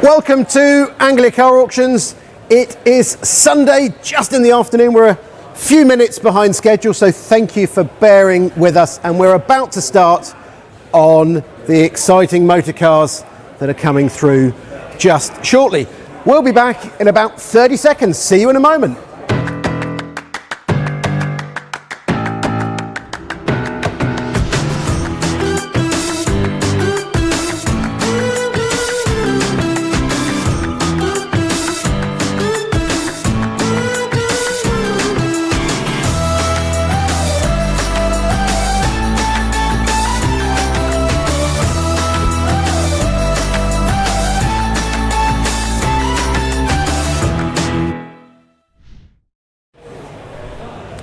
Welcome to Anglia Car Auctions. It is Sunday, just in the afternoon. We're a few minutes behind schedule, so thank you for bearing with us. And we're about to start on the exciting motor cars that are coming through just shortly. We'll be back in about 30 seconds. See you in a moment.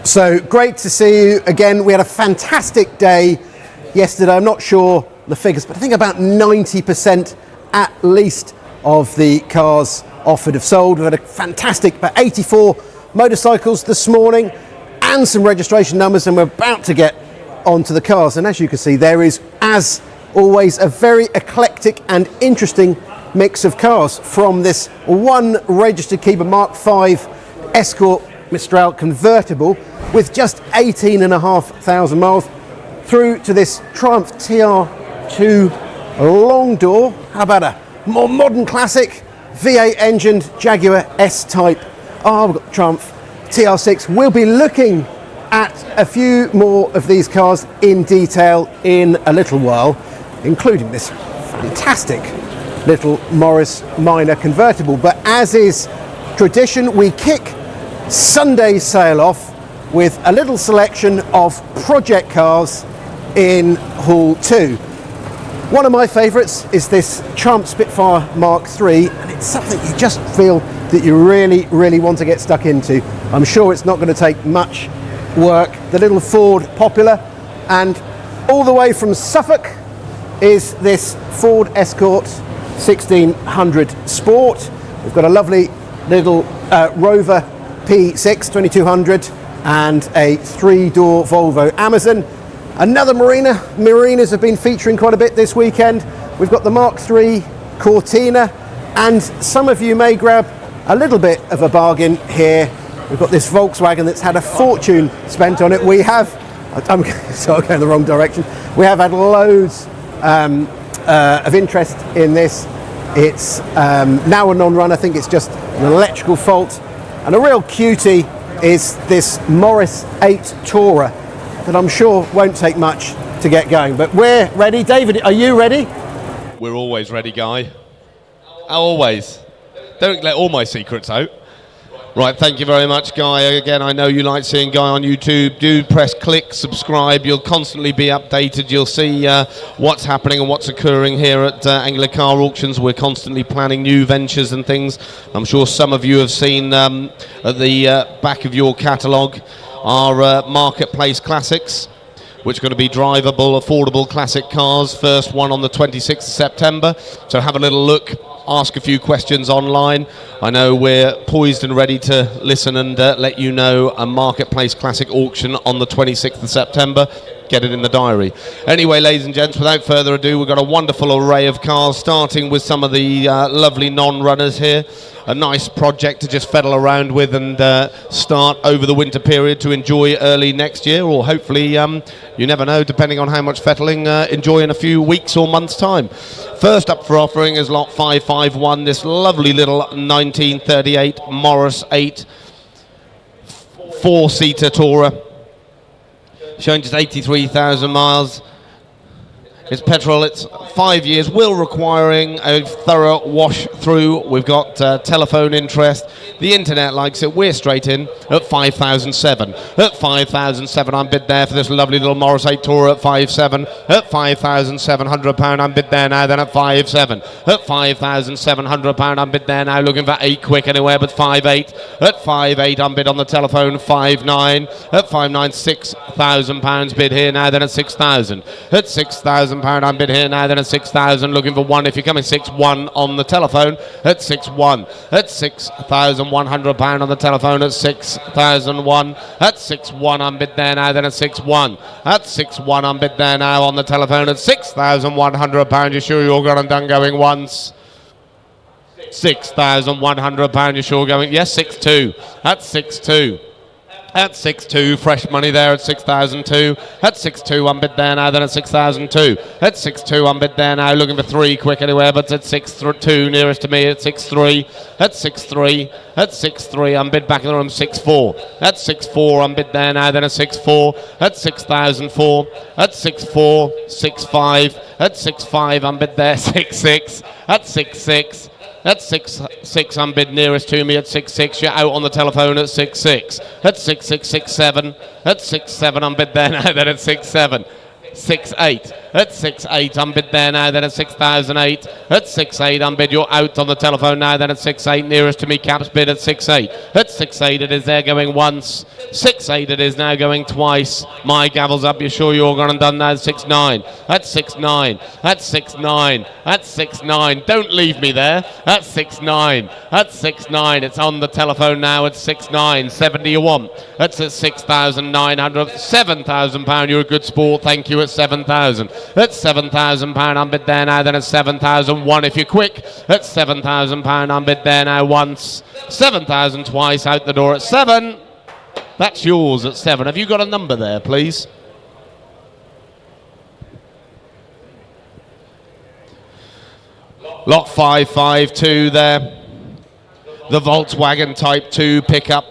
So great to see you again. We had a fantastic day yesterday. I'm not sure the figures, but I think about 90% at least of the cars offered have sold. We had a fantastic, about 84 motorcycles this morning and some registration numbers, and we're about to get onto the cars. And as you can see, there is, as always, a very eclectic and interesting mix of cars, from this one registered keeper Mark V Escort Mistral convertible with just 18,500 miles, through to this Triumph TR2 long door. How about a more modern classic V8 engined Jaguar S-Type R? We've got Triumph TR6. We'll be looking at a few more of these cars in detail in a little while, including this fantastic little Morris Minor convertible. But as is tradition, we kick Sunday's sale off with a little selection of project cars in Hall 2. One of my favourites is this Triumph Spitfire Mark III, and it's something you just feel that you really want to get stuck into. I'm sure it's not going to take much work. The little Ford Popular, and all the way from Suffolk is this Ford Escort 1600 Sport. We've got a lovely little Rover P6 2200 and a three-door Volvo Amazon. Another Marinas have been featuring quite a bit this weekend. We've got the Mark III Cortina, and some of you may grab a little bit of a bargain here. We've got this Volkswagen that's had a fortune spent on it. We have, I'm going the wrong direction. We have had loads of interest in this. It's now a non-run. I think it's just an electrical fault. And a real cutie is this Morris 8 Tourer that I'm sure won't take much to get going. But we're ready. David, are you ready? We're always ready, Guy. Always. Don't let all my secrets out. Right, thank you very much, Guy. Again, I know you like seeing Guy on YouTube. Do press click, subscribe. You'll constantly be updated. You'll see what's happening and what's occurring here at Anglia Car Auctions. We're constantly planning new ventures and things. I'm sure some of you have seen at the back of your catalogue our Marketplace Classics, which are going to be drivable, affordable classic cars. First one on the 26th of September. So have a little look. Ask a few questions online. I know we're poised and ready to listen and let you know a Marketplace Classic auction on the 26th of September. Get it in the diary. Anyway, ladies and gents, without further ado, we've got a wonderful array of cars, starting with some of the lovely non-runners here. A nice project to just fiddle around with and start over the winter period to enjoy early next year, or hopefully, you never know, depending on how much fettling, enjoy in a few weeks or months' time. First up for offering is lot 551, this lovely little 1938 Morris 8 four-seater Tourer, showing just 83,000 miles. It's petrol, it's 5 years, will requiring a thorough wash through. We've got telephone interest. The internet likes it. We're straight in at 5,007. At 5,007, I'm bid there for this lovely little Morris 8 Tourer at 5,700. At £5,700, I'm bid there now, then at 5,700. At £5,700, I'm bid there now, looking for 8 quick anywhere but 5,800. At 5,800, I'm bid on the telephone, 5,900. At 5,900, £6,000 bid here now, then at 6,000. At 6,000, I'm bid here now, then at 6,000, looking for 1 if you're coming. 6,100 on the telephone at 6,100. At 6,100 pound on the telephone at 6,001. At 6,100 I'm bid there now, then at 6,100. At 6,100 I'm bid there now on the telephone at 6,100 pound. You're sure you're all gone and done going once? £6,100. You're sure going? Yes, 6-2. That's 6-2. At 6-2, fresh money there at 6,002. At 6-2, unbid there now, then at 6,002. At 6-2, unbid there now, looking for 3 quick anywhere, but at 6-2, nearest to me at 6-3. At 6-3, at 6-3, unbid back in the room, 6-4. At 6-4, unbid there now, then at 6-4. At 6,004. At 6-4, 6-5. At 6-5, unbid there, 6-6. At 6-6. At 6-6, unbid nearest to me at 6-6. You're out on the telephone at 6-6. At 6-6, 6-7. At 6-7, unbid there now, then at 6-7. 6-8. At 6-8, unbid there now, then at 6,008. At 6-8, unbid, you're out on the telephone now, then at 6-8. Nearest to me, Caps bid at 6-8. At 6-8, it is there going once. 6-8, it is now going twice. My gavel's up, you're sure you're gone and done now, 6-9. At 6-9. At 6-9. At 6-9. Don't leave me there. At 6-9. At 6-9, it's on the telephone now at 6-9. 70 you want. That's at 6,900. £7,000, you're a good sport, thank you, at 7,000. That's £7,000 unbid there now, then at 7,001 if you're quick. That's £7,000 unbid there now once. 7,000 twice, out the door at 7. That's yours at 7. Have you got a number there, please? Lot 552 there. The Volkswagen Type 2 pickup.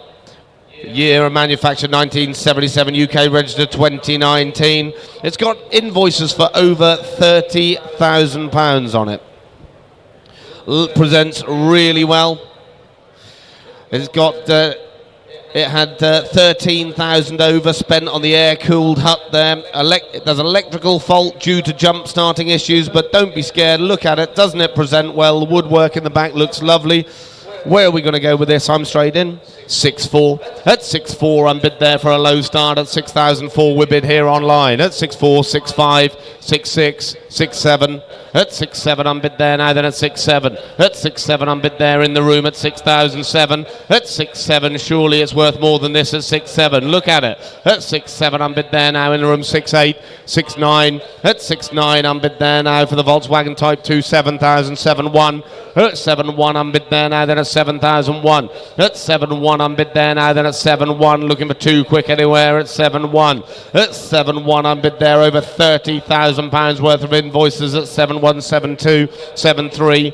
Year of manufacture 1977, UK registered 2019. It's got invoices for over £30,000 on it. Presents really well. It's got it had 13,000 overspent on the air-cooled hut there. There's an electrical fault due to jump-starting issues, but don't be scared. Look at it. Doesn't it present well? The woodwork in the back looks lovely. Where are we going to go with this? I'm straight in. 6-4. At 6-4, I'm bid there for a low start. At 6,004, we bid here online. At 6-4, 6-5, 6-6, 6-7. At 6-7, I'm bid there now, then at 6-7. At 6-7, I'm bid there in the room at 6,007. At 6-7, surely it's worth more than this at 6-7. Look at it. At 6-7, I'm bid there now in the room 6-8, 6-9. At 6-9, I'm bid there now for the Volkswagen Type 2, 7,007-1. At 7-1, I'm bid there now, then at 7,001. At 7-1, I'm bid there now, then at 7-1. Looking for 2 quick anywhere at 7-1. At 7-1, I'm bid there over £30,000 worth of invoices at 7-1, 7-2, 7-3.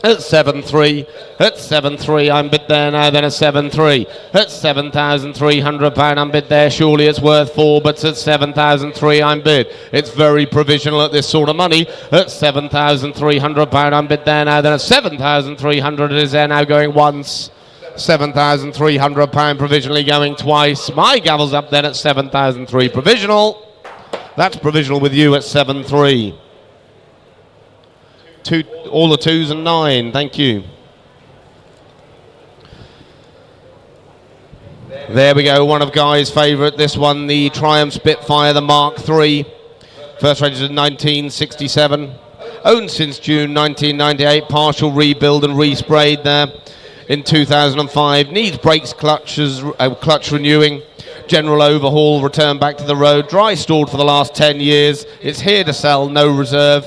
At 7-3, at 7-3, I'm bid there now, then at 7-3. At £7,300, I'm bid there, surely it's worth 4, but at 7,003, I'm bid. It's very provisional at this sort of money. At £7,300, I'm bid there now, then at 7,300, it is there now going once. £7,300 provisionally going twice. My gavel's up then at 7,003 provisional. That's provisional with you at 7-3. All the 2s and 9, thank you. There we go, one of Guy's favourite, this one, the Triumph Spitfire, the Mark III. First registered in 1967. Owned since June 1998, partial rebuild and resprayed there in 2005. Needs brakes, clutch renewing. General overhaul, return back to the road. Dry stored for the last 10 years. It's here to sell, no reserve.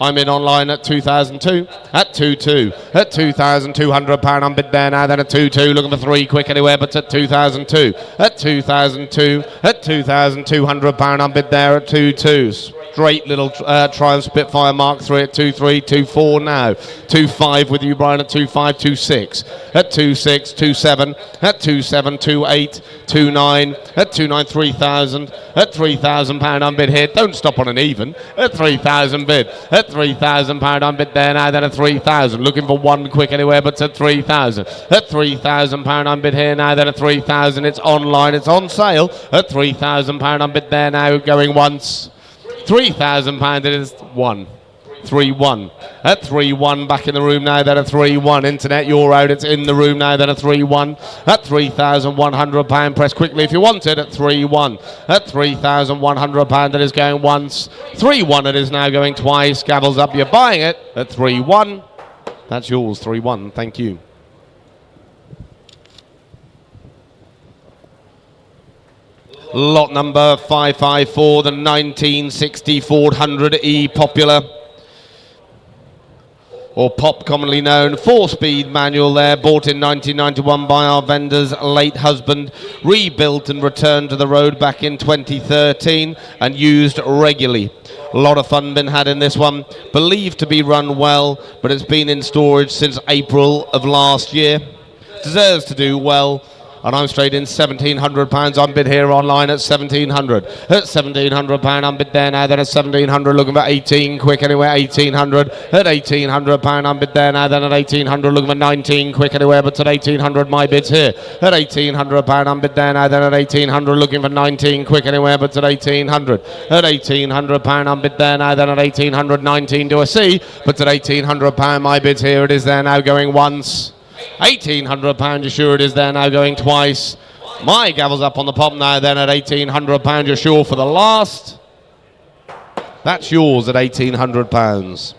I'm in online at 2002, at 2-2, at £2,200, I'm bid there now, then at 2-2, looking for 3 quick anywhere, but at 2002, at 2002, at £2,200, I'm bid there at 2-2. Great little Triumph Spitfire Mark III at 2-3, 2-4 now. 2-5 with you, Brian, at 2-5, 2-6. At 2-6, 2-7. At 2-7, 2-8, 2-9. At 2-9, 3,000. At £3,000, I'm bid here. Don't stop on an even. At 3,000 bid. At £3,000, I'm bid there now, then at 3,000. Looking for 1 quick anywhere, but at 3,000. At £3,000, I'm bid here now, then at 3,000. It's online, it's on sale. At £3,000, I'm bid there now, going once. £3,000, it is 1. 3-1. At 3-1, back in the room now, then a 3-1. Internet, you're out, it's in the room now, then a 3-1. At £3,100, press quickly if you want it, at 3-1. At £3,100, it is going once. 3-1, it is now going twice. Gavel's up, you're buying it at 3-1. That's yours, 3-1, thank you. Lot number 554, the 1960 Ford 100E Popular. or Pop commonly known, 4-speed manual there, bought in 1991 by our vendor's late husband, rebuilt and returned to the road back in 2013 and used regularly. A lot of fun been had in this one, believed to be run well, but it's been in storage since April of last year. Deserves to do well. And I'm straight in £1,700. I'm bid here online at 1,700. At £1,700, I'm bid there now. Then at 1,700, looking for 18 quick anywhere. 1,800. At £1,800, I'm bid there now. Then at 1,800, looking for 19 quick anywhere. But at 1,800, my bid's here. At £1,800, I'm bid there now. Then at 1,800, looking for 19 quick anywhere. But at 1,800. At £1,800, I'm bid there now. Then at 1,800, 19 do I see. But at £1,800, my bid's here. It is there now, going once. £1,800, you're sure it is there now, going twice. My gavel's up on the pop now, then at £1,800, you're sure for the last. That's yours at £1,800.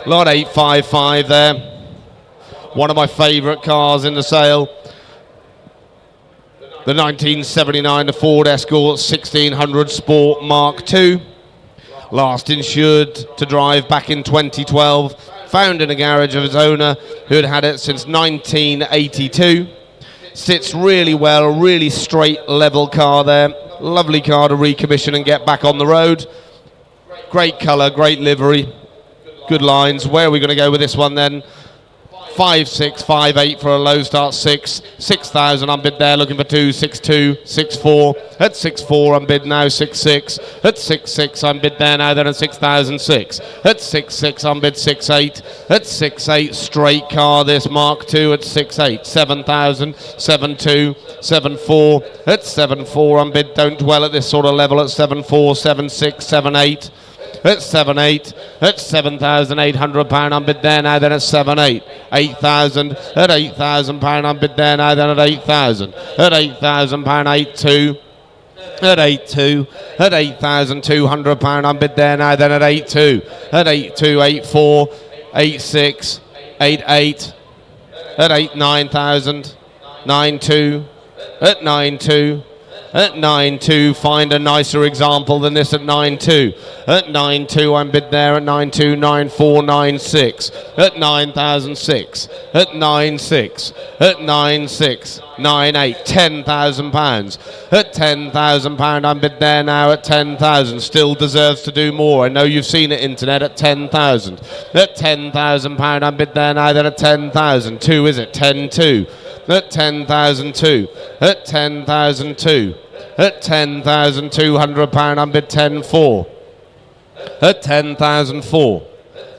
Lot 855 there. One of my favourite cars in the sale. The 1979 Ford Escort 1600 Sport Mark II. Last insured to drive back in 2012. Found in a garage of its owner who had had it since 1982. Sits really well, really straight level car there. Lovely car to recommission and get back on the road. Great colour, great livery. Good lines. Where are we going to go with this one then? 5,658 for a low start. 6,000. I'm bid there, looking for 2,62, 6,4. At 6,4, I'm bid now. 6,6. At 6,6, I'm bid there now. Then at 6,006. At 6,6, I'm bid 6,8. At 6,8, straight car. This Mark II at 6,8. 7,000, 7,2, 7,4. At 7,4, I'm bid. Don't dwell at this sort of level. At 7,4, 7,6, 7,8. At 7,8, at £7,800, I'm bid there now, then at 7,8, 8,000, at £8,000, I'm bid there now, then at 8,000, at £8,000, 8,2, at 8,2, at £8,200, I'm bid there now, then at 8,2, at 8,2, 8,4, 8,6, 8,8, at 8,9,000, 9,2, at 9,2, at 9.2, find a nicer example than this at 9.2. At 9.2, I'm bid there at 9.2, 9.4, 9.6. At 9,006. At 9.6. At 9.6. 9.8. £10,000. At £10,000, I'm bid there now at 10,000. Still deserves to do more. I know you've seen it, internet, at 10,000. At £10,000, I'm bid there now then at 10,000. 2 is it? 10.2. At 10,002. At 10,002. At £10,200, I'm bid 10.4. At 10,004.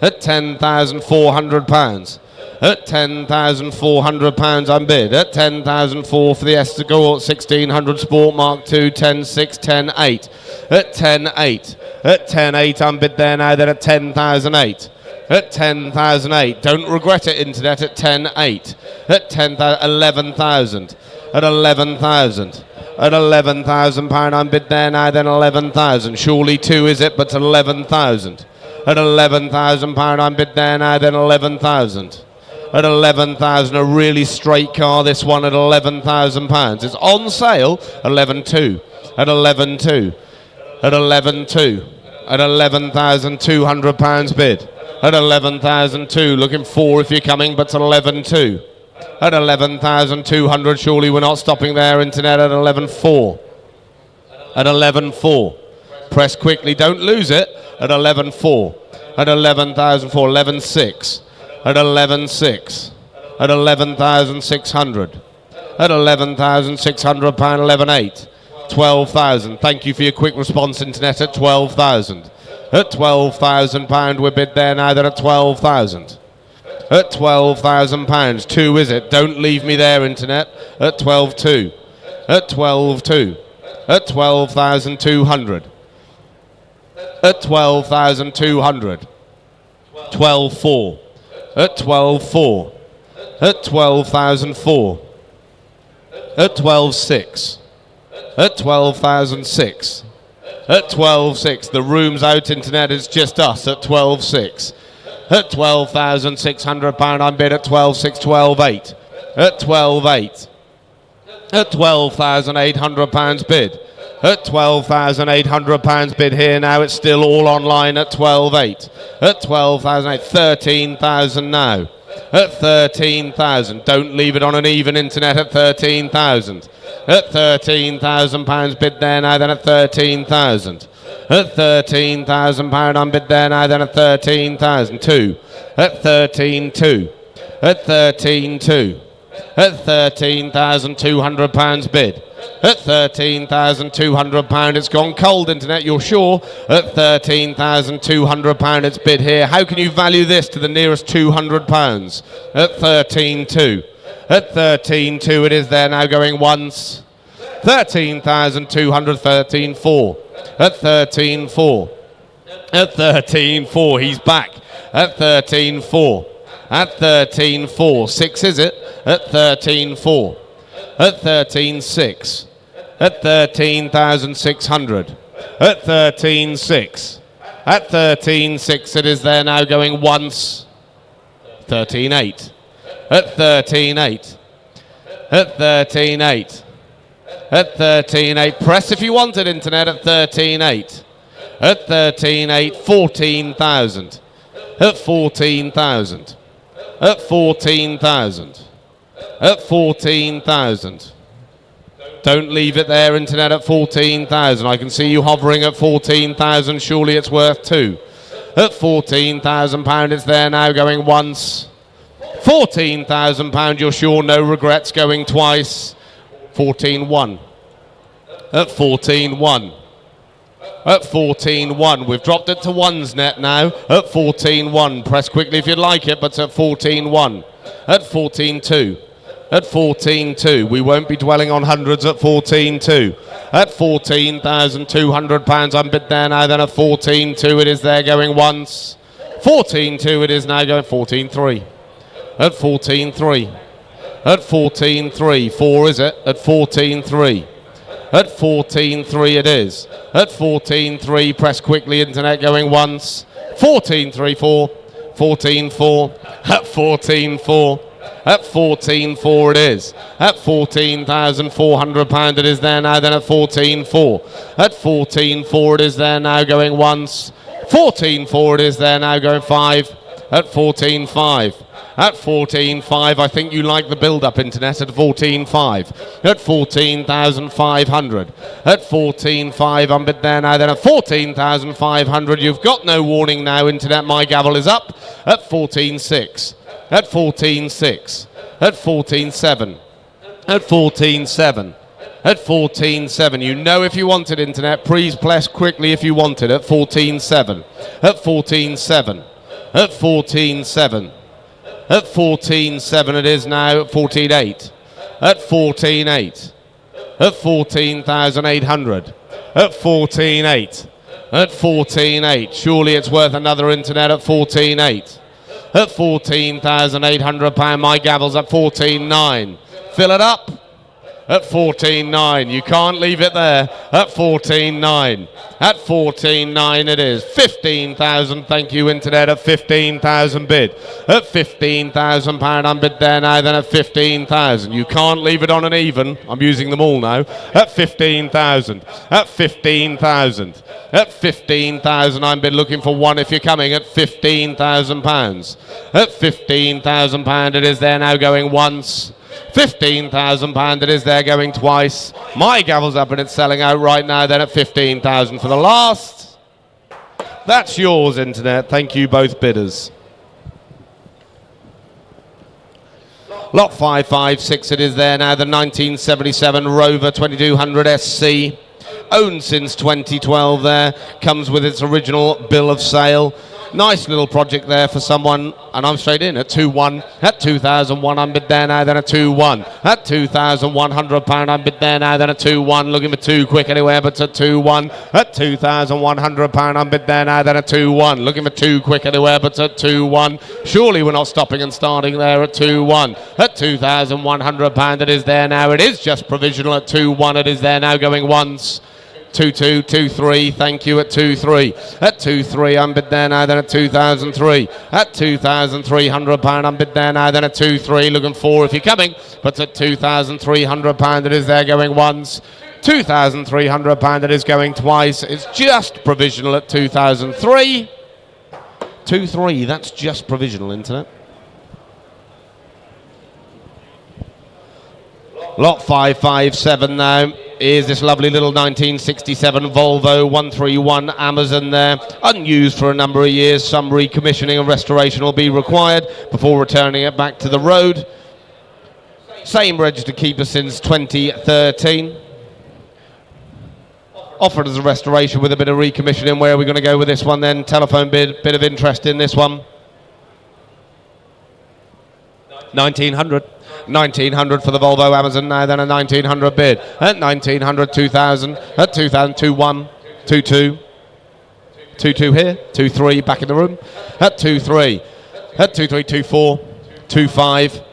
At £10,400. At £10,400, I'm bid. At 10,004 for the Escort 1600 Sport Mark II, 10.6, 10.8. At 10.8. At 10.8, I'm bid there now, then at 10,008. At 10,008. Don't regret it, internet, at 10.8. At 11,000. At 11,000. At £11,000, I'm bid there now, then 11,000. Surely 2 is it, but 11,000. At £11,000, I'm bid there now, then 11,000. At 11,000, a really straight car, this one at £11,000. It's on sale, 11,2. At 11,2. At 11,2. At £11,200 bid. At 11,002, looking 4 if you're coming, but it's 11,2. At 11,200, surely we're not stopping there, internet, at 11,4. At 11,4. Press quickly, don't lose it. At 11,4. At 11,004, 11,6. At 11,6. At 11,600. At £11,600, 11,8. 12,000. Thank you for your quick response, internet, at 12,000. At £12,000, we're bid there now, then at 12,000. At £12,000, 2 is it? Don't leave me there, internet. At 12,2. At 12,2. At 12,200. At 12,200. 12,4. At 12,4. At 12,004. At 12,6. At 12,006. at 12.6. The room's out, internet, it's just us at 12.6. At £12,600 I'm bid at 12.6, 12.8. At 12.8. At £12,800 bid. At £12,800 bid here now. It's still all online at 12.8. At 12,008, 13,000 now. At 13,000. Don't leave it on an even, internet, at 13,000. At £13,000 bid there now, then at 13,000. At £13,000 I'm bid there now, then at 13,000. 2. At 13,2. At 13,2. At £13,200 bid. At £13,200 it's gone cold, internet, you're sure? At £13,200 it's bid here. How can you value this to the nearest £200? At 13,2. At 13,2 it is there now, going once. 13,200, 13,4. At 13,4. At 13,4 he's back. At 13,4. At 13.4, 6 is it? At 13.4. At 13.6. At 13,600. At 13.6. At 13.6 it is there now, going once. 13.8. At 13.8. At 13.8. At 13.8. Press if you want it, internet, at 13.8. At 13.8, 14,000. At 14,000. At 14,000. At 14,000. Don't leave it there, internet, at 14,000. I can see you hovering at 14,000. Surely it's worth 2. At £14,000 it's there now, going once. £14,000 you're sure, no regrets, going twice. 14.1. At 14.1. At 14.1. We've dropped it to ones net now. At 14.1. Press quickly if you'd like it, but it's at 14.1. At 14.2. At 14.2. We won't be dwelling on hundreds at 14.2. At £14,200 I'm bid there now, then at 14.2 it is there, going once. 14.2 it is now, going 14.3. At 14.3. At 14.3. 4 is it? At 14.3. At 14.3 it is. At 14.3, press quickly, internet, going once. 14.3, 4. 14.4. At 14.4. At 14.4 it is. At £14,400 it is there now, then at 14.4. At 14.4 it is there now, going once. 14.4 it is there now, going 5. At 14.5. At 14.5, I think you like the build-up, internet, at 14.5. At 14,500. At 14.5, I'm bid there now, then at 14,500. You've got no warning now, internet, my gavel is up. At 14.6. At 14.6. At 14.7. At 14.7. At 14.7. You know if you want it, internet, please press quickly if you want it. At 14.7. At 14.7. At 14.7. At 14.7 it is now, at 14.8. At 14.8. At 14,800. At 14.8. At 14.8. Surely it's worth another, internet, at 14.8. At £14,800. My gavel's at 14.9. Fill it up. At 14.9. You can't leave it there. At 14.9. At 14.9 it is. 15,000. Thank you, internet, at 15,000 bid. At £15,000 I'm bid there now, then at 15,000. You can't leave it on an even. I'm using them all now. At 15,000. At 15,000. At 15,000 I'm bid, looking for one if you're coming, at £15,000. At £15,000 it is there now, going once. £15,000 it is there, going twice. My gavel's up and it's selling out right now, then at 15,000 for the last. That's yours, internet. Thank you, both bidders. Lot 556 it is there now, the 1977 Rover 2200 SC. Owned since 2012 there. Comes with its original bill of sale. Nice little project there for someone, and I'm straight in at 2-1. At 2,001 I'm bid there now, then at 2-1. At £2,100 I'm bid there now, then at 2-1. Looking for 2 quick anywhere, but at 2-1. At £2,100 I'm bid there now, then at 2-1. Looking for 2 quick anywhere, but at 2-1. Surely we're not stopping and starting there at 2-1. At £2,100 it is there now. It is just provisional at 2-1. It is there now, going once. 2-2, 2-3, thank you, at 2-3. At 2-3, I'm bid there now, then at 2003. At £2,300, I'm bid there now, then at 2-3, looking for if you're coming, but at £2,300 it is there going once. £2,300 it is going twice. It's just provisional at 2003. 2-3, that's just provisional, internet. Lot 557 now is this lovely little 1967 Volvo 131 Amazon there, unused for a number of years. Some recommissioning and restoration will be required before returning it back to the road. Same registered keeper since 2013. Offered as a restoration with a bit of recommissioning. Where are we going to go with this one then? Telephone bid, bit of interest in this one. 1900. 1900 for the Volvo Amazon now, then a 1900 bid. At 1900, 2000. At 2000, 2-1, 2-2. 2-2 here, 2-3 back in the room. At 2-3. At 2-3, 2-4, 2-5.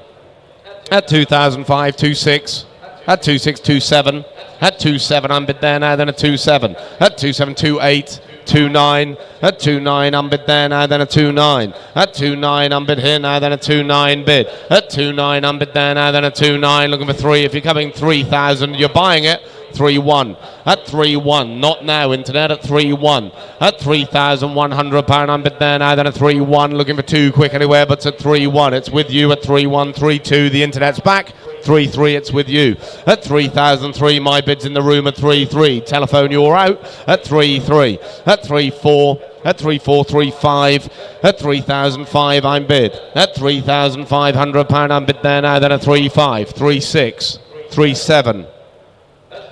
At 2005, 2-6. At 2-6, 2-7. At 2-7, I'm bid there now, then a 2-7. At 2-7, 2-8. 2-9, at 2-9, I'm bid there now, then a 2-9. At 2-9, I'm bid here now, then a 2-9 bid. At 2-9, I'm bid there now, then a 2-9. Looking for 3. If you're coming 3,000, you're buying it. 3-1. At 3-1, not now, internet, at 3-1. At £3,100, I'm bid there now, then a 3-1. Looking for 2 quick anywhere, but at 3-1. It's with you at 3-1, 3-2. The internet's back. 3-3, it's with you. At 3,003, my bid's in the room at 3-3. Telephone, you're out at 3-3. At 3-4. At 3-4, 3-5. At 3,005, I'm bid. At £3,500, I'm bid there now, then a 3-5. 3-6. 3-7.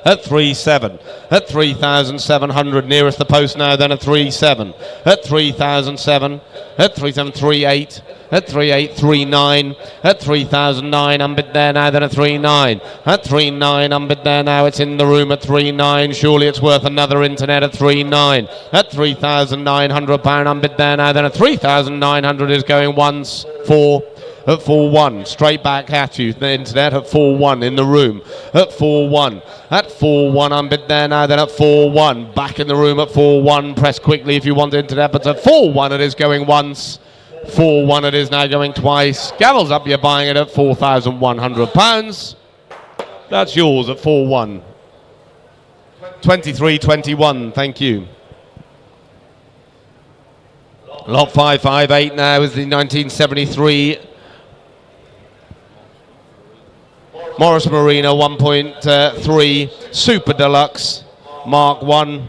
At 3-7. At 3,700, nearest the post now, then a 3-7. At 3,007. At 3-7, 3-8. At 3-8, 3-9. At 3,009, I'm bid there now, then a 3-9. At 3-9, I'm bid there now, it's in the room at 3-9. Surely it's worth another internet at 3-9. At £3,900, I'm bid there now, then a 3,900 is going once, 4. At 4-1, straight back at you, the internet at 4-1 in the room. At 4-1, at 4-1, I'm bid there now, then at 4-1, back in the room at 4-1, press quickly if you want internet, but at 4-1 it is going once, 4-1 it is now going twice. Gavels up, you're buying it at £4,100. That's yours at 4-1. 23-21, thank you. Lot 558 now is the 1973 Morris Marina 1.3 Super Deluxe Mark 1.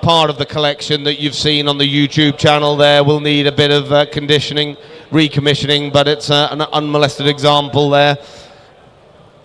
Part of the collection that you've seen on the YouTube channel there will need a bit of conditioning, recommissioning, but it's an unmolested example there.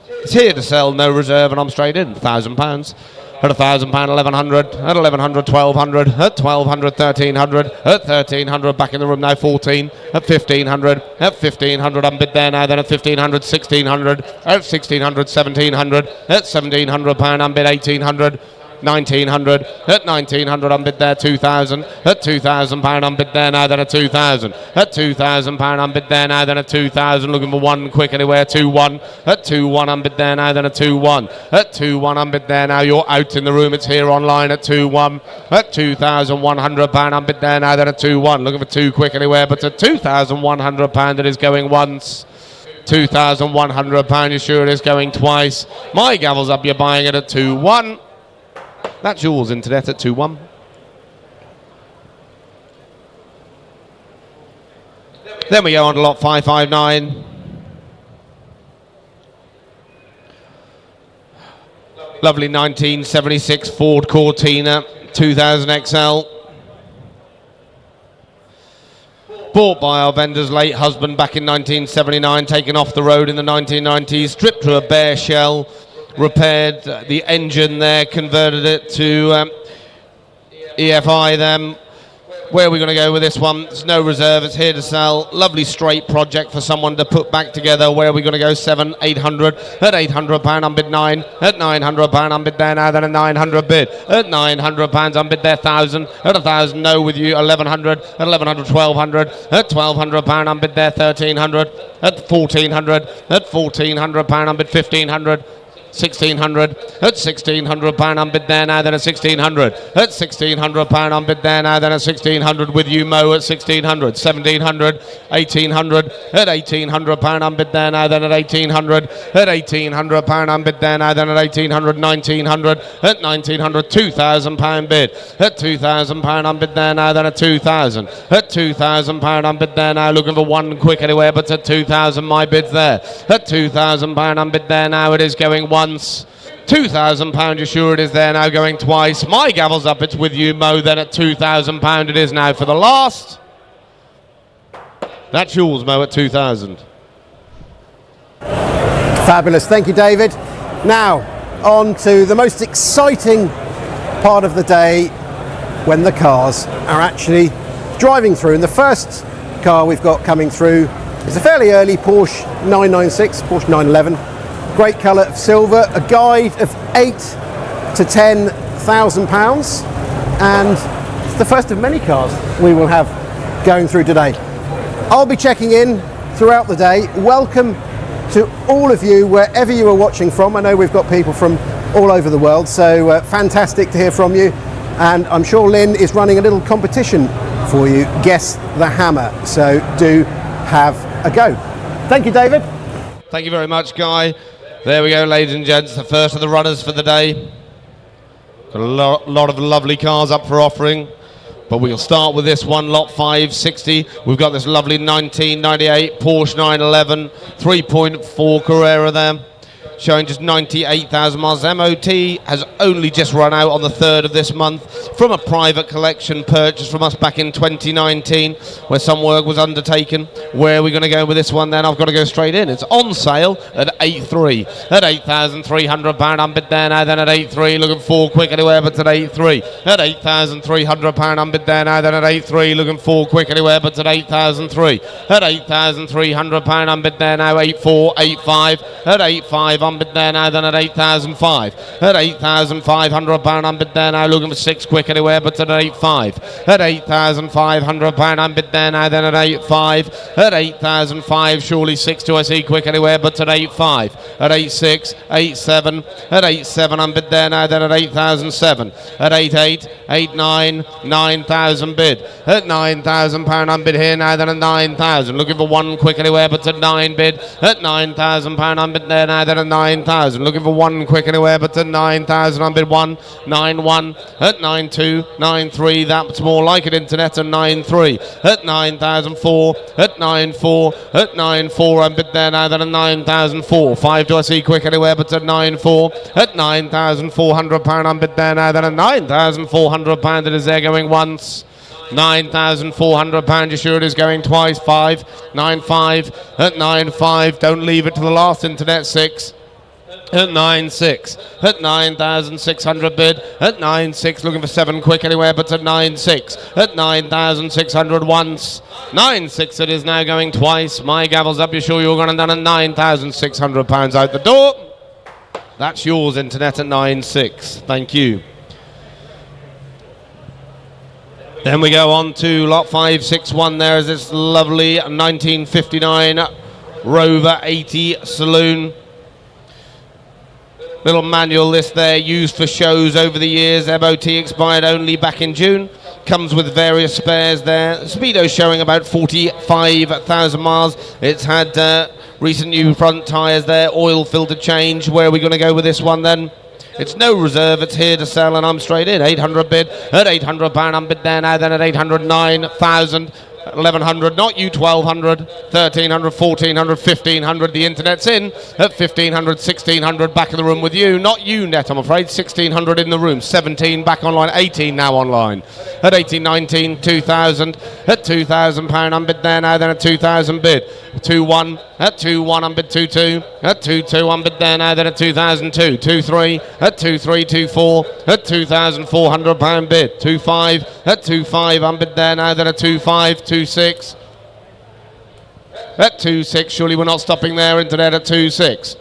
It's here to sell, no reserve, and I'm straight in, £1,000. At £1,000, 1,100. At 1,100, 1,200. At 1,200, 1,300. At 1,300, back in the room now, 14. At 1,500. At 1,500, I'm bid there now. Then at 1,500, 1,600. At 1,600, 1,700. At 1,700 pound, I'm bid 1,800. 1,900. At 1,900, I'm bid there 2,000. At 2,000 pound, I'm bid there now, then at 2,000. At 2,000 pound, I'm bid there now, then at 2,000. Looking for 1 quick anywhere. 2-1. At 2-1, I'm bid there now, then at 2-1. At 2-1, I'm bid there now. You're out in the room. It's here online at 2-1. At 2,100 pound, I'm bid there now, then at 2-1. Looking for 2 quick anywhere, but at 2,100 pound, it is going once. £2,100, you're sure it is going twice. My gavel's up, you're buying it at 2-1. That's yours, internet, at 2-1. Then we go on to lot 559. Lovely 1976 Ford Cortina 2000 XL. Bought by our vendor's late husband back in 1979, taken off the road in the 1990s, stripped to a bare shell, repaired the engine there, converted it to EFI then. Where are we going to go with this one? It's no reserve, it's here to sell. Lovely straight project for someone to put back together. Where are we going to go? 7, 800. At 800 pound, I'm bid 9. At 900 pound, I'm bid there now, then a 900 bid. At 900 pounds, I'm bid there 1,000. At 1,000, no with you, 1,100. At 1,100, 1,200. At 1,200 pound, I'm bid there 1,300. At 1,400. At 1,400 pound, I'm bid 1,500. 1600 at £1,600 unbid there now, then at 1600 at £1,600 unbid there now, then at 1600 with you Mo at 1600, 1700, 1800 at £1,800 unbid there now, then at 1800 at £1,800 unbid there now, then at 1800, 1900 at 1900, £2,000 bid at £2,000 unbid there now, then at 2000 at £2,000 unbid there now, looking for one quick anywhere, but at 2,000 my bid's there at £2,000 unbid there now, it is going once. £2,000, you're sure it is there now, going twice. My gavel's up, it's with you Mo, then at £2,000 it is now for the last. That's yours Mo at 2,000. Fabulous, thank you David. Now on to the most exciting part of the day, when the cars are actually driving through, and the first car we've got coming through is a fairly early Porsche 996, Porsche 911. Great colour of silver, a guide of £8,000 to £10,000, and it's the first of many cars we will have going through today. I'll be checking in throughout the day. Welcome to all of you wherever you are watching from. I know we've got people from all over the world, so fantastic to hear from you, and I'm sure Lynn is running a little competition for you, Guess the Hammer, so do have a go. Thank you David. Thank you very much Guy. There we go, ladies and gents, the first of the runners for the day. Got a lot of lovely cars up for offering, but we'll start with this one, lot 560. We've got this lovely 1998 Porsche 911, 3.4 Carrera there, showing just 98,000 miles. MOT has only just run out on the 3rd of this month from a private collection purchase from us back in 2019, where some work was undertaken. Where are we going to go with this one then? I've got to go straight in. It's on sale at 8.3, at £8,300 unbid there now, then at 8.3, looking for quick anywhere but at 8.3, at £8,300 unbid there now, then at 8.3, looking for quick anywhere but at 8,003, at £8,300 unbid there now, 8.4, 8.5, at 8.5 unbid there now, then at 8,005, at £8,500 unbid there now, looking for 6 quick anywhere but at 8.5, at £8,500 unbid there now, then at 8.5, at 8,005, surely 6 to SE quick anywhere but at 8.5, at 8.6, 8.7, at 8.7 unbid there now, then at 8,007, at 8.8, 8.9, 9,000 bid, at £9,000 unbid here now, then at 9,000, looking for one quick anywhere but at 9 bid, at £9,000 unbid there now, then at 9,000, looking for one quick anywhere but at 9,000 unbid 1, 9.1, at 9.2, 9.3, that's more like it internet, at 9.3, at 9,004, at 9.4, at 9.4 unbid there now, then at 9,004, 5 to SE quick anywhere but at 9.4, at £9,400 unbid there now, then at £9,400 it is there going once. £9,400, you sure it is going twice, 5, 9.5, at 9.5, don't leave it to the last internet, 6, at 9.6, at 9,600 bid, at 9.6, looking for 7 quick anywhere, but at 9.6, at 9,600 once, 9.6 it is now going twice, my gavel's up, you sure you're going to done at £9,600 out the door, that's yours internet at 9.6, thank you. Then we go on to lot 561. There is this lovely 1959 Rover 80 saloon. Little manual list there, used for shows over the years. MOT expired only back in June. Comes with various spares there. Speedo showing about 45,000 miles. It's had recent new front tyres there. Oil filter change. Where are we going to go with this one then? It's no reserve, it's here to sell, and I'm straight in. 800 bid, at £800 unbid there now, then at 809,000, 1,100, not you, 1,200, 1,300, 1,400, 1,500, the internet's in, at 1,500, 1,600, back in the room with you, not you net, I'm afraid, 1,600 in the room, 17 back online, 18 now online, at 18, 19, 2,000, at £2,000 unbid there now, then at 2,000 bid, 2-1, at 2-1 unbid 2-2, at 2-2 unbid there now, then at 2,002, 2-3, at 2-3, 2-4, at £2,400 bid, 2-5, at 2-5 unbid there now, then at 2-5, 2-6, at 2-6, surely we're not stopping there, internet at 2-6.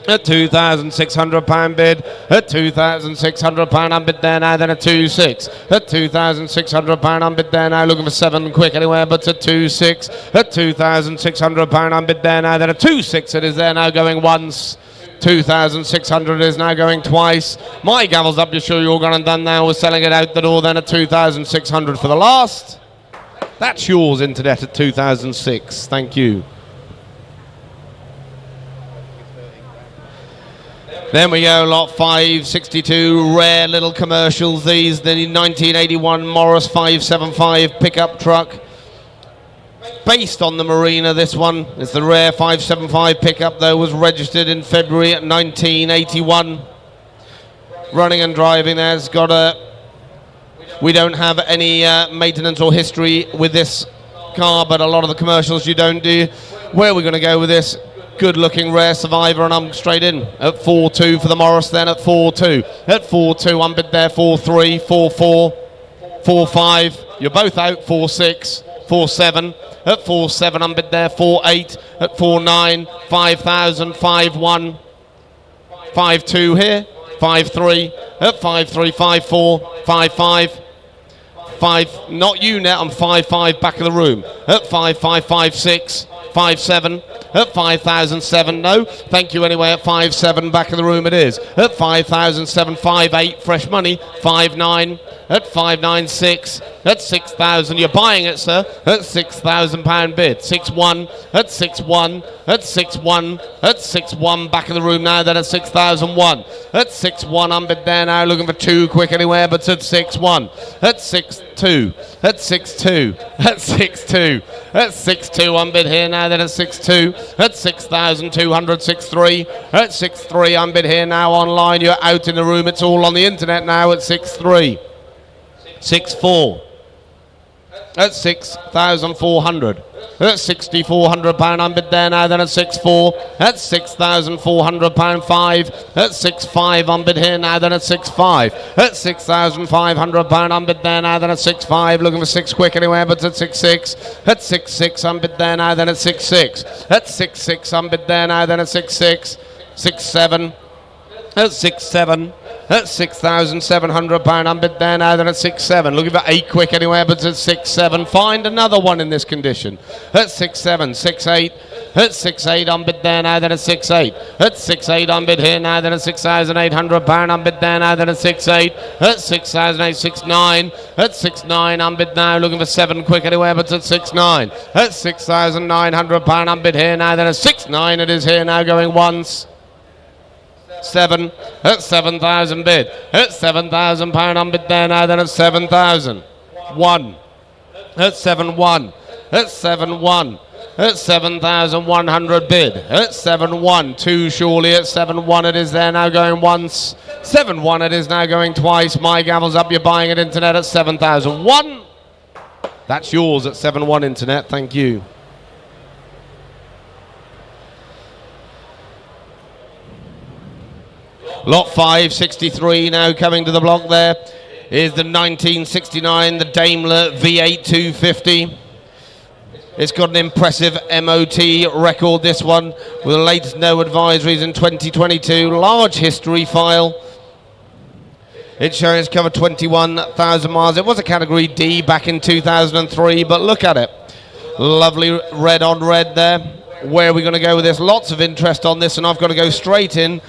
At £2,600 bid, at £2,600 unbid there now, then at 2.6. At £2,600 unbid there now, looking for 7 quick anywhere, but at 2.6. At £2,600 unbid there now, then at 2.6 it is there now going once. 2,600 is now going twice. My gavel's up, you're sure you're all gone and done now. We're selling it out the door then at 2,600 for the last. That's yours, internet, at 2006. Thank you. Then we go, lot 562, rare little commercials. These, the 1981 Morris 575 pickup truck. Based on the Marina, this one. It's the rare 575 pickup, though, was registered in February 1981. Running and driving there. It's got a... We don't have any maintenance or history with this car, but a lot of the commercials you don't do. Where are we going to go with this? Good looking rare Survivor, and I'm straight in at 4-2 for the Morris then at 4-2. At 4-2, I'm bid there 4-3, 4-4, 4-5. You're both out 4-6, 4-7. At 4-7, I'm bid there 4-8. At 4-9, 5,000, 5-1, 5-2 here, 5-3. At 5-3, 5-4, 5-5. 5, not you net, I'm 5-5 back of the room. At 5-5, 5-6, 5-7. At 5,007, no. Thank you anyway, at 5-7 back of the room it is. At 5,007, 5-8, fresh money. 5-9, at 5-9-6. At 6,000, you're buying it, sir. At £6,000 bid. 6-1, at 6-1, at 6-1, at 6-1 back of the room now, then at 6,001. At 6-1, I'm bid there now, looking for 2 quick anywhere, but at 6-1. At 6-2, at 6-2, at 6-2, at 6-2, I'm bid here now, then at 6-2. At 6,200, 6-3. At 6-3, I'm bid here now online. You're out in the room. It's all on the internet now at 6-3. 6-4. At 6,400. At £6,400, I'm bid there now, then at 6-4. At £6,400, 5. At 6-5, I'm bid here now, then at 6-5. At £6,500, I'm bid there now, then at 6-5. Looking for 6 quick anywhere, but at 6-6. At 6-6, I'm bid there now, then at 6-6. At 6-6, I'm bid there now, then at 6-6. 6-7. At 6-7. At £6,700, I'm bid there now, then at 6-7. Looking for 8 quick anywhere, but at 6-7. Find another one in this condition. At 6-7, 6-8. At 6-8, I'm bid there now, then at 6-8. At 6-8, I'm bid here now, then at £6,800. I'm bid there now, then at 6-8. At 6,008, 6-9. At 6-9, I'm bid now, looking for 7 quick anywhere, but at 6-9. At £6,900, I'm bid here now, then at 6-9. It is here now, going once. 7. At 7,000 bid. At £7,000, I'm bid there now, then at 7,000. 1. At 7-1. At 7-1. At 7,100 bid. At 7-1. 2 surely. At 7-1 it is there now, going once. 7-1 it is now, going twice. My gavel's up. You're buying it, internet, at 7,001. That's yours at 7-1, internet. Thank you. Lot 563 now coming to the block there is the 1969, the Daimler V8 250. It's got an impressive MOT record, this one, with the latest no advisories in 2022. Large history file. It's showing it's covered 21,000 miles. It was a Category D back in 2003, but look at it. Lovely red on red there. Where are we going to go with this? Lots of interest on this, and I've got to go straight in.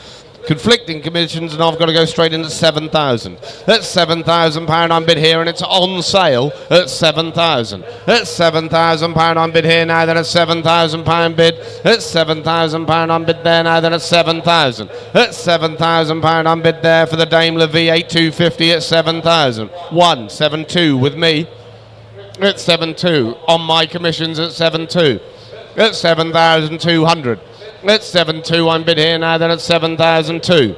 Conflicting commissions, and I've got to go straight into 7,000. At £7,000, I'm bid here, and it's on sale at 7,000. At £7,000, I'm bid here now, then at £7,000 bid. At £7,000, I'm bid there now, then at 7,000. At £7,000, I'm bid there for the Daimler V8 250 at 7,000. 172 with me at 7.2. On my commissions at 7.2. At 7,200. At 7.2, I'm bid here now, then at 7,002.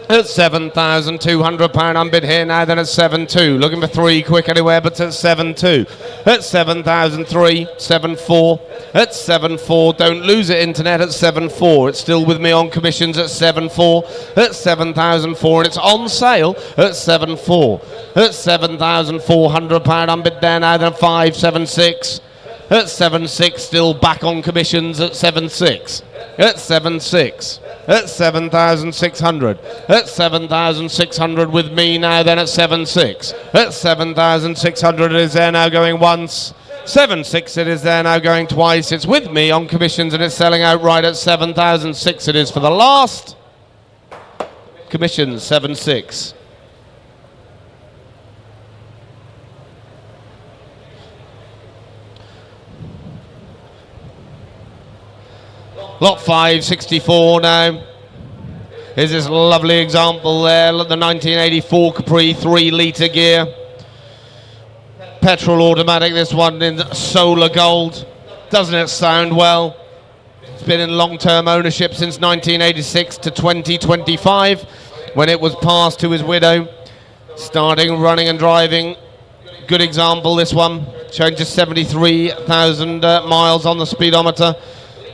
At £7,200, I'm bid here now, then at 7.2. Looking for 3 quick anywhere, but at 7.2. At 7,003, 7.4. At 7.4, don't lose it, internet, at 7.4. It's still with me on commissions at 7.4. At 7,004, and it's on sale at 7.4. At £7,400, I'm bid there now, then at 5.76. At 7.6, still back on commissions at 7.6. At 7.6. At 7,600. At 7,600 with me now, then at 7.6. At 7,600 it is there now, going once. 7.6 it is there now, going twice. It's with me on commissions, and it's selling outright at 7,006 it is for the last. Commission 7.6. Lot 5, 64 now. Here's this lovely example there. Look, the 1984 Capri 3-litre gear. Petrol automatic, this one in solar gold. Doesn't it sound well? It's been in long-term ownership since 1986 to 2025, when it was passed to his widow. Starting running and driving. Good example, this one. Showing just 73,000 miles on the speedometer.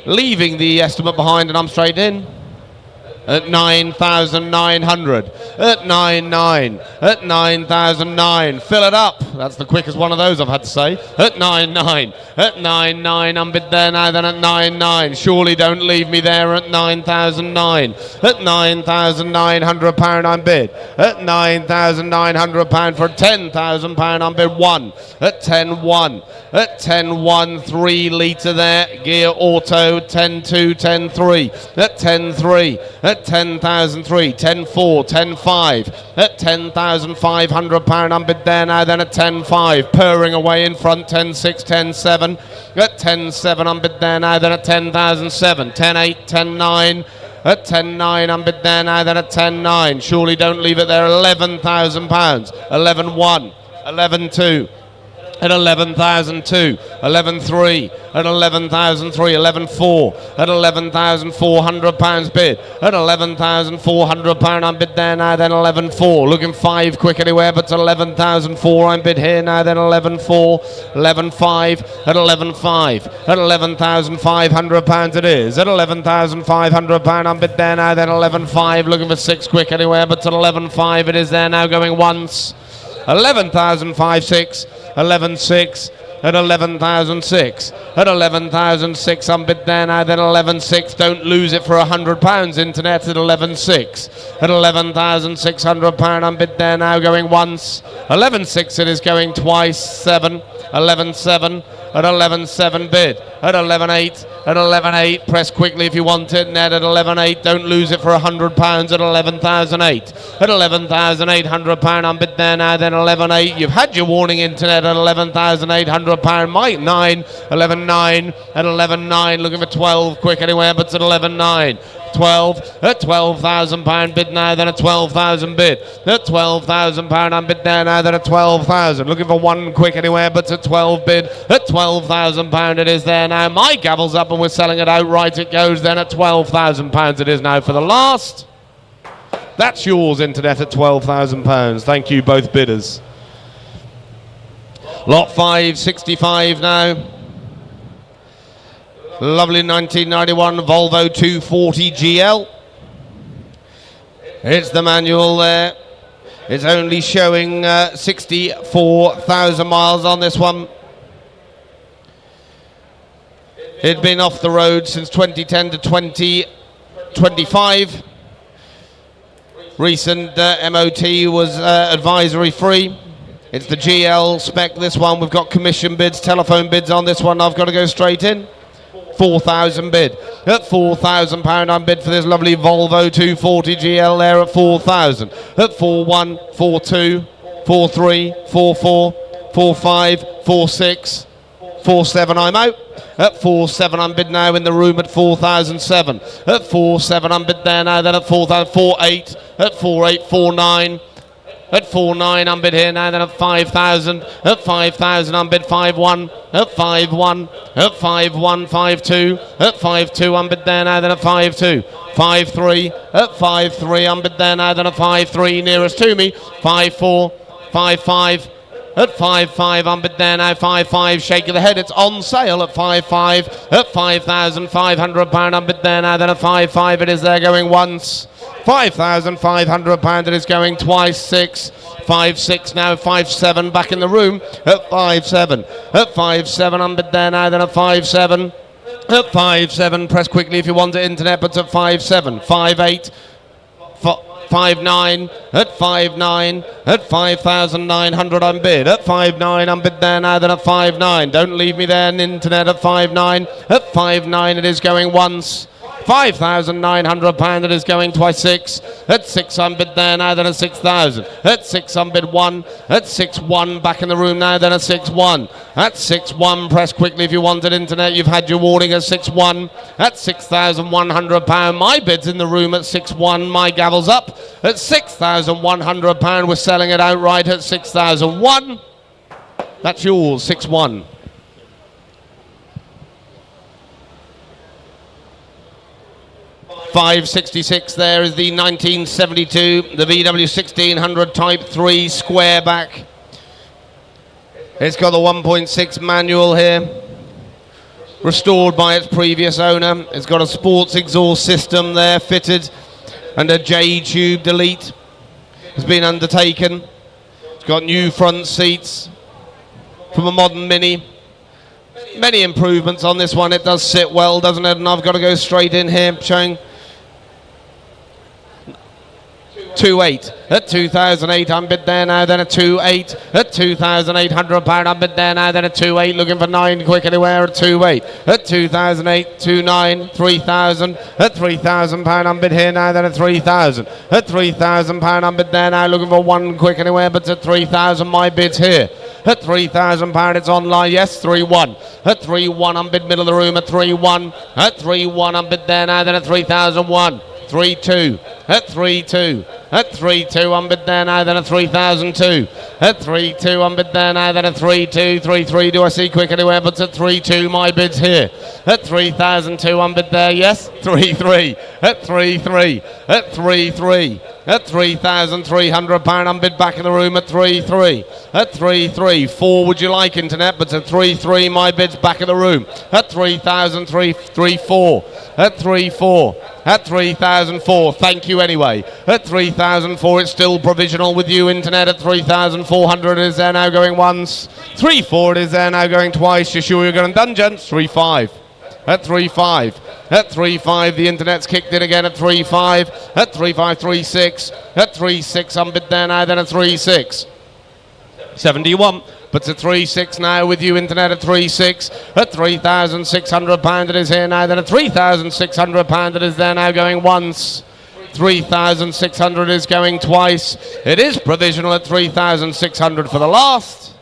Leaving the estimate behind, and I'm straight in. At 9,900, at 9,900, at 9,009. Fill it up. That's the quickest one of those I've had to say. At 9,900, at 9,900. I'm bid there now, then at 9,900. Surely don't leave me there at 9,009. At 9,900 pound I'm bid. At 9,900 pound for £10,000 I'm bid 1. At 10,1. At 10,1, 3-litre there. Ghia Auto 10,2, 10,3. At 10,3. At 10,003, 10,4, 10,5, at £10,500 I'm bid there now, then at 10,5, purring away in front, 10,6, 10,7, at 10,7 I'm bid there now, then at 10,007, 10,8, 10,9, at 10,9 I'm bid there now, then at 10,9, surely don't leave it there, £11,000, 11,1, 11,2, at 11,002, 11,3, at 11,003, 11,4, at 11,400 pounds bid, at 11,400 pound I'm bid there now, then 11,4, looking 5 quick anywhere, but 11,004 I'm bid here now, then 11,4, 11,5, at 11,5, at 11,500 pounds it is, at 11,500 pound I'm bid there now, then 11,5, looking for 6 quick anywhere, but at 11,5 it is there now, going once, 11,506, 11,6, at 11,006, at 11,006 I'm bid there now, then 11,6, don't lose it for £100, internet at 11,6, at 11,600 pound I'm bid there now, going once, 11,6 it is going twice, 7, 11,7, at 11,7 bid, at 11,8, at 11,8, press quickly if you want it, net at 11,8, don't lose it for £100 at 11,008, at 11,800 I'm bid there now, then 11,8, you've had your warning, internet at 11,800 Mike 9, 11,9, at 11,9, looking for 12 quick anywhere, but at 11,9, 12, at £12,000 bid now, then at 12,000 bid, at £12,000 I'm bid there now, then at 12,000, looking for 1 quick anywhere, but at 12 bid, at £12,000 it is there now, my gavel's up and we're selling it outright, it goes then at £12,000 it is now for the last. That's yours, internet, at £12,000, thank you both bidders. Lot 5, 65 now. Lovely 1991 Volvo 240 GL. It's the manual there. It's only showing 64,000 miles on this one. It'd been off the road since 2010 to 2025. Recent MOT was advisory free. It's the GL spec, this one. We've got commission bids, telephone bids on this one. I've got to go straight in. 4,000 bid. At £4,000 I'm bid for this lovely Volvo 240 GL there at 4,000. At 4,1, 4,2, 4,3, 4,4, 4,5, 4,6, 4,7 I'm out. At 4,7 I'm bid now in the room at 4,007. At 4,7 I'm bid there now, then at 4,000, 4,8, at 4,8, 4,9. At 4,9 I'm bid here now, then at 5,000. At 5,000 I'm bid 5,1. At 5,1. At 5,1, 5,2. At 5,2 I'm bid there now, then at 5,2. 5,3. At 5,3 I'm bid there now, then at 5,3 nearest to me. 5,4. 5,5. At 5,5 I'm bid there now, 5,5, shake of the head, it's on sale at 5,5. At £5,500 I'm bid there now, then at 5,5 it is there going once. £5,500 it is going twice, 6, 5,6 now, 5,7 back in the room at 5,7. At 5,7 I'm bid there now, then at 5,7. At 5,7, press quickly if you want it, internet, but at 5,7, 5,8, 5,9, at 5,9, at 5,900 I'm bid, at 5,9 I'm bid there now, then at 5,9, don't leave me there, internet, at 5,9, at 5,9 it is going once, £5,900 it is going twice 6. At 600 there now, then a 6,000. At 600 1. At 6-1 back in the room now, then a 6-1. At 6-1, press quickly if you wanted internet. You've had your warning at 6-1. At £6,100. My bid's in the room at 6-1. My gavel's up at £6,100. We're selling it outright at 6,001. That's yours, 6-1. $566 there is the 1972, the VW 1600 Type 3 square back. It's got the 1.6 manual here, restored by its previous owner. It's got a sports exhaust system there fitted and a J-tube delete has been undertaken. It's got new front seats from a modern Mini. Many improvements on this one. It does sit well, doesn't it? And I've got to go straight in here showing 2.8 at 2,800 there now, then a 2.8 at 2,800 I'm bid there now, then a 2.8 looking for 9 quick anywhere at 2.8 at 2,008, 2.9, 3,000 at 3,000 I'm bid here now, then a 3,000 at 3,000 I'm bid there now, looking for 1 quick anywhere, but at 3,000 my bid's here. At £3,000 it's online, yes, 3-1. At 3-1 I'm bid middle of the room at 3-1. At 3-1 I'm bid there now, then at 3,001. 3-2. At 3-2. At 3-2 I'm bid there now, then at 3,002. At 3-2 I'm bid there now, then at 3-2. 3-3 do I see quick anywhere, but at 3-2 my bid's here. At 3,002 I'm bid there, yes, 3-3. At 3-3. At 3-3. At £3,300 I'm bid back in the room at 3-3. At 3-3. 4 would you like internet, but at 3-3 my bid's back in the room. At 3,003. 3-4. At 3-4. At 3,004. Thank you anyway. At 3,004 it's still provisional with you internet. At 3,400 it is there now going once. 3-4 it is there now going twice. You sure you're going done, gents? 3-5. At 3-5. At 3-5 the internet's kicked in again at 3-5. At 3-5, 3-6. At 3-6 I'm bid there now, then at 3-6. 71. But to 3-6 now with you internet at 3-6. At £3,600 it is here now, then at £3,600 it is there now going once. 3,600 is going twice. It is provisional at 3,600 for the last.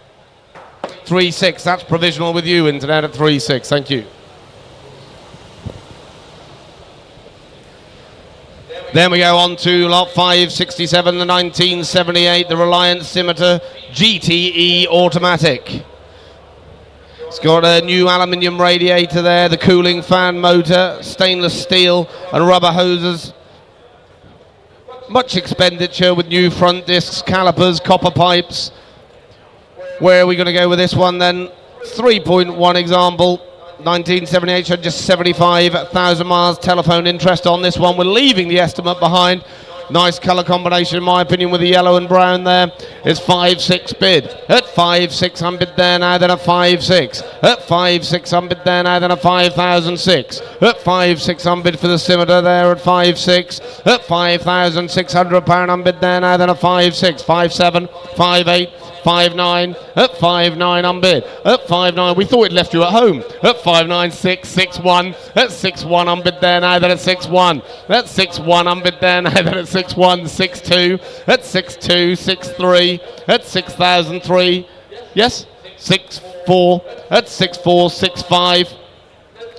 3-6, that's provisional with you internet at 3-6. Thank you. Then we go on to lot 567, the 1978, the Reliance Scimitar GTE Automatic. It's got a new aluminium radiator there, the cooling fan motor, stainless steel and rubber hoses. Much expenditure with new front discs, calipers, copper pipes. Where are we going to go with this one then? 3.1 example. 1978 showed just 75,000 miles. Telephone interest on this one. We're leaving the estimate behind. Nice colour combination in my opinion with the yellow and brown there. It's 5-6 bid. At 5-6 I'm bid there now, then a 5-6. At 5-6 I'm bid there now, then a 5,006. At 5-6 I'm bid for the Scimitar there at 5-6. At £5,600 I'm bid there now, then a 5-6. 5-7, 5-8. 5-9, at 5-9 I'm bid, at 5-9, we thought it left you at home, at 5-9, 6, 6-1, at 6-1 I'm bid there now, then at 6-1, at 6-1 I'm bid there now, then at 6-1, 6-2, at 6-2, 6-3, at 6,003, yes, 6-4, at 6-4, 6-5,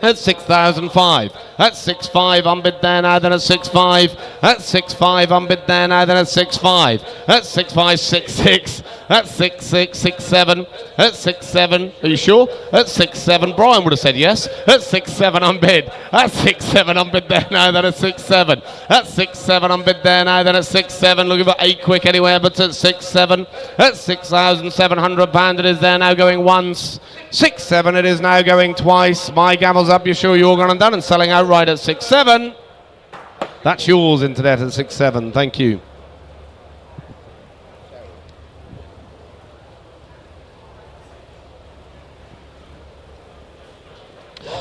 at 6,005. At 6.5 I'm bid there now, then at 6.5. At 6.5 I'm bid there now, then at 6.5. At 6.5, 6.6. At 6.6, 6.7. At 6.7, are you sure? At 6.7, Brian would have said yes. At 6.7 I'm bid. At 6.7 I'm bid there now, then at 6.7. At 6.7 I'm bid there now, then at 6.7. Looking for 8 quick anywhere, but at 6.7. At £6,700 it is there now going once. 6.7 it is now going twice. My gavel's up, you're sure you're all gone and done and selling outright at 6.7. That's yours internet at 6.7, thank you.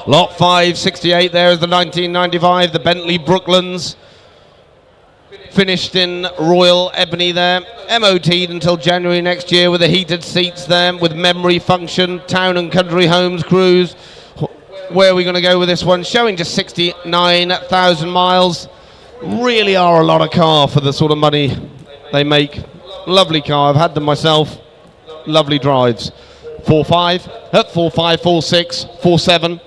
Lot 568 there is the 1995, the Bentley Brooklands. Finished in royal ebony there, MOT'd until January next year with the heated seats there, with memory function, town and country homes cruise, where are we going to go with this one? Showing just 69,000 miles. Really are a lot of car for the sort of money they make. Lovely car. I've had them myself. Lovely drives. 4.5 at 4.5, 4.6, 4.7,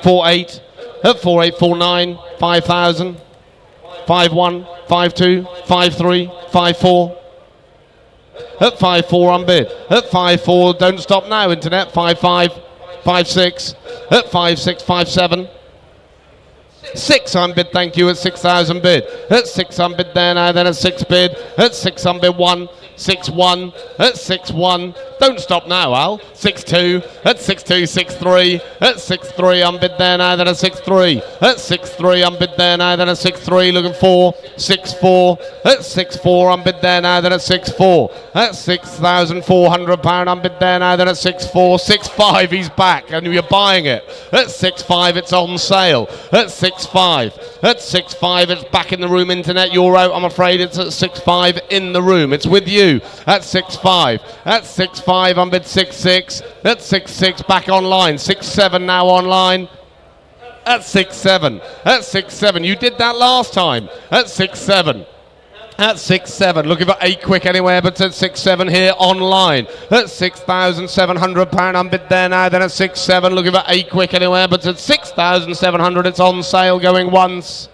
4.8 at 4.8, 4.9, 5,000, 5.1, 5.2, 5.3, 5.4. At 5.4 on bid. At 5.4, don't stop now, internet. 5.5, 5.6. At 5.6, 5.7. 6 on bid, thank you, at 6,000 bid. At 6 on bid there now, then at 6 bid. At 6 on bid 1. 6.1 at 6.1. Don't stop now, Al. 6.2 at 6.2, 6.3 at 6.3 on bid there now, then at 6.3 at 6.3 on bid there now, then at 6.3 looking for 6.4 at 6.4 on bid there now, then at 6.4 at £6,400 on bid there now, then at 6.4 6.5 he's back and you're buying it. At 6.5 it's on sale. At 6.5 at 6.5 it's back in the room, internet. You're out, I'm afraid. It's at 6.5 in the room. It's with you. At 6.5 at 6.5 on bid 6.6 at 6.6 back online. 6.7 now online. At 6.7 at 6.7 you did that last time. At 6.7 at 6.7 looking for 8 quick anywhere, but at 6.7 here online. At £6,700 on bid there now, then at 6.7 looking for 8 quick anywhere, but at 6,700 it's on sale going once.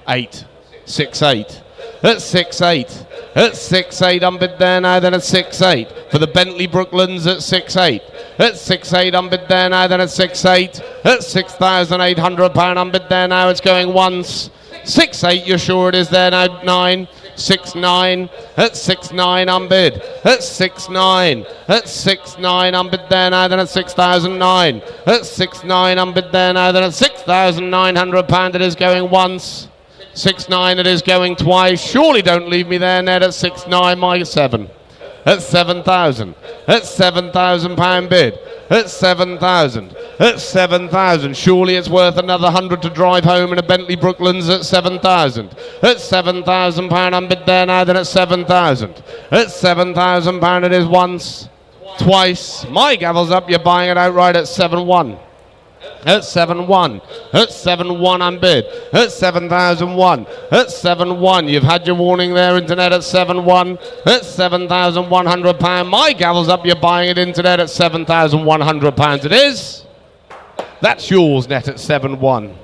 8 6.8 at 6.8 at 6.8 on bid there now, then at 6.8 for the Bentley Brooklands. At 6.8 at 6.8 on bid there now, then at 6.8 at £6,800 on bid there now, it's going once. 6.8 you're sure it is there now. 9 6.9 at 6.9 on bid. At 6.9 at 6.9 on bid there now, then at 6,009 at 6.9 on bid there now, then at £6,900 it is going once. 6.9 it is going twice. Surely don't leave me there, Ned. At 6.9 my 7 at 7,000 at £7,000 bid. At 7,000 at 7,000 surely it's worth another 100 to drive home in a Bentley Brooklands. At 7,000 at £7,000 on bid there now, then at 7,000 at £7,000 it is once, twice. My gavel's up, you're buying it outright at 7.1 at 7.1 at 7.1 on bid. At 7,001 at 7.1 you've had your warning there, internet. At 7.1 at £7,100. My gavel's up, you're buying it, internet. At £7,100 it is. That's yours, net, at 7.1.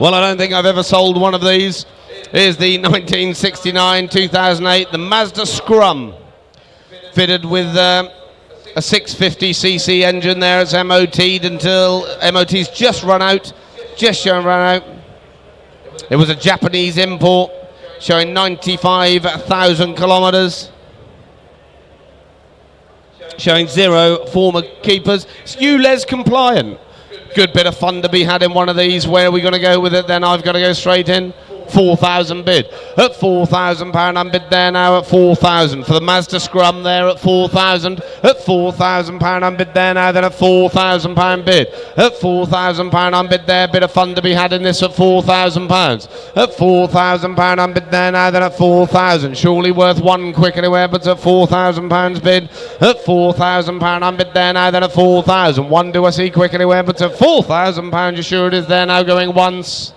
Well, I don't think I've ever sold one of these. Here's the 1969-2008, the Mazda Scrum, fitted with a 650cc engine there. It's MOT'd until MOT's just run out, just run out. It was a Japanese import, showing 95,000 kilometers, showing 0 former keepers. It's ULEZ compliant. Good bit of fun to be had in one of these. Where are we going to go with it then? I've got to go straight in. 4,000 bid. At £4,000 on bid there now. At 4,000 for the Mazda Scrum there. At 4,000 at £4,000 on bid there now. Then at £4,000 bid. At £4,000 on bid there. Bit of fun to be had in this at £4,000. At £4,000 on bid there now. Then at 4,000 surely worth 1 quick anywhere, but at £4,000 bid. At £4,000 on bid there now. Then at 4,000 1 do I see quick anywhere, but at £4,000 you sure it is there now going once.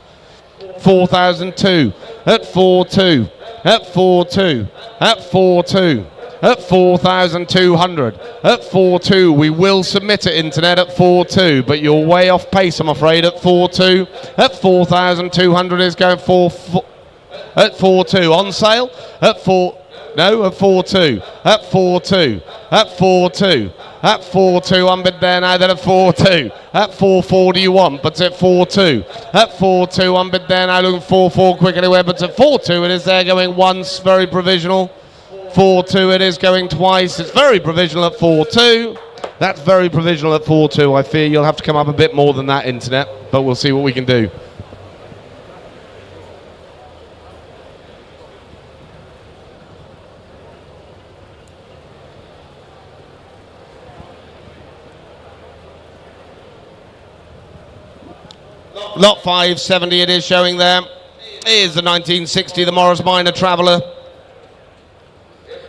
4,002 at 4.2 at 4.2 at 4.2 at 4,200 at 4.2. We will submit it, internet, at 4.2, but you're way off pace, I'm afraid. At 4.2 at 4,200 is going at 4.2 on sale at 4. No, at 4.2 at 4.2 at 4.2 at 4.2 on bid there now. Then at 4.2 at 4.4 do you want, but at 4.2 at 4.2 on bid there now. Looking 4.4 quick anywhere, but at 4.2 it is there going once, very provisional. 4.2 it is going twice. It's very provisional at 4.2. That's very provisional at 4.2. I fear you'll have to come up a bit more than that, internet, but we'll see what we can do. Lot 570 it is showing there. Here's the 1960, the Morris Minor Traveller.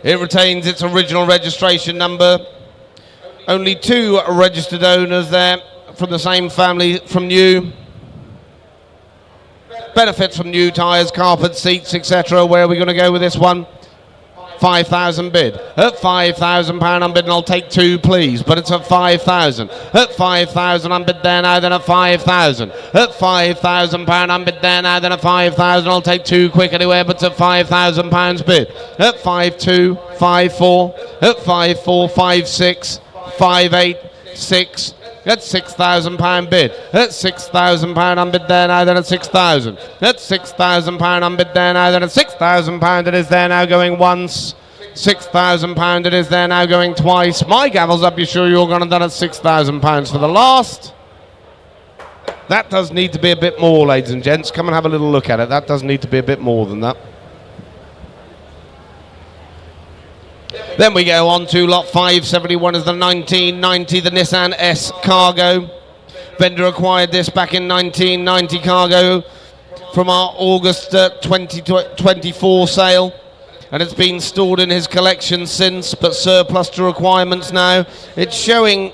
It retains its original registration number. Only 2 registered owners there from the same family from new. Benefits from new tyres, carpet, seats, etc. Where are we going to go with this one? 5,000 bid. At £5,000 I'm bidding, I'll take 2 please, but it's at 5,000. At 5,000 I'm bid there now, then at 5,000. At £5,000 I'm bid there now, then at 5,000 I'll take 2 quick anywhere, but it's at £5,000 bid. At 5,2, 5,4, at 5,4, 5,6, 5,8, 6. At £6,000 bid. At £6,000 I'm bid there now, then at 6,000. At £6,000 I'm bid there now, then at £6,000 it is there now going once. £6,000 it is there now going twice. My gavel's up, you sure you're going to done at £6,000 for the last? That does need to be a bit more, ladies and gents. Come and have a little look at it. That does need to be a bit more than that. Then we go on to lot 571 is the 1990, the Nissan S Cargo. Vendor acquired this back in 1990 Cargo from our August 2024 sale. And it's been stored in his collection since, but surplus to requirements now. It's showing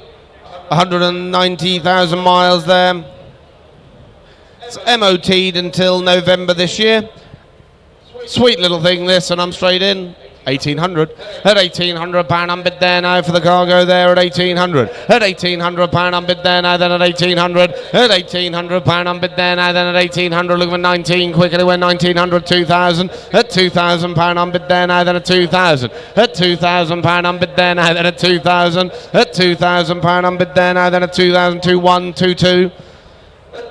190,000 miles there. It's MOT'd until November this year. Sweet little thing this, and I'm straight in. 1,800. At £1,800 I'm bid there now for the Cargo there at 1,800. At £1,800 I'm bid there now, then at 1,800. At £1,800 I'm bid there now, then at 1,800. Look at 19 quick anyway, 1,900, 2,000. At £2,000 I'm bid there now, then at 2,000. At £2,000 I'm bid there now, then at 2,000. At £2,000 I'm bid there now, then at 2,000, 2,1, 2,2.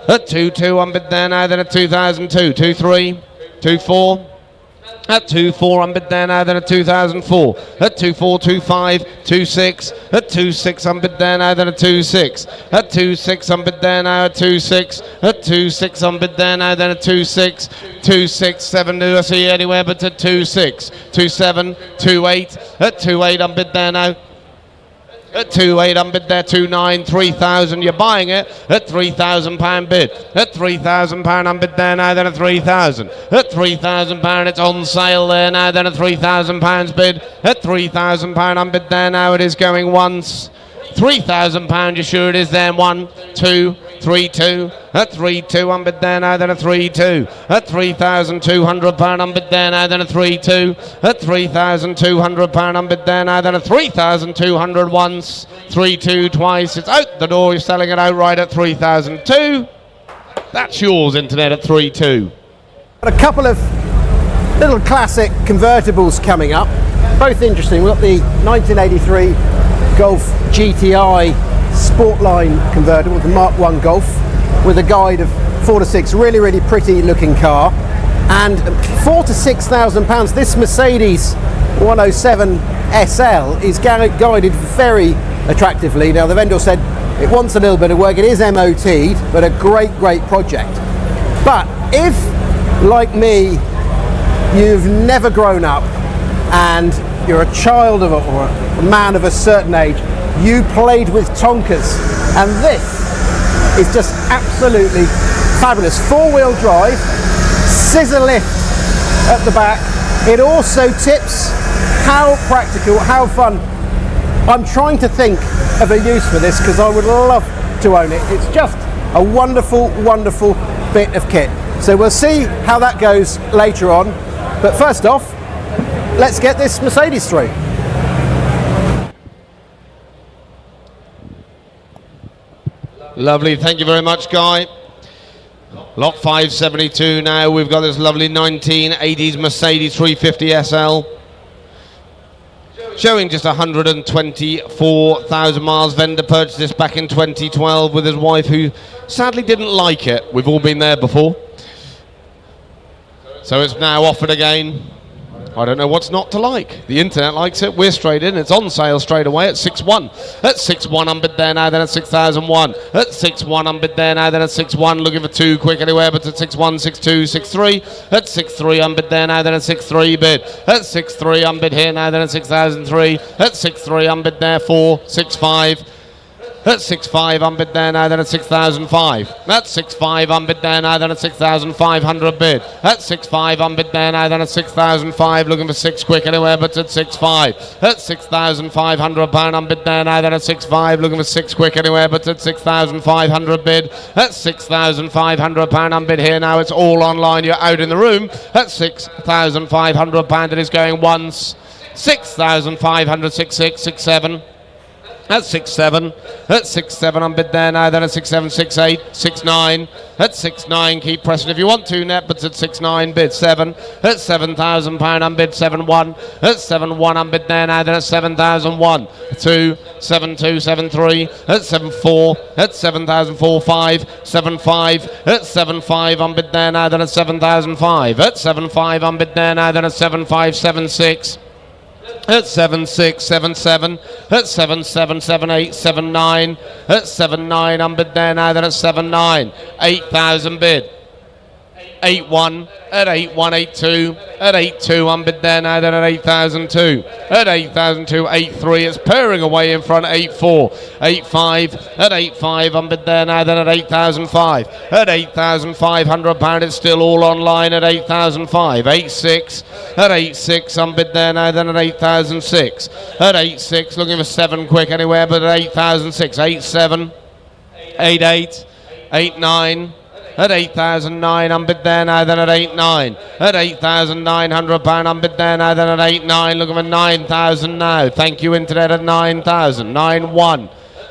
At 2,2 I'm bid there now, then at 2,002, 2,3, 2,4. At 2,4 I'm bid there now, then at 2004. At 2,4, 2,5, 2,6. At 2,6 I'm bid there now, then at 2,6. At 2,6 I'm bid there now at 2,6. At 2,6 I'm bid there now, then at 2,6. 2,6, 7 do I see anywhere but at 2,6. 2,7, 2,8. At 2,8 I'm bid there now. At 2,8 I'm bid there, 2,9, 3,000, you're buying it at £3,000 bid. At £3,000 I'm bid there now, then at 3,000. At £3,000 it's on sale there now, then at £3,000 bid. At £3,000 I'm bid there now, it is going once. £3,000 you're sure it is there, 1, 2, 3, 2. At 3,2 I'm bid there now, then at 3,2. At £3,200 I'm bid there now, then at 3,2. At £3,200 I'm bid there now, then at 3,200 once, 3,2 twice. It's out the door, you're selling it outright at 3,002. That's yours, Internet, at 3,2. Got a couple of little classic convertibles coming up, both interesting. We've got the 1983 Golf GTI Sportline convertible, the Mark 1 Golf, with a guide of 4 to 6, really pretty looking car, and £4,000 to £6,000. This Mercedes 107 SL is guided very attractively. Now the vendor said it wants a little bit of work, it is MOT'd, but a great project. But if, like me, you've never grown up and you're a child of or a man of a certain age, you played with Tonkers, and this is just absolutely fabulous. 4-wheel drive, scissor lift at the back. It also tips. How practical, how fun. I'm trying to think of a use for this because I would love to own it. It's just a wonderful bit of kit. So we'll see how that goes later on. But first off, let's get this Mercedes through. Lovely, thank you very much, Guy. Lot 572 now. We've got this lovely 1980s Mercedes 350 SL. Showing just 124,000 miles. Vendor purchased this back in 2012 with his wife, who sadly didn't like it. We've all been there before. So it's now offered again. I don't know what's not to like. The internet likes it. We're straight in. It's on sale straight away at 6,1. At 6,1 I'm bid there now, then at 6,001. At 6,1 I'm bid there now, then at 6,1. Looking for 2 quick anywhere, but at 6,1, 6,2, 6,3. At 6,3 I'm bid there now, then at 6,3 bid. At 6,3 I'm bid here now, then at 6,003. At 6,3 I'm bid there, 4, 6,5. At 6.5 unbid there now, then at 6,005. At 6.5 unbid there now, then at 6,500 bid. At 6.5 unbid there now, then at 6,005. Looking for 6 quick anywhere, but at 6.5. At 6,500 pound unbid there now, then at 6.5. Looking for 6 quick anywhere, but at 6,500 bid. At 6,500 pound unbid here now. It's all online. You're out in the room. At 6,500 pound. It is going once. 6,500, 6.6, 6.7. At 6.7, at 6.7 unbid there now, then at 6.7, 6.8, 6.9, at 6.9, keep pressing if you want to net, but at 6.9, bid 7, at £7,000 unbid 7.1, at 7.1 unbid there now, then at 7,001, 2, 7.2, 7.3, at 7.4, at 7,004, 5, 7.5, at 7.5 unbid there now, then at 7,005, at 7.5 unbid there now, then at 7.5, 7.6. At 7.6, 7.7, at 7.7, 7.8, 7.9, at 7.9 unbid there now, then at 7.9, 8,000 bid. 8.1, at 8.1, 8.2, at 8.2 unbid there now, then at 8,002, at 8,002, 8.3, it's purring away in front, 8.4, 8.5, at 8.5 unbid there now, then at 8,005, at 8,500 pound, it's still all online at 8,005, 8.6, at 8.6 unbid there now, then at 8,006, at 8.6, looking for 7 quick anywhere, but at 8,006, 8.7, 8.8, 8.9, at 8,009 unbid there now, then at 8.9, at 8,900 pound unbid there now, then at 8.9, looking for 9,000 now. Thank you internet at 9,000, 9.1,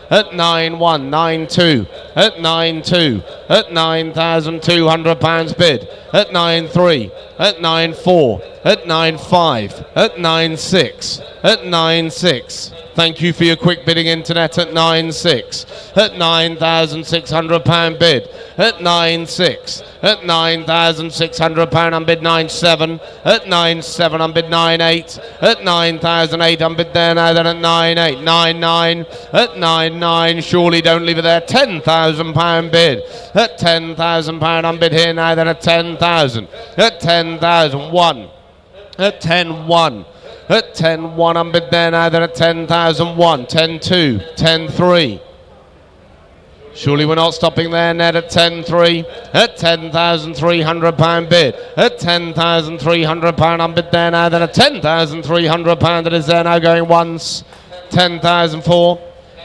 at 9.1, 9.2, at 9.2, at 9,200 pounds bid, at 9.3, at 9.4, at 9.5, at 9.6, at 9.6. Thank you for your quick bidding internet at 9.6, at 9,600 pound bid, at 9.6, at 9,600 pound unbid 9.7, at 9.7 unbid 9.8, at 9,008 unbid there now, then at 9.8, 9.9, at 9.9, surely don't leave it there, 10,000 pound bid, at 10,000 pound unbid here now, then at 10,000, at 10,001, at 10.1, at 10.1 unbid there now, then at 10,001, 10.2, 10.3. Surely we're not stopping there, net at 10.3, at 10,300 pound bid, at 10,300 pound unbid there now, then at 10,300 pound that is there now going once, 10,004,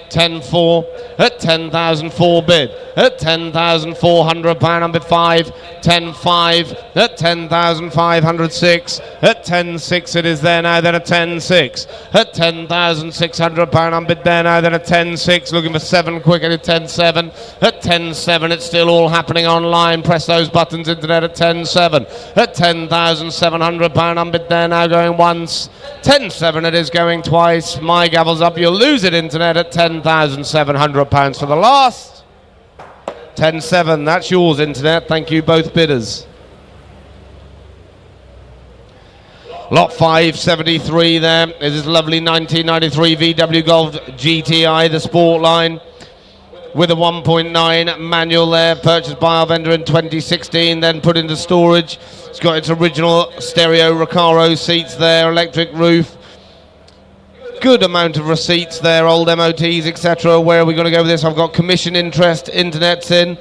10.4, at 10,004 bid, at 10,400 pound unbid 5, 10.5, at 10,506, at 10.6 it is there now, then at 10.6, at 10,600 pound unbid there now, then at 10.6, looking for 7 quick at 10.7, at 10.7 it's still all happening online, press those buttons internet at 10.7, at 10,700 pound unbid there now going once, 10.7 it is going twice, my gavel's up, you'll lose it internet at 10,700 pounds for the last. 10.7, that's yours internet, thank you both bidders. Lot 573 there is this lovely 1993 VW Golf GTI, the sport line, with a 1.9 manual there, purchased by our vendor in 2016, then put into storage. It's got its original stereo Recaro seats there, electric roof. Good amount of receipts there, old MOTs, etc. Where are we going to go with this? I've got commission interest, internet's in.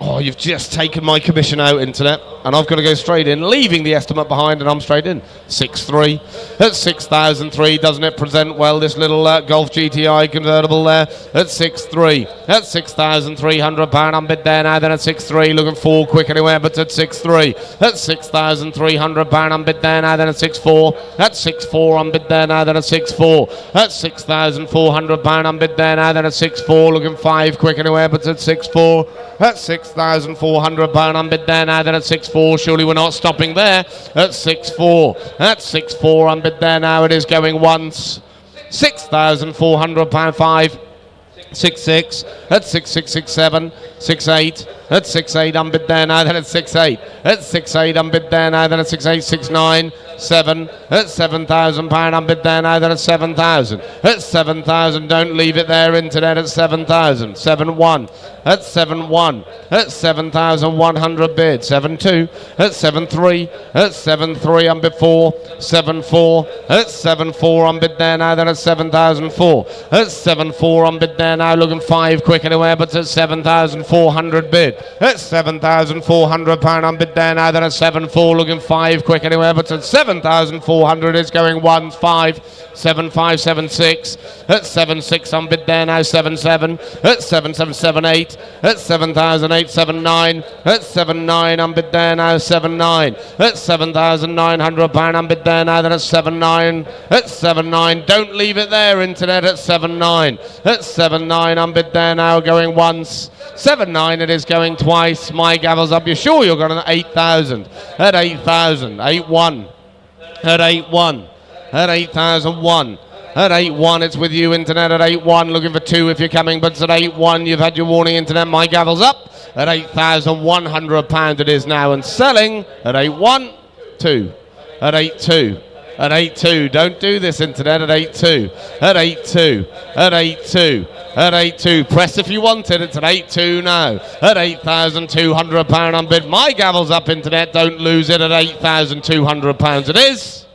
Oh, you've just taken my commission out, internet, and I've got to go straight in, leaving the estimate behind, and I'm straight in. 6.3. At 6,003, doesn't it present well, this little Golf GTI convertible there? At 6.3. At 6,300 pound unbid there now, then at 6.3, looking 4 quick anywhere, but at 6.3. At 6,300 pound unbid there now, then at 6.4. At 6.4 unbid there now, then at 6.4. At 6,400 pound unbid there now, then at 6.4, looking 5 quick anywhere, but at 6.4. At 6,400 pound unbid there now, then at 6.4, surely we're not stopping there, at 6.4, at 6.4 unbid there now, it is going once, 6,400 pound 5, 6.6, at 6.6, 6.7, 6.8, At 6.8 unbid there now, then at 6.8. At 6.8 unbid there now, then at 6.8, 6.9, 7. At £7,000 unbid there now, then at 7,000. At 7,000, don't leave it there, internet at 7,000. 7.1. At 7.1. At 7,100 bid. 7.2. At 7.3. At 7.3 unbid 4. 7.4. At 7.4 unbid there now, then at 7,004. At 7.4 unbid there now, looking 5 quick anywhere, but at 7,400 bid. At £7,400 unbid there now, then at 7.4 looking 5 quick anywhere, but at 7,400 is going 1, 5, 7, 5, 7, 6. At 7.6 unbid there now, 7.7. At 7.7, 7.8. At 7,008, 7.9. At 7.9 unbid there now, 7.9. At £7,900 unbid there now, then at 7.9. At 7.9, don't leave it there, internet at 7.9. At 7.9 unbid there now, going once. 7.9 it is going twice. My gavel's up. You're sure you're going at 8,000? At 8,000. 8.1. At 8.1. At 8,001. At 8.1 it's with you, internet at 8.1. Looking for 2 if you're coming, but it's at 8.1. You've had your warning, internet. My gavel's up. At £8,100 it is now, and selling at 8.1. 2. At 8.2. At 8.2, don't do this, internet, at 8.2, at 8.2, at 8.2, at 8.2, press if you want it, it's at 8.2 now, at £8,200 on bid. My gavel's up, internet, don't lose it, at £8,200 it is.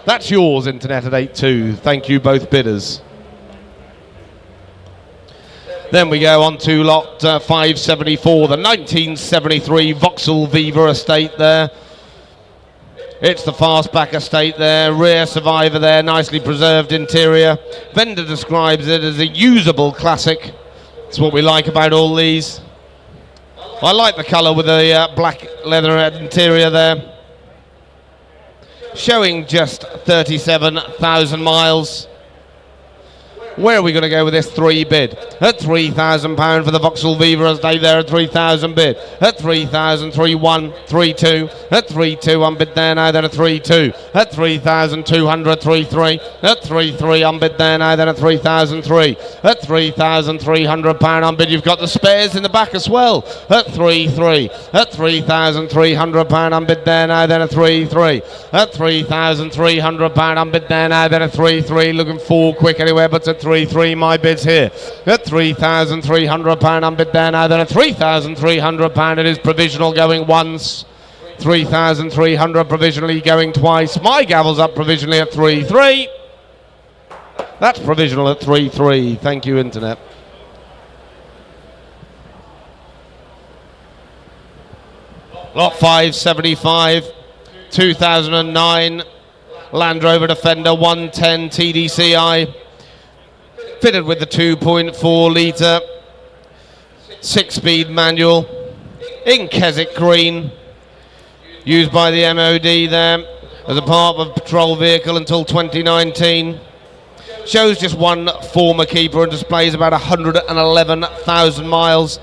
That's yours, internet, at 8.2. Thank you, both bidders. Then we go on to lot 574, the 1973 Vauxhall Viva estate there. It's the fastback estate there, rear survivor there, nicely preserved interior. Vendor describes it as a usable classic. That's what we like about all these. I like the colour with the black leather interior there. Showing just 37,000 miles. Where are we going to go with this 3 bid? At £3,000 for the Vauxhall Viva estate there at 3,000 bid. At 3,000, 3.1, 3.2. At 3.2 on bid there now, then at 3.2. At 3,200, 3.3. At 3.3 on bid there now, then at 3,003. At £3,300 on bid. You've got the spares in the back as well. At 3.3. At £3,300 on bid there now, then at 3.3. At £3,300 on bid there now, then at 3.3. Looking 4 quick anywhere, but at 3.3 my bid's here. At £3,300 on bid there now, then at £3,300 it is provisional going once. 3,300 provisionally going twice. My gavel's up provisionally at 3.3. That's provisional at 3.3. Thank you, internet. Lot 575, 2009 Land Rover Defender 110 TDCi. Fitted with the 2.4 litre 6-speed manual in Keswick green, used by the MOD there as a part of a patrol vehicle until 2019. Shows just one former keeper and displays about 111,000 miles.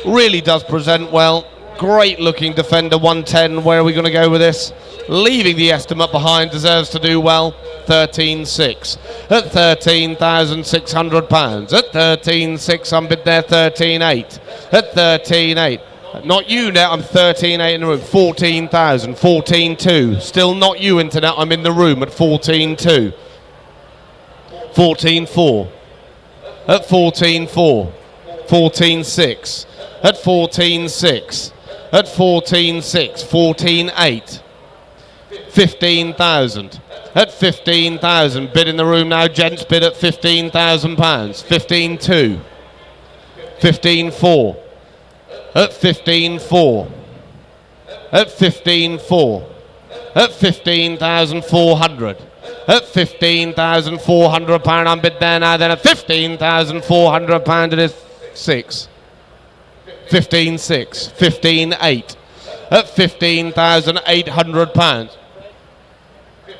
Really does present well. Great looking Defender 110. Where are we going to go with this? Leaving the estimate behind, deserves to do well. 13.6 at £13,600. At 13.6 I'm bid there. 13.8 at 13.8. Not you now, I'm 13.8 in the room. 14,000. 14.2. Still not you, internet, I'm in the room at 14.2. 14.4 at 14.4. 14.6 at 14.6 at 14.6. 14.8. 15,000 at 15,000. Bid in the room now, gents, bid at £15,000. 15.2. 15.4 at 15.4 at 15.4 at 15,400 at £15,400 on bid there now, then at £15,400 it is 6. 15.6. 15.8 at £15,800.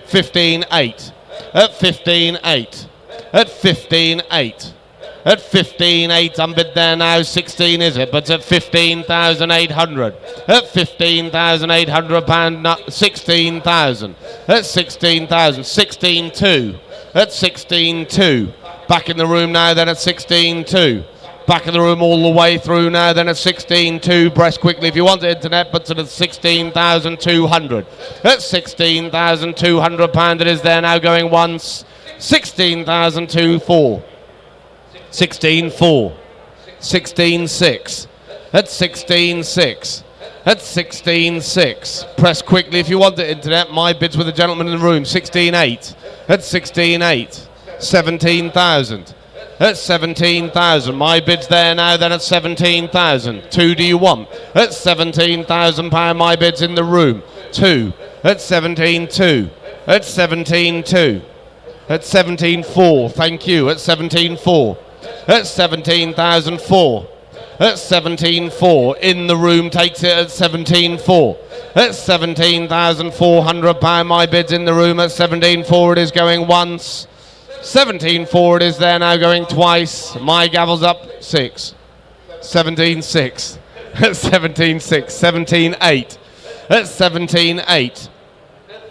15.8 at 15.8 at 15.8 at 15.8 I'm bid there now. 16 is it, but at 15,800 at £15,800. 16,000 at 16,000. 16.2 at 16.2. Back in the room now then at 16.2. Back of the room all the way through now, then at 16.2, press quickly if you want the internet, but to the 16,200. At £16,200 it is there now going once. 16,204. 16.4. 16.6. At 16.6. At 16.6. Press quickly if you want the internet. My bids with the gentleman in the room. 16.8. At 16.8. 17,000. At 17,000. My bid's there now, then at 17,000. 2 do you want? At £17,000 my bid's in the room. 2. At 17.2. At 17.2. At 17.4. Thank you. At 17.4. At 17,004. At 17.4. In the room takes it at 17.4. At £17,400 my bid's in the room. At 17.4 it is going once. 17.4 it is there now going twice. My gavel's up 6. 17.6. At 17.6. 17.8. At 17.8.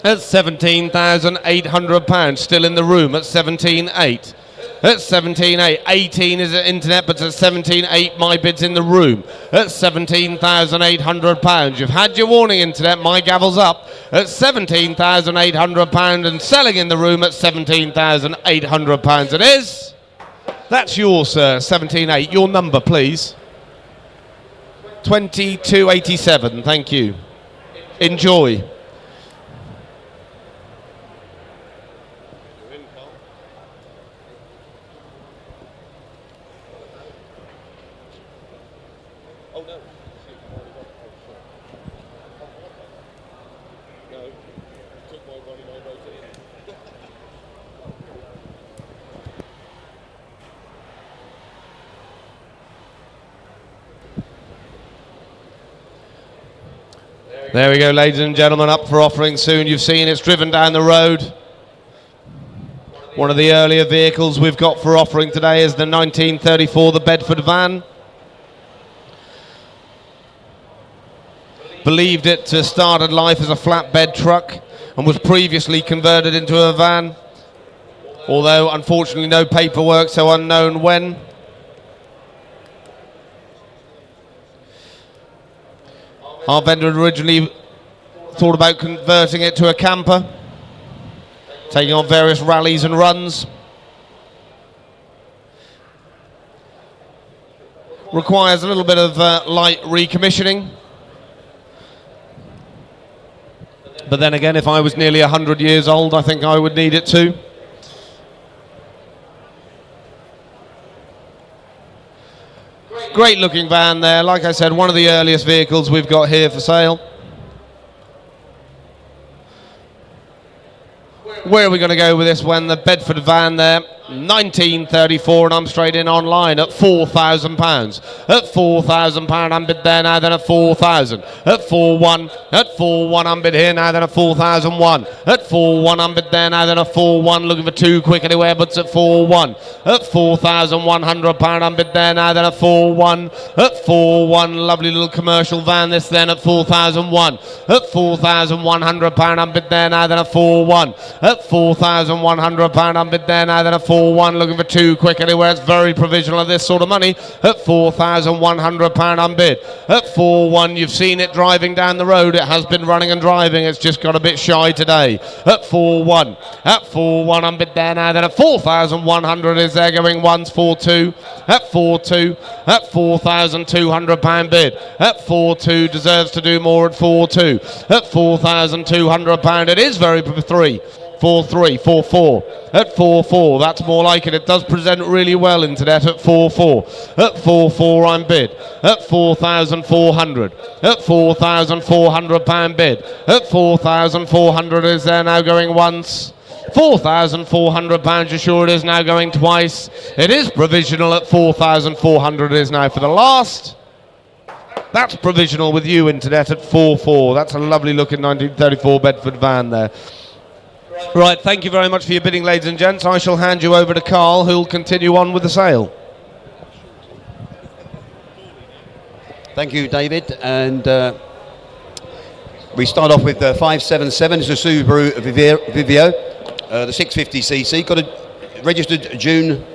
At £17,800 still in the room at 17.8. At 17.8. 18 is at internet, but at 17.8 my bid's in the room at £17,800. You've had your warning, internet. My gavel's up at £17,800 and selling in the room at £17,800 it is. That's yours, sir. 17.8. Your number, please. 2287. Thank you. Enjoy. There we go, ladies and gentlemen, up for offering soon. You've seen it's driven down the road. One of the earlier vehicles we've got for offering today is the 1934, the Bedford van. Believed it to started life as a flatbed truck and was previously converted into a van, although unfortunately no paperwork, so unknown when. Our vendor had originally thought about converting it to a camper, taking on various rallies and runs. Requires a little bit of light recommissioning. But then again, if I was nearly 100 years old, I think I would need it too. Great looking van there. Like I said, one of the earliest vehicles we've got here for sale. Where are we going to go with this one? The Bedford van there, 1934, and I'm straight in online at £4,000. At £4,000, I'm bid there now, then at 4,000. At 4,1. At 4,1, I'm bid here now, then at 4,001. At 4,1, I'm bid there now, then at 4,1. Looking for two quick anywhere, but at 4,1. At £4,100, I'm bid there now, then at 4,1. At 4,1, lovely little commercial van. This then at 4,001. At £4,100, I'm bid there now, then at 4,1. At £4,100, I'm bid there now, then at 4,1. Looking for two quick anywhere. It's very provisional at this sort of money. At £4,100, I'm bid. At 4,1, you've seen it driving down the road. It has been running and driving. It's just got a bit shy today. At 4,1. At 4,1, I'm bid there now, then at 4,100 is there going once. 4,2. At 4,2. At £4,200 bid. At 4,2, deserves to do more at 4,2. At £4,200, it is very 3. 4-3, 4-4. At 4-4, that's more like it. It does present really well, internet, at 4-4. At 4-4, I'm bid. At 4,400. At £4,400 bid. At 4,400 is there now going once. £4,400, you're sure it is now going twice. It is provisional at 4,400 it is now for the last. That's provisional with you, internet, at 4-4. That's a lovely looking 1934 Bedford van there. Right, thank you very much for your bidding, ladies and gents. I shall hand you over to Carl, who'll continue on with the sale. Thank you, David. And we start off with 577. It's a Subaru Vivio, the 650cc. Got a registered June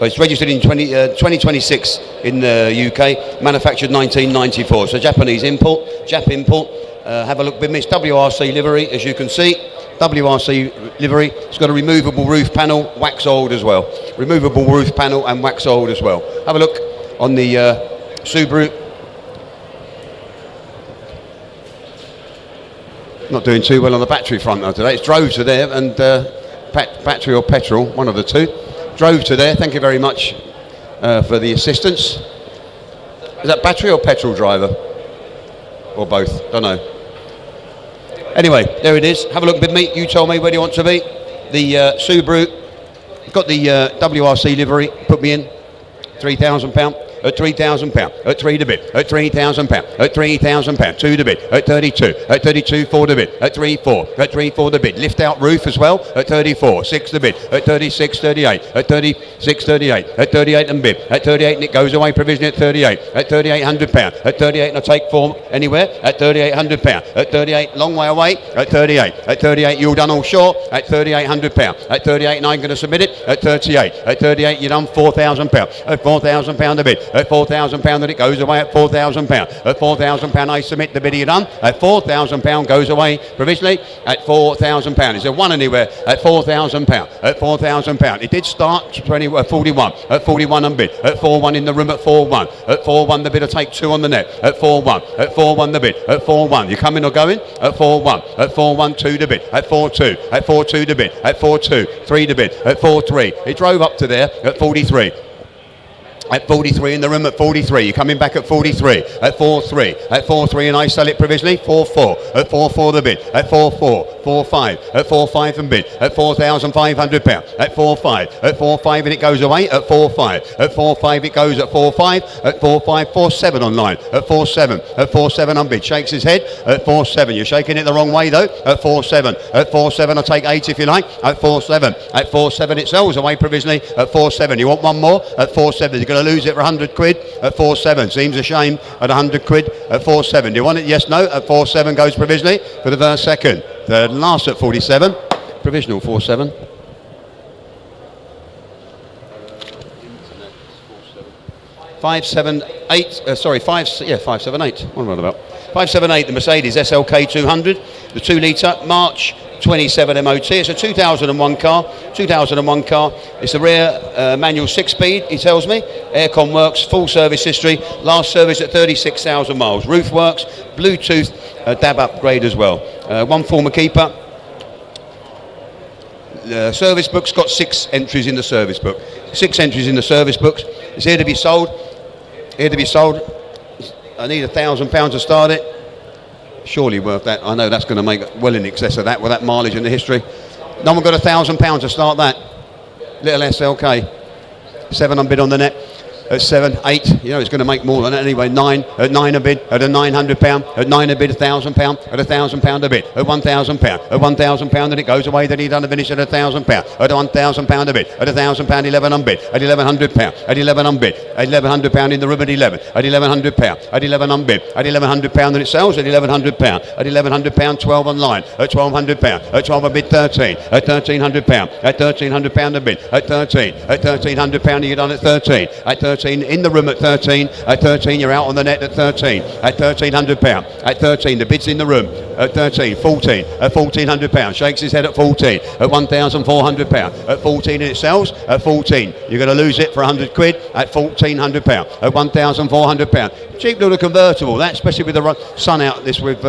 But it's registered in 2026 in the UK, manufactured 1994. So Japanese import, Jap import. Have a look with me. It's WRC livery, as you can see. WRC livery. It's got a removable roof panel, wax old as well. Removable roof panel and wax old as well. Have a look on the Subaru. Not doing too well on the battery front though today. It's drove to there and battery or petrol, one of the two. Drove to there. Thank you very much for the assistance. Is that battery or petrol driver? Or both? Don't know. Anyway, there it is. Have a look with me. You tell me where you want to be. The Subaru. Got the WRC livery. Put me in. £3,000. At £3,000, at 3 to bid, at £3,000, at £3,000, 2 to bid, at 32, at 32, 4 to bid, at 3,4, at 3,4 to bid, lift out roof as well, at 34, 6 to bid, at 36, 38, at 36, 38, at 38 and bid, at 38 and it goes away provisionally at 38, at £3,800, at 38 and I take form anywhere, at £3,800, at 38, long way away, at 38 you're done all short, at £3,800, at 38 and I'm going to submit it, at 38 you're done £4,000, at £4,000 a bid, at £4,000 and it goes away at £4,000, at £4,000 I submit the bid you're done, at £4,000 goes away provisionally, at £4,000, is there one anywhere, at £4,000, at £4,000, it did start 41, at 41 and bid, at 4-1 in the room at 4-1, at 4-1 the bid I take 2 on the net, at 4-1, at 4-1 the bid, at 4-1, you coming or going, at 4-1, at 4-1 2 to bid, at 4-2, at 4-2 to bid, at 4-2, 3 to bid, at 4-3, it drove up to there at 43. At 43 in the room at 43, you're coming back at 43, at 4-3, at 4-3 and I sell it provisionally, 4-4, at 4-4 the bid, at 4-4, 4-5, at 4-5 and bid, at £4,500, at 4-5, at 4-5 and it goes away, at 4-5, at 4-5 it goes at 4-5, at 4-5, 4-7 online, at 4-7 on bid, shakes his head, at 4-7, you're shaking it the wrong way though, at 4-7, I'll take 8 if you like, at 4-7 it sells away provisionally, at 4-7, you want one more, at 4-7, you're going to lose it for 100 quid at 4-7. Seems a shame at 100 quid at 4-7. Do you want it? Yes, no. At 4-7 goes provisionally for the first, second, third and last at 47. Provisional 4-7. Five seven eight. Sorry, 578. What am I about? 578. The Mercedes SLK 200, the 2 litre, March 27 MOT. It's a 2001 car. 2001 car. It's a rear manual 6-speed. He tells me. Aircon works. Full service history. Last service at 36,000 miles. Roof works. Bluetooth DAB upgrade as well. One former keeper. The service book's got 6 entries in the service book. 6 entries in the service books. It's here to be sold. Here to be sold. I need £1,000 to start it. Surely worth that. I know that's going to make well in excess of that with that mileage and the history. No one got £1,000 to start that. Little SLK. 7 on bid on the net. At 7, 8, you know it's going to make more than that anyway. 9, at 9 a bid, at a £900, at 9 a bid, £1,000, at £1,000 a bid, at £1,000, at £1,000 and it goes away. Then he done a finish at £1,000, at £1,000 a bid, at £1,000, 11 on bid, at £1,100, at 11 on bid, at £1,100 in the room at 11, at £1,100, at 11 on bid, at £1,100 and it sells at £1,100, at £1,100, 12 online, at £1,200, at 12 a bid, 13, at £1,300, at £1,300 a bid, at 13, at £1,300 you're done at 13, at 13 in the room at 13, at 13 you're out on the net at 13, at £1,300, at 13 the bid's in the room, at 13, 14, at £1,400, shakes his head at 14, at £1,400, at 14 and it sells, at 14 you're going to lose it for 100 quid, at £1,400, at £1,400, cheap little convertible, that especially with the sun out this we've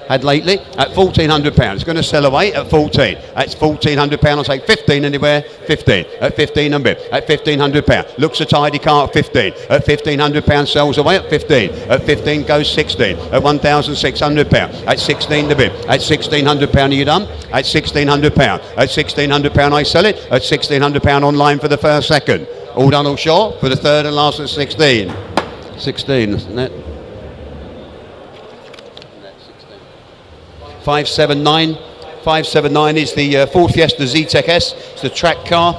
had lately, at £1,400, it's going to sell away at 14, that's £1,400, I'll take 15 anywhere, 15, at 15 and bit, at £1,500, looks a tidy car at 15, at £1,500 sells away at 15, at 15 goes 16, at £1,600, at 16 the bid, at £1,600 are you done, at £1,600, at £1,600 I sell it, at £1,600 online for the first, second, all done all sure, for the third and last at 16, 16, isn't it? 579 is the Ford Fiesta Z-Tech S. It's the track car.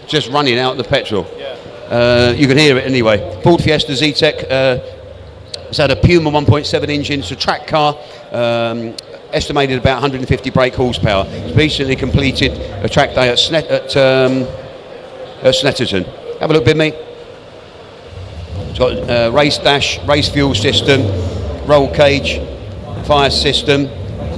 Just running out the petrol. You can hear it anyway. Ford Fiesta Z-Tech. It's had a Puma 1.7 engine. It's a track car. estimated about 150 brake horsepower. It's recently completed a track day at Snetterton. Have a look with me. It's got race dash, race fuel system, roll cage, fire system,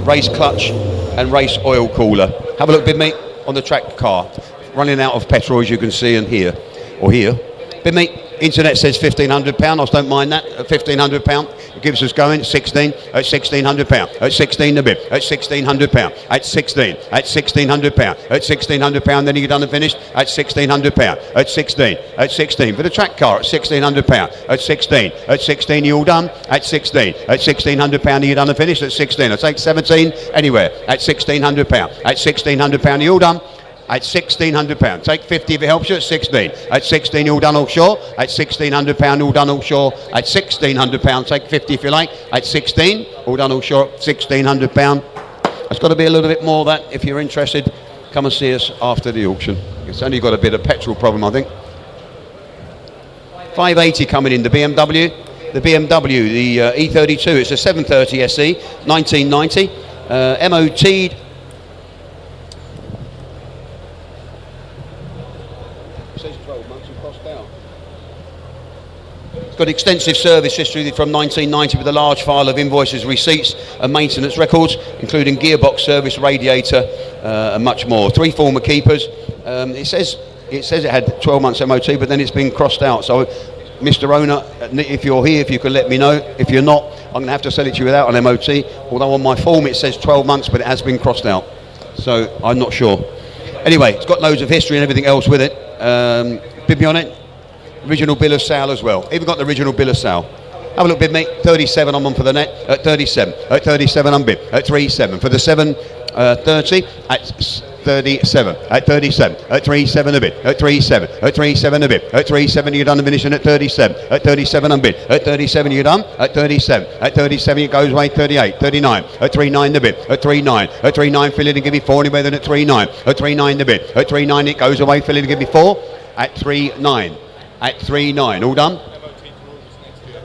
race clutch and race oil cooler. Have a look with me on the track car. Running out of petrol, as you can see and hear, or here. Bid me, internet says £1,500, I don't mind that, at £1,500, it gives us going, 16, at £1,600, at 16 a bit, at £1,600, at 16, at £1,600, at £1,600, then you're done and finished, at £1,600, at 16, at 16, for the track car, at £1,600, at 16, you all done, at 16, at £1,600, you're done and finished, at 16, I take 17, anywhere, at £1,600, at £1,600, you all done, at £1,600. Take 50 if it helps you at 16. At 16, you're all done offshore. At £1,600, all done offshore. At £1,600, take 50 if you like. At 16, all done offshore. £1,600. It's got to be a little bit more of that. If you're interested, come and see us after the auction. It's only got a bit of petrol problem, I think. 580 coming in, the BMW. The BMW, the E32, it's a 730 SE, 1990. MOT'd. It's got extensive service history from 1990 with a large file of invoices, receipts and maintenance records, including gearbox service, radiator and much more. 3 former keepers. It says it had 12 months MOT, but then it's been crossed out. So, Mr. Owner, if you're here, if you could let me know. If you're not, I'm going to have to sell it to you without an MOT. Although on my form it says 12 months, but it has been crossed out. So I'm not sure. Anyway, it's got loads of history and everything else with it. Bid me on it. Original bill of sale as well. Even got the original bill of sale. Have a look, bid mate. 37 I'm on for the net. At 37. At 37 I'm bid. At 37 for the 730. At 37. At 37. At 37 a bit. At 37. At 37 a bit. At 37 you're done and finishing at 37. At 37 I'm bid. At 37 you're done. At 37. At 37 it goes away. 38. 39. At 39 the bit. At 39. At 39 fill it and give me 4 anywhere than at 39. At 39 the bit. At 39 it goes away. Fill it and give me 4. At 39. At 3.9, all done?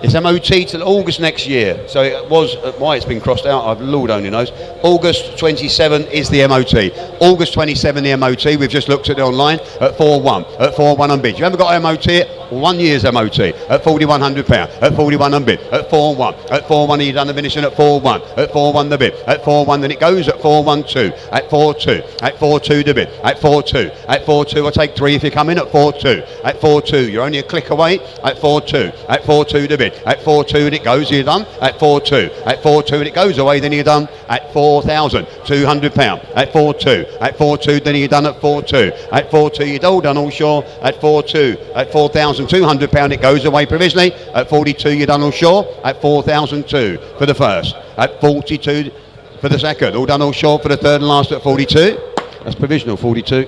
It's MOT till August next year. So it was, why it's been crossed out, Lord only knows. August 27 is the MOT. August 27 the MOT, we've just looked at it online, at 4.1. At 4.1 on bid. You haven't got MOT it? 1 year's MOT. At £4,100. At 41 on bid. At 4.1. At 4.1 you've done the finishing at 4.1. At 4.1 the bid. At 4.1 then it goes at 4.12. At 4.2. At 4.2 the bid. At 4.2. At 4.2 I'll take 3 if you come in at 4.2. At 4.2 you're only a click away. At 4.2. At 4.2 the bid. At 4.2 and it goes, you're done. At 4.2. At 4.2 and it goes away, then you're done. At £4,200. At 4.2. At 4.2 then you're done at 4.2. At 4.2 you're all done all shore. At 4.2. At £4,200 it goes away provisionally. At 42 you're done all shore. At 4,002 for the first. At 42 for the second. All done all shore for the third and last at 42. That's provisional 42.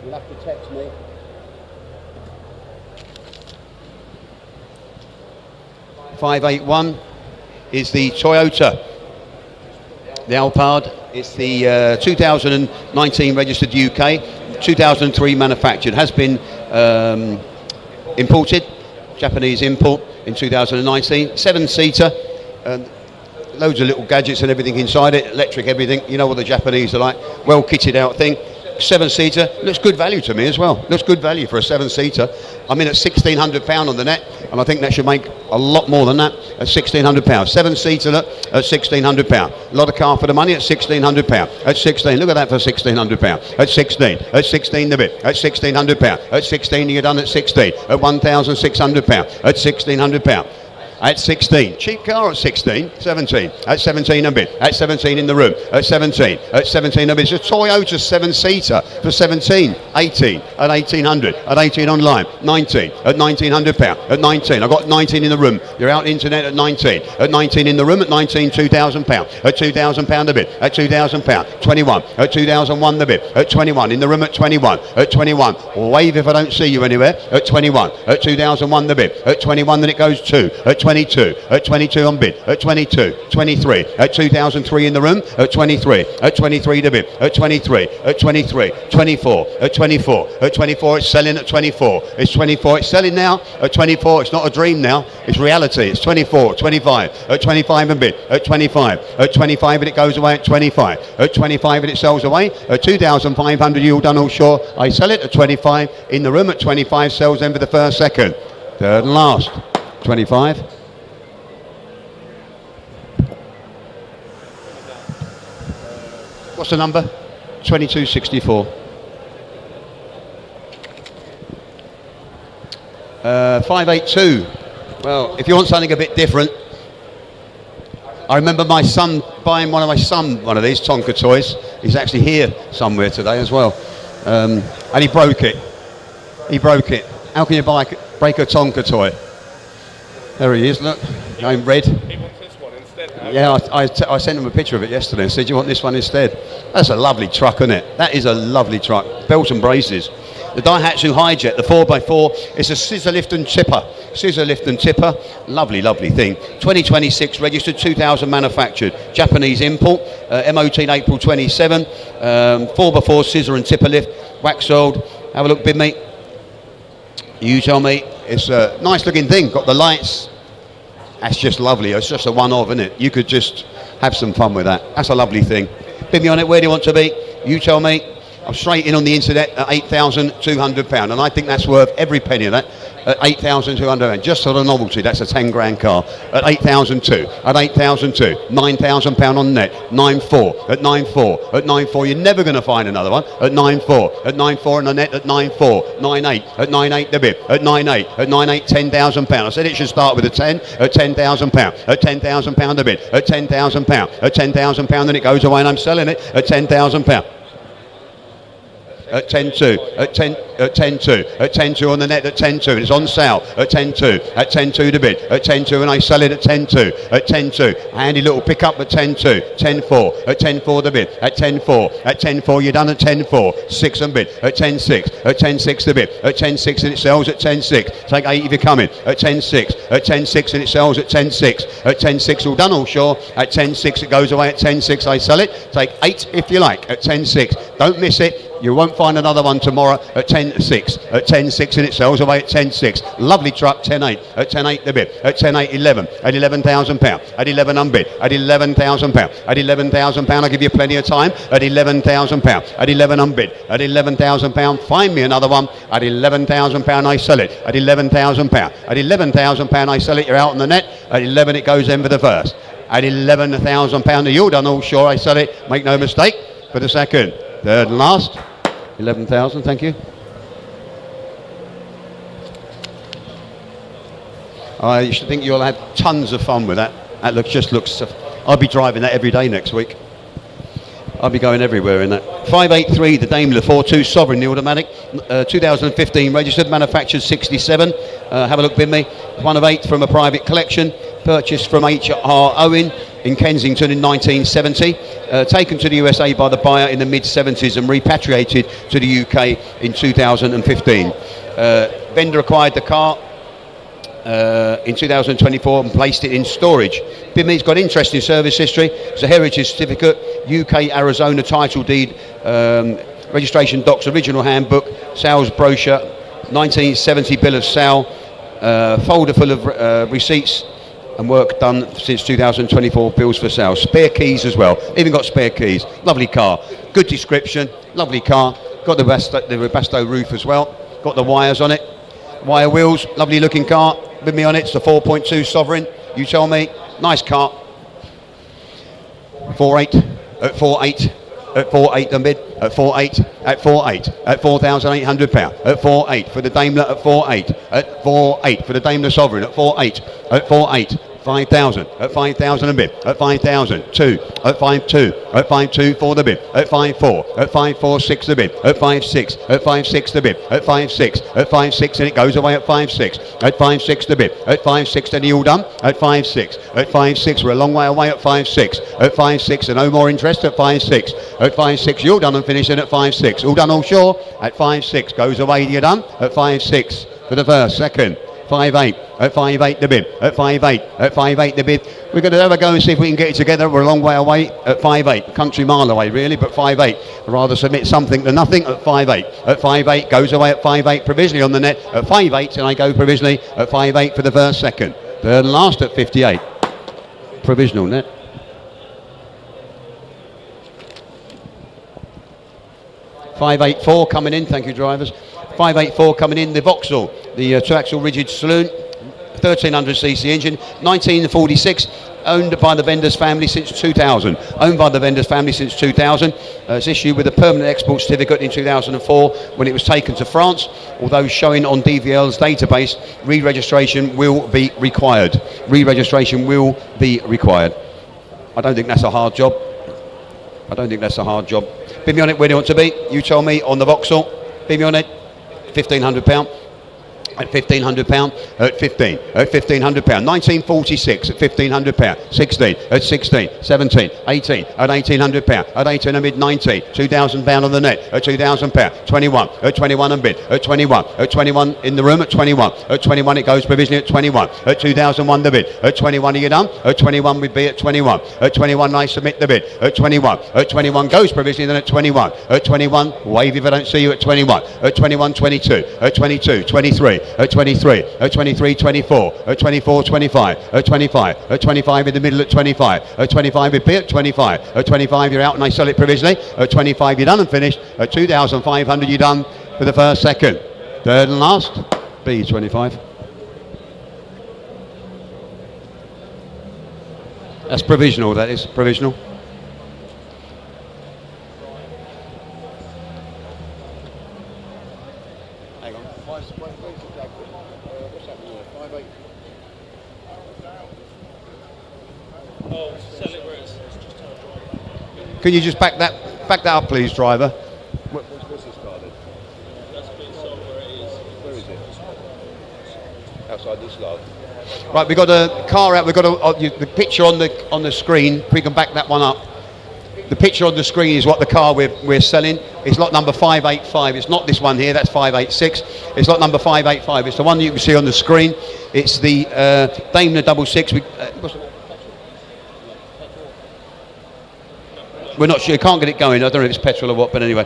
You'll have to text me. 581 is the Toyota, the Alphard. It's the 2019 registered UK, 2003 manufactured. Has been imported, Japanese import in 2019. 7-seater, loads of little gadgets and everything inside it, electric everything. You know what the Japanese are like, well kitted out thing. 7-seater, looks good value to me as well. Looks good value for a 7-seater. I'm in at £1,600 on the net, and I think that should make a lot more than that at £1,600. 7-seater at £1,600. A lot of car for the money at £1,600. At 16, look at that for £1,600. At 16, at 16 the bit. At £1,600. At 16 you're done at 16. At £1,600. At £1,600. At 16, cheap car at 16, 17, at 17 a bit, at 17 in the room, at 17 a bit. It's a Toyota 7-seater for 17, 18, at 1,800, at 18 online, 19, at £1,900, at 19, I've got 19 in the room, you're out internet at 19 in the room, at 19, £2,000, at £2,000 a bit, at £2,000, 21, at 2001 the bit, at 21, in the room at 21, wave if I don't see you anywhere, at 21, at 2001 the bit, at 21 then it goes 2, at 22, at 22 on bid, at 22, 23, at 2003 in the room, at 23, at 23 to bid, at 23, at 23, 24, at 24, at 24, it's selling at 24, it's 24, it's selling now, at 24, it's not a dream now, it's reality, it's 24, 25, at 25 and bid, at 25, and it goes away at 25, at 25 and it sells away, at 2,500 you all done all sure, I sell it at 25, in the room at 25, sells then for the first, second, third and last, 25. What's the number? 2264. 582. Well, if you want something a bit different, I remember my son buying one of these Tonka toys. He's actually here somewhere today as well, and he broke it. How can you break a Tonka toy? There he is, look, in red. He wants this one instead now. Yeah, I sent him a picture of it yesterday and said, do you want this one instead? That's a lovely truck, isn't it? That is a lovely truck. Belts and braces. The Daihatsu Hijet, the 4x4, it's a scissor lift and tipper. Lovely, lovely thing. 2026 registered, 2000 manufactured. Japanese import, MOT in April 27. 4x4 scissor and tipper lift, wax oiled. Have a look, bid mate. You tell me. It's a nice looking thing, got the lights. That's just lovely. It's just a one-off, isn't it? You could just have some fun with that. That's a lovely thing. Bid me on it, where do you want to be? You tell me. I'm straight in on the internet at £8,200, and I think that's worth every penny of that. At £8,200, just for the novelty, that's a 10 grand car. At 8,002, at 8,002, £9,000 on net, 9.4, at 9.4, at 9.4, you're never going to find another one. At 9.4, at 9.4 on the net, at 9.4, 9.8, at 9.8 the bid, at 9.8, at 9.8, £10,000. I said it should start with a 10, at £10,000, at £10,000 the bid, at £10,000, at £10,000, then it goes away and I'm selling it at £10,000. At 10.2, at 10.2, at 10.2 on the net, at 10.2, and it's on sale at 10.2, at 10.2 to bid, at 10.2, and I sell it at 10.2, at 10.2, handy little pickup at 10.2, 10.4, at 10.4 the bid, at 10.4, at 10.4 you're done at 10.4, 6 and bid, at 10.6, at 10.6 the bid, at 10.6 and it sells at 10.6, take 8 if you're coming, at 10.6, at 10.6 and it sells at 10.6, at 10.6 all done all sure, at 10.6 it goes away at 10.6, I sell it, take 8 if you like, at 10.6, don't miss it. You won't find another one tomorrow at 10.6, at 10.6 and it sells away at 10.6. Lovely truck, 10.8, at 10.8 the bid, at 10.8, 11, at £11,000, at 11 unbid, at £11,000, at £11,000, I'll give you plenty of time, at £11,000, at 11 unbid, at £11,000, find me another one, at £11,000 I sell it, at £11,000, at £11,000 I sell it, you're out on the net, at 11 it goes in for the first, at £11,000, you're done all sure I sell it, make no mistake, for the second, third and last. 11,000, thank you. I should think you'll have tons of fun with that. That just looks. I'll be driving that every day next week. I'll be going everywhere in that. 583, the Daimler 4.2 Sovereign, the automatic, 2015 registered, manufactured 67. Have a look, bid me. 1 of 8 from a private collection, purchased from H.R. Owen in Kensington in 1970, taken to the USA by the buyer in the mid-70s and repatriated to the UK in 2015. Vendor acquired the car in 2024 and placed it in storage. Bidme's got interesting service history. It's a heritage certificate, UK Arizona title deed, registration docs, original handbook, sales brochure, 1970 bill of sale, folder full of receipts and work done since 2024, bills for sale. Spare keys as well, even got spare keys. Lovely car, good description, lovely car. Got the Webasto roof as well, got the wires on it, wire wheels, lovely looking car. With me on it, it's a 4.2 Sovereign, you tell me, nice car. 4.8, at 4.8, at 4.8 the bid, at 4.8, at 4.8, at £4,800, at 4.8 for the Daimler, at 4.8, at 4.8 for the Daimler Sovereign, at 4.8, at 4.8, 5,000, at 5,000 a bid, at 5,000, 2, at 5.2, at 5.2 for the bid, at 5.4, at 5.46 the bid, at 5.6, at 5.6 the bid, at 5.6, at 5.6 and it goes away at 5.6, at 5.6 the bid, at 5.6 and you all done, at 5.6, at 5.6 we're a long way away at 5.6, at 5.6 and no more interest at 5.6, at 5.6 you're done and finishing at 5.6, all done all sure, at 5.6 goes away you're done, at 5.6 for the first, second, 5.8, at 5.8 the bid, at 5.8, at 5.8 the bid. We're going to have a go and see if we can get it together. We're a long way away at 5.8, country mile away really, but 5.8. I'd rather submit something than nothing at 5.8. At 5.8, goes away at 5.8, provisionally on the net at 5.8, and I go provisionally at 5.8 for the first second. Third and last at 58. Provisional net. .584 coming in, thank you drivers. 584 coming in, the Vauxhall, the two-axle rigid saloon, 1300cc engine, 1946, owned by the vendor's family since 2000. Owned by the vendor's family since 2000. It's issued with a permanent export certificate in 2004 when it was taken to France. Although showing on DVL's database, re-registration will be required. Re-registration will be required. I don't think that's a hard job. I don't think that's a hard job. Bid me on it where do you want to be? You tell me on the Vauxhall. Bid me on it. £1,500. At £1,500, at 15, at £1,500, 1946 at £1,500, 16, at 16, 17, 18, at £1,800, at 18 and bid 19, £2,000 on the net, at £2,000, 21, at 21 and bid, at 21 in the room, at 21 it goes provisionally at 21, at 2001 the bid, at 21 are you done? At 21 we'd be at 21 I submit the bid, at 21 goes provisionally then at 21 wave if I don't see you at 21, 22, at 22, 23, at 23, at 23, 24, at 24, 25, at 25, at 25 in the middle at 25, at 25 it'd be at 25 you're out and I sell it provisionally, at 25 you're done and finished, at 2,500 you're done for the first second. Third and last, B25. That's provisional, that is provisional. Hang on. What's happening here? 5.8. Oh, sell it where it's Can you just back that up, please, driver? What's this car then? that's been sold where it is. Where is it? Outside this lot. Right, we've got a car out. We've got the picture on the screen. If we can back that one up. The picture on the screen is what the car we're selling. It's lot number 585. It's not this one here. That's 586. It's lot number 585. It's the one you can see on the screen. It's the Daimler 66. We're not sure. Can't get it going. I don't know if it's petrol or what, but anyway,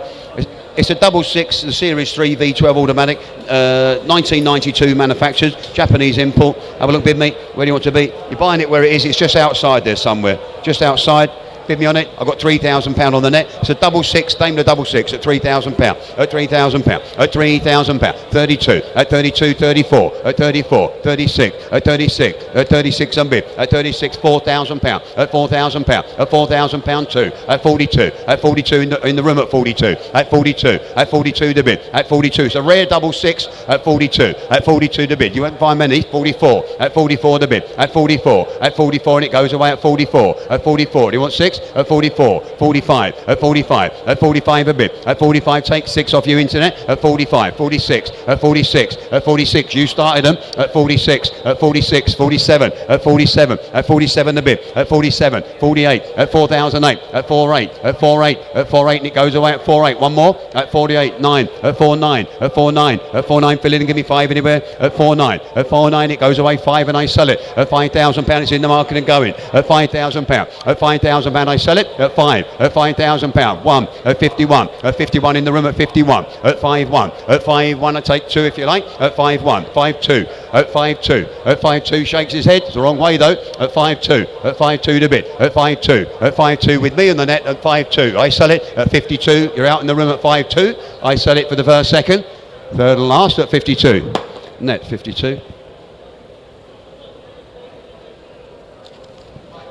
it's a 66, the Series 3 V12 automatic, 1992 manufactured, Japanese import. Have a look, bid me. Where do you want to be? You're buying it where it is. It's just outside there somewhere. Just outside. Bid me on it. I've got £3,000 on the net. It's a 66, Daimler 66 at £3,000. At £3,000. At £3,000. 32. At 32, 34. At 34, 36. At 36. At 36 and bid. At 36, £4,000. At £4,000. At £4,000 too. At 42. At 42 in the room at 42. At 42. At 42 the bid. At 42. It's a rare 66 at 42. At 42 the bid. You won't find many. 44. At 44 the bid. At 44. At 44 and it goes away at 44. At 44. Do you want 6? At 44, 45, at 45, at 45 a bit, at 45 take 6 off your internet, at 45, 46, at 46, at 46 you started them, at 46, at 46, 47, at 47, at 47 a bit, at 47, 48, at 4008, at 48, at 48, at 48 and it goes away at 48, one more, at 48, 9, at 49, at 49, at 49 fill in and give me 5 anywhere, at 49, at 49 it goes away 5 and I sell it, at £5,000 it's in the market and going, at £5,000, at £5,000 I sell it, at 5, at £5,000, 1, at 51, at 51 in the room at 51, at 5-1, at 5-1 I take 2 if you like, at 5-1, 5-2, at 5-2, at 5-2 shakes his head, it's the wrong way though, at 5-2, at 5-2 the bid, at 5-2, at 5-2 with me on the net at 5-2, I sell it at 52, you're out in the room at 5-2, I sell it for the first second, third and last at 52, net 52.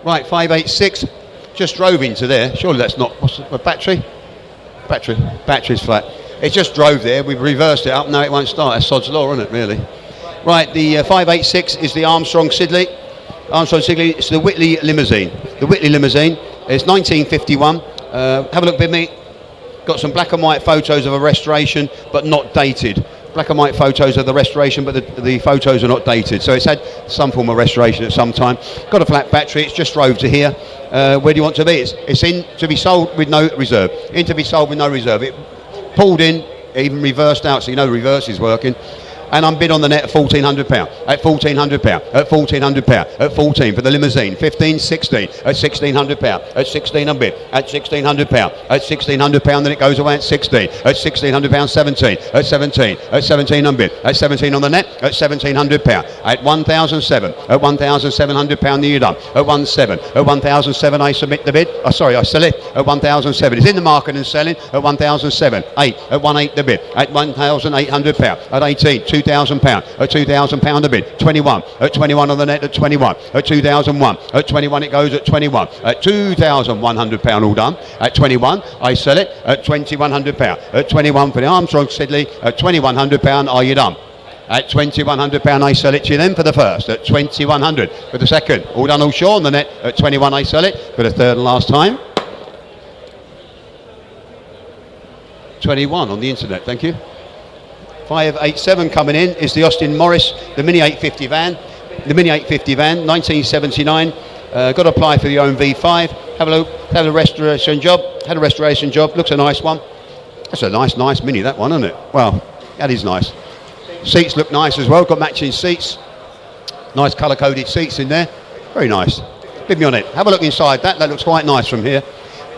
Right, 586. Just drove into there. Surely that's not. What's the battery? Battery's flat. It just drove there. We've reversed it up. No, it won't start. That's sod's law, isn't it? Really. Right. The 586 is the Armstrong Siddeley. It's the Whitley limousine. The Whitley limousine. It's 1951. Have a look with me. Got some black and white photos of a restoration, but not dated. Black and white photos of the restoration, but the photos are not dated. So it's had some form of restoration at some time. Got a flat battery. It's just drove to here. Where do you want to be? It's in to be sold with no reserve. In to be sold with no reserve. It pulled in, even reversed out, so you know reverse is working. and I'm bid on the net at £1,400, at £1,400, at £1,400, at 14 for the limousine, 15, 16, at £1,600, at 16 I'm bid, at £1,600, at £1,600, then it goes away at 16, at £1,600, 17, at 17, at 17 I'm bid, at 17 on the net, at £1,700, at 1,007, at £1,700 you're done, at 17, at 1,007 I submit the bid, I sell it, at 1,007, it's in the market and selling, at 1,007, 8, at 1,8 the bid, at £1,800, at 18, £2,000, at £2,000 a bid, 21, at 21 on the net, at 21, at 2001, at 21 it goes at 21, at £2,100 all done, at 21 I sell it, at £2,100, at 21 for the Armstrong Siddeley, at £2,100 are you done? At £2,100 I sell it to you then for the first, at 2,100 for the second, all done all sure on the net, at 21 I sell it for the third and last time. 21 on the internet, thank you. 587 coming in is the Austin Morris, the Mini 850 van. The Mini 850 van, 1979. Got to apply for your own V5. Have a look. Had a restoration job. Looks a nice one. That's a nice Mini, that one, isn't it? Well, that is nice. Seats look nice as well. Got matching seats. Nice colour-coded seats in there. Very nice. Bid me on it. Have a look inside that. That looks quite nice from here.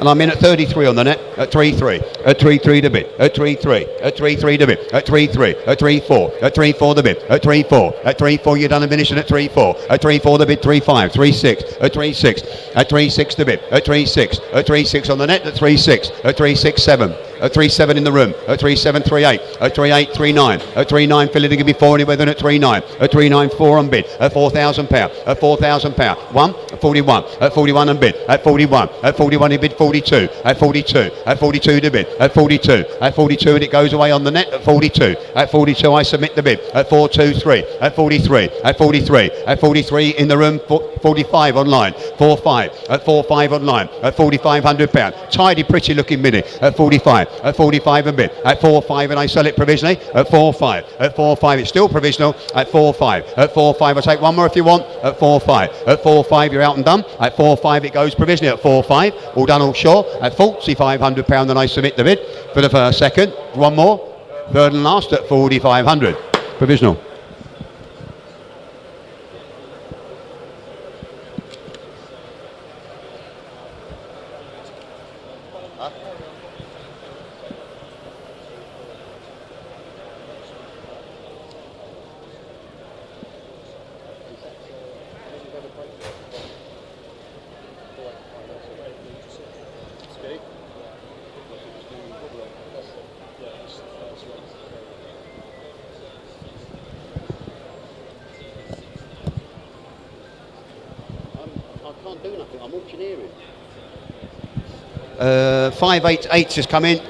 And I'm in at 33 on the net, at 3-3, at 3-3 the bid, at 3-3, at 3-3 the bid, at 3-3, at 3-4, at 3-4 the bid, at 3-4, at 3-4 you're done and finishing at 3-4, at 3-4 the bid, 3-5, 3-6, at 3-6, at 3-6 the bid, at 3-6, at 3-6 on the net, at 3-6, at 3-6-7, at 3-7 in the room, at 3-7, 3-8, at 3-8, 3-9, at 3-9 filling to give me 4 anywhere then at 3-9, at 3-9, 4 on bid, at £4,000, at £4,000, 1, at 41, at 41 on bid, at 41, at 41 he bid 42, at 42, at 42 the bid, at 42, at 42 and it goes away on the net at 42, at 42 I submit the bid, at 423, at 43, at 43, at 43 in the room, 45 online, 45, at 45 online, at £4,500, tidy pretty looking Mini, at 45, at 45 a bid, at 45 and I sell it provisionally, at 45, at 45 it's still provisional, at 45, at 45 I'll take one more if you want, at 45, at 45 you're out and done, at 45 it goes provisionally, at 45, all done all sure, at £4,500 then I submit the bid for the first, second, one more, third and last at 4,500, provisional. I can't do nothing, I'm auctioneering. 588 just come in.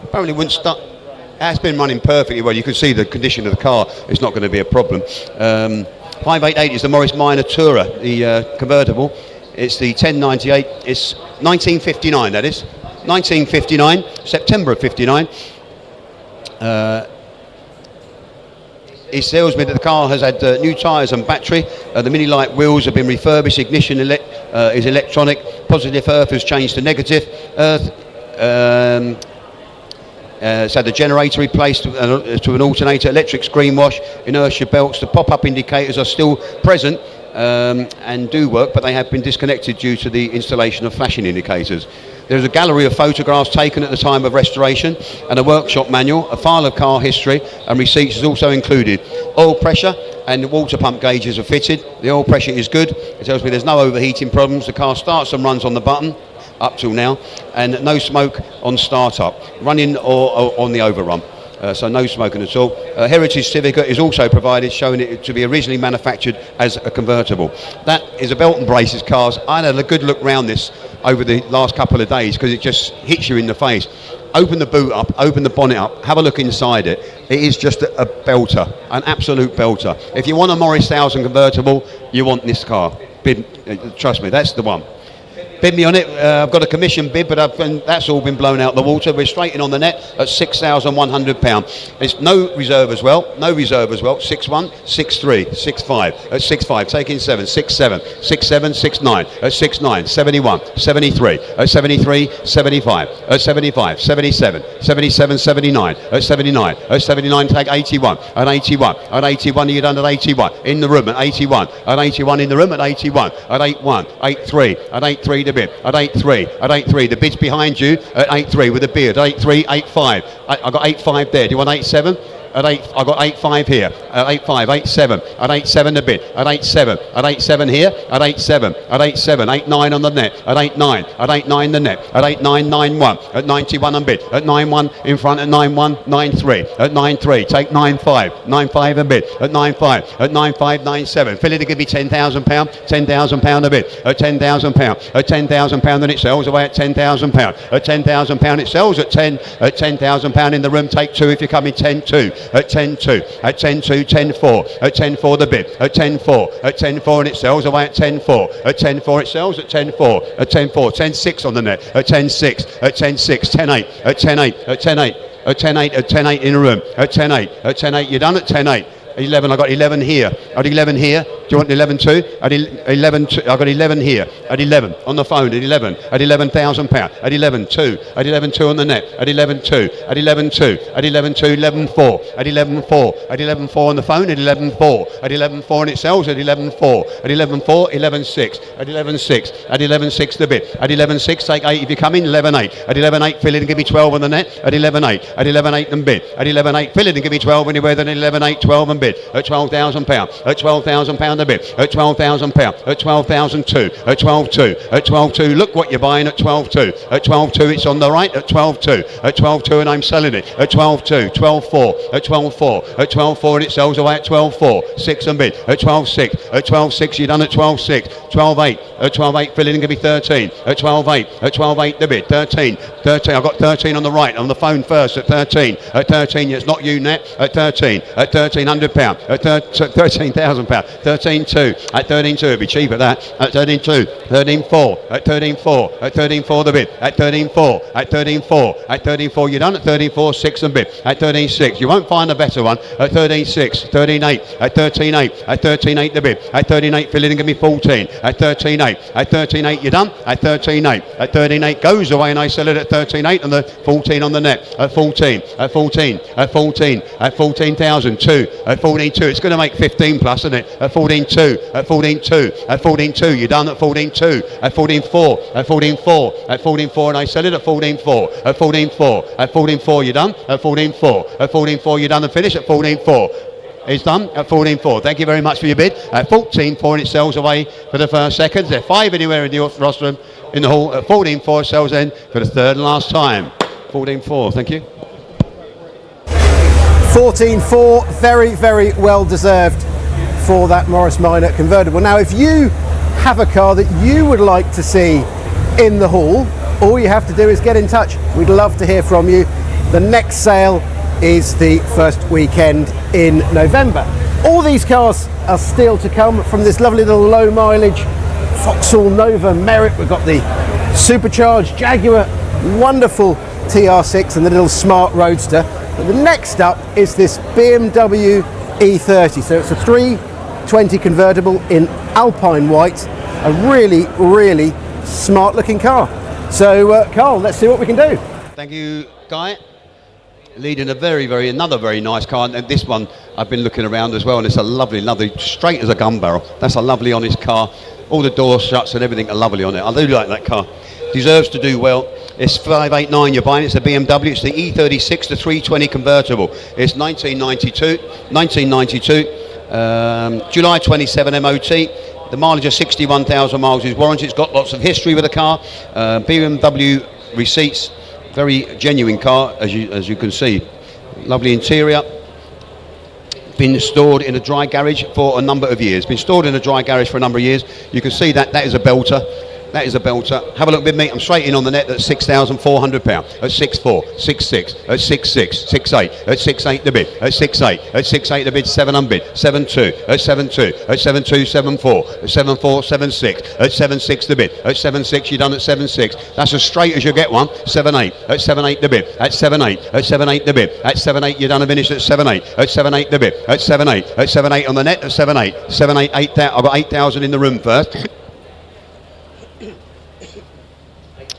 Apparently wouldn't start. It's been running perfectly well. You can see the condition of the car. It's not going to be a problem. 588 is the Morris Minor Tourer, the convertible. It's the 1098. It's 1959. That is 1959, September of 59. He tells me that the car has had new tyres and battery. The Mini Light wheels have been refurbished. Ignition is electronic. Positive earth has changed to negative earth. It's had the generator replaced to an alternator. Electric screen wash. Inertia belts. The pop-up indicators are still present and do work, but they have been disconnected due to the installation of flashing indicators. There's a gallery of photographs taken at the time of restoration and a workshop manual. A file of car history and receipts is also included. Oil pressure and the water pump gauges are fitted. The oil pressure is good. It tells me there's no overheating problems. The car starts and runs on the button up till now, and no smoke on start-up, running or on the overrun. So no smoking at all. A heritage certificate is also provided, showing it to be originally manufactured as a convertible. That is a belt and braces cars. I had a good look round this over the last couple of days because it just hits you in the face. Open the boot up, open the bonnet up, have a look inside it. It is just a belter, an absolute belter. If you want a Morris 1000 convertible, you want this car. Trust me, that's the one. bid me on it. I've got a commission bid, but that's all been blown out the water. We're straight in on the net at £6,100. There's no reserve as well. No reserve as well. 6-1, 6-3, 6-5. At 6-5, taking 7, 6-7, 6-7, 6-9. At 6-9, 71, 73. At 73, 75. At 75, 77, 77, 79. At 79, at 79, take 81. At 81, at 81, you're done at 81. In the room at 81. At 81 in the room at 81. At 81, 83. At 83 the bid. At 83, at 83. The bid's behind you at 83 with a beard. 83, 85. I got 85 there. Do you want 87? At 8, I got 85 here. At 85, 87. At 87 the bid. At 87. At 87 here. At 87. At 87. 89 on the net. At 89. At 89 the net. At 89, 91. At 91 on bid. At 91 in front. At 91, 93. At 93. Take 95. 95 a bid. At 95. At 95, 97. Philly to give me £10,000. £10,000 a bid. At £10,000. At £10,000 then it sells away at £10,000. At £10,000 it sells at 10. At £10,000 in the room. Take 2 if you come in 10-2. At 10-2, at 10-2, 10-4, at 10-4 the bid, at 10-4, at 10-4 and it sells away at 10-4, at 10-4 it sells at 10-4, at 10-4, 10-6 on the net, at 10-6, at 10-6, 10-8, at 10-8, at 10-8, at 10-8, at 10-8 in a room, at 10-8, at 10-8, you're done at 10-8. 11, I got 11 here. At 11 here. Do you want 11 too? At 11, I got 11 here. At 11 on the phone. At 11. At £11,000. At 11 2. At 11 2 on the net. At 11 2. At 11 2. At 11 2. 11 4. At 11 4. At 11 4 on the phone. At 11 4. At 11 4 and it sells. At 11 4. At 11 4. 11 6. At 11 6. At 11 6 the bit. At 11 6 take 8 if you come in. 11 8. At 11 8 fill in and give me 12 on the net. At 11 8. At 11 8 and bid. At 11 8 fill in and give me 12 anywhere. Then 11 8 12 and bid. At £12,000. At £12,000 a bit. At £12,000. At 12,002. At 12.2. At 12.2. Look what you're buying at 12.2. At 12.2 it's on the right. At 12.2. At 12.2 and I'm selling it. At 12.2. 12.4. At 12.4. At 12.4 and it sells away at 12.4. 6 and bid. At 12.6. At 12.6 you're done at 12.6. 12.8. At 12.8 fill in and give me 13. At 12.8. At 12.8 the bid. 13. 13. I've got 13 on the right. On the phone first at 13. At 13 it's not you net. At 13. At £1,300. At £13,000. 13.2. At 13.2 it'd be cheap at that. At 13.2. 13.4. At 13.4. At 13.4 the bid. At 13.4. At 13.4. At 13.4 you're done at 13.4. 6 and bid. At 13.6 you won't find a better one. At 13.6. 13.8. At 13.8. At 13.8 the bid. At 13.8 fill in and give me 14. At 13.8. At 13.8 you're done. At 13.8. At 13.8 goes away and I sell it at 13.8 and the 14 on the net. At 14. At 14. At 14. At 14,002. At 14.2 it's going to make 15 plus, isn't it? At 14.2. At 14.2. At 14.2 you're done at 14.2. At 14.4. At 14.4. At 14.4 and I sell it at 14.4. At 14.4. At 14.4 you're done. At 14.4. At 14.4 you're done and finish at 14.4. It's done at 14.4. Thank you very much for your bid. At 14.4 and it sells away for the first seconds. There are 5 anywhere in the rostrum in the hall. At 14.4 it sells in for the third and last time. 14.4. Thank you. 14.4, very, very well deserved for that Morris Minor convertible. Now, if you have a car that you would like to see in the hall, all you have to do is get in touch. We'd love to hear from you. The next sale is the first weekend in November. All these cars are still to come from this lovely little low mileage Vauxhall Nova Merit. We've got the supercharged Jaguar, wonderful TR6 and the little smart roadster. But the next up is this BMW E30. So it's a 320 convertible in Alpine white. A really, really smart looking car. So Carl, let's see what we can do. Thank you, Guy. Leading another very nice car. And this one I've been looking around as well, and it's a lovely, straight as a gun barrel. That's a lovely, honest car. All the doors shuts and everything are lovely on it. I do like that car. Deserves to do well. It's 589 you're buying. It's a BMW. It's the E36, the 320 convertible. It's 1992. July 27 MOT. The mileage of 61,000 miles is warranted. It's got lots of history with the car. BMW receipts. Very genuine car, as you can see. Lovely interior. Been stored in a dry garage for a number of years. You can see that is a belter. That is a belter. Have a look with me. I'm straight in on the net at £6,400. At 6.4, 6.6, at 6.6, 6.8, at 6.8 the bid, at 6.8, at 6.8 the bid, 7 unbid, 7.2, at 7.2, at 7.2, 7.4, at 7.4, 7.6, at 7.6 the bid, at 7.6 you're done at 7.6. That's as straight as you get one. 7.8, at 7.8 the bid, at 7.8, at 7.8 the bid, at 7.8 you're done and finished at 7.8, at 7.8 the bid, at 7.8, at 7.8 on the net, at 7.8, 7.8, 8,000. I've got 8,000 in the room first.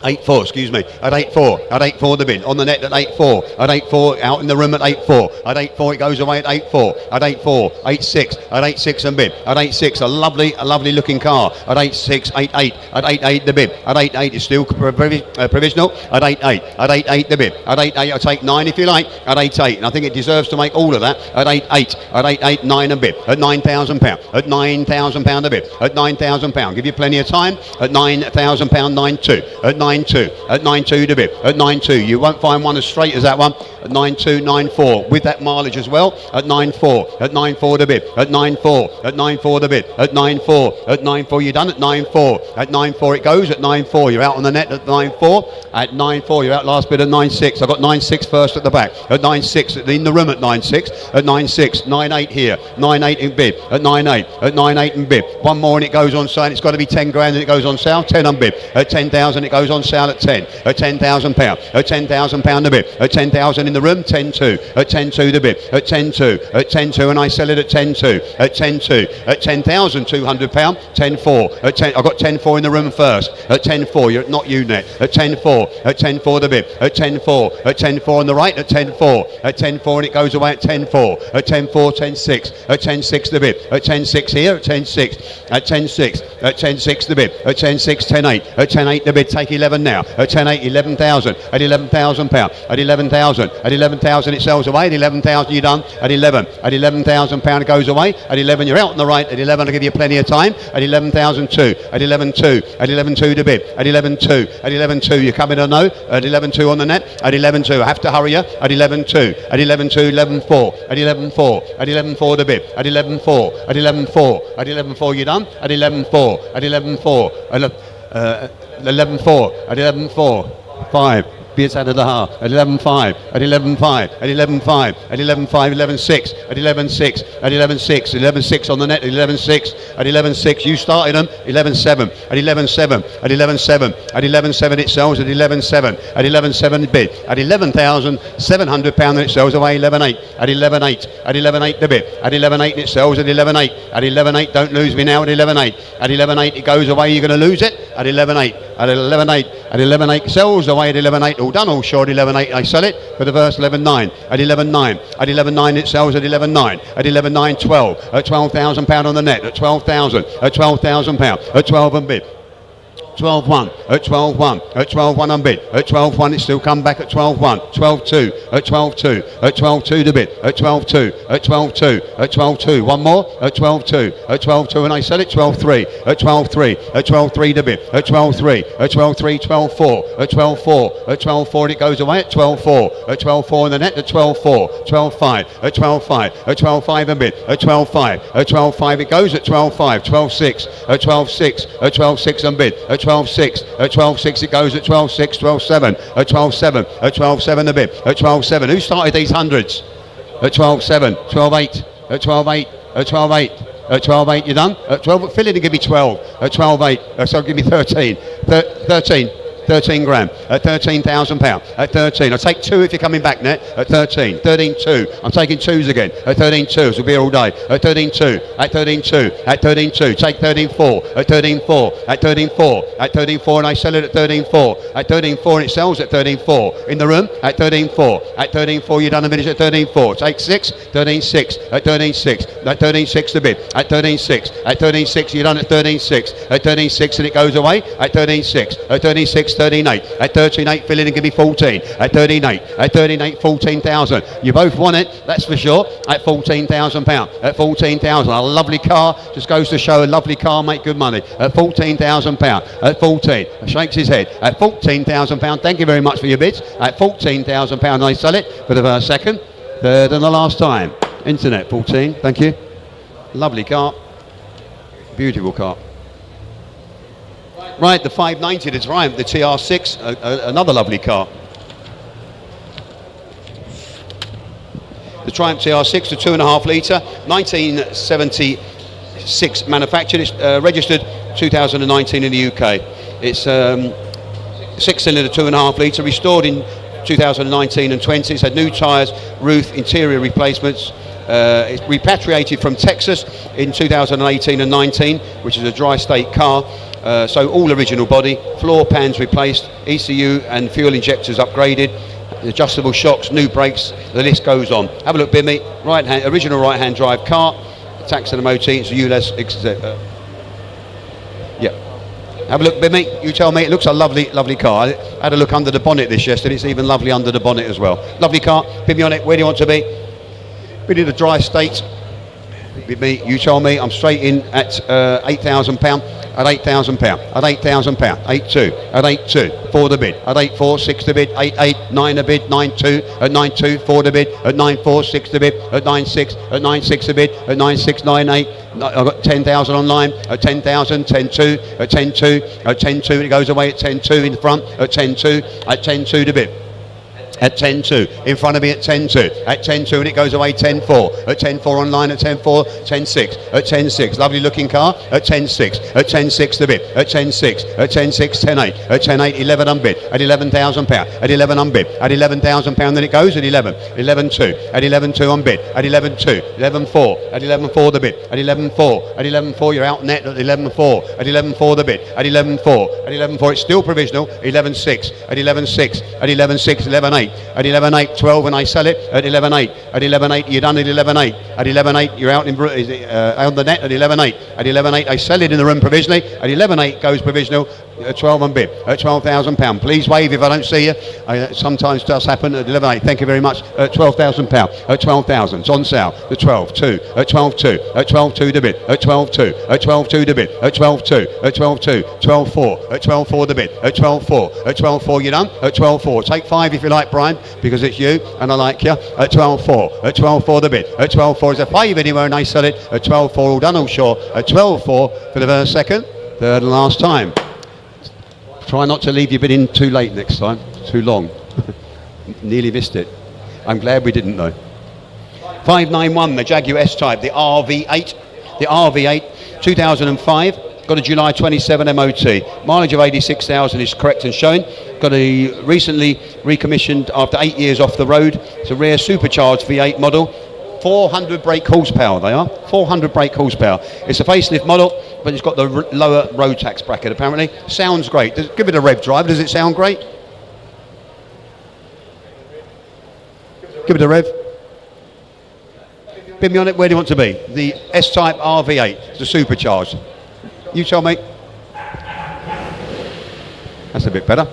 8.4, excuse me, at 8.4, at 8.4 the bid, on the net at 8.4, at 8.4, out in the room at 8.4, at 8.4 it goes away at 8.4, at 8.4, 8.6, at 8.6 and bid, at 8.6, a lovely looking car, at 8.6, 8.8, at 8.8 the bid, at 8.8 is still provisional, at 8.8, at 8.8 the bid, at 8.8 I'll take 9 if you like, at 8.8, and I think it deserves to make all of that, at 8.8, at 8.8, 9 and bid, at £9,000, at £9,000 a bid, at £9,000, give you plenty of time, at £9,000, 9.2, at 9.2, at 9.2 the bid, at 9.2, you won't find one as straight as that one, at 9.2, 9.4, with that mileage as well, at 9.4, at 9.4 the bid, at 9.4, at 9.4 the bid, at 9.4, at 9.4 you're done, at 9.4, at 9.4 it goes, at 9.4 you're out on the net, at 9.4, at 9.4 you're out last bid at 9.6, I've got 9.6 first at the back, at 9.6, in the room at 9.6, at 9.6, 9.8 here, 9.8 in bid, at 9.8, at 9.8 in bid, one more and it goes on sale, it's got to be 10 grand and it goes on sale, 10 on bid, at 10,000 it goes on sale at 10, at £10,000, at £10,000 the bid, at 10,000 in the room, 10.2, at 10.2 the bid, at 10.2, at 10.2 and I sell it at 10.2, at 10.2, at £10,200, 10.4, at 10, I've got 10.4 in the room first, at 10.4, you're not you net, at 10.4, at 10.4 the bid, at 10.4, at 10.4 on the right, at 10.4, at 10.4 and it goes away at 10.4, at 10.4, 10.6, at 10.6 the bid, at 10.6 here, at 10.6, at 10.6, at 10.6 the bid, at 10.6, 10.8, at 10.8 the bid, take 11 now, at 10.8, 11,000, at £11,000, at 11,000, at 11,000 it sells away, at 11,000 you're done, at 11, at £11,000 it goes away, at 11 you're out on the right, at 11 I'll give you plenty of time, at 11,002, at 11.2, at 11.2 to bid, at 11.2, at 11.2 you're coming or no, at 11.2 on the net, at 11.2 I have to hurry you, at 11.2, at 11.2, 11.4, at 11.4, at 11.4 to bid, at 11.4, at 11.4, at 11.4 you're done, at 11.4, at 11.4, 11.4, at 11.4, 5, bids out of the half, at 11.5, at 11.5, at 11.5, at 11.5, 11.6, at 11.6, at 11.6, 11.6 on the net, 11.6, at 11.6, you started them, 11.7, at 11.7, at 11.7, at 11.7 it sells, at 11.7, at 11.7 bid, at £11,700 it sells away, 11.8, at 11.8, at 11.8 the bid, at 11.8 it sells, at 11.8, at 11.8, don't lose me now, at 11.8, at 11.8 it goes away, you're going to lose it, at 11.8, at 11.8, at 11.8 sells away at 11.8, all done, all short, 11.8 I sell it for the first 11.9, at 11.9, at 11.9 it sells at 11.9, at 11.9 12, at £12,000 on the net, at 12,000, at £12,000, at 12 and bid, 12.1, at 12.1, at 12.1 on bid, at 12.1 it still come back at 12.1, 12.2, at 12.2, at 12.2 to bid, at 12.2, at 12.2, at 12.2, one more, at 12.2, at 12.2 and I sell it, 12.3, at 12.3, at 12.3 to bid, at 12.3, at 12.3, 12.4, at 12.4, at 12.4 it goes away at 12.4, at 12.4 in the net, at 12.4, 12.5, at 12.5, at 12.5 and bid, at 12.5, at 12.5 it goes at 12.5, 12.6, at 12.6, at 12.6 and bid, at 12.6, at 12.6 it goes at 12.6, 12.7, at 12.7, at 12.7 a bit, at 12.7. Who started these hundreds? At 12.7, 12.8, at 12.8, at 12.8, at 12.8 you're done? At 12, fill in and give me 12, at 12.8, so give me 13, 13 grand, at £13,000, at 13, I'll take 2 if you're coming back net, at 13, 13.2, I'm taking 2s again, at 13.2, so we'll be here all day, at 13.2, at 13.2, at 13.2, take 13.4, at 13.4, at 13.4, at 13.4 and I sell it at 13.4, at 13.4 and it sells at 13.4, in the room, at 13.4, at 13.4 you're done a minute at 13.4, take 6, 13.6, at 13.6, at 13.6 the bid, at 13.6, at 13.6 you're done at 13.6, at 13.6 and it goes away, at 13.6, at 13.6, 13.8, at 13.8 fill in and give me 14, at 13.8, at 13.8 14,000, you both want it, that's for sure, at £14,000, at 14,000, a lovely car, just goes to show a lovely car make good money, at £14,000, at 14, shakes his head, at £14,000, thank you very much for your bids, at £14,000 I sell it for the first, second, third and the last time, internet 14, thank you, lovely car, beautiful car. Right, the 590, the Triumph, the TR6, another lovely car. The Triumph TR6, the 2.5 litre, 1976 manufactured. It's registered 2019 in the UK. It's 6-cylinder, 2.5 litre, restored in 2019 and 20. It's had new tyres, roof, interior replacements. It's repatriated from Texas in 2018 and 19, which is a dry state car. So all original body, floor pans replaced, ECU and fuel injectors upgraded, adjustable shocks, new brakes, the list goes on. Have a look, Bimmy. Original right-hand drive car, tax and MOT, it's a ULEZ. Yeah. Have a look, Bimmy. You tell me. It looks a lovely, lovely car. I had a look under the bonnet this yesterday. It's even lovely under the bonnet as well. Lovely car. Bimmy on it. Where do you want to be? We did a dry state. Bimmy, you tell me. I'm straight in at £8,000. At £8,000, at £8,000, 8.2, at 8.2, 4 the bid, at 8.4, 6 the bid, 8.8, 9 a bid, 9.2, at 9.2, 4 the bid, at 9.4, 6 the bid, at 9.6, at 9.6 the bid, at 9.6, 9.8, I've got 10,000 online, at 10,000, 10.2, at 10.2, at 10.2, it goes away at 10.2 in the front, at 10.2, at 10.2 the bid. At 10.2, in front of me at 10.2, at 10.2 and it goes away 10.4, at 10.4 online, at 10.4, 10.6, at 10.6, lovely looking car, at 10.6, at 10.6 the bid, at 10.6, at 10.6, 10.8, at 10.8, 11 unbid, at £11,000, at 11 unbid, at £11,000 then it goes at 11, 11.2, at 11.2 unbid, at 11.2, 11.4, at 11.4 the bid, at 11.4, at 11.4 you're out net at 11.4, at 11.4 the bid, at 11.4, at 11.4 it's still provisional, 11.6, at 11.6, at 11.6, 11.8, at 11.8, 12 when I sell it, at 11.8, at 11.8 you're done at 11.8, at 11.8 you're out in on the net at 11.8, at 11.8 I sell it in the room provisionally, at 11.8 goes provisional, at 12 on bid, at £12,000. Please wave if I don't see you. Sometimes does happen at 11.8. Thank you very much. At £12,000. At 12,000. It's on sale. At 12.2. At 12.2. At 12.2 the bid. At 12.2. At 12.2 the bid. At 12.2. At 12.2. 12.4. At 12.4 the bid. At 12.4. At 12.4 you done. At 12.4. Take 5 if you like, Brian, because it's you and I like you. At 12.4. At 12.4 the bid. At 12.4 is a 5 anywhere and I sell it. At 12.4 all done, all sure. At 12.4 for the first, second, third and last time. Try not to leave your bid in too late next time, too long. Nearly missed it. I'm glad we didn't though. 591, the Jaguar S-Type, the RV8. The RV8, 2005, got a July 27 MOT. Mileage of 86,000 is correct and shown. Got a recently recommissioned after 8 years off the road. It's a rare supercharged V8 model. 400 brake horsepower they are, 400 brake horsepower. It's a facelift model, but it's got the lower road tax bracket apparently. Sounds great. Give it a rev drive. Does it sound great? Give it a rev. Pin me on it. Where do you want to be? The S-Type RV8, the supercharged. You tell me. That's a bit better.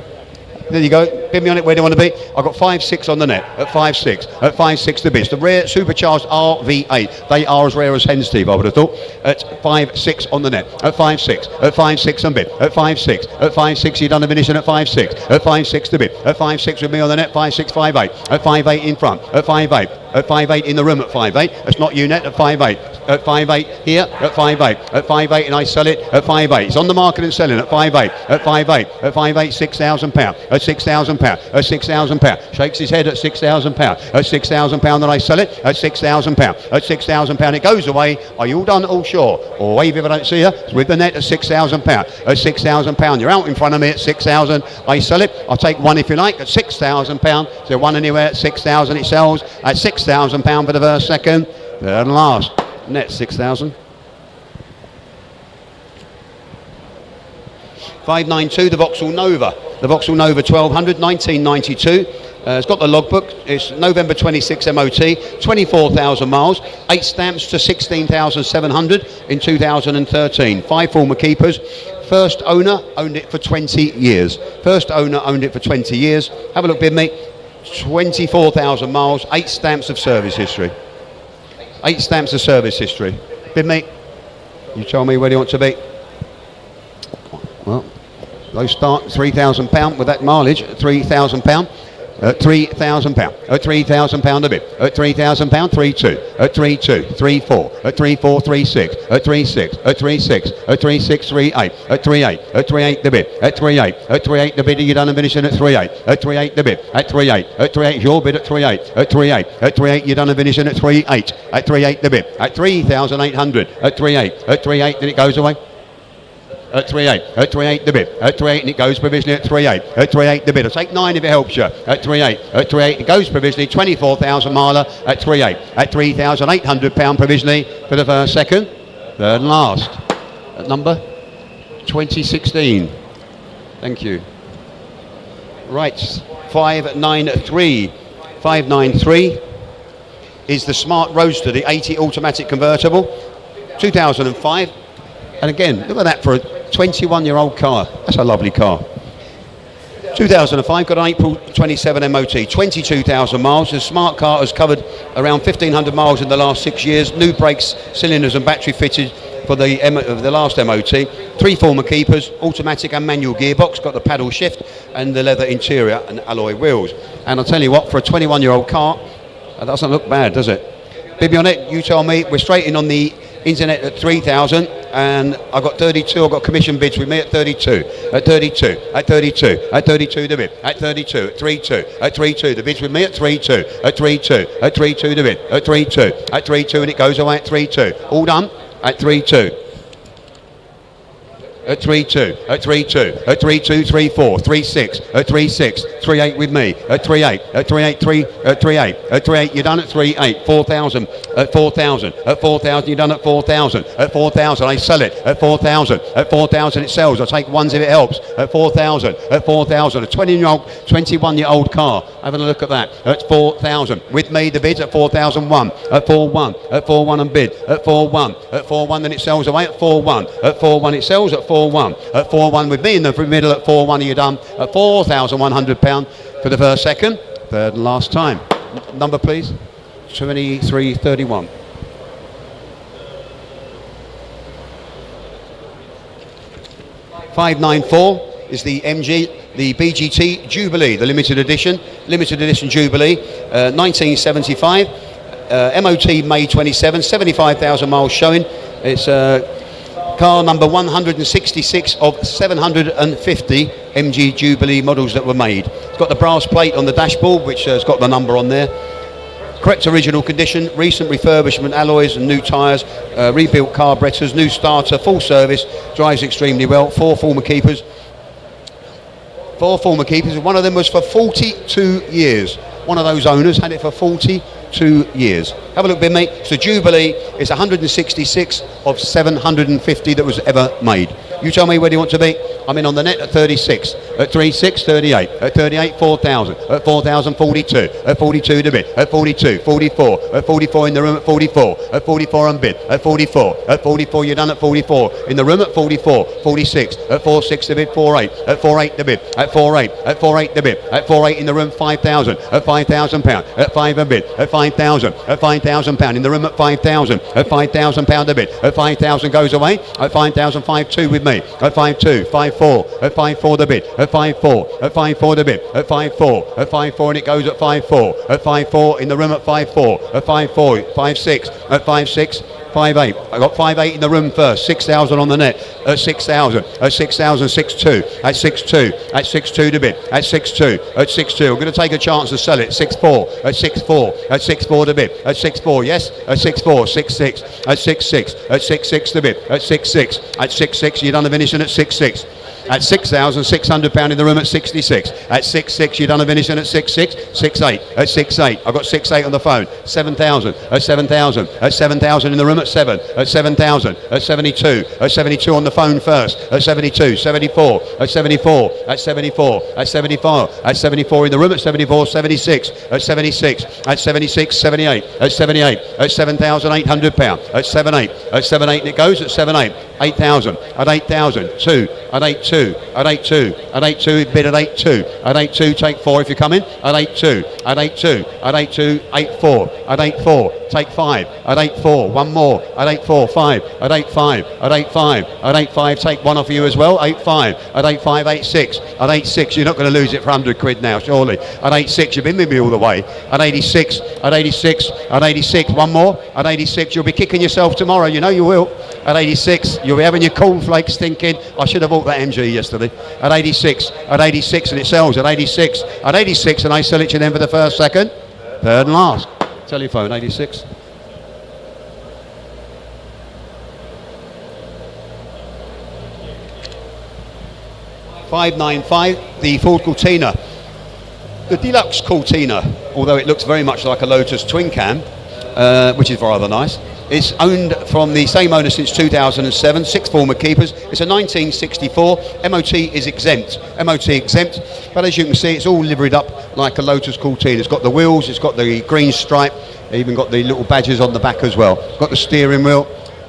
There you go. Pin me on it. Where do you want to be? I've got 5.6 on the net. At 5.6. At 5.6 the bits. The rare supercharged RV8. They are as rare as hen, Steve, I would have thought. At 5.6 on the net. At 5.6. At 5.6 on bit. At 5.6. At 5.6 you done the finishing at 5.6. At 5.6 the bit. At 5.6 with me on the net. 5.6, 5.8. At 5.8 in front. At 5.8. At 5.8 in the room at 5.8. That's not you net at 5.8. At 5.8 here at 5.8. At 5.8 and I sell it at 5.8. It's on the market and selling at 5.8. At 5.8. At 5.8, £6,000. At £6,000. At £6,000. Shakes his head at £6,000. At £6,000 that I sell it at £6,000. At £6,000 it goes away. Are you all done? All sure? Or wave if I don't see you. It's with the net at £6,000. At £6,000 you're out in front of me at 6,000. I sell it. I'll take one if you like at £6,000. So one anywhere at 6,000 it sells at £6,000 for the first, second, third and last. Net 6,000. 592, the Vauxhall Nova. The Vauxhall Nova 1200, 1992. It's got the logbook. It's November 26 MOT, 24,000 miles, 8 stamps to 16,700 in 2013. 5 former keepers. First owner owned it for 20 years. First owner owned it for 20 years. Have a look, bid mate. 24,000 miles, 8 stamps of service history. 8 stamps of service history. Bid mate, you tell me where do you want to be? Well, those start £3,000 with that mileage, £3,000. at £3,000, at £3,000 a bit, at £3,000, 3-2, at 3-2, 3-4, at 3-4, 3-6, at 3-6, at 3-6, at 3-6, 3-8, at 3-8, at 3-8 the bit, at 3-8, at 3-8 the bid, you're done and finishing at 3-8, at 3-8 the bid, at 3-8, at 3-8 your bid at 3-8, at 3-8, at 3-8 you're done and finishing at 3-8, at 3-8 the bid, at 3,800, at 3-8, at 3-8 then it goes away. At 3-8, at 3-8 the bid, at 3-8 and it goes provisionally at 3-8, at 3-8 the bid, I'll take 9 if it helps you, at 3-8, at 3-8 it goes provisionally, 24,000 miler at 3-8, at £3,800 provisionally for the first, second, third and last, at number 2016, thank you. Right, 593 is the Smart Roadster, the 80 automatic convertible, 2005. And again, look at that for a 21-year-old car. That's a lovely car. 2005, got an April 27 MOT, 22,000 miles. The smart car has covered around 1,500 miles in the last 6 years. New brakes, cylinders and battery fitted for the last MOT. 3 former keepers, automatic and manual gearbox, got the paddle shift and the leather interior and alloy wheels. And I'll tell you what, for a 21-year-old car, that doesn't look bad, does it? Bibby on it, you tell me. We're straight in on the internet at 3,000 and I've got 32, I've got commission bids with me at 32, at 32, at 32, at 32 the bid, at 32, at 32, at 32, the bids with me at 32, at 32, at 32 the bid, at 32, at 32 and it goes away at 32, all done, at 32. At 3-2, at 3-2, at 3-2, 3-4, 3-6, at 3-6, 3-8 with me, at 3-8, at 3-8, 3, at 3-8, at 3-8, you're done at 3-8, 4,000, at 4,000, at 4,000, you're done at 4,000, at 4,000, I sell it, at 4,000, at 4,000 it sells, I take ones if it helps, at 4,000, at 4,000, a 21-year-old car, having a look at that, at 4,000, with me the bids at 4,001, at 4-1, at 4-1 and bid, at 4-1, at 4-1 then it sells away at 4-1, at 4-1 it sells at 4-1, at 4-1 with me in the middle at 4-1 you're done at £4,100 for the first, second, third and last time. Number please, 2331. .594 is the MG, the BGT Jubilee, the limited edition Jubilee, 1975, MOT May 27, 75,000 miles showing. It's car number 166 of 750 MG Jubilee models that were made. It's got the brass plate on the dashboard, which has got the number on there. Correct original condition, recent refurbishment, alloys and new tyres, rebuilt carburetors, new starter, full service, drives extremely well. 4 former keepers. 4 former keepers, one of them was for 42 years. One of those owners had it for 42 years. Have a look, mate. So Jubilee is 166 of 750 that was ever made. You tell me where do you want to be? I'm in on the net at 36, at 36, 38, at 38, 4,000, at 4,000, 42, at 42 to bid, at 42, 44, at 44 in the room at 44, at 44 on bid, at 44, at 44 you're done at 44, in the room at 44, 46, at 46 to bid, 48, at 48 to bid, at 48, at 48 to bid, at 48 in the room 5,000, at £5,000, at 5 a bid, at 5,000, at £5,000 in the room at 5,000, at £5,000 a bid, at 5,000 goes away, at 5,000, 5-2 with me, at 5-2, 5-4, at 5-4 the bid, at 5-4, at 5-4 the bid, at 5-4, at 5-4 and it goes at 5-4, at 5-4 in the room at 5-4, at 5-4, 5-6, at 5-6, 5-8. I got 5-8 in the room first, 6,000 on the net, at 6,000, at 6,000, 6-2, at 6-2, at 6-2 to bid, at 6-2, at 6-2. I'm going to take a chance to sell it, 6-4, at 6-4, at 6-4 to bid, at 6-4, yes, at 6-4, 6-6, at 6-6, at 6-6 to bid, at 6-6, at 6-6, you're done the finishing at 6-6. At £6,600 in the room at 66. At 6-6, you're done a finishing at 6-6. 6-8. At 6-8, I've got 6-8 on the phone. 7,000. At 7,000. At 7,000 in the room at 7. At 7,000. At 72. At 72 on the phone first. At 72. 74. At 74. At 74. At 74. At 74 in the room at 74. 76. At 76. At 76. 78. At 78. At £7,800. At 7-8. At 7-8 and it goes at 7-8. 8,000. At 8,000. 2. At 8-2. 8-2, at 8-2, at 8-2, bid at 8-2, at 8-2, take 4 if you're coming, at 8-2, at 8-2, at 8-2, 8-4, at 8-4, take 5, at 8-4, one more, at 8-4, 5, at 8-5, at 8-5, at 8-5, take one off you as well, 8-5, at 8-5, 8-6, at 8-6, you're not going to lose it for 100 quid now, surely, at 8-6, you've been with me all the way, at 86, at 86, at 86, one more, at 86, you'll be kicking yourself tomorrow, you know you will, at 86, you'll be having your cornflakes thinking, I should have bought that MG yesterday, at 86, and it sells at 86, and I sell it to them for the first, second, third and last. Telephone, 86. $595, the Ford Cortina. The Deluxe Cortina, although it looks very much like a Lotus twin cam, which is rather nice. It's owned from the same owner since 2007, 6 former keepers. It's a 1964, MOT is exempt, but as you can see it's all liveried up like a Lotus Cortina. It's got the wheels, it's got the green stripe, even got the little badges on the back as well. Got the steering wheel,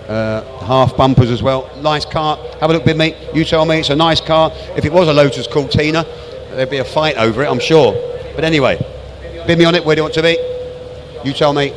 half bumpers as well. Nice car, have a look with me, you tell me it's a nice car. If it was a Lotus Cortina, there'd be a fight over it, I'm sure. But anyway, bid me on it, where do you want to be? You tell me.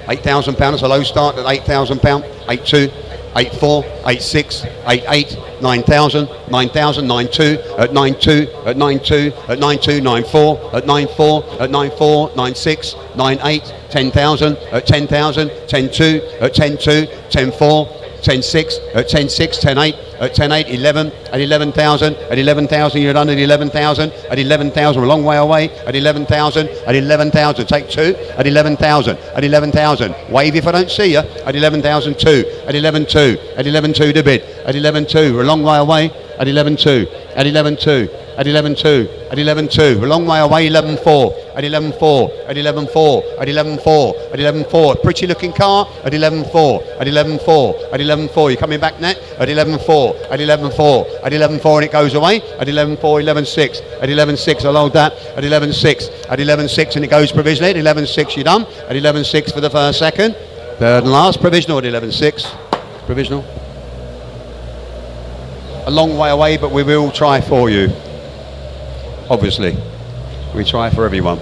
£8,000, it's a low start at £8,000, 8.2, 8.4, 8.6, 8.8, 9,000, 9,000, 9.2, at 9.2, at 9.2, at 9.2, 9.4, at 9.4, at 9.4, 9.6, 9.8, 10,000, at 10,000, 10.2, at 10.2, 10.4, 10.6, at 10.6, 10.8, at 10.8, 11, at 11,000, at 11,000, you're done at 11,000, at 11,000, we're a long way away, at 11,000, at 11,000, take 2, at 11,000, at 11,000, wave if I don't see you, at 11,002, at 11.2, at 11.2 to bid, at 11.2, we're a long way away, at 11.2, at 11.2, at 11.2, at 11.2, we're a long way away, 11.4, at 11.4, at 11.4, at 11.4, at 11.4, pretty looking car, at 11.4, at 11.4, at 11.4, you're coming back net, at 11.4, at 11.4, at 11.4 and it goes away, at 11.4, 11.6, at 11.6, I'll hold that, at 11.6, at 11.6 and it goes provisionally, at 11.6 you're done, at 11.6 for the first, second, third and last, provisional at 11.6, provisional. A long way away, but we will try for you. Obviously, we try for everyone.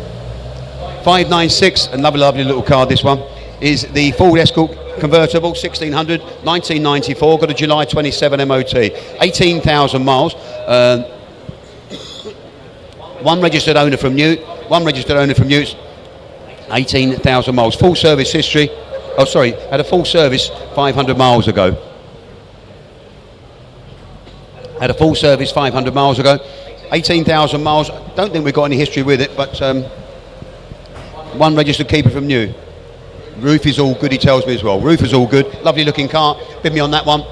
596, another lovely little car. This one is the Ford Escort Convertible 1600, 1994. Got a July 27 MOT, 18,000 miles. One registered owner from Newt. 18,000 miles. Full service history. Oh, sorry, had a full service 500 miles ago. Had a full service 500 miles ago. 18,000 miles, don't think we've got any history with it, but one registered keeper from New. Roof is all good, he tells me as well. Roof is all good, lovely looking car, bid me on that one.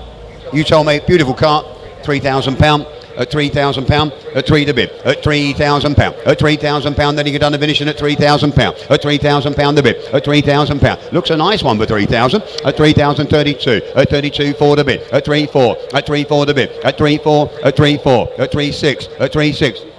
You told me, beautiful car, £3,000, at £3,000, at 3 to bid, at £3,000, at £3,000, then you get done the finishing at £3,000, at £3,000 the bid, at £3,000. Looks a nice one for 3,000, at 3,032, at 32 for the bid, at 3,4, at 3,4 the bid, at 3,4, at 3,4, at 3,6, at 3,6.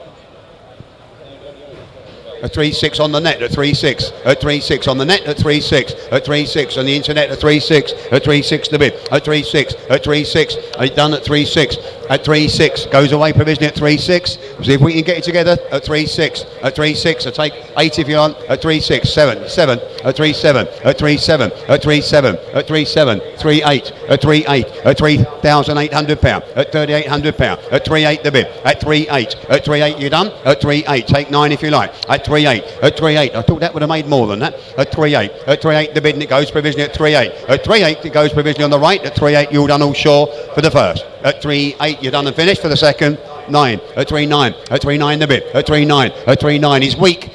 At 3.6 on the net, at 3.6, at 3.6 on the net, at 3.6, at 3.6 on the internet, at 3.6, at 3.6 the bid, at 3.6, at 3.6, done at 3.6, at 3.6, goes away provisionally at 3.6, see if we can get it together, at 3.6, at 3.6, I take 8 if you want, at 3.6, 7, 7, at 3.7, at 3.7, at 3.7, at 3.7, 3.8, at 3.8, at £3,800, at £3,800, at 3.8 the bid, at 3.8, at 3.8 you done, at 3.8, take 9 if you like, at 3.8, at 3.8, I thought that would have made more than that, at 3.8, at 3.8 the bid and it goes provisionally at 3.8, at 3.8 it goes provisionally on the right, at 3.8 you're done all sure for the first, at 3.8 you're done and finished for the second, 9, at 3.9, at 3.9 the bid, at 3.9, at 3.9, he's weak,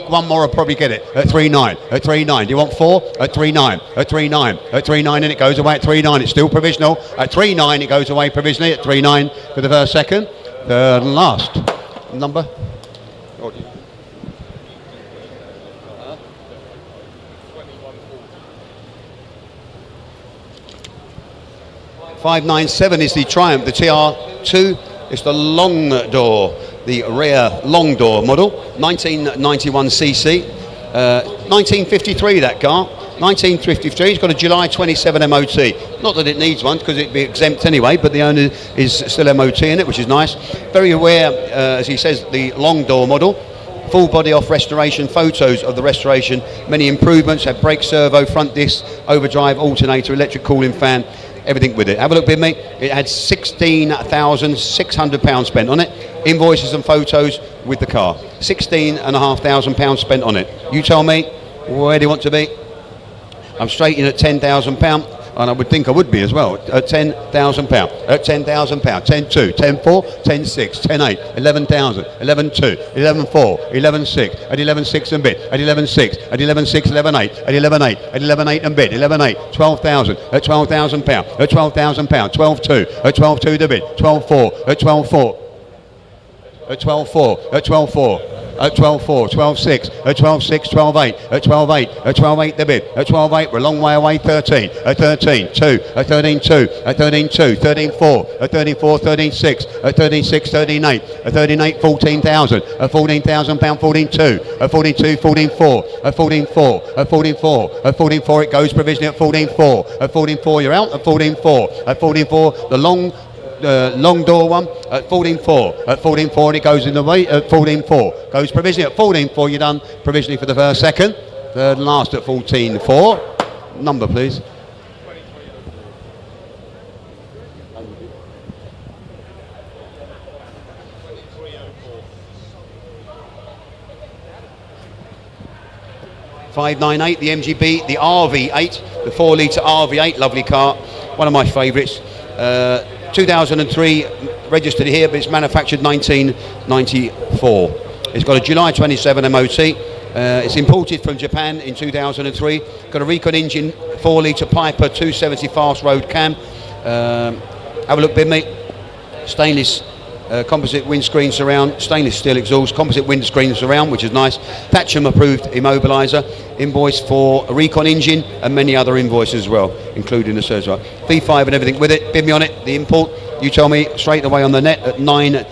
one more will probably get it, at 3.9, at 3.9, do you want 4? At 3.9, at 3.9, at 3.9 and it goes away at 3.9, it's still provisional, at 3.9 it goes away provisionally, at 3.9 for the first, second, third and last, number? 597 is the Triumph, the TR2. It's the long door, the rear long door model, 1991cc, 1953 that car. 1953. It's got a July 27 MOT. Not that it needs one because it'd be exempt anyway, but the owner is still MOT in it, which is nice. Very aware, as he says, the long door model. Full body off restoration, photos of the restoration, many improvements, had brake servo, front disc, overdrive, alternator, electric cooling fan, everything with it. Have a look with me. It had £16,600 spent on it. Invoices and photos with the car. £16,500 spent on it. You tell me, where do you want to be? I'm straight in at £10,000. And I would think I would be as well, at £10,000, at £10,000, 10.2, 10.4, 10.6, 10.8, 11,000, 11.2, 11.4, 11.6, at 11.6 and bit, at 11.6, at 11.6, 11.8, at 11.8, at 11.8 and bit, 11.8, 12,000, at £12,000, at £12,000, 12.2, at 12.2 the bit, 12.4, at 12.4, at 12.4, at 12.4. At 12.4, 12.6, at 12.6, 12.8, at 12.8, at 12.8 the bid, at 12.8, we're a long way away, 13, at 13, 2, at 13.2, at 13.2, 13.4, at 13.4, 13.6, at 13.6, 13.8, at 13.8, 14,000, at £14,000, 14.2, at 42, 14.4, at 14.4, at 14.4, at 14.4 it goes provisionally at 14.4, at 14.4 you're out, at 14.4, at 14.4 the long door one at 14.4, at 14.4 and it goes in the way at 14.4, goes provisionally at 14.4, you're done provisionally for the first second, third and last at 14.4, number please. .598, the MGB, the RV8, the 4-litre RV8, lovely car, one of my favourites. 2003 registered here, but it's manufactured 1994. It's got a July 27 MOT. It's imported from Japan in 2003. Got a Recon engine, 4-litre Piper 270 fast road cam. Have a look, with me. Stainless composite windscreen surround, stainless steel exhaust, composite windscreen surround, which is nice. Thatcham approved immobiliser, invoice for a Recon engine and many other invoices as well, including the certificate. V5 and everything with it. Bid me on it, the import. You tell me straight away on the net at £9,000,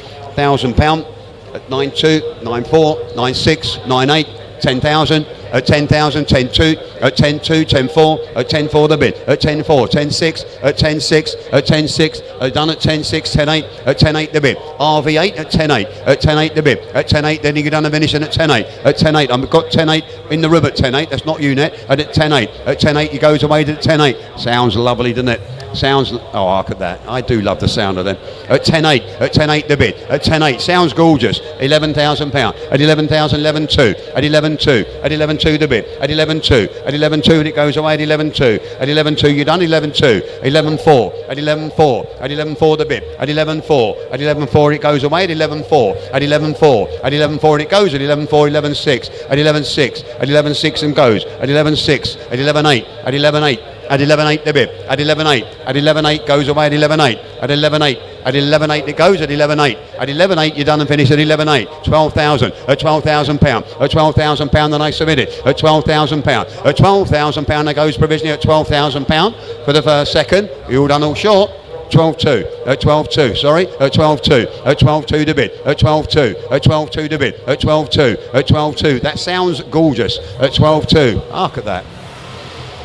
at 9.2, 9.4, 9.6, 9.8, 10,000, at 10,000, 10.2, at 10.2, 10.4, at 10.4 the bid, at 10.4, 10.6, at 10.6, at 10.6, done at 10.6, 10.8, at 10.8 the bid, RV8 at 10.8, at 10.8 the bid, at 10.8 then you go down and finish at 10.8, at 10.8, I've got 10.8 in the room at 10.8, that's not you net, and at 10.8, at 10.8 you goes away to 10.8, sounds lovely doesn't it? Sounds, oh look at that, I do love the sound of them. At 10.8, at 10.8 the bid, at 10.8, sounds gorgeous, £11,000, at 11,000, 11.2, at 11.2, at 11.2 the bid, at 11.2, at 11.2 and it goes away at 11.2, at 11.2 you're done, 11.2, 11.4, at 11.4, at 11.4 the bid, at 11.4, at 11.4 it goes away at 11.4, at 11.4, at 11.4 and it goes at 11.4, 11.6, at 11.6, at 11.6 and goes, at 11.6, at 11.8, at 11.8, at 11.8 the bid, at 11.8, at 11.8 goes away at 11.8, at 11.8, at 11.8 it goes at 11.8, at 11.8 you're done and finished at 11.8, 12,000, at £12,000, at £12,000 then I submit it, at £12,000, at £12,000 that goes provisionally at £12,000 for the first second, you all done all short. 12.2, at 12.2, sorry, at 12.2, at 12.2 the bid, at 12.2, at 12.2 the bid, at 12.2, at 12.2, that sounds gorgeous, at 12.2, look at that,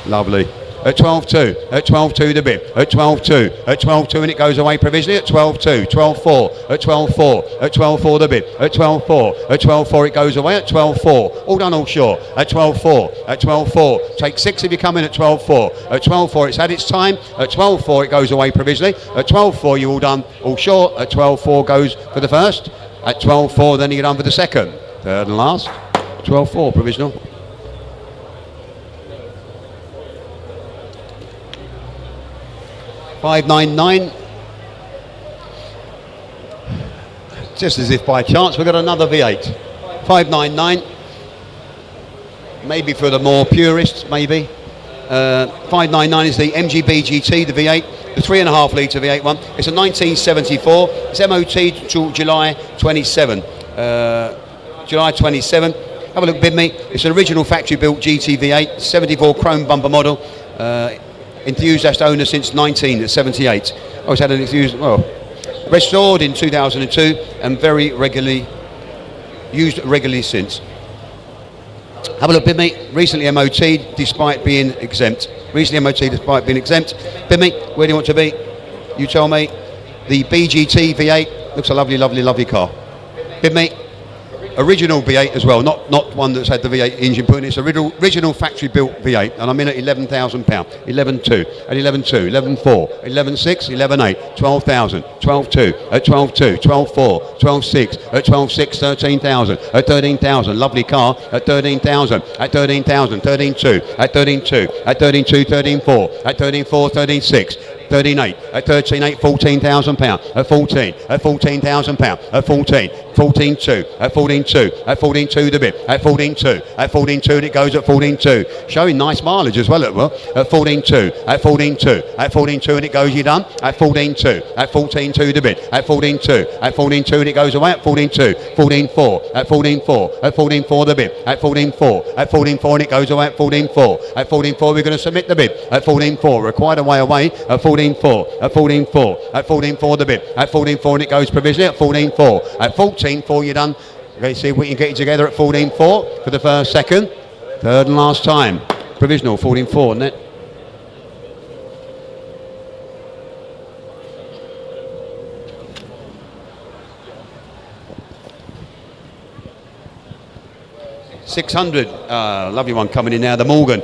lovely. At 12.2, at 12.2 the bid, at 12.2, at 12.2 and it goes away provisionally at 12.2, 12.4, at 12.4, at 12.4 the bid, at 12.4, at 12.4 it goes away at 12.4, all done all short, at 12.4, at 12.4, take 6 if you come in at 12.4, at 12.4 it's had its time, at 12.4 it goes away provisionally, at 12.4 you all done all short, at 12.4 goes for the first, at 12.4 then you get on for the second, third and last, 12.4 provisional. £599, just as if by chance we've got another V8, £599, maybe for the more purists, maybe. £599 is the MGB GT, the V8, the 3.5 litre V8 one. It's a 1974. It's MOT till July 27. July 27. Have a look, bid me. It's an original factory built GT V8, 74 chrome bumper model. Enthusiast owner since 1978. Oh, it's had an enthusiast, well, restored in 2002 and very regularly used regularly since. Have a look, Bid mate. Recently MOT despite being exempt. Recently MOT despite being exempt. Bid mate, where do you want to be? You tell me. The BGT V8 looks a lovely, lovely, lovely car. Bid mate. Original V8 as well, not one that's had the V8 engine put in. It's original factory built V8, and I'm in at £11,000. 11.2, at 11.2, 11.4, 11.6, 11.8, 12,000, 12.2, at 12.2, 12.4, 12.6, at 12.6, 13,000, at 13,000. Lovely car at 13,000, at 13,000, 13.2, at 13.2, at 13.2, 13.4, at 13.4, 13.6. 13.8, at 13.8, £14,000, at 14, at £14,000, at 14, 14.2, at 14.2, at 14.2 the bit, at 14.2, at 14.2 and it goes at 14.2, showing nice mileage as well at 14.2, at 14.2, at 14.2 and it goes, you done, at 14.2, at 14.2 the bit, at 14.2, at 14.2 and it goes away at 14.2, 14.4, at 14.4, at 14.4 the bit, at 14.4, at 14.4 and it goes away at 14.4, at 14.4 we're going to submit the bid, at 14.4, required away at 14.4, at 14.4, at 14.4 the bid, at 14.4 and it goes provisionally at 14.4, at 14.4 you're done. Okay, see if we can get you together at 14.4 for the first, second, third and last time. Provisional 14.4, isn't it? £600, lovely one coming in now, the Morgan.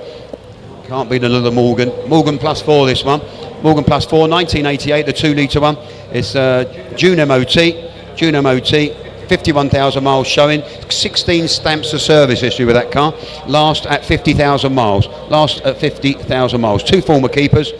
Can't beat another Morgan. Morgan plus 4 this one. Morgan plus 4, 1988, the 2 litre one. It's June MOT, 51,000 miles showing, 16 stamps of service history with that car. Last at 50,000 miles. Last at 50,000 miles. Two former keepers,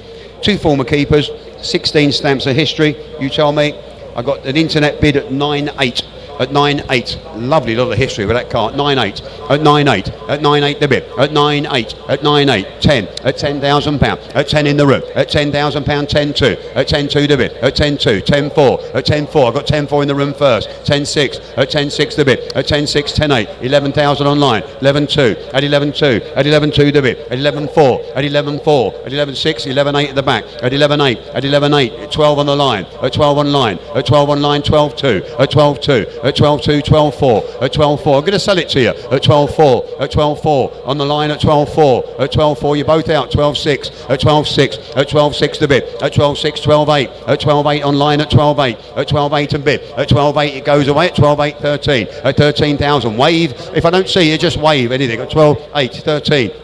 16 stamps of history. You tell me. I got an internet bid at 9.8. At 9.8, lovely lot of history with that car. 9.8, at 9.8, at 9.8 the bit, at 9.8, at 9.8, 10, at £10,000, at 10 in the room, at £10,000, 10.2, at 10.2 the bit, at 10.2, 10.4, at 10.4, I got 10.4 in the room first, 10.6, at 10.6 the bit, at 10.6, 10.8, 11,000 online, 11.2, at 11.2, at 11.2 the bit, at 11.4, at 11.4, at 11.6, 11.8 at the back, at 11.8, at 11.8, 12 on the line, at 12 online, at 12 online, 12.2, at 12.2, at 12.2, 12.4, at 12.4. I'm going to sell it to you at 12.4, at 12.4, on the line at 12.4, at 12.4, you're both out, 12.6, at 12.6, at 12.6 the bid, at 12.6, 12.8, at 12.8 online at 12.8, at 12.8 and bid, at 12.8 it goes away, at 12.8, 13, at 13,000, wave, if I don't see you, just wave anything, at 12.8,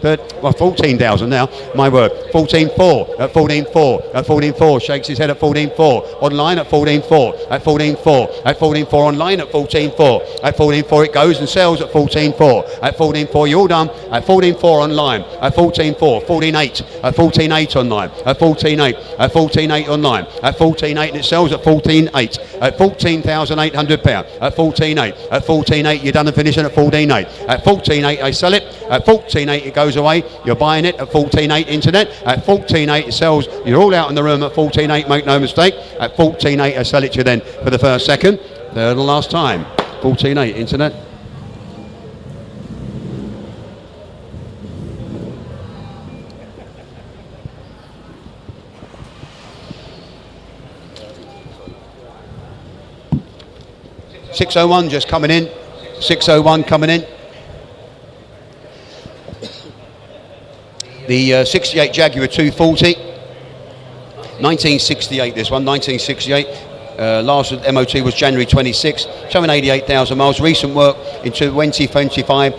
13, well 14,000 now, my word, 14.4, at 14.4, at 14.4, shakes his head at 14.4, online at 14.4, at 14.4, at 14.4 online at 14.4, at 14.4 it goes and sells at 14.4, at 14.4 you're all done, at 14.4 online, at 14.4, 14.8, at 14.8 online, at 14.8, at 14.8 online, at 14.8 and it sells at 14.8, at £14,800, at 14.8, at 14.8 you're done and finishing at 14.8, at 14.8 I sell it, at 14.8 it goes away, you're buying it at 14.8 internet, at 14.8 it sells, you're all out in the room at 14.8, make no mistake, at 14.8 I sell it to you then for the first, second, third and last time. 14.8 internet. £601 just coming in. 601 coming in. The 68 Jaguar 240. 1968 this one, 1968. Last MOT was January 26, showing 88,000 miles. Recent work in 2025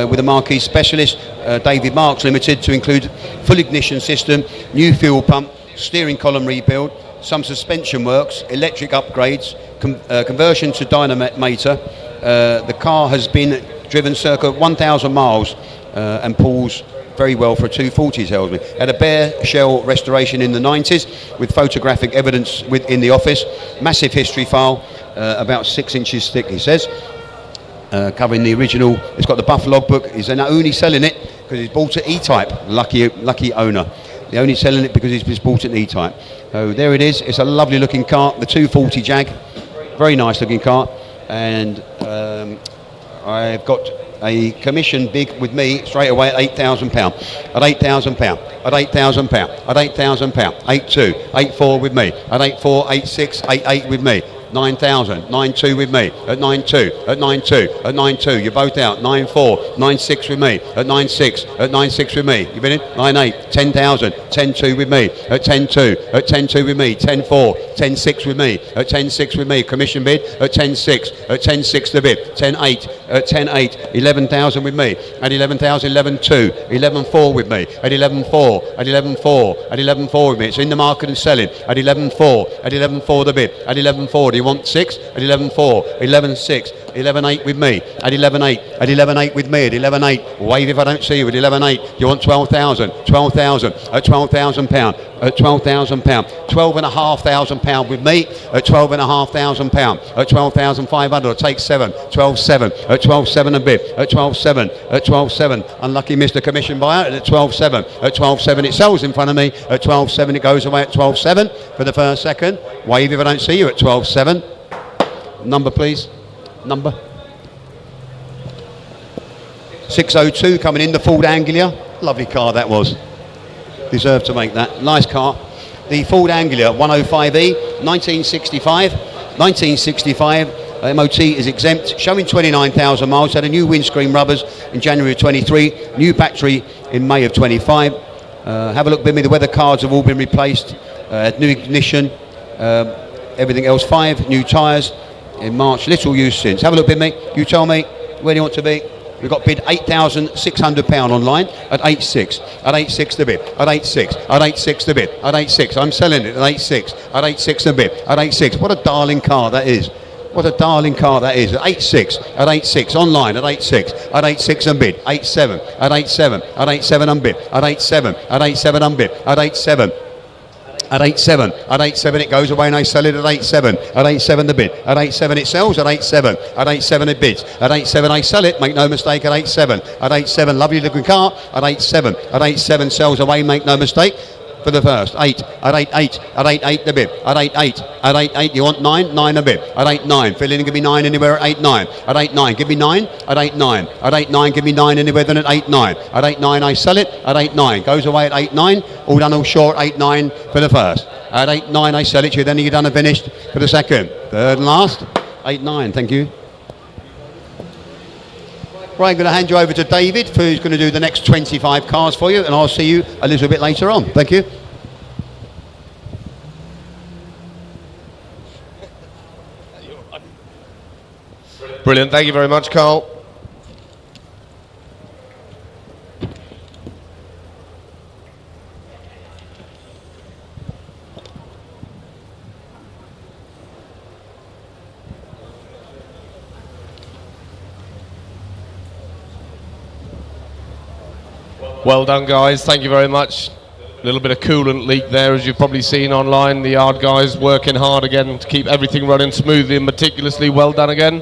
with a marquee specialist, David Marks Limited, to include full ignition system, new fuel pump, steering column rebuild, some suspension works, electric upgrades, conversion to dynamometer. The car has been driven circa 1,000 miles and pulls very well for a 240, tells me. Had a bare shell restoration in the 90s with photographic evidence within the office. Massive history file, about 6 inches thick, he says. Covering the original. It's got the buff logbook. He's only selling it because he's bought it E-Type. Lucky owner. They're only selling it because he's bought it E-Type. So there it is. It's a lovely looking car. The 240 Jag. Very nice looking car. And I've got a commission big with me straight away at £8,000, at £8,000, at £8,000, at £8,000, 8.2, 8.4 with me, at 8.4, 8.6, 8.8 with me, 9,000, 9,2 with me, at 9,2, at 9,2, at 9,2, you're both out, 9,4, 9,6 with me, at 9,6, at 9,6 with me, you been in, 9,8, 10,000, 10,2 with me, at 10,2, at 10,2 with me, 10,4, 10,6 with me, at 10,6 with me, commission bid, at 10,6, at 10,6 the bid, 10,8, at 10,8, 11,000 with me, at 11,000, 11,2, 11,4 with me, at 11,4, at 11,4, at 11,4 with me, it's in the market and selling, at 11,4, at 11,4 the bid, at 11,4, do you want 6, at 11,4, 11,6, 11,8 with me, at 11,8, at 11,8 with me, at 11,8, wave if I don't see you, at 11,8, you want 12,000, 12,000, at 12,000 pound, at 12,000 pound, 12,500 pound with me, at 12,500 pound, at 12,500, I'll take 7, 12,7, at 12,7 a bit, at 12,7, at 12,7, unlucky Mr. Commission Buyer, at 12,7, at 12,7 it sells in front of me, at 12,7 it goes away at 12,7 for the first second, wave if I don't see you at 12,7, number please, number 602 coming in, the Ford Anglia, lovely car that was, deserved to make that, nice car, the Ford Anglia 105E, 1965, MOT is exempt, showing 29,000 miles, had a new windscreen rubbers in January of 23, new battery in May of 25, have a look with me, the weather cards have all been replaced, new ignition, everything else, 5 new tyres in March, little use since, have a look with me, you tell me where do you want to be. We've got bid £8,600 online at 8.6, at 8.6 the bid, at 8.6, at 8.6 the bid, at 8.6, I'm selling it at 8.6, at 8.6 the bid, at 8.6, what a darling car that is. What a darling car that is, at 8.6, at 8.6, online at 8.6, at 8.6 and bid, 8.7, at 8.7, at 8.7 and bid, at 8.7, at 8.7 and bid, at 8.7. At 8.7, at 8.7 it goes away and I sell it at 8.7, at 8.7 the bid, at 8.7 it sells, at 8.7, at 8.7 it bids, at 8.7 I sell it, make no mistake, at 8.7, at 8.7, lovely looking car, at 8.7, at 8.7 sells away, make no mistake, for the first, 8, at 8.8, at 8.8 the bid, at 8.8, at 8.8, you want 9, 9 a bid, at 8.9, fill in and give me 9 anywhere at 8.9, at 8.9, give me 9, at 8.9, at 8.9, give me 9 anywhere then at 8.9, at 8.9 I sell it, at 8.9, goes away at 8.9, all done all short, 8.9 for the first, at 8.9 I sell it to you, then you're done and finished for the second, third and last, 8.9, thank you. Right, I'm going to hand you over to David, who's going to do the next 25 cars for you, and I'll see you a little bit later on. Thank you. Brilliant, thank you very much, Carl. Well done, guys. Thank you very much. A little bit of coolant leak there, as you've probably seen online. The yard guys working hard again to keep everything running smoothly and meticulously. Well done again.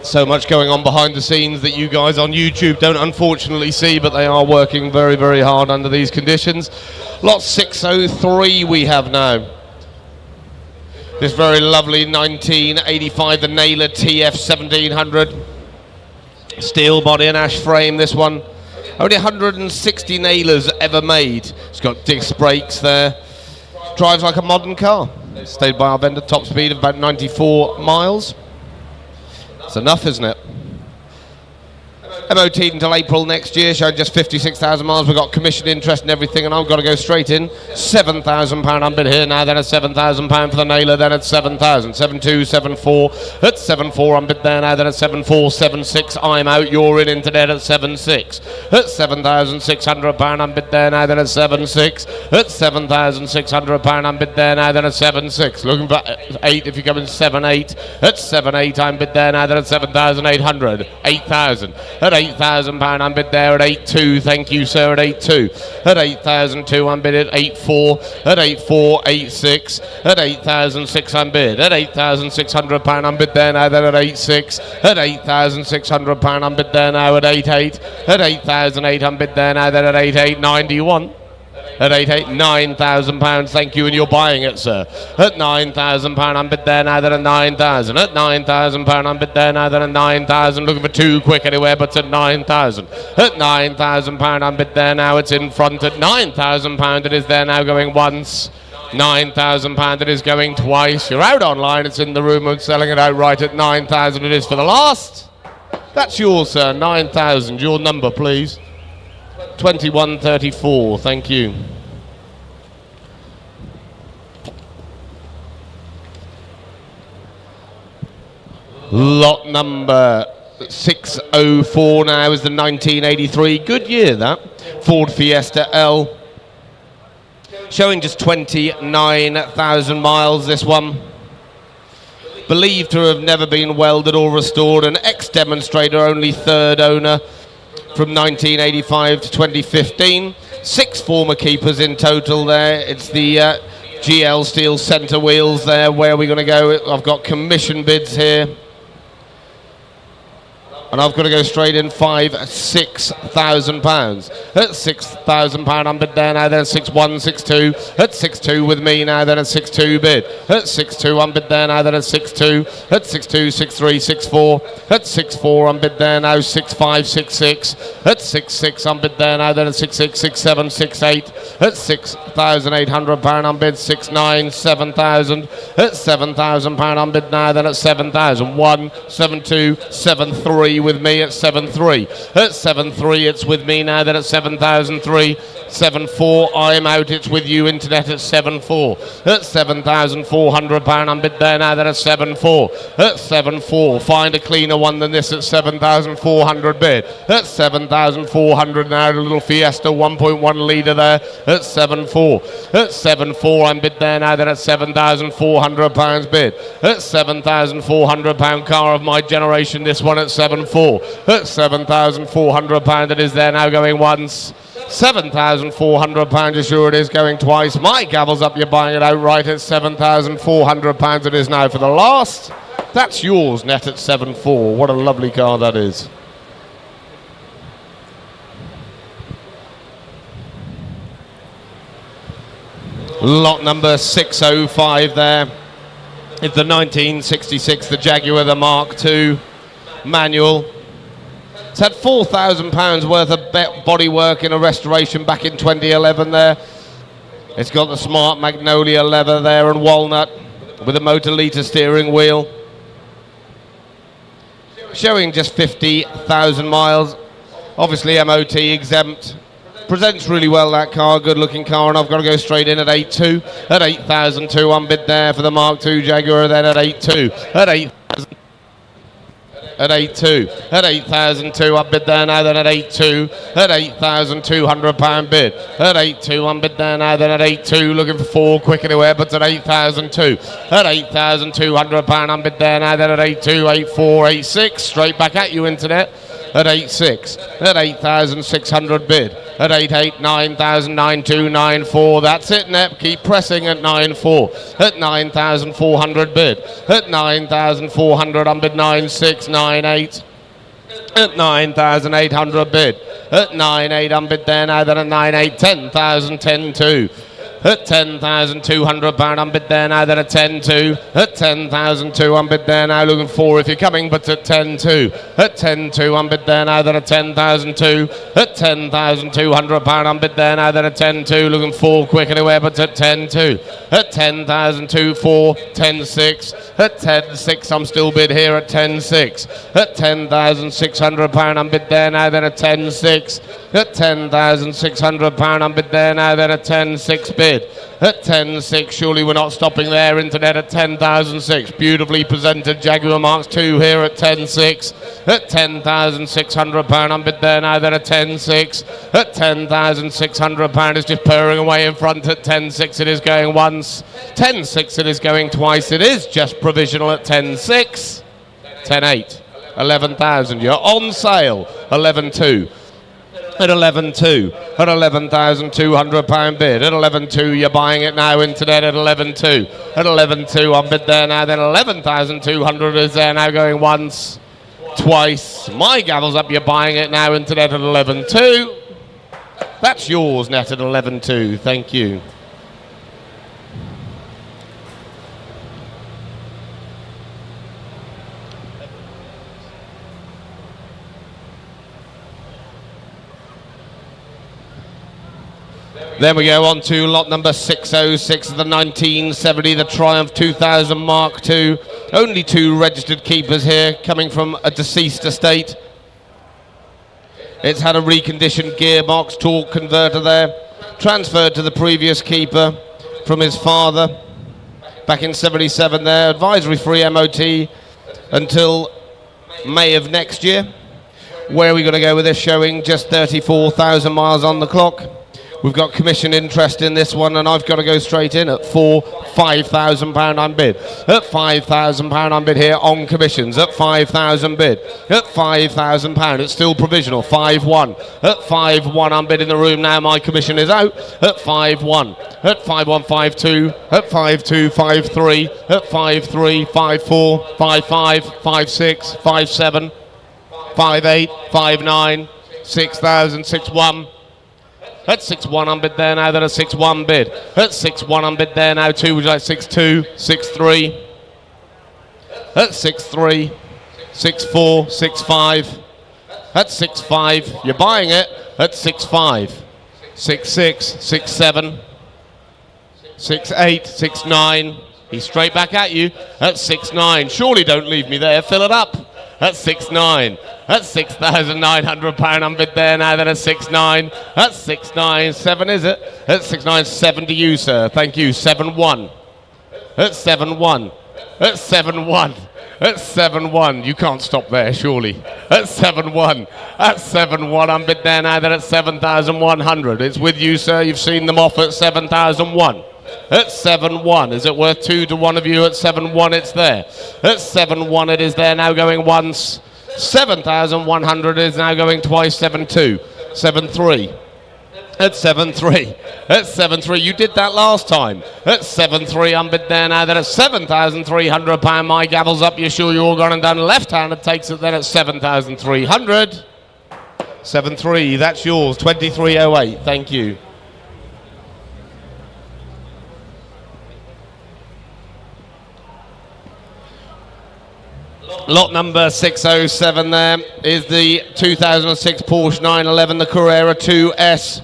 So much going on behind the scenes that you guys on YouTube don't unfortunately see, but they are working very, very hard under these conditions. Lot 603 we have now. This very lovely 1985, the Nailer TF 1700. Steel body and ash frame, this one. Only 160 Nailers ever made. It's got disc brakes there. Drives like a modern car. Stayed by our vendor, top speed of about 94 miles. It's enough, isn't it? MOT until April next year, showing just 56,000 miles. We've got commission interest and everything, and I've got to go straight in. £7,000 unbid here now, then at £7,000 for the Nailer, then at 7,000. 7.2, 7.4, at 7.4 unbid there now, then at 7.4, 7.6, I'm out, you're in today at 7.6. At £7,600 unbid there now, then at 7.6. At £7,600 unbid there now, then at 7.6. Looking for 8 if you come in 7.8. At 7.8 unbid there now, then at 7,800. 8,000. At £8,000 unbid there at 8.2, thank you sir, at 8.2. At 8,002 unbid at 8.4, at 8.4, 8.6, at 8,600 unbid, at £8,600 unbid there now, then at 8.6, at £8,600 unbid there now at 8.8, at 8,008 unbid there now, then at 8.8, 91. At 8.8, £9,000, thank you, and you're buying it, sir. At £9,000 unbid there now, then at 9,000. At £9,000 unbid there now, then at 9,000. Looking for too quick anywhere, but at 9,000. At £9,000 unbid there now, it's in front at £9,000. It is there now, going once, £9,000 it is going twice. You're out online, it's in the room and selling it outright at 9,000 it is for the last. That's yours, sir, 9,000. Your number, please. 2134, thank you. Lot number 604 now is the 1983. Good year, that. Ford Fiesta L. Showing just 29,000 miles, this one. Believed to have never been welded or restored. An ex-demonstrator, only third owner from 1985 to 2015. 6 former keepers in total there. It's the GL steel centre wheels there. Where are we going to go? I've got commission bids here. And I've got to go straight in £6,000. At £6,000 I'm bid there now, then 6162. At 6.2 with me now, then at 6.2 bid. At 6.2 I'm bid there now, then at 6.2. At 6.2, 6.3, 6.4. At 6.4 I'm bid there now, 6.5, 6.6. At 6.6 I'm bid there now, then at 6.6, 6.7, 6.8. At £6,800 I'm bid 6.9, 7,000. At £7,000 I'm bid now, then at 7,000. 1, 7.2, 7.3 with me at 7.3. At 7.3 it's with me now, then at 7,003. 7.4 I'm out, it's with you internet at 7.4. At £7,400 I'm bid there now, then at 7.4. At 7.4 find a cleaner one than this at 7,400 bid. At 7,400 now, the little Fiesta 1.1 litre there at 7.4. At 7.4 I'm bid there now, then at £7,400 bid. At £7,400 car of my generation, this one at 7.4. At £7,400 it is there now, going once. £7,400 sure it is, going twice. My gavel's up, you're buying it outright at £7,400 it is now for the last. That's yours, net at 7.4. What a lovely car that is. Lot number 605 there. It's the 1966, the Jaguar, the Mark II manual. It's had £4,000 worth of bodywork in a restoration back in 2011 there. It's got the smart magnolia leather there and walnut with a motor litre steering wheel. Showing just 50,000 miles. Obviously MOT exempt. Presents really well, that car, good looking car, and I've got to go straight in at 8.2. At 8,002 I'm bid there for the Mark II Jaguar, then at 8.2. At 8,000. At 8.2. At 8,002 I'm bid there now, then at 8.2. At £8,200 bid. At 8.2 I'm bid there now, then at 8.2. Looking for 4 quick anywhere, but at 8,002. At £8,200 I'm bid there now, then at 8.2, 8.4, 8.6. Straight back at you, internet. At 8.6. At 8,600 bid. At 8.8, 9,000, 9.2, 9.4. That's it, Nep. Keep pressing at 9.4. At 9,400 bid. At 9,400 I'm bid 9.6, 9.8. At 9,800 bid. At 9.8 I'm bid there now, then at 9.8, 10,000, 10.2. At £10,200 I'm bid there now, then at 10.2. At 10,002 I'm bid there now, looking 4 if you're coming, but at 10.2. At 10.2 I'm bid there now, then at 10,002. At £10,200 I'm bid there now, then at 10.2. Looking 4 quick anywhere, but at 10.2. At 10,002, 4, 10.6. At 10.6 I'm still bid here at 10.6. At £10,600 I'm bid there now, then at 10.6. At £10,600 I'm bid there now, then at 10.6 bid. At 10.6, surely we're not stopping there, internet at 10,006. Beautifully presented Jaguar Mark II here at 10.6. At £10,600 I'm bid there now, then at 10.6. At £10,600 is just purring away in front at 10.6. It is going once. 10.6 it is going twice. It is just provisional at 10.6. 10.8. 11,000. You're on sale. 11.2. At 11.2, at £11,200 bid. At 11.2, you're buying it now, internet at 11.2. At 11.2, I'm bid there now, then 11,200 is there now, going once, twice. My gavel's up, you're buying it now, internet at 11.2. That's yours, net at 11.2, thank you. Then we go on to lot number 606 of the 1970, the Triumph 2000 Mark II. Only 2 registered keepers here, coming from a deceased estate. It's had a reconditioned gearbox, torque converter there, transferred to the previous keeper from his father back in 77 there. Advisory free MOT until May of next year. Where are we going to go with this showing? Just 34,000 miles on the clock. We've got commission interest in this one, and I've got to go straight in at £5,000 I'm bid. At £5,000 I'm bid here on commissions. At 5,000 bid. At £5,000. It's still provisional. 5-1. At 5-1 I'm bid in the room now. My commission is out. At 5-1. At 5-1, 5-2. At 5-2, 5-3. At 5-3, 5-4, 5-5, 5-6, 5-7, 5-8, 5-9, 6,000, 6-1. At 6-1 I'm bid there now, then a 6-1 bid. At 6-1 I'm bid there now, 2, would you like 6-2, 6-3. At 6-3, 6-4, 6-5. At 6-5, you're buying it. At 6-5, 6-6, 6-7, 6-8, 6-9. He's straight back at you. At 6-9, surely don't leave me there, fill it up. At 6-9, at £6,900 I'm bid there now, then at 6-9, at 6-9, 7 is it? At 6-9, 7 to you, sir, thank you, 7-1, at 7-1, at 7-1, at 7-1, you can't stop there, surely, at 7-1, at 7-1 I'm bid there now, then at 7,100, it's with you, sir, you've seen them off at 7,001. At 7-1, is it worth 2 to one of you? At 7-1 it's there. At 7-1 it is there, now going once. 7,100 is now going twice. 7-2, 7-3. At 7-3, at 7-3, you did that last time. At 7-3 I'm bid there now, then at £7,300 my gavel's up, you're sure you're all gone and done. Left-handed takes it then at 7,300. 7-3, that's yours, 2308, thank you. Lot number 607 there is the 2006 Porsche 911, the Carrera 2S.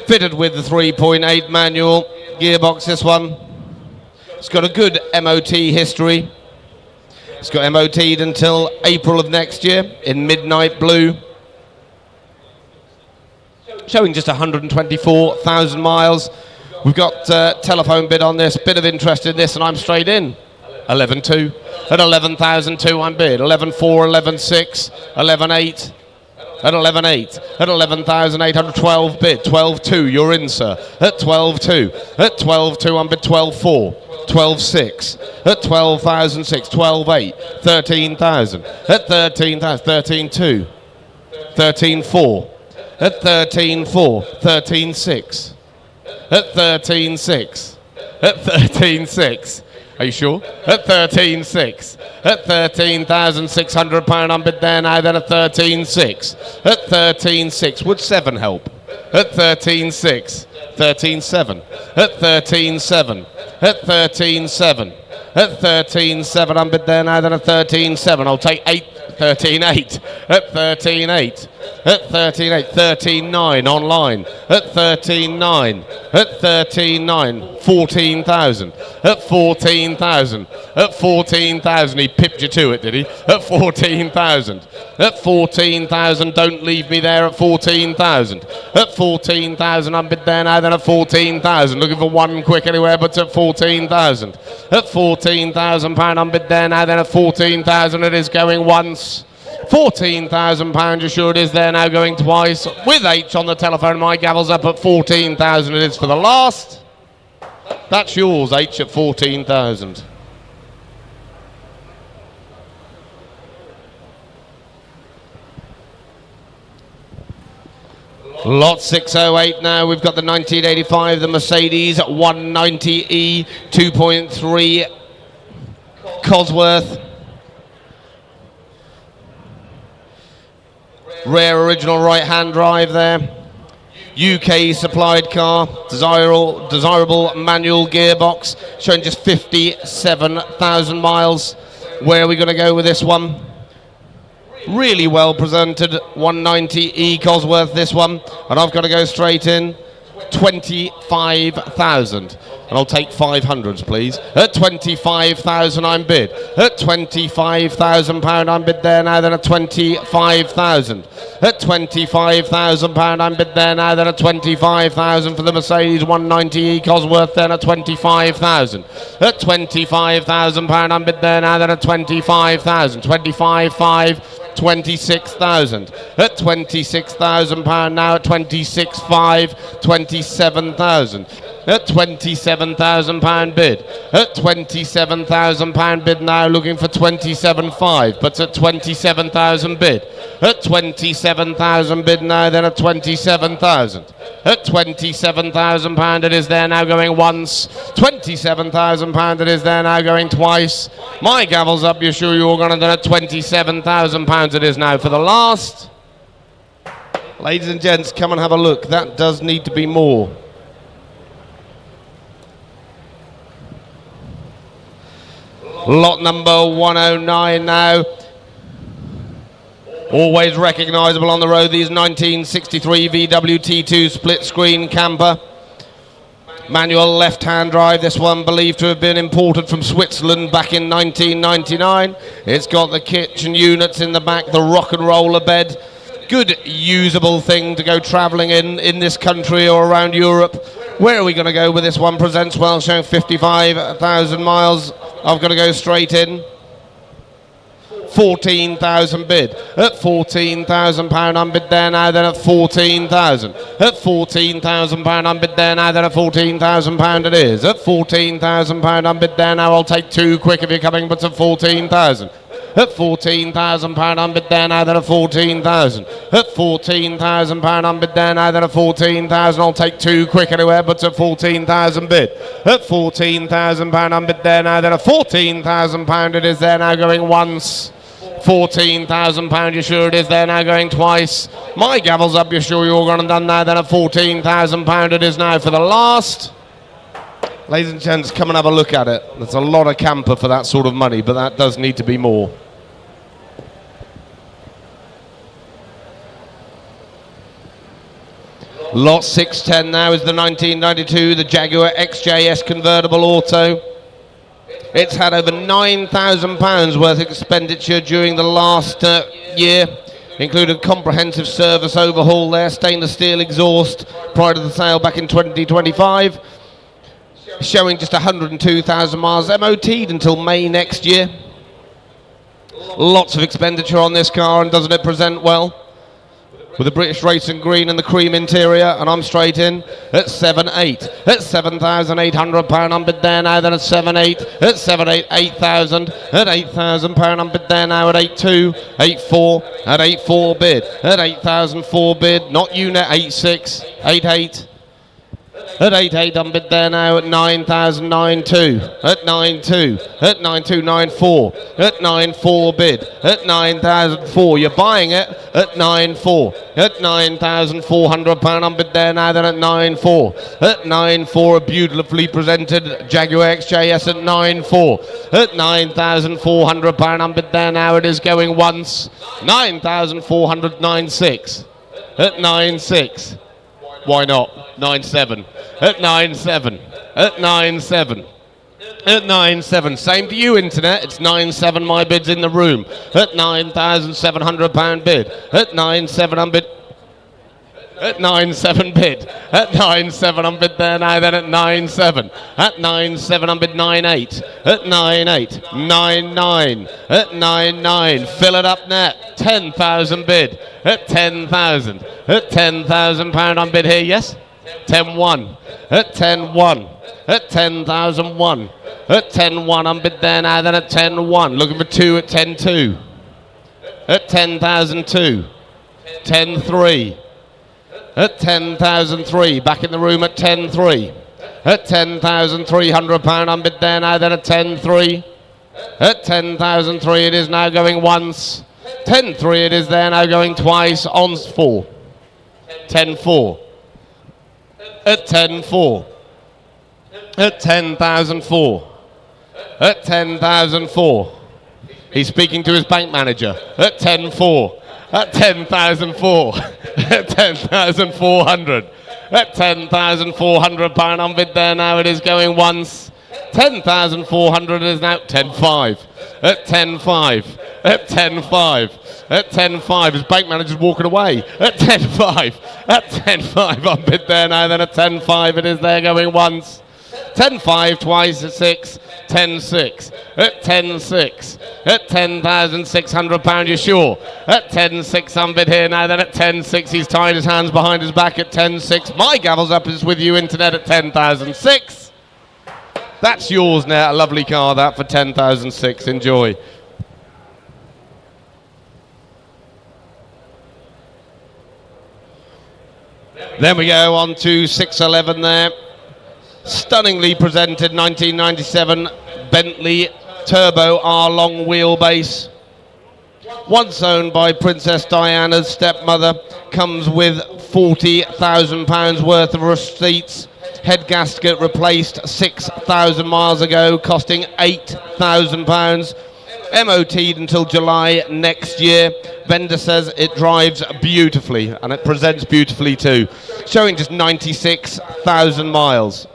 Fitted with the 3.8 manual gearbox, this one. It's got a good MOT history. It's got MOT'd until April of next year in midnight blue. Showing just 124,000 miles. We've got telephone bid on this, bit of interest in this, and I'm straight in. 11.2. At 11,002 I'm bid. 11.4, 11.6, 11.8. At 11.8. At 11,812 bid. 12.2, you're in, sir. At 12.2. At 12.2 I'm bid. 12.4. 12.6. At 12,006. 12.8. 13,000. At 13,000. 13.2. 13.4. At 13.4. 13.6. At 13.6. At 13.6. Are you sure? At 13.6. At £13,600 I'm bid there now, then at 13.6. At 13.6. Would 7 help? At 13.6. 13.7. At 13.7. At 13.7. At 13.7 I'm bid there now, then at 13.7. I'll take 8. 13.8. At 13.8. At 13.8. 13.9 online. At 13.9. At 13.9. 14,000. At 14,000. At 14,000. He pipped you to it, did he? At 14,000. At 14,000. Don't leave me there at 14,000. At 14,000. I'm bid there now, then at 14,000. Looking for one quick anywhere but at 14,000. At £14,000 I'm bid there now, then at 14,000 it is going once. £14,000, you sure it is there now going twice. With H on the telephone, my gavel's up at 14,000 it is for the last. That's yours, H, at 14,000. Lot 608 now, we've got the 1985, the Mercedes 190E 2.3 Cosworth. Rare original right-hand drive there. UK supplied car, desirable manual gearbox, showing just 57,000 miles. Where are we going to go with this one? Really well presented. 190 Cosworth this one, and I've got to go straight in. 25,000, and I'll take 500s, please. At 25,000, I'm bid. At 25,000 pound, I'm bid there now. Then at 25,000. At 25,000 pound, I'm bid there now. Then at 25,000 for the Mercedes 190 Cosworth. Then at 25,000. At 25,000 pound, I'm bid there now. Then at 25,000. 25,500. 26,000 at 26,000 pound now. At 26,500. 27,000 at 27,000 pound bid. At 27,000 pound bid now, looking for 27,500, but at 27,000 bid. At 27,000 bid now, then at 27,000. At 27,000 pound it is there now, going once. 27,000 pound it is there now, going twice. My gavel's up, you're sure you're going to, then at 27,000 pounds it is now for the last. Ladies and gents, come and have a look. That does need to be more. Lot number 109 now. Always recognisable on the road, these 1963 VW T2 split screen camper. Manual left-hand drive, this one believed to have been imported from Switzerland back in 1999. It's got the kitchen units in the back, the rock and roller bed. Good usable thing to go travelling in this country or around Europe. Where are we going to go with this one? Presents well, showing 55,000 miles. I've got to go straight in. 14,000 bid. At 14,000 pound, I'm bid there now. Then at 14,000. At 14,000 pound, I'm bid there now. Then at 14,000 pound it is. At 14,000 pound, I'm bid there now. I'll take two quick if you're coming, but at 14,000. At 14,000 pound, I'm bid there now. Then at 14,000. At 14,000 pound, I'm bid there now. Then at 14,000. I'll take two quick anywhere, but at 14,000 bid. At 14,000 pound, I'm bid there now. Then at 14,000 pound, it is there now, going once. 14,000 pound, you're sure it is there now, going twice. My gavel's up, you're sure you're going to done now. Then at 14,000 pound, it is now for the last. Ladies and gents, come and have a look at it. There's a lot of camper for that sort of money, but that does need to be more. Lot 610 now is the 1992, the Jaguar XJS Convertible Auto. It's had over £9,000 worth of expenditure during the last year, including comprehensive service overhaul there, stainless steel exhaust prior to the sale back in 2025. Showing just 102,000 miles, MOT'd until May next year. Lots of expenditure on this car, and doesn't it present well? With the British racing green and the cream interior, and I'm straight in at 7,800. At £7,800, I'm bid there now. Then at 7,800. At 7,800, 8,000. At £8,000, I'm bid there now. At 8,200. 8,400. At 8,400 bid. At 8,004 bid. Not unit. 8,600. 8,800. At 8,800, I'm bid there now. At 9,092. At 9,200. At 9,294. At 9,400 bid. At 9,004. You're buying it at 9,400. At £9,400, I'm bid there now. Then at 9,400. At 9,400, a beautifully presented Jaguar XJS at 9,400. At £9,400, I'm bid there now. It is going once. 9,400. 9,600. At 9,600. Why not? 9,700. At 9,700. At 9,700. At 9,700. Same to you, Internet. It's 9,700. My bid's in the room. At £9,700 bid. At 9,700, I'm bid. At 9,700 bid. At 9,700, I'm bid there now. Then at 9,700. At 9,700, I'm bid 9,800. At 9,800. 9,900. At 9,900. Fill it up net. 10,000 bid. At 10,000. At £10,000, I'm bid here. Yes. 10,100. At 10,100. At 10,001. At 10,100, I'm bid there now. Then at 10,100. Looking for two at 10,200. At 10,002. 10,300. At 10,003, back in the room at 10,300. At £10,300, I'm bid there now. Then at 10,300. At 10,003, it is now going once. 10,300, it is there now, going twice. On 4. 10,400. At 10,400. At 10,004. At 10,004. He's speaking to his bank manager at 10.4, at 10,004, at 10,400, at 10,400 pound on bid there now. It is going once. 10,400 is now 10.5, at 10.5, at 10.5, at 10.5. His bank manager's walking away at 10.5, at 10.5 on bid there now. Then at 10.5 it is there going once. 10.5 twice at 6, 10.6, at 10.6, at 10,600 pound, you're sure? At 10.6 on bid here now, then at 10.6 he's tied his hands behind his back at 10.6. My gavel's up is with you, internet, at 10,006. That's yours now, a lovely car that for 10,006, enjoy. Then we go on to 611 there. Stunningly presented 1997 Bentley Turbo R long wheelbase. Once owned by Princess Diana's stepmother. Comes with £40,000 worth of receipts. Head gasket replaced 6,000 miles ago, costing £8,000. MOT'd until July next year. Vendor says it drives beautifully and it presents beautifully too. Showing just 96,000 miles.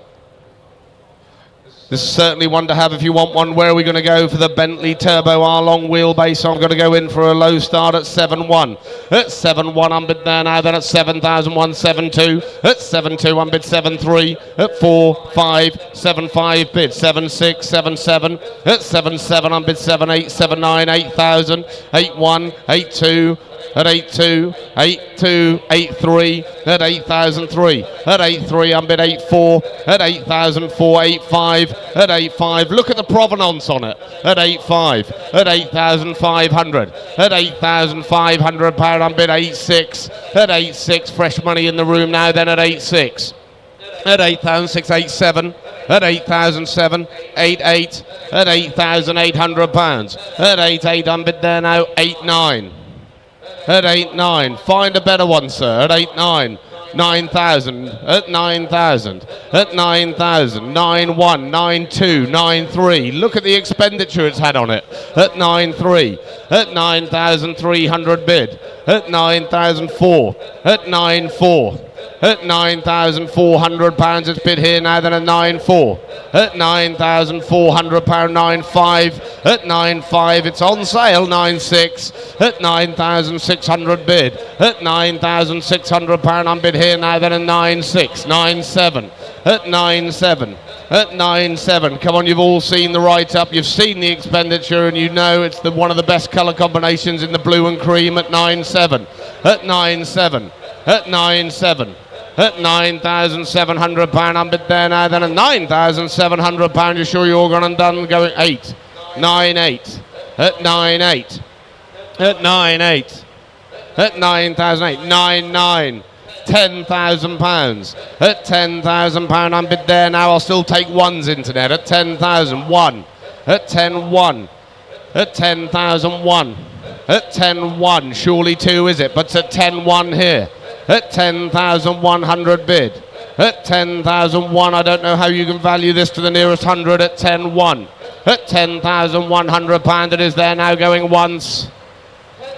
This is certainly one to have if you want one. Where are we going to go for the Bentley Turbo R long wheelbase? I'm going to go in for a low start at 7.1. At 7.1 on bid there now, then at 7,172. At 7.2 on bid 7.3. At 4.5, 7.5 bid 7.6, 7.7. At 7.7 on bid 7.8, 7.9, 8,000. 8.1, 8.2. At 8.2, 8.2, 8.3, at 8,003, at 8.3 on bid 8.4, at 8,004, 8.5, at 8.5, look at the provenance on it, at 8.5, at 8,500, at 8,500 pound on bid 8.6, at 8.6, fresh money in the room now then at 8.6, at 8,687, at 8,007, 8.8, at 8,800 pounds, at 8.8 on bid there now 8.9. At 8.9, find a better one, sir. At 8.9, 9,000. At 9,000. At 9,000. 9.1, 9.2, 9.3. Look at the expenditure it's had on it. At 9.3. At 9,300 bid. At 9,004. At 9.4. At 9,400 pounds it's bid here now, then at 9.4. At 9,400 pound 9.5. At 9.5 it's on sale 9.6. At 9,600 bid. At 9,600 pound on bid here now, then at 9.6. 9.7. At 9.7. At 9.7. Come on, you've all seen the write-up, you've seen the expenditure, and you know it's one of the best colour combinations in the blue and cream at 9.7. At 9.7. At 9.7. At 9,700 pound on bid there now, then at 9,700 pound, you're sure you're all gone and done, going 8. 9.8. At 9.8. At 9.8. At 9,008. 9.9. 10,000 pounds. At 10,000 pound on bid there now, I'll still take ones, internet. At 10,000. 1. At 10.1. At 10,001. At 10.1. Surely 2, is it? But it's at 10.1 here. At 10,100 bid. At 10,001, I don't know how you can value this to the nearest 100 at 10.1. At 10,100 pound it is there now going once.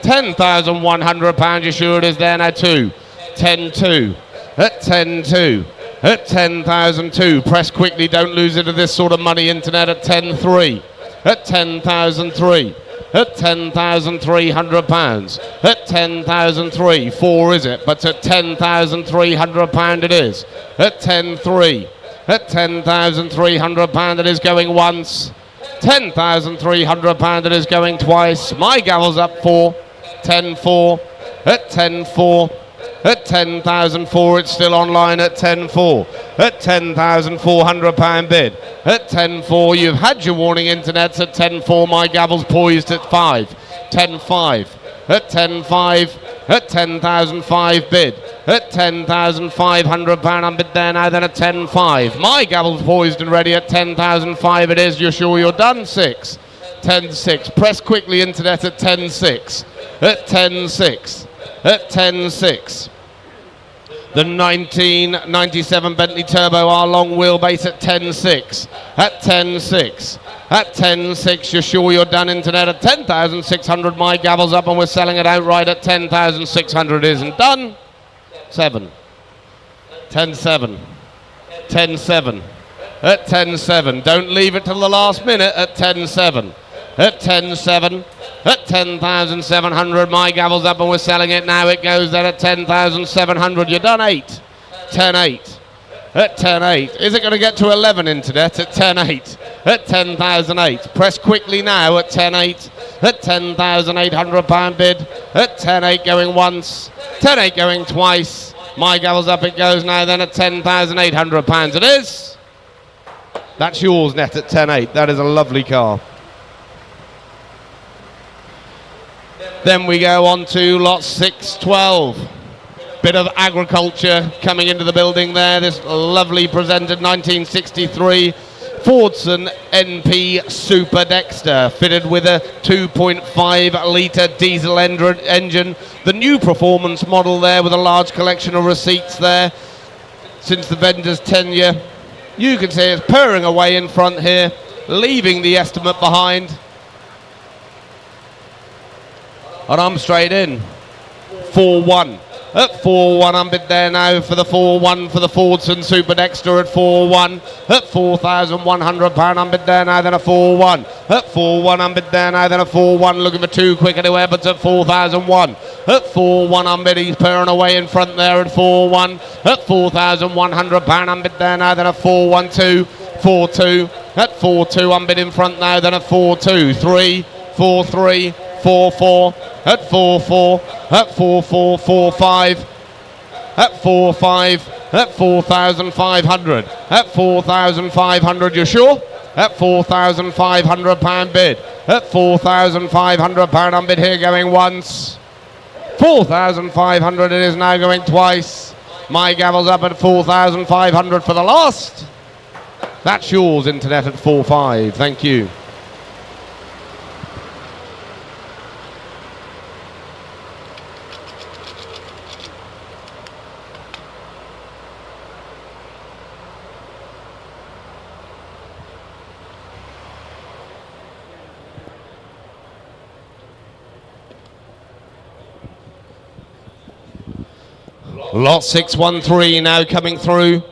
10,100 pound, you sure it is there now 2. 10.2. At 10.2. At 10,002. Press quickly, don't lose it to this sort of money, internet. At 10.3. At 10,003. At 10,300 pounds. At 10,003. 4 is it? But at 10,300 pound it is. At 10.3. At 10,300 pound it is going once. 10,300 pound it is going twice. My gavel's up 4. 10.4. At 10.4. At 10,004, it's still online at 10.4. At 10,400 pound bid. At 10.4, you've had your warning, internets. At 10.4, my gavel's poised at 5. 10.5. At 10.5. At 10,005 bid. At 10,500 pound on bid there now, then at 10.5. My gavel's poised and ready at 10,005 it is. You're sure you're done? 6. 10.6. Press quickly, internet, at 10.6. At 10.6. At 10.6. The 1997 Bentley Turbo R long wheelbase at 10.6. At 10.6. At 10.6, you're sure you're done internet at 10,600. My gavel's up and we're selling it outright at 10,600. Isn't done. 7. 10.7. 10.7. At 10.7. Don't leave it till the last minute at 10.7. At 10.7. At 10,700. My gavel's up and we're selling it now. It goes there at 10,700. You're done. 8. 10.8. At 10.8. Is it going to get to 11 internet at 10.8? At 10,008. Press quickly now at 10.8. At £10,800 bid. At 10.8 going once. 10.8 going twice. My gavel's up. It goes now then at £10,800. It is. That's yours net at 10.8. That is a lovely car. Then we go on to lot 612. Bit of agriculture coming into the building there. This lovely presented 1963 Fordson NP Super Dexter, fitted with a 2.5 litre diesel engine. The new performance model there with a large collection of receipts there since the vendor's tenure. You can see it's purring away in front here, leaving the estimate behind. And I'm straight in. 4-1. At 4-1, I'm bid there now for the 4-1 for the Fordson Super Dexter at 4-1. At £4,100, I'm bid there now, then a 4-1. At 4-1, I'm bid there now, then a 4-1. Looking for 2 quick anywhere, but at 4,001. At 4-1, I'm bid, he's purring away in front there at 4-1. At £4,100, I'm bid there now, then a 4-1-2. 4-2. At 4-2, I'm bid in front now, then a 4-2. 3, 4-3. 4-4, at 4-4, at 4-4, 4-5, at 4-5, at 4,500, at 4,500, you're sure? At £4,500 bid, at £4,500 I'm bid here going once, 4,500 it is now going twice, my gavel's up at 4,500 for the last, that's yours internet at 4-5, thank you. Lot 613 now coming through.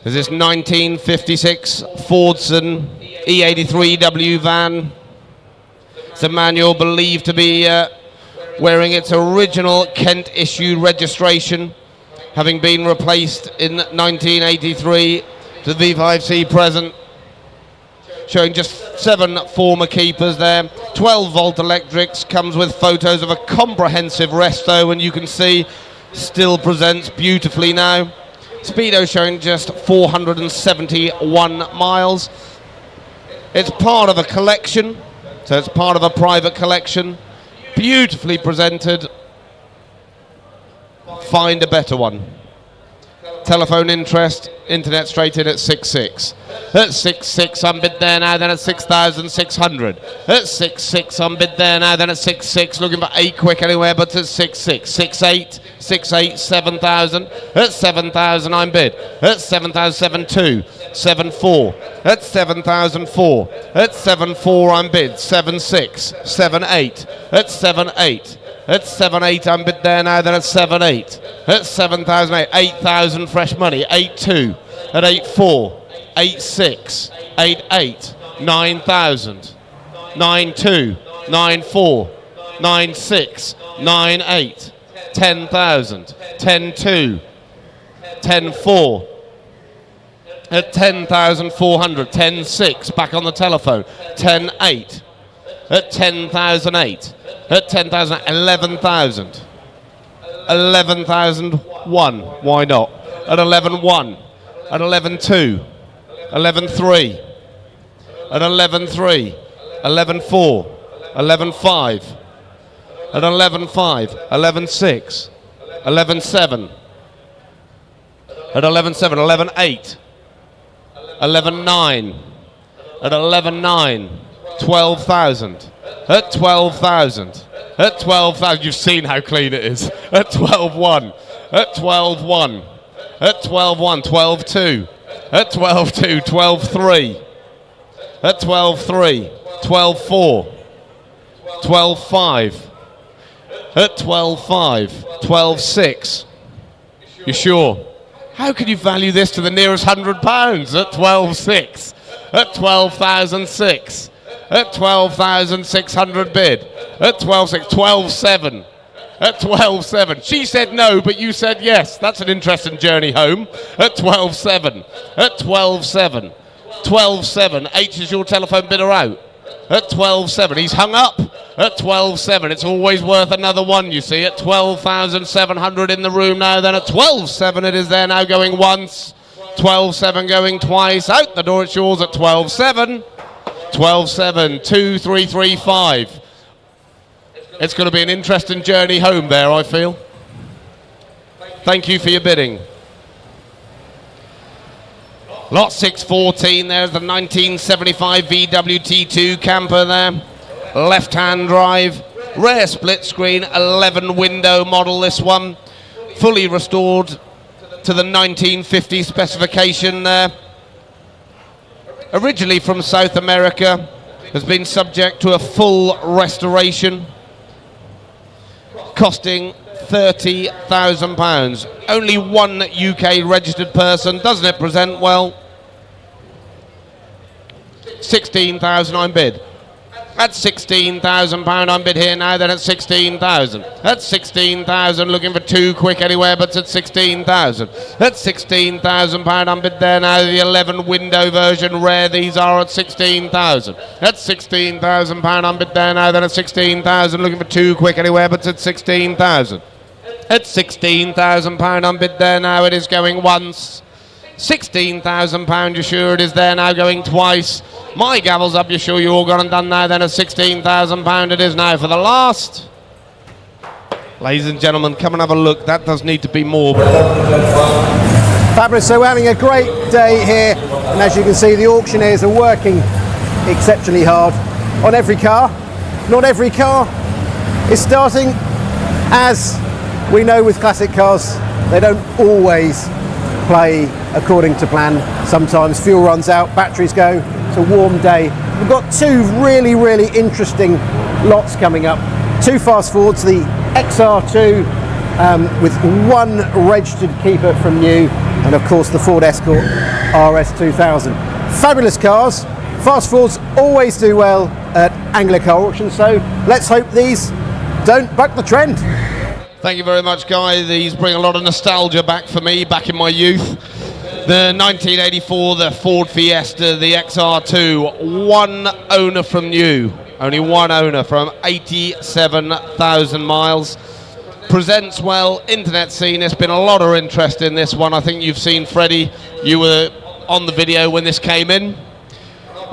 There's this 1956 Fordson E83W van. It's a manual believed to be wearing its original Kent issued registration, having been replaced in 1983 to the V5C present. Showing just 7 former keepers there. 12 volt electrics, comes with photos of a comprehensive resto, and you can see still presents beautifully now. Speedo showing just 471 miles. It's part of a collection, so it's part of a private collection. Beautifully presented. Find a better one. Telephone interest, internet straight in at 6.6. At 6.6, I'm bid there now, then at 6,600. At 6.6, I'm bid there now, then at 6.6. Looking for 8 quick anywhere, but at 6.6. 6.8, 6.8, 7,000. At 7,000, I'm bid. At 7,072. 7.4. At 7,004. At 7.4, I'm bid. 7.6. 7.8. At 7.8. At 7.8, I'm bid there now, then at 7.8. At 7,008, 8,000 fresh money. 8.2. At 8.4. 8.6. 8.8. 9,000. 9.2. 9.4. 9.6. 9.8. 10,000. 10.2. 10.4. At 10,400. 10.6. Back on the telephone. 10.8. At 10,008. At 10,000, 11,000. 11,001. Why not? At 11,1. At 11,2. 11,3. At 11,3. 11,4. 11,5. At 11,5. 11,6. 11,7. At 11,7. 11,8. 11,9. At 11,9. 12,000. At 12,000. At 12,000. You've seen how clean it is. At 12,1. at 12-1, at 12-1, 12-2, at 12-2, 12-3, at 12-3, 12-4, 12-5, at 12-5, 12-6. You sure? How can you value this to the nearest £100 at 12.6, at 12,006, at 12,600 bid, at 12.6, 12.7, at 12.7. She said no, but you said yes. That's an interesting journey home. At 12.7, at 12.7, 12.7. H is your telephone bidder out. At 12.7, he's hung up. At 12.7, it's always worth another one, you see. At 12,700 in the room now, then at 12.7 it is there now going once. 12.7 going twice. Out the door, it's yours at 12.7. 12.7, 2,335. It's going to be an interesting journey home there, I feel. Thank you for your bidding. Lot 614, there's the 1975 VW T2 camper there. Left-hand drive, rare split screen, 11 window model this one. Fully restored to the 1950 specification there. Originally from South America, has been subject to a full restoration, costing £30,000. Only one UK registered person. Doesn't it present well? 16,000 I'm bid. At £16,000 I'm bid here now, then at 16,000. At 16,000, looking for two quick anywhere, but at 16,000. At £16,000 I'm bid there now, the 11 window version rare, these are at 16,000. At £16,000 I'm bid there now, then at 16,000, looking for two quick anywhere, but at 16,000. At £16,000 I'm bid there now, it is going once. £16,000, you're sure it is there now going twice. My gavel's up, you're sure you're all gone and done now, then at £16,000 it is now for the last. Ladies and gentlemen, come and have a look. That does need to be more. Fabulous, so we're having a great day here, and as you can see the auctioneers are working exceptionally hard on every car. Not every car is starting. As we know with classic cars, they don't always play according to plan. Sometimes fuel runs out, batteries go, it's a warm day. We've got two really interesting lots coming up. Two fast forwards, the XR2 with one registered keeper from new, and of course the Ford Escort RS 2000. Fabulous cars. Fast forwards always do well at Anglia Car Auctions, so let's hope these don't buck the trend. Thank you very much, Guy. These bring a lot of nostalgia back for me, back in my youth. The 1984, the Ford Fiesta, the XR2, one owner from new. Only one owner from 87,000 miles. Presents well, internet scene. There's been a lot of interest in this one. I think you've seen Freddie. You were on the video when this came in.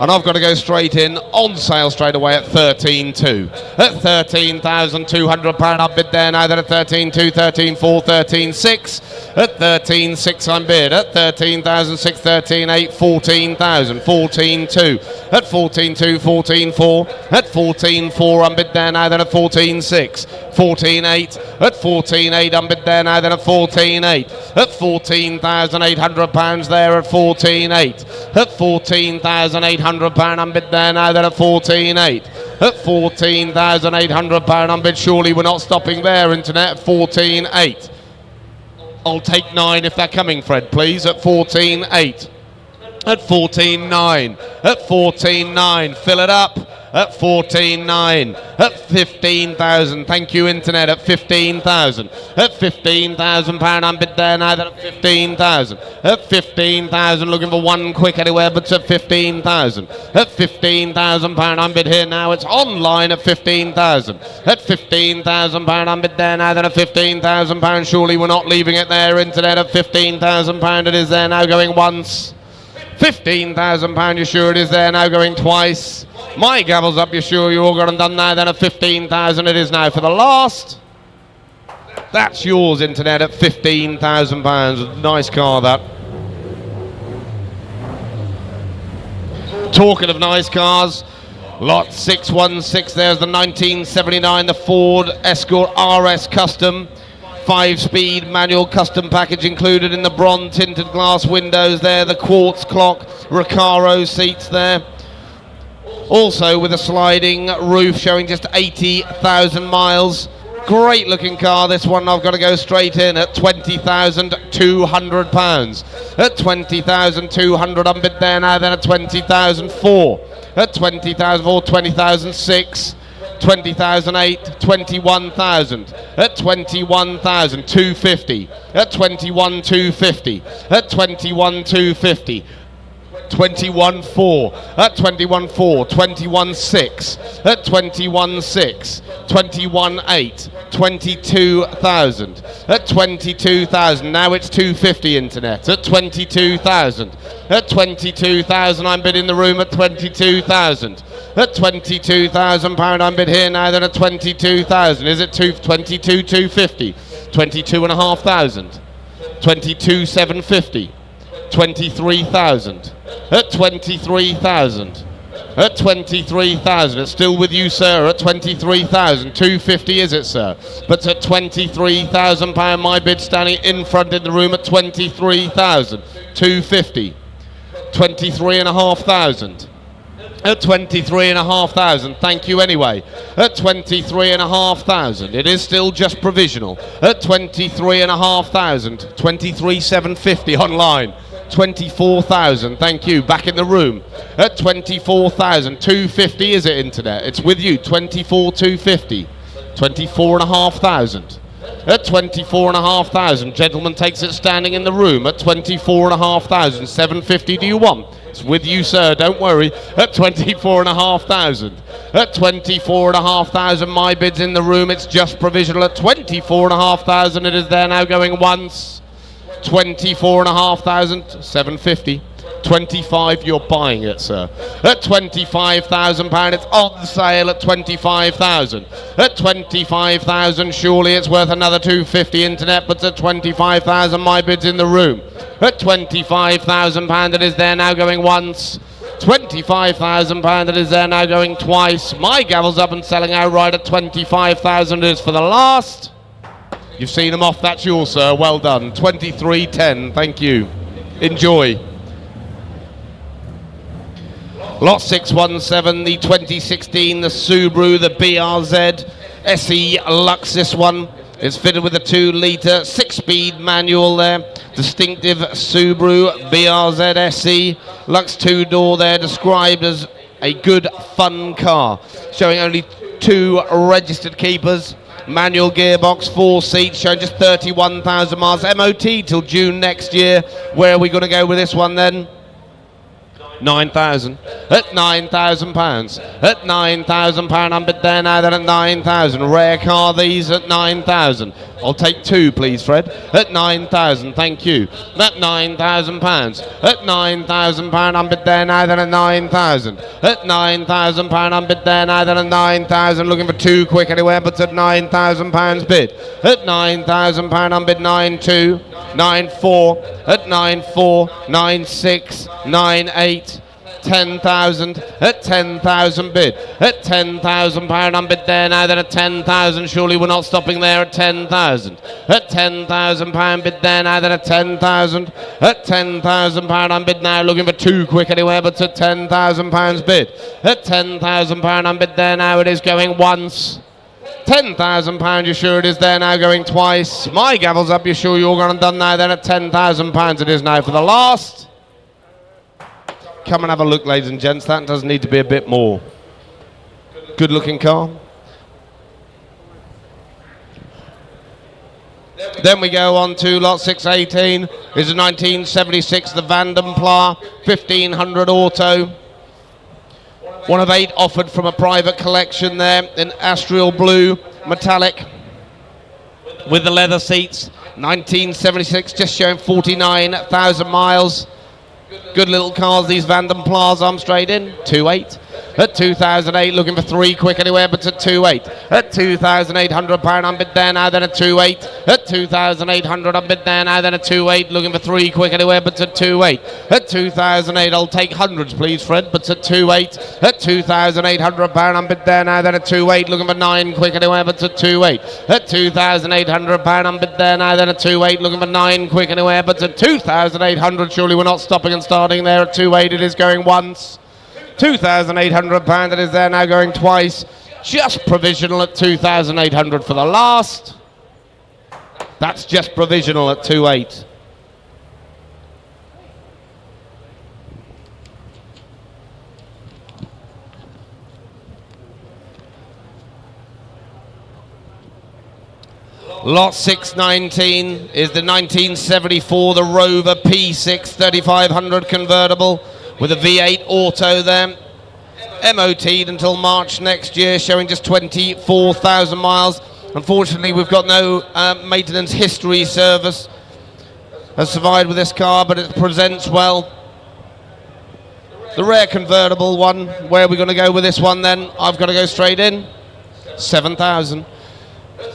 And I've got to go straight in, on sale straight away at 13.2. At £13,200 I'm bid there now, then at 13.2, 13.4, 13.6. At 13.6 I'm bid. At 13,006, 13.8, 14,000, 14.2. At 14.2, 14.4. At 14.4 I'm bid there now, then at 14.6. 14.8. At 14.8 I'm bid there now, then at 14.8. At £14,800 there at 14.8. At £14,800 I'm bid there now, then at 14.8. At £14,800 I'm bid. Surely we're not stopping there, internet. At 14.8. I'll take 9 if they're coming, Fred, please. At 14.8. At 14.9. At 14.9. Fill it up. At 14.9. At 15,000. Thank you, internet. At 15,000. At £15,000 I'm bid there now, then at 15,000. At 15,000, looking for one quick anywhere, but at 15,000. At £15,000 I'm bid here now. It's online at 15,000. At £15,000 I'm bid there now, then at £15,000. Surely we're not leaving it there, internet. At £15,000 it is there now going once. £15,000, you're sure it is there now going twice. My gavel's up, you're sure you're all gone and done now, then at 15,000 it is now for the last. That's yours, internet, at £15,000. Nice car, that. Talking of nice cars, lot 616, there's the 1979, the Ford Escort RS Custom. 5-speed manual custom package included in the bronze tinted glass windows there, the quartz clock, Recaro seats there. Also with a sliding roof showing just 80,000 miles. Great looking car, this one. I've got to go straight in at £20,200. At 20,200, I'm bid there now, then at 20,004. At 20,004, 20,006. 20,008, 21,000. At 21,250. At 21,250. At 21,250. 21.4 at 21.4, 21.6 at 21.6, 21.8, 22,000 at 22,000. Now it's 250 internet at 22,000. At 22,000, I'm bid in the room at 22,000. At £22,000, I'm bid here now. Then at 22,000, is it 22,250? 22,500. 22,750. 23,000. At 23,000. At 23,000. It's still with you, sir. At 23,000. 250, is it, sir? But at £23,000, my bid standing in front in the room at 23,000. 250. 23,500. At 23,500, thank you anyway. At 23,500, it is still just provisional. At 23,500, 23,750 online. 24,000, thank you, back in the room. At 24,000, 250, is it internet? It's with you, 24,250. 24,500. At 24,500, gentleman takes it standing in the room. At 24,500, 750 do you want? It's with you, sir, don't worry. At 24,500. At 24,500, my bid's in the room. It's just provisional. At 24,500, it is there now, going once. 24,500, 750. 25, you're buying it, sir. At £25,000, it's on sale at 25,000. At 25,000, surely it's worth another 250 internet, but at 25,000, my bid's in the room. At £25,000, it is there now, going once. £25,000, it is there now, going twice. My gavel's up and selling outright at 25,000. It is for the last. You've seen them off, that's yours, sir. Well done. 23.10, thank you. Enjoy. Lot 617, the 2016, the Subaru, the BRZ SE Luxe. This one is fitted with a 2-litre 6-speed manual there. Distinctive Subaru BRZ SE Luxe 2-door there, described as a good fun car. Showing only 2 registered keepers. Manual gearbox, 4 seats, showing just 31,000 miles. MOT till June next year. Where are we going to go with this one then? 9,000. At £9,000. At £9,000, I'm bid there now, then at 9,000. Rare car these at 9,000. I'll take 2, please, Fred. At 9,000, thank you. At £9,000. At £9,000, I'm bid there now, then at 9,000. At £9,000, I'm bid there now, then at 9,000. Looking for 2 quick anywhere, but at £9,000 bid. At £9,000, I'm bid 9,2, 9,4. At 9,4, 9,6, 9,8. 10,000 at 10,000 bid. At £10,000, I'm bid there now, then at 10,000. Surely we're not stopping there at 10,000. At £10,000 bid there now, then at 10,000. At £10,000, I'm bid now, looking for 2 quick anywhere, but at £10,000 bid. At £10,000, I'm bid there now, it is going once. £10,000, you're sure it is there now, going twice. My gavel's up, you're sure you're going to done now, then at £10,000 it is now for the last. Come and have a look, ladies and gents. That does need to be a bit more. Good looking car. Then we go on to lot 618. This is 1976, the Vandenpla 1500 Auto. One of 8 offered from a private collection there in Astral Blue Metallic with the leather seats. 1976, just showing 49,000 miles. Good little cars, these Vandenplas. I'm straight in. 2.8. At 2,008, looking for 3 quick anywhere, but at 2.8. At 2,800 pound, I'm bid there now, then at 2.8. At 2,800, I'm bid there now, then at 2.8. Looking for 3 quick anywhere, but at 2.8. At 2,008, I'll take hundreds, please, Fred, but at 2.8. At 2,800 pound, I'm bid there now, then at 2.8. Looking for 9 quick anywhere, but at 2.8. At 2,800 pound, I'm bid there now, then at 2.8. Looking for 9 quick anywhere, but at 2,800. Surely we're not stopping and starting there at 2.8. It is going once. 2,800 pound, it is there now, going twice. Just provisional at 2,800 for the last. That's just provisional at 2.8. Lot 619 is the 1974, the Rover P6 3500 convertible with a V8 auto there. MOT'd until March next year, showing just 24,000 miles. Unfortunately, we've got no maintenance history service has survived with this car, but it presents well. The rare convertible one, where are we going to go with this one then? I've got to go straight in. 7,000.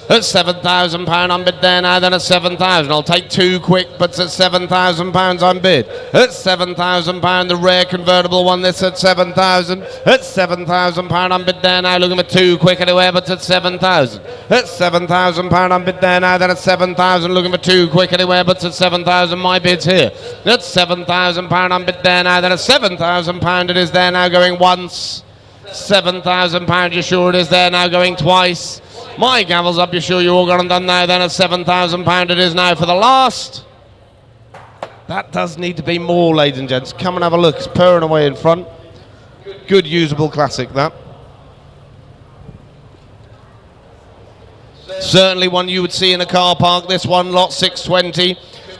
At 7,000 pound, I'm bid there now, then at 7,000. I'll take 2 quick, but at 7,000 pounds, I'm bid. At 7,000 pound, the rare convertible one, this at 7,000. At 7,000 pound, I'm bid there now, looking for 2 quick anywhere, but at 7,000. At 7,000 pound, I'm bid there now, then at 7,000, looking for 2 quick anywhere, but at 7,000, my bid's here. At 7,000 pound, I'm bid there now, then at 7,000 pound, it is there now, going once. 7,000 pound, you sure it is there now, going twice. My gavel's up, you sure you all got them done now, then at 7,000 pound it is now for the last. That does need to be more, ladies and gents. Come and have a look, it's purring away in front. Good usable classic, that. Certainly one you would see in a car park, this one, lot 620.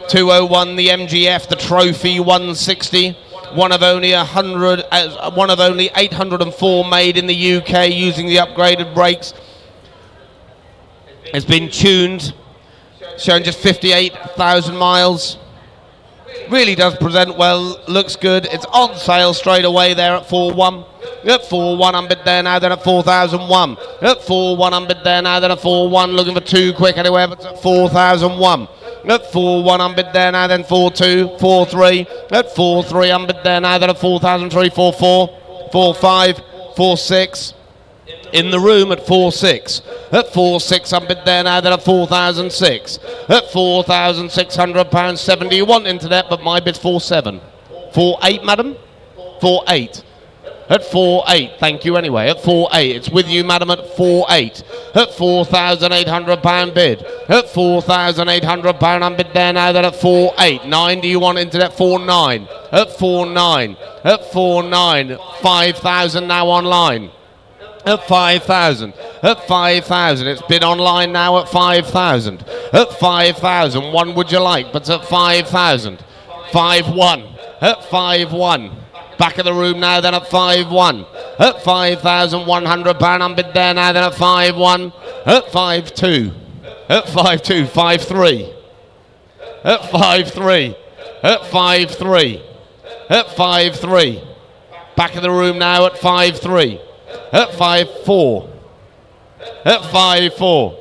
201, the MGF, the Trophy 160. One of only 804 made in the UK using the upgraded brakes. It's been tuned, showing just 58,000 miles. Really does present well, looks good. It's on sale straight away there at 4.1. At 4.1, I'm bid there now, then at 4,001. At 4.1, I'm bid there now, then at 4.1. Looking for 2 quick anywhere, but at 4,001. At 4.1, I'm bid there now, then 4.2, 4.3. At 4.3, I'm bid there now, then at 4,003, 4.4, 4.5, 4.6. In the room at 4.6. At 4.6, I'm bid there now, then at 4,006. At 4,600 pounds 70. You want internet, but my bid's 4.7. 4.8, madam? 4.8. At 4.8, thank you anyway. At 4.8, it's with you, madam, at 4.8. At 4,800 pound bid. At 4,800 pound, I'm bid there now, then at 4.8. 9, do you want internet? 4.9. At 4.9. At 4.9. 5,000 now online. At 5,000. At 5,000. It's been online now at 5,000. At 5,000. One would you like, but at 5,000. 5.1. At 5.1. Back of the room now, then at 5.1. At 5,100 pound, I'm bid there now, then at 5.1. At 5.2. At 5.2. 5.3. At 5.3. At 5.3. At 5.3. Back of the room now at 5.3. At 5.4. At 5.4.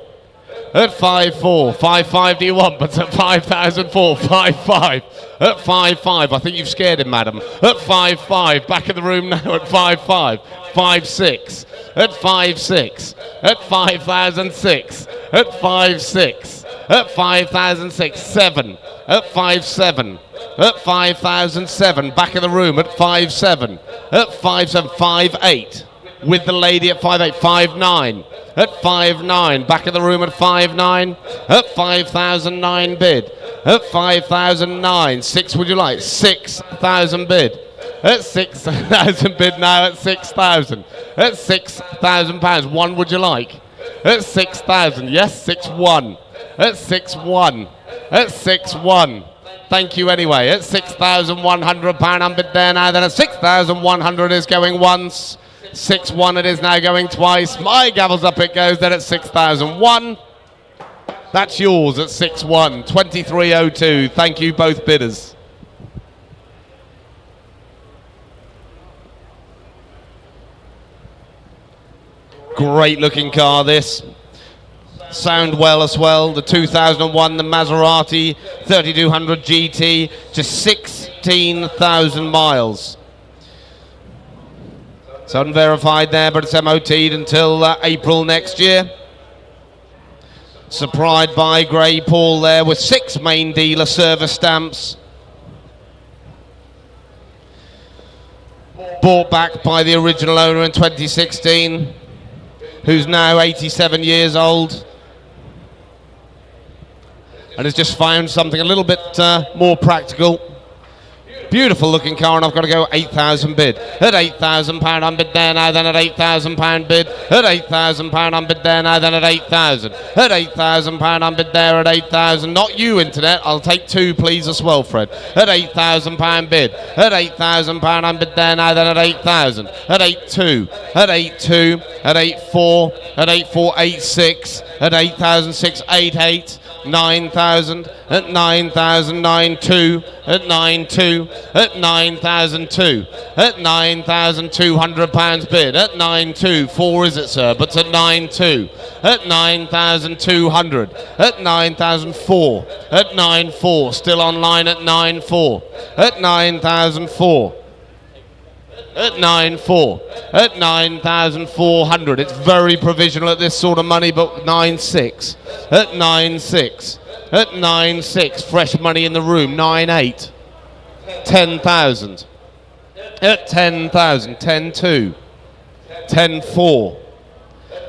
At 5.4. 5.5 do you want, but at 5,004. 5.5. At 5.5. I think you've scared him, madam. At 5.5. Back in the room now at 5.5. 5.6. At 5.6. At 5,006. At 5.6. At 5,006. 7. At 5.7. At 5,007. Back in the room at 5.7. At 5.7. 5.8. With the lady at 5.8. 5.9. At 5.9. Back in the room at 5.9. At 5,009 bid. At 5,009. 6 would you like? 6,000 bid. At 6,000 bid now at 6,000. At 6,000 pounds. 1 would you like? At 6,000. Yes, 6.1. At 6.1. At 6.1. Thank you anyway. At 6,100 pound I'm bid there now. Then at 6,100 is going once. 6.1 it is now going twice. My gavel's up it goes then at 6,001. That's yours at 6.1. 23.02. Thank you both bidders. Great looking car, this. Sound well as well. The 2001, the Maserati 3200 GT, just 16,000 miles. It's unverified there, but it's MOT'd until April next year. Supplied by Grey Paul there with 6 main dealer service stamps. Bought back by the original owner in 2016, who's now 87 years old. And has just found something a little bit more practical. Beautiful looking car, and I've got to go 8,000 bid. At £8,000 I'm bid there now, then at £8,000 bid. At £8,000 I'm bid there now, then at 8,000. At £8,000 I'm bid there at 8,000. Not you, internet. I'll take 2, please, as well, Fred. At £8,000 bid. At £8,000 I'm bid there now, then at 8,000. At 8,2. At 8,2. At 8,4. At 8,486. At 8,688. 9,000 at 9,000, 9,2 at 9,2 at 9,002 at £9,200 bid at 9,2. 4 is it, sir? But at 9,2 at 9,200 at 9,004 at 9,4. Still online at 9,4 at 9,004. At 9,400 at 9,400. It's very provisional at this sort of money, but 9,600 at 9,600 at 9,600. Fresh money in the room. 9,800 10,000 at 10,000. 10,200 10,400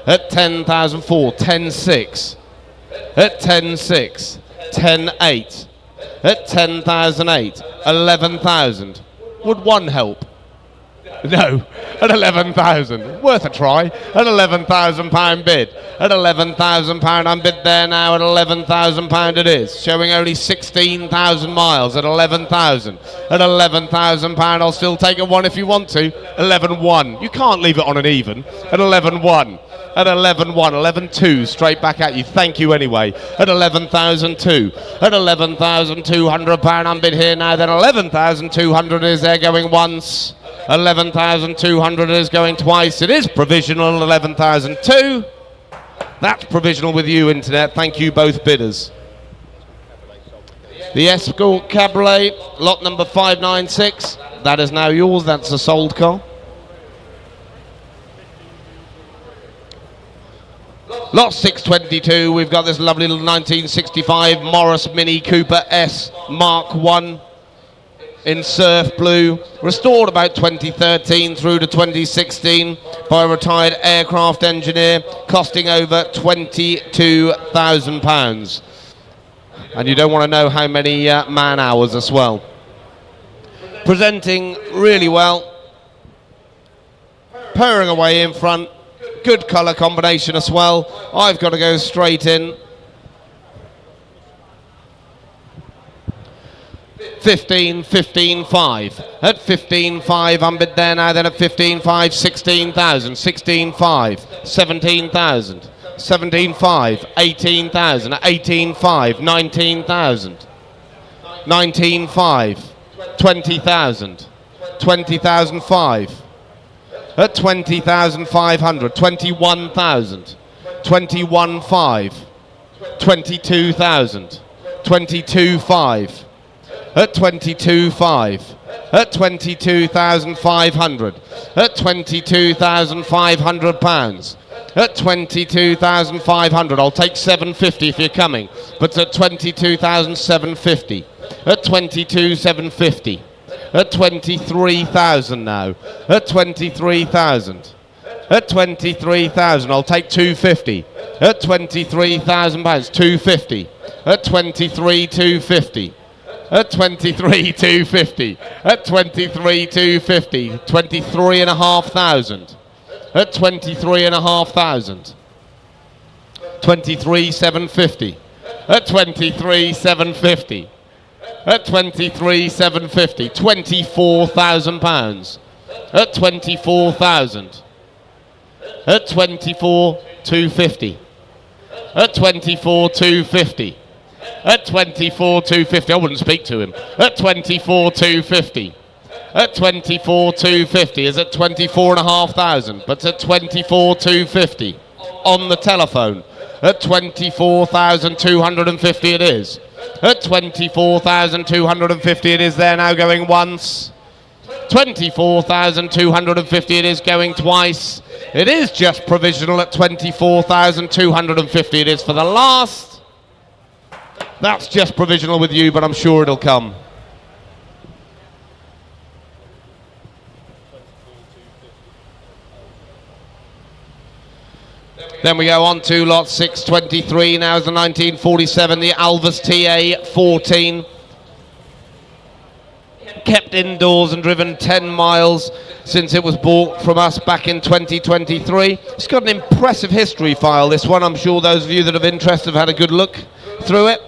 at 10,004. 10,600 at 10,600 10,800 at 10,008. 11,000. Would 1 help? No, at 11,000. Worth a try. At £11,000 bid. At £11,000 I'm bid there now. At £11,000 it is. Showing only 16,000 miles at 11,000. At £11,000 I'll still take a 1 if you want to. 11,1. You can't leave it on an even. At 11,1. At 11,1. 11,2 straight back at you. Thank you anyway. At 11,002. At £11,200 I'm bid here now. Then 11,200 is there going once. 11,200 is going twice. It is provisional. 11,002. That's provisional with you, internet. Thank you, both bidders. The Escort Cabriolet, lot number 596. That is now yours. That's a sold car. Lot 622. We've got this lovely little 1965 Morris Mini Cooper S Mark 1. In surf blue, restored about 2013 through to 2016 by a retired aircraft engineer, costing over £22,000. And you don't want to know how many man hours as well. Presenting really well, purring away in front, good colour combination as well. I've got to go straight in. 15,500 at 15,500 I'm bid there now. Then at 15,500 16,000 16,500 17,000 17,500 18,000 at 18,500 19,000 19,500 20,000 20,500 at 20,500 21,000 21,500 22,000 22,500 at 22,500 at 22,500 at 22,500 pounds at 22,500. I'll take 750 if you're coming, but at 22,750 at 22,750 at 23,000 now at 23,000 at 23,000. I'll take 250 at 23,000 pounds. 250 at 23,250 at 23,250 at 23,250. 23,500 at 23,500 23,750 at 23,750 at 23,750. 24,000 pounds at 24,000 at 24,250 at 24,250 at 24,250. I wouldn't speak to him. At 24,250 at 24,250 is at 24,500, but at 24,250 on the telephone. At 24,250 it is. At 24,250 it is there now going once. 24,250 it is going twice. It is just provisional at 24,250 it is for the last. That's just provisional with you, but I'm sure it'll come. Then we go on to lot 623. Now is the 1947, the Alvis TA14. Kept indoors and driven 10 miles since it was bought from us back in 2023. It's got an impressive history file, this one. I'm sure those of you that have interest have had a good look through it.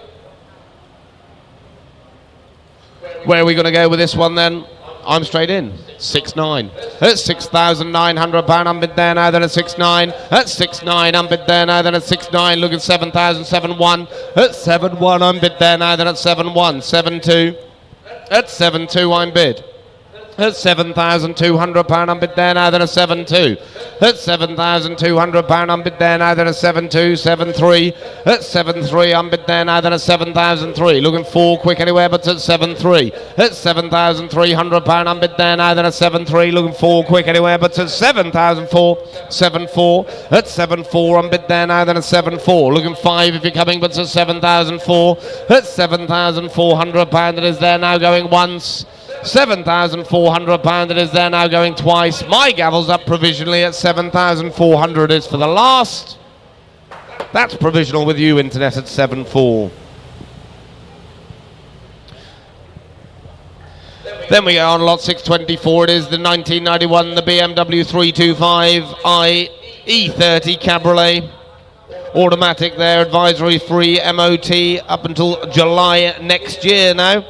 Where are we going to go with this one then? I'm straight in. 6.9. At £6,900 unbid there now, then at 6.9. At 6.9 unbid there now, then at 6.9. Look at 7,007.1. At 7.1 unbid there now, then at 7.1. 7.2. At 7.2 I'm bid. At £7,200 unbid there now, then a 7.2. At £7,200 unbid there now, then a 7.2. 7.3. At 7.3 unbid there now, then a 7,003. Looking 4 quick anywhere, but at 7.3. At £7,300 unbid there now, then a 7.3. Looking 4 quick anywhere, but at 7,004. 7.4. At 7.4 unbid there now, then a 7.4. Looking 5 if you're coming, but at 7,004. At £7,400 it is there now going once. £7,400 it is there now going twice. My gavel's up provisionally at 7,400 is for the last. That's provisional with you, internet, at 7.4. Then we go on lot 624. It is the 1991, the BMW 325i E30 Cabriolet. Automatic there, advisory free, MOT up until July next year now.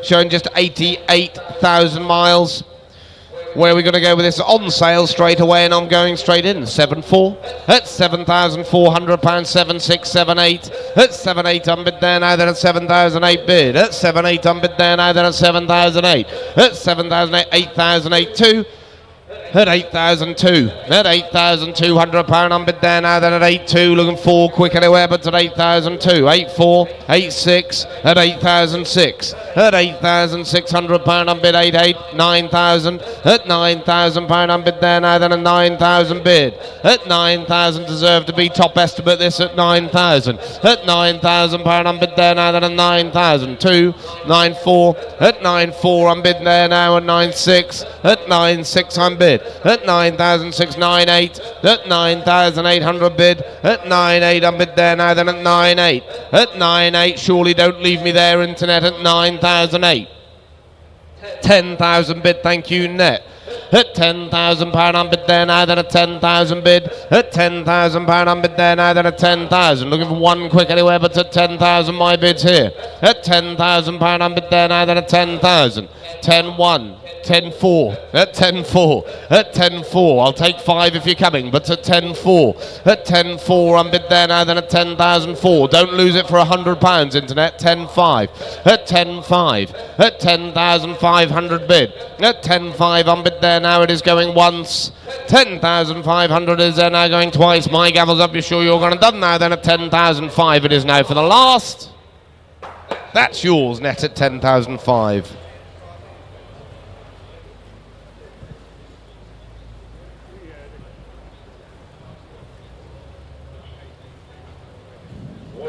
Showing just 88,000 miles. Where are we going to go with this? On sale straight away, and I'm going straight in. 7.4 at £7,400. 7.6, 7.8 at 7.8 unbid there now, then at 7,008 bid. At 7.8 unbid there now, then at 7,008. At 7,008, 8,082. At 8,002. At £8,200 unbid there now, then at 8.2. Looking 4 quick anywhere, but at 8,002. 8.4, 8.6 at 8,006. At £8,600 unbid. 8.8, 9,000. At £9,000 unbid there now, then at 9,000 bid. At 9,000 deserved to be top estimate this at 9,000. At £9,000 unbid there now, then at 9,000. 2, 9.4. At 9.4 unbid there now at 9.6. At 9.6 unbid. At 9,698. At 9,800 bid. At 9.8 unbid there now, then at 9.8. At 9.8, surely don't leave me there, internet, at 9,008. 10,000 bid, thank you, net. At £10,000 unbid there now, then at 10,000 bid. At £10,000 unbid there now, then at 10,000. Looking for 1 quick anywhere, but at 10,000 my bid's here. At £10,000 unbid there now, then at 10,000. 10.1. 10.4 at 10.4 at 10.4. I'll take 5 if you're coming, but at 10.4 at 10.4 unbid there now, then at 10,004. Don't lose it for £100, internet. 10.5 at 10.5 at 10,500 bid. At 10.5 unbid there now, it is going once. 10,500 is there now going twice. My gavel's up, you're sure you're going to done now, then at 10,005 it is now for the last. That's yours, net, at 10,005.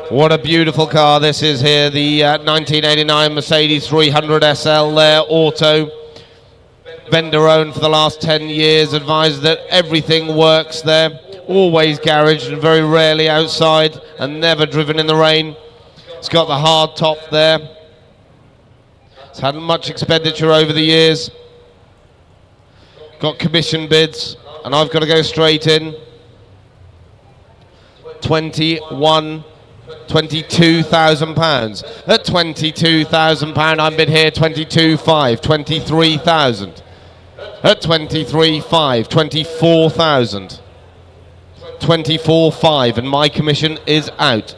What a beautiful car this is here, the 1989 Mercedes 300 SL there, auto. Vendor owned for the last 10 years, advised that everything works there. Always garaged and very rarely outside, and never driven in the rain. It's got the hard top there. It's had much expenditure over the years. Got commission bids, and I've got to go straight in. 22,000 pounds. At £22,000 I'm bid here. 22,500. 23,000. At 23,500. 24,000. 24,500, and my commission is out.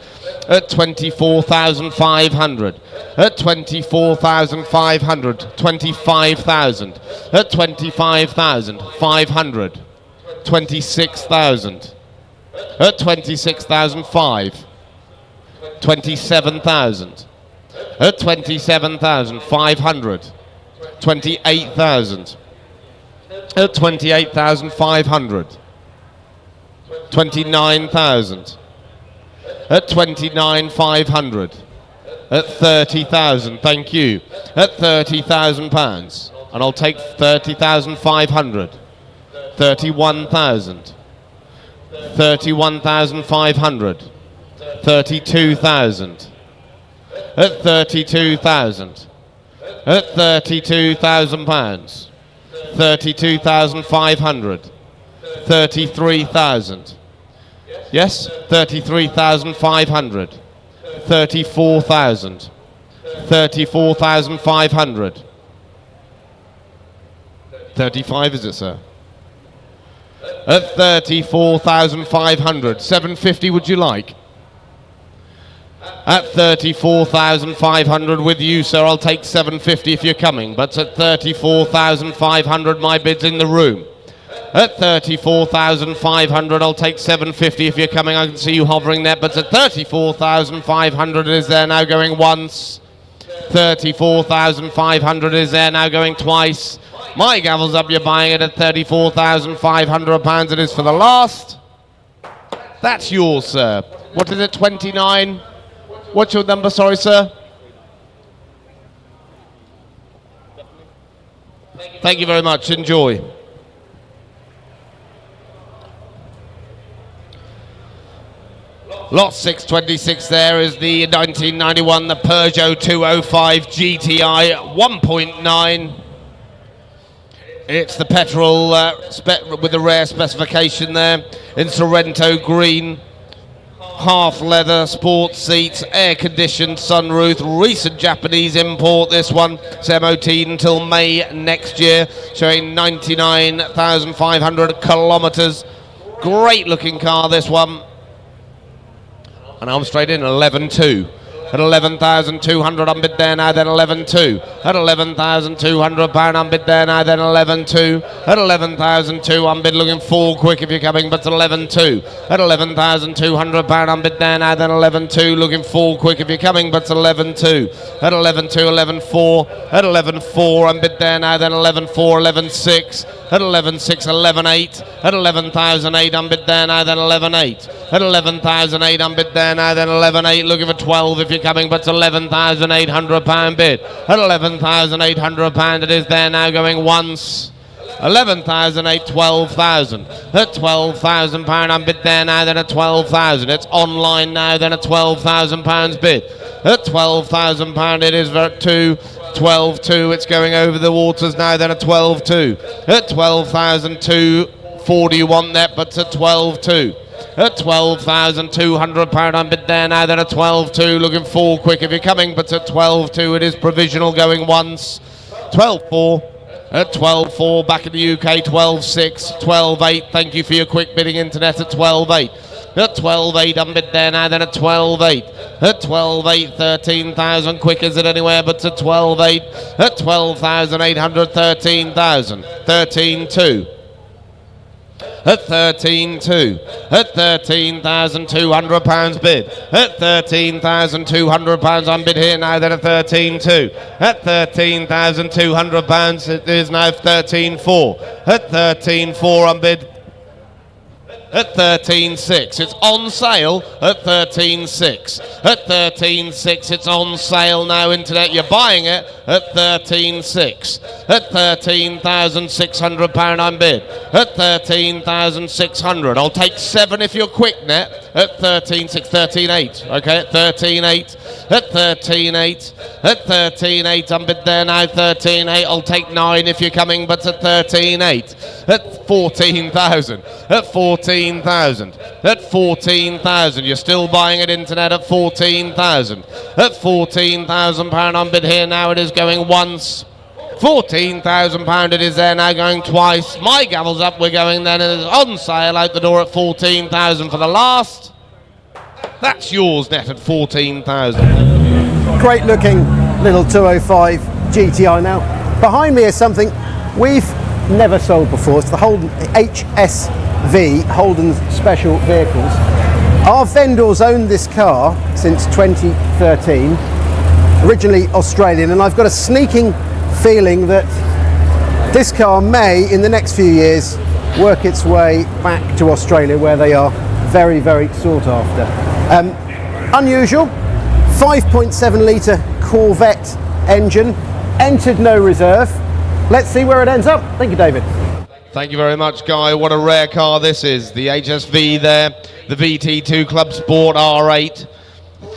at 24,500, at 24,500, 25,000, at 25,500, 26,000, at 26,500, 27,000, at 27,500, 28,000, at 28,500, 29,000, at 29,500, at 30,000, thank you, at 30,000 pounds, and I'll take 30,500, 31,000, 31,500, 32,000, at 32,000, at 32,000 pounds, 32,500, 33,000, yes, 33,500, 34,000, 34,500, 35 is it, sir? At 34,500, 750 would you like? At 34,500 with you, sir, I'll take 750 if you're coming, but at 34,500 my bid's in the room. At 34,500 I'll take 750 if you're coming. I can see you hovering there, but at 34,500 is there now going once. 34,500 is there now going twice. My gavel's up, you're buying it at 34,500 pounds. It is for the last. That's yours, sir. What is it, 29? What's your number, sorry, sir? Thank you very much, enjoy. Lot 626 there is the 1991, the Peugeot 205 GTI 1.9. It's the petrol with the rare specification there in Sorrento green. Half leather, sports seats, air conditioned, sunroof, recent Japanese import this one. It's MOT until May next year, showing 99,500 kilometres. Great looking car this one. And I'm straight in, 11.2. At 11,200 I'm bid there now, then 11.2. At 11,200 pound I'm bid there now, then 11.2. At 11,200 I'm bid looking full quick if you're coming, but 11.2. At 11,200 pound I'm bid there now, then 11.2 looking full quick if you're coming, but 11.2. At 11.2, 11.4. At 11.4 I'm bid there now, then 11.4, 11.6. At 11.6, 11.8. At 11,008 I'm bid there now, then 11.8. At 11,008 I'm bid there now, then 11.8 looking for 12 if you're coming, but it's 11,800 pound bid. At 11,800 pound it is there now going once. 11,008, 12,000. At 12,000 pound I'm bid there now, then at 12,000. It's online now, then at 12,000 pounds bid. At 12,000 pound it is at 12,2. It's going over the waters now, then at 12,2. At 12,240 you want that, but at 12,2. At 12,200 pound I'm bid there now, then at 12.2 looking full quick if you're coming, but at 12.2 it is provisional going once. 12.4. At 12.4 back in the UK, 12.6, 12.8. Thank you for your quick bidding internet at 12.8. At 12.8 I'm bid there now, then at 12.8. At 12.8, 13,000 quick is it anywhere, but at 12.8. At 12,800, 13,000. 13.2. At 13.2, at 13,200 pounds bid. At 13,200 pounds I'm bid here now, then at 13.2. At 13,200 pounds it is now 13.4. At 13.4 I'm bid. At 13.6, it's on sale at 13.6. At 13.6, it's on sale now, internet. You're buying it at 13.6. At 13,600 pound I'm bid. At 13,600, I'll take 7 if you're quick, net. At 13.6, 13.8. Okay, at 13.8. At 13.8. At 13.8, I'm bid there now. 13.8, I'll take 9 if you're coming, but at 13.8. At 14,000. At 14,000. At 14,000. You're still buying it, internet, at 14,000. At 14,000 pound I'm bid here now. It is going once. 14,000 pound it is there now going twice. My gavel's up, we're going then. It is on sale out the door at 14,000 for the last. That's yours net at 14,000. Great looking little 205 GTI now. Behind me is something we've never sold before. It's the Holden HSV, Holden's Special Vehicles. Our vendors owned this car since 2013, originally Australian, and I've got a sneaking feeling that this car may, in the next few years, work its way back to Australia, where they are very, very sought after. Unusual, 5.7 litre Corvette engine, entered no reserve. Let's see where it ends up. Thank you, David. Thank you very much, Guy. What a rare car this is. The HSV there, the VT2 Club Sport R8,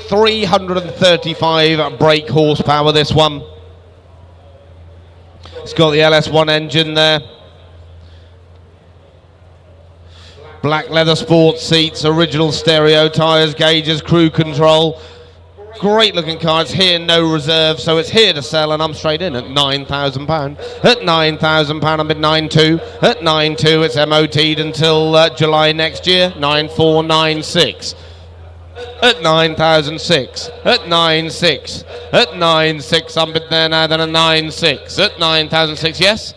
335 brake horsepower, this one. It's got the LS1 engine there. Black leather sports seats, original stereo, tyres, gauges, cruise control. Great looking car. It's here, no reserve, so it's here to sell, and I'm straight in at £9,000. At £9,000, I'm at 9.2. At 9.2, it's MOT'd until July next year, 9.496. At 9,006, at 9.6, at 9.6, I'm bid there now, then at 9.6, at 9,006, yes?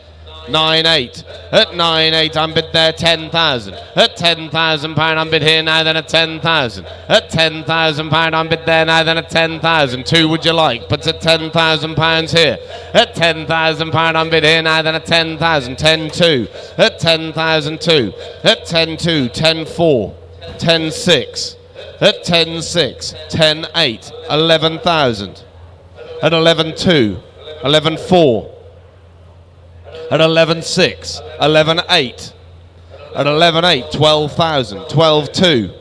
9.8, at 9.8, I'm bid there 10,000, at £10,000, I'm bid here now, then at 10,000, at £10,000, I'm bid there now, then at 10,000, 2 would you like, but at £10,000 here, at £10,000, I'm bid here now, then at 10,000, 10.2, at 10,002, at 10.2, 10.4, 10.6, at 10.6, 10.8, 11,000, at 11.2, 11.4, at 11.6, 11.8, at 11.8, 12,000, 12.2,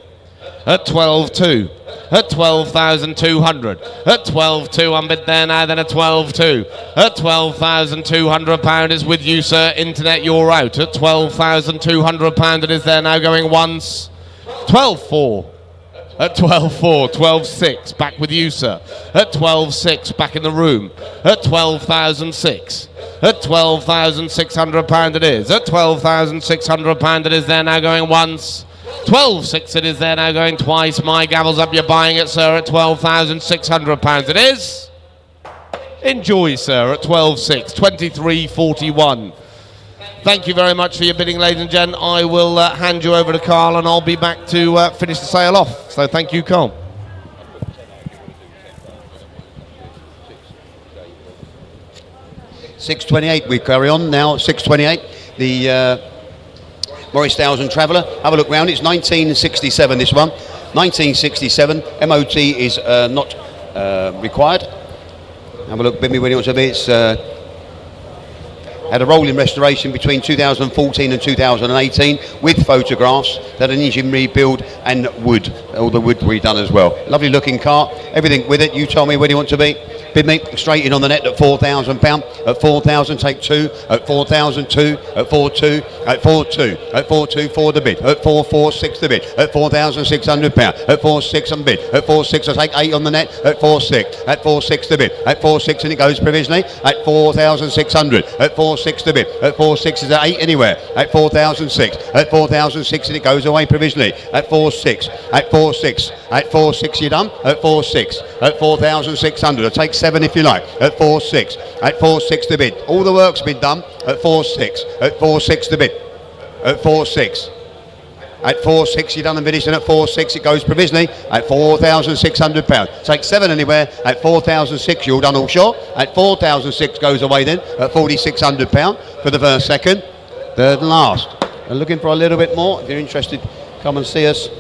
at 12.2, at 12,200, at 12.2, I'm bid there now, then at 12.2, at £12,200 is with you, sir. Internet, you're out. At £12,200 it is there now, going once. 12.4. At 12.4, 12.6, back with you, sir. At 12.6, back in the room. At 12,006. At £12,600 it is. At £12,600 it is there now, going once. 12.6 it is there now, going twice. My gavel's up, you're buying it, sir, at £12,600 it is. Enjoy, sir, at 12.6, 23.41. Thank you very much for your bidding, ladies and gents. I will hand you over to Carl, and I'll be back to finish the sale off. So thank you, Carl. $628, we carry on now. $628, the Morris 1000 Traveller. Have a look round. It's 1967, this one. 1967. MOT is not required. Have a look, bid me when it wants to be. It's had a rolling restoration between 2014 and 2018 with photographs, that an engine rebuild and wood, all the wood redone as well. Lovely looking car, everything with it. You tell me where you want to be. Bid me straight in on the net at £4,000. At 4,000, take 2. At 4,002. At 4.2. At 4.2. At 4.2 for the bid. At 4.46 the bid. At £4,600. At 4.6 on bid. At 4.6 I take 8 on the net. At 4.6. At 4.6 the bid. At 4.6 and it goes provisionally. At 4,600. At 4.6 the bid. At 4.6 is at 8 anywhere. At 4,006. At 4,006 and it goes away provisionally. At 4.6. At 4.6. At 4.6 you're done. At 4.6. At 4,600. I take 7 if you like. At 4.6. At 4.6 the bid. All the work's been done. At 4.6. At 4.6 the bid. At 4.6. At 4.6 you're done and finished, and at 4.6 it goes provisionally at £4,600. Take 7 anywhere. At 4,006 you're done all short. At 4,006 goes away then at £4,600 for the first, second, third and last. And looking for a little bit more. If you're interested, come and see us.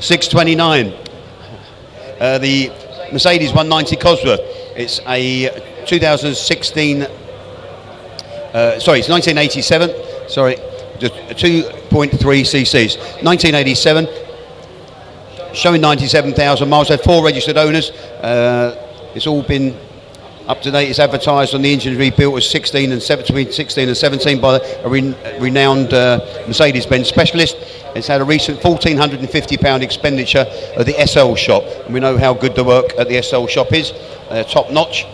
$629. The Mercedes 190 Cosworth. It's a 2016. Sorry, it's 1987. Sorry, just 2.3 cc's. 1987. Showing 97,000 miles. Had 4 registered owners. It's all been Up to date, it's advertised on the engine rebuilt as 16 and between 16 and 17 by a renowned Mercedes-Benz specialist. It's had a recent £1,450 expenditure at the SL shop, and we know how good the work at the SL shop is, top notch.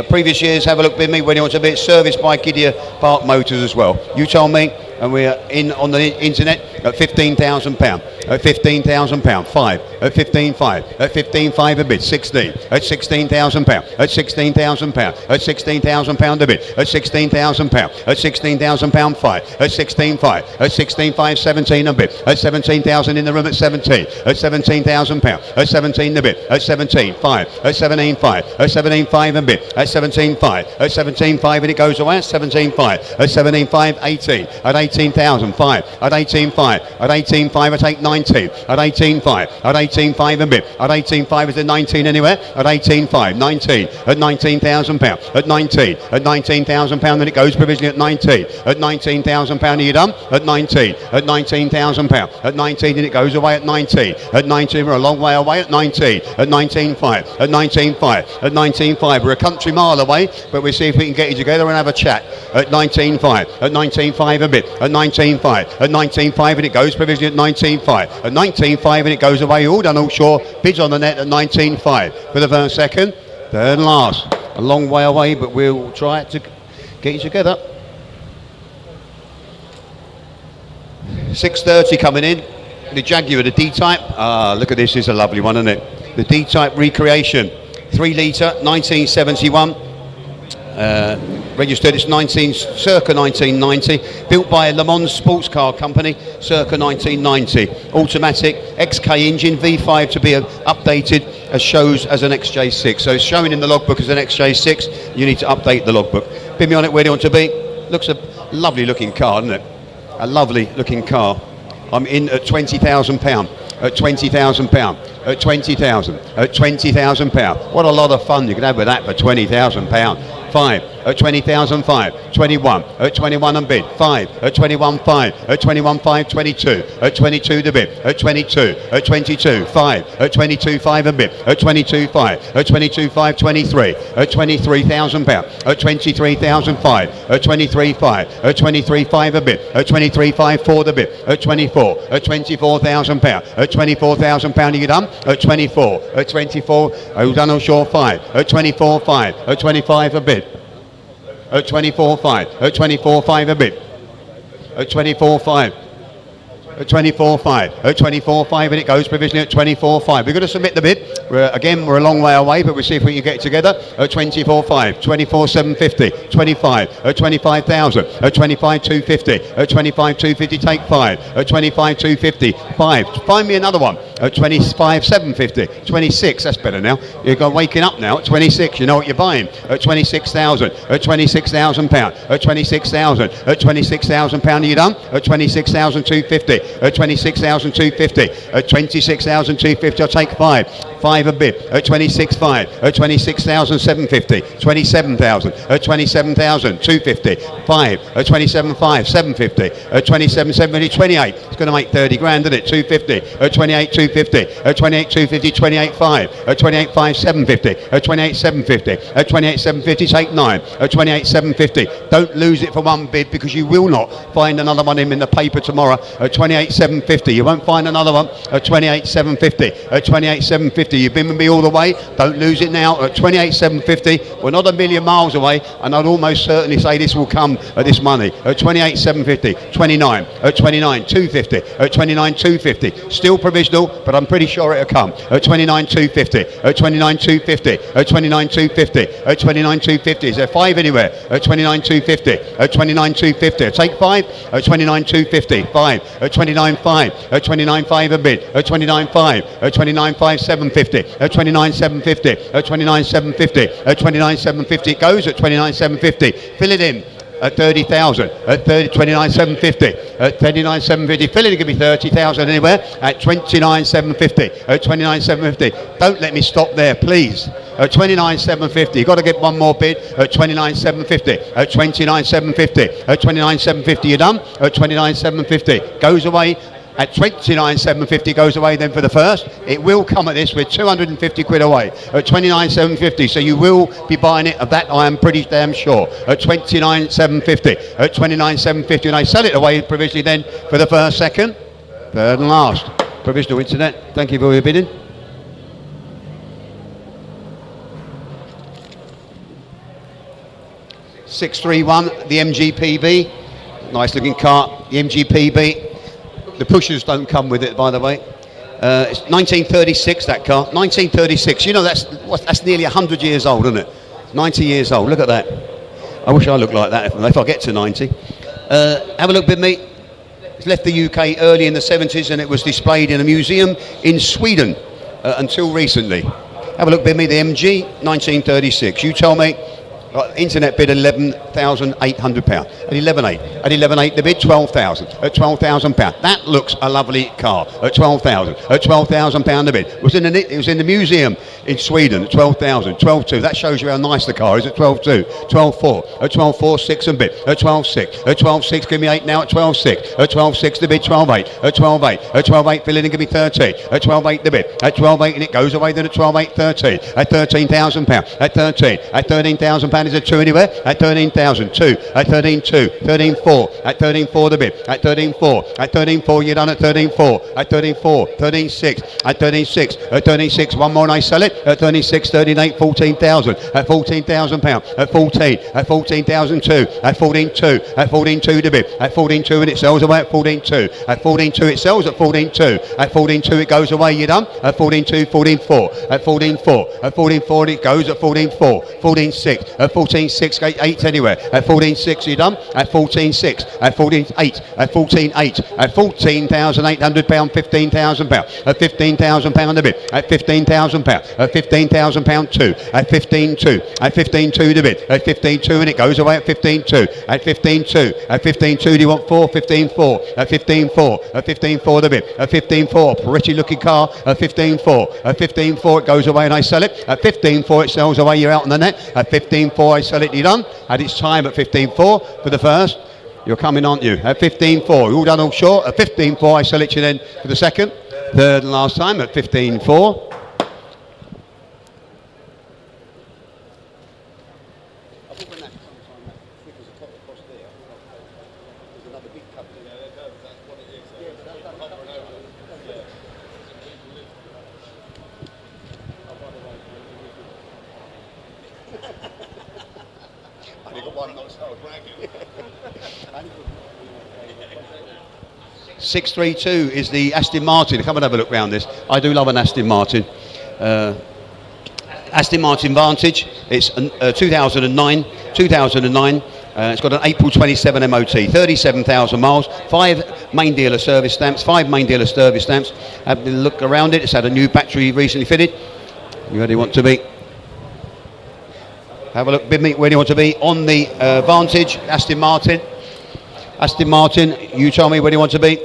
Previous years, have a look with me when you want to be. It's serviced by Ghia Park Motors as well. You told me, and we're in on the internet at £15,000. At £15,000, 5. At 15,500. At 15,500 a bit, 16. At £16,000. At £16,000. At £16,000 a bit. At £16,000. At £16,000, 5. At 16,500. At 16,500, 17 a bit. At 17,000 in the room at 17. At £17,000. At 17 a bit. At 17,500. At 17,500. At 17,500 a bit. At 17,500. At 17,500 and it goes away. At 17,500. At 17,500, 18. At 18,005. At 18,500. At 18,500 I take 19. At 18,500. At 18,500 a bit. At 18,500 is it 19 anywhere? At 18,500. 19. At £19,000. At 19. At £19,000 then it goes provisionally at 19. At £19,000 are you done? At 19. At £19,000. At 19 and it goes away at 19. At 19 we're a long way away at 19. At 19,500. At 19,500. At 19,500 we're a country mile away, but we'll see if we can get you together and have a chat. At 19,500. At 19,500 a bit. At 19,500. At 19,500 and it goes provisionally at 19,500. At 19,500 and it goes away, all done, all sure. Bids on the net at 19,500 for the first, second, third and last. A long way away, but we'll try it to get you together. 6:30 coming in. The Jaguar, the D-Type. Look at this, is a lovely one, isn't it? The D-Type recreation. 3 litre, 1971. Registered, it's circa 1990, built by Le Mans Sports Car Company, circa 1990. Automatic XK engine, V5 to be updated as shows as an XJ6. So it's showing in the logbook as an XJ6. You need to update the logbook. Pin me on it where you want to be. Looks a lovely looking car, doesn't it? A lovely looking car. I'm in at £20,000. At £20,000. At 20,000. At £20,000. What a lot of fun you can have with that for £20,000. 5. At 20,005. 21. At 21 and bid. 5. At 21,500. At 21,500. 22. At 22 the bid. At 22. At 22. 5. At 22,500 a bid. At 22,500. At 22,500. 23. At £23,000. At 23,005. At 23,500. At 23,500 a bid. At 23,500 for the bid. At 24. At £24,000. At £24,000 are you done? At 24. At 24. Oh, done on shore 5. At 24,500. At 25 a bid. At 24,500. At 24,500 a bit. At 24,500. At 24,500. At 24,500 and it goes provisionally at 24,500. We're going to submit the bid. We're a long way away, but we'll see if we can get together. At 24,500. 24,750. 25. At 25,000. At 25,250. At 25,250 take 5. At 25,250. 5. Find me another one. At 25,750. 26. That's better now. You're waking up now. At 26. You know what you're buying. At 26,000. At £26,000. At 26,000. At £26,000 are you done? At 26,250. At 26,250. At 26,250 I'll take 5. 5 a bid. At 26,500. At 26,750. 27,000. At 27,250. 5. At 27,500. 750. At 27,750. 28. It's going to make 30 grand, isn't it? 250. At 28,250. At 28,250. 28,500. At 28,500. 750. At 28,750. At 28,750 take 9. At 28,750. Don't lose it for one bid because you will not find another one in the paper tomorrow. At 28,750. You won't find another one. At 28,750. At 28,750. You've been with me all the way. Don't lose it now. At 28,750. We're not a million miles away, and I'd almost certainly say this will come at this money. At 28,750. 29. At 29,250. At 29,250. Still provisional, but I'm pretty sure it'll come. At 29,250. At 29,250. At 29,250. At 29,250. Is there 5 anywhere? At 29,250. At 29,250. Take 5. At 29,250. 5. At 29,500. At 29,500 a bid. At 29,500. At 29,500. 750. At 29,750. At 29,750. At 29,750 it goes. At 29,750. Fill it in. At 30,000. At 29,750. At 39,750. Fill it in, give me 30,000 anywhere. At 29,750. At 29,750. Don't let me stop there, please. At 29,750. You've got to get one more bid. At 29,750. At 29,750. At 29,750 you're done. At 29,750. Goes away. at 29,750 goes away then for the first. It will come at this with 250 quid away at 29,750. So you will be buying it. Of that I am pretty damn sure. At 29,750. At 29,750, and I sell it away provisionally then for the first, second, third, and last. Provisional internet. Thank you for your bidding. .631, the MGPB. Nice looking car, the MGPB. The pushers don't come with it, by the way. It's 1936, that car. 1936. You know, that's nearly 100 years old, isn't it? 90 years old. Look at that. I wish I looked like that if I get to 90. Have a look with me. It left the UK early in the 70s and it was displayed in a museum in Sweden until recently. Have a look with me. The MG, 1936. You tell me. Internet bid £11,800. At 11,800. At 11,800 the bid 12,000. At £12,000. That looks a lovely car. At 12,000. At £12,000 the bid. It was in the museum in Sweden at 12,000. 12,200. That shows you how nice the car is. At 12,200. 12,400. At 12,400 6 and bid. At 12,600. At 12,600 give me 8 now. At 12,600. At 12,600 the bid 12,800. At 12,800. At 12,800 fill in and give me 13. At 12,800 the bid. At 12,800 and it goes away then at 12,800 13. At £13,000. At 13. At £13,000 is a 2 anywhere. At 13,000 2. At 13,200. 13,400. At 13,400 the bid. At 13,400. At 13,400 you're done at 13,400. At 13,400. 13,600. At 13,600. At 13,600 one more and I sell it. At 13,600 13,800 14,000. At £14,000. At 14. At 14,002. At 14,200. At 14,200 the bid. At 14,200 and it sells away at 14,200. At 14,200 it sells at 14,200. At 14,200 it goes away, you're done. At 14,200 14,400. At 14,400. At 14,400 it goes at 14,400. 14,600. At 14,600 8 anywhere. At 14,600 you're done. At 14,600. At 14,800. At 14,800. At £14,800 £15,000. At £15,000 the bid. At £15,000. At £15,000 2. At 15,200. At 15,200 the bid. At 15,200 and it goes away at 15,200. At 15,200. At 15,200 do you want 4? 15,400. At 15,400. At 15,400 the bid. At 15,400 pretty looking car. At 15,400. At 15,400 it goes away and I sell it. At 15,400 it sells away, you're out on the net. At 15,400 I sell it, you're done. At its time at 15,400 for the first. You're coming, aren't you? At 15,400, all done all short. At 15,400 I sell it to you then for the second, third and last time at 15,400. .632 is the Aston Martin. Come and have a look round this. I do love an Aston Martin. Aston Martin Vantage. It's 2009. 2009. It's got an April 27 MOT, 37,000 miles, 5 main dealer service stamps, 5 main dealer service stamps. Have a look around it. It's had a new battery recently fitted. You ready want to be? Have a look with me. Where do you want to be? On the Vantage, Aston Martin. Aston Martin, you tell me where do you want to be?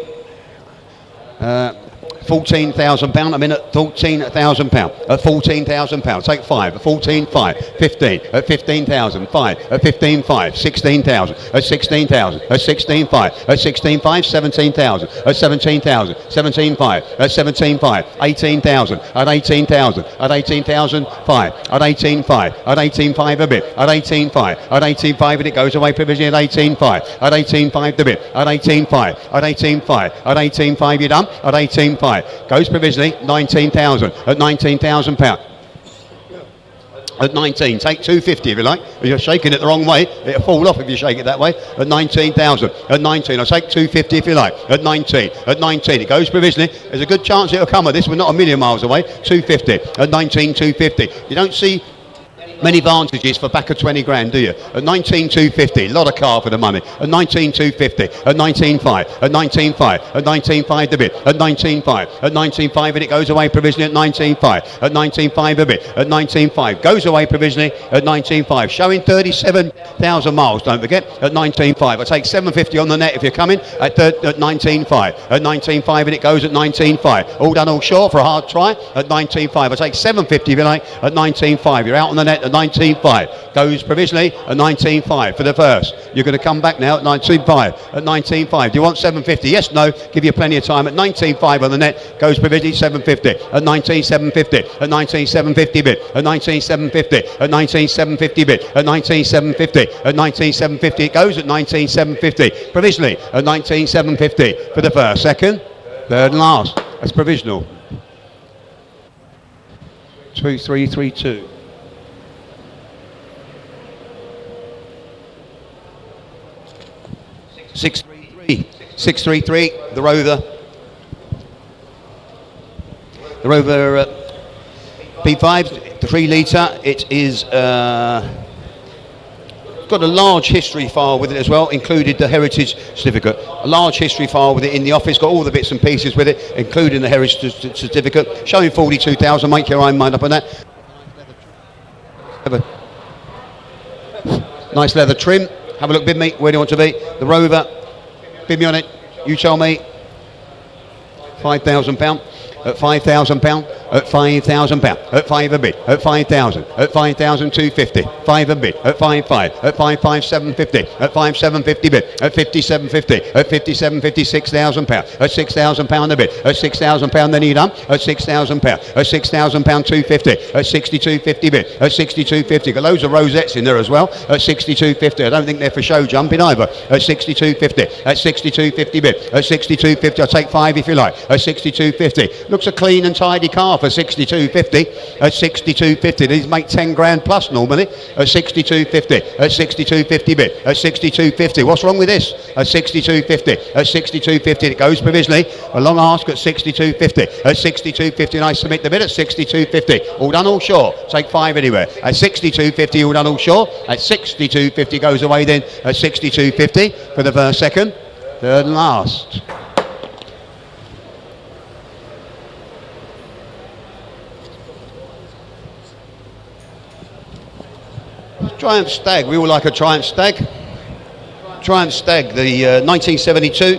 £14,000. I'm in at £14,000. At £14,000. Take 5. At 14,500. 15. At 15,000. 5. At 15,500. 16,000. At 16,000. At 16,500. At 16,500. 17,000. At 17,000. 17,500. At 17,500. 18,000. At 18,000. At 18,005. At 18,500. At 18,500 a bit. At 18,500. At 18,500 and it goes away provisionally at 18,500. At 18,500 the bit. At 18,500. At 18,500. At 18,500 you're done. At 18,500. Goes provisionally 19,000 at £19,000. At 19, take 250 if you like. If you're shaking it the wrong way, it'll fall off if you shake it that way. At 19,000, at 19, I'll take 250 if you like. At 19, it goes provisionally. There's a good chance it'll come at this. We're not a million miles away. 250, at 19, 250. You don't see many Vantages for back of 20 grand, do you? At 19,250, a lot of car for the money. At 19,250, at 19,500, at 19,500, at 19,500 the bit, at 19,500, at 19,500 and it goes away provisionally at 19,500, at 19,500 a bit, at 19,500, goes away provisionally at 19,500, showing 37,000 miles, don't forget, at 19,500. I'll take 750 on the net if you're coming, at 19,500, at 19,500 and it goes at 19,500. All done all short for a hard try, at 19,500. I'll take 750 if you like, at 19,500. You're out on the net at at 19.5. Goes provisionally at 19.5 for the first. You're going to come back now at 19.5. At 19.5. Do you want 750? Yes, no. Give you plenty of time. At 19.5 on the net. Goes provisionally 750. At 19.750. At 19.750 bid. At 19.750. At 19.750 bid. At 19.750. At 19.750. It goes at 19.750. Provisionally at 19.750 for the first. Second, third and last. That's provisional. 2332. 633, the Rover. The Rover P5, the 3 litre. It is got a large history file with it as well, included the heritage certificate. A large history file with it in the office, got all the bits and pieces with it, including the heritage certificate, showing 42,000. Make your own mind up on that. Have a nice leather trim. Have a look, bid me. Where do you want to be? The Rover. Bid me on it. You tell me. £5,000. At £5,000. At £5,000. At 5 a bid. At 5,000. At 5,250. 5 a bid. At 5,500. At 5,750. At 5,750 bid. At 5,750. At 5,750. £6,000. At £6,000 a bid. At £6,000 then you done. At £6,000. At £6,000 250. At 6250 bid. At 6250. Got loads of rosettes in there as well. At 6250. I don't think they're for show jumping either. At 6250. At 6250 bid. At 6250. I'll take 5 if you like. At 6250. Looks a clean and tidy car for 6250. At 6250. These make 10 grand plus normally. At 6250. At 6250 bid. At 6250. What's wrong with this? At 6250. At 6250. It goes provisionally. A long ask at 6250. At 6250. And I submit the bid at 6250. All done, all sure. Take 5 anywhere. At 6250. All done, all sure. At 6250 goes away then. At 6250 for the first, second, third and last. Triumph Stag, we all like a Triumph Stag. Triumph Stag, the 1972,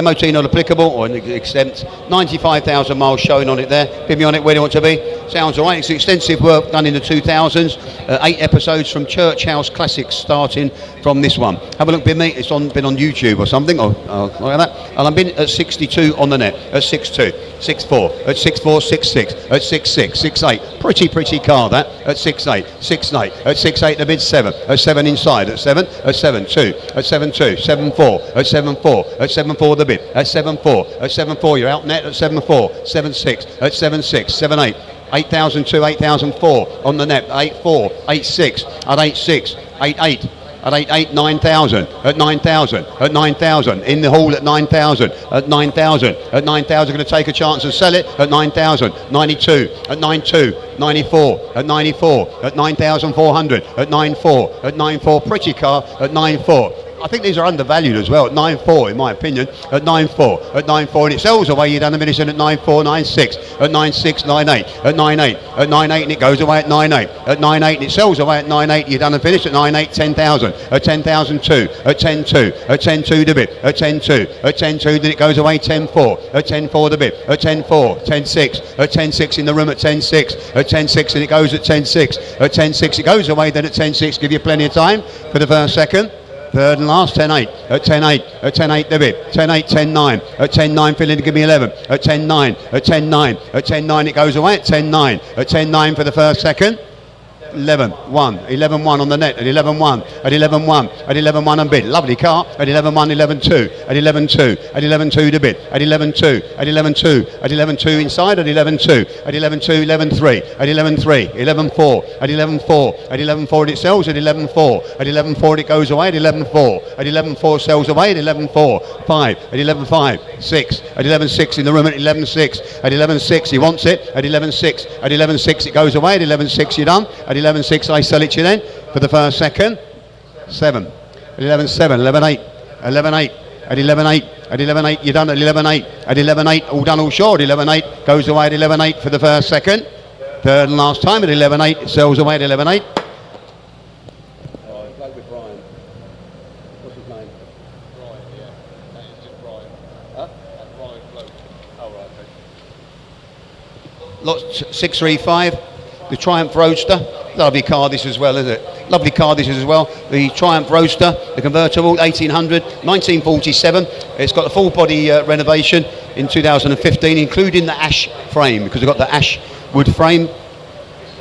MOT not applicable or exempt, 95,000 miles showing on it there. Bid me on it, where do you want to be? Sounds alright, it's extensive work done in the 2000s, 8 episodes from Church House Classics starting from this one. Have a look, bid me, it's been on YouTube or something, or like that. And I've been at 62 on the net, at 62, 64, at 64, 66, at 66, 68. Pretty car that, at 68, 68, at 68 the bid 7, at 7 inside, at 7, at 7, 2, at 7, 2, 7, 4, at 7, 4, at 7, 4 the bid, at 7, 4, at 7, 4, you're out net at 7, 4, 7, 6, at 7, 6, 7, 8. 8,002, 8,004 on the net, 8,4, 8,6, at 8,6, 8,8, at 8,8, 9,000, at 9,000, at 9,000, in the hall at 9,000, at 9,000, at 9,000, going to take a chance and sell it at 9,000, 92, at 92, 94, at 94, at 9,400, at 94, at 94, pretty car, at 94. I think these are undervalued as well at 9.4 in my opinion. At 9.4, at 9.4, and it sells away. You're done a minute in at 9.4, 9.6, at 9.6, 9.8, at 9.8, at 9.8, and it goes away at 9.8, at 9.8, and it sells away at 9.8. You're done and finished at 9.8, 10,000, at 10,002, at 10.2, at 10.2 the bit, at 10.2, at 10.2, then it goes away 10.4, at 10.4 the bit, at 10.4, 10.6, at 10.6 in the room at 10.6, at 10.6, and it goes at 10.6, at 10.6, it goes away then at 10.6. Give you plenty of time for the first, second, third and last. 10.8, at 10.8, at 10.8 the bit, 10.8, 10.9, at 10.9 fill in to give me 11, at 10.9, at 10.9, at 10.9 it goes away at 10.9, at 10.9 for the first, second, 11-1, 11-1 on the net, at 11-1, at 11-1, at 11-1 and bid. Lovely car, at 11-1, 11-2, at 11-2, at 11-2 to bid, at 11-2, at 11-2, at 11-2 inside, at 11-2, at 11-2, 11-3, at 11-3, 11-4, at 11-4, at 11-4 and it sells at 11-4, at 11-4 it goes away at 11-4, at 11-4 sells away at 11-4, 5, at 11-5, 6, at 11-6 in the room at 11-6, at 11-6 he wants it, at 11-6, at 11-6 it goes away, at 11-6 you're done, at 11.6 I sell it to you then for the first, second, 7, 11.7, 11.8, 11.8, at 11.8, at 11.8 you're done at 11.8, at 11.8 all done all short, 11.8 goes away at 11.8 for the first, second, third and last time at 11.8, it sells away at 11.8. With Brian. What's his name? Brian, yeah. That is just Brian. Huh? That Brian bloke. Oh, right, okay. Lot 635, the Triumph Roadster. Lovely car this as well, isn't it? Lovely car this as well. The Triumph Roadster, the convertible, 1800, 1947. It's got a full body renovation in 2015, including the ash frame, because we've got the ash wood frame.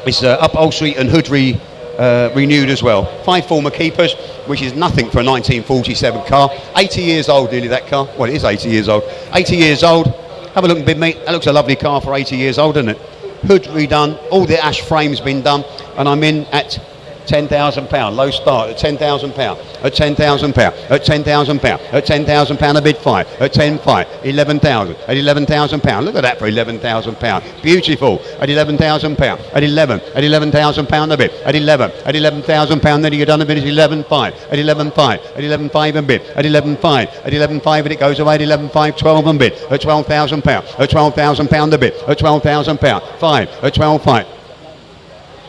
It's upholstery and hood renewed as well. 5 former keepers, which is nothing for a 1947 car. 80 years old nearly, that car. Well, it is 80 years old. 80 years old. Have a look, big mate. That looks a lovely car for 80 years old, doesn't it? Hood redone, all the ash frames been done, and I'm in at £10,000. Low start at £10,000. At £10,000. At £10,000. At £10,000 a bid 5. At 10.5. 11,000. At £11,000. Look at that for £11,000. Beautiful. At £11,000. At 11. At £11,000 a bid. At 11. At £11,000. Then you get done a bid at 11.5. At 11.5. At 11.5 a bid. At 11.5. At 11.5 and it goes away at 11.5. 12 a bid. At £12,000. At £12,000 a bid. At £12,000. 5. At 12.5.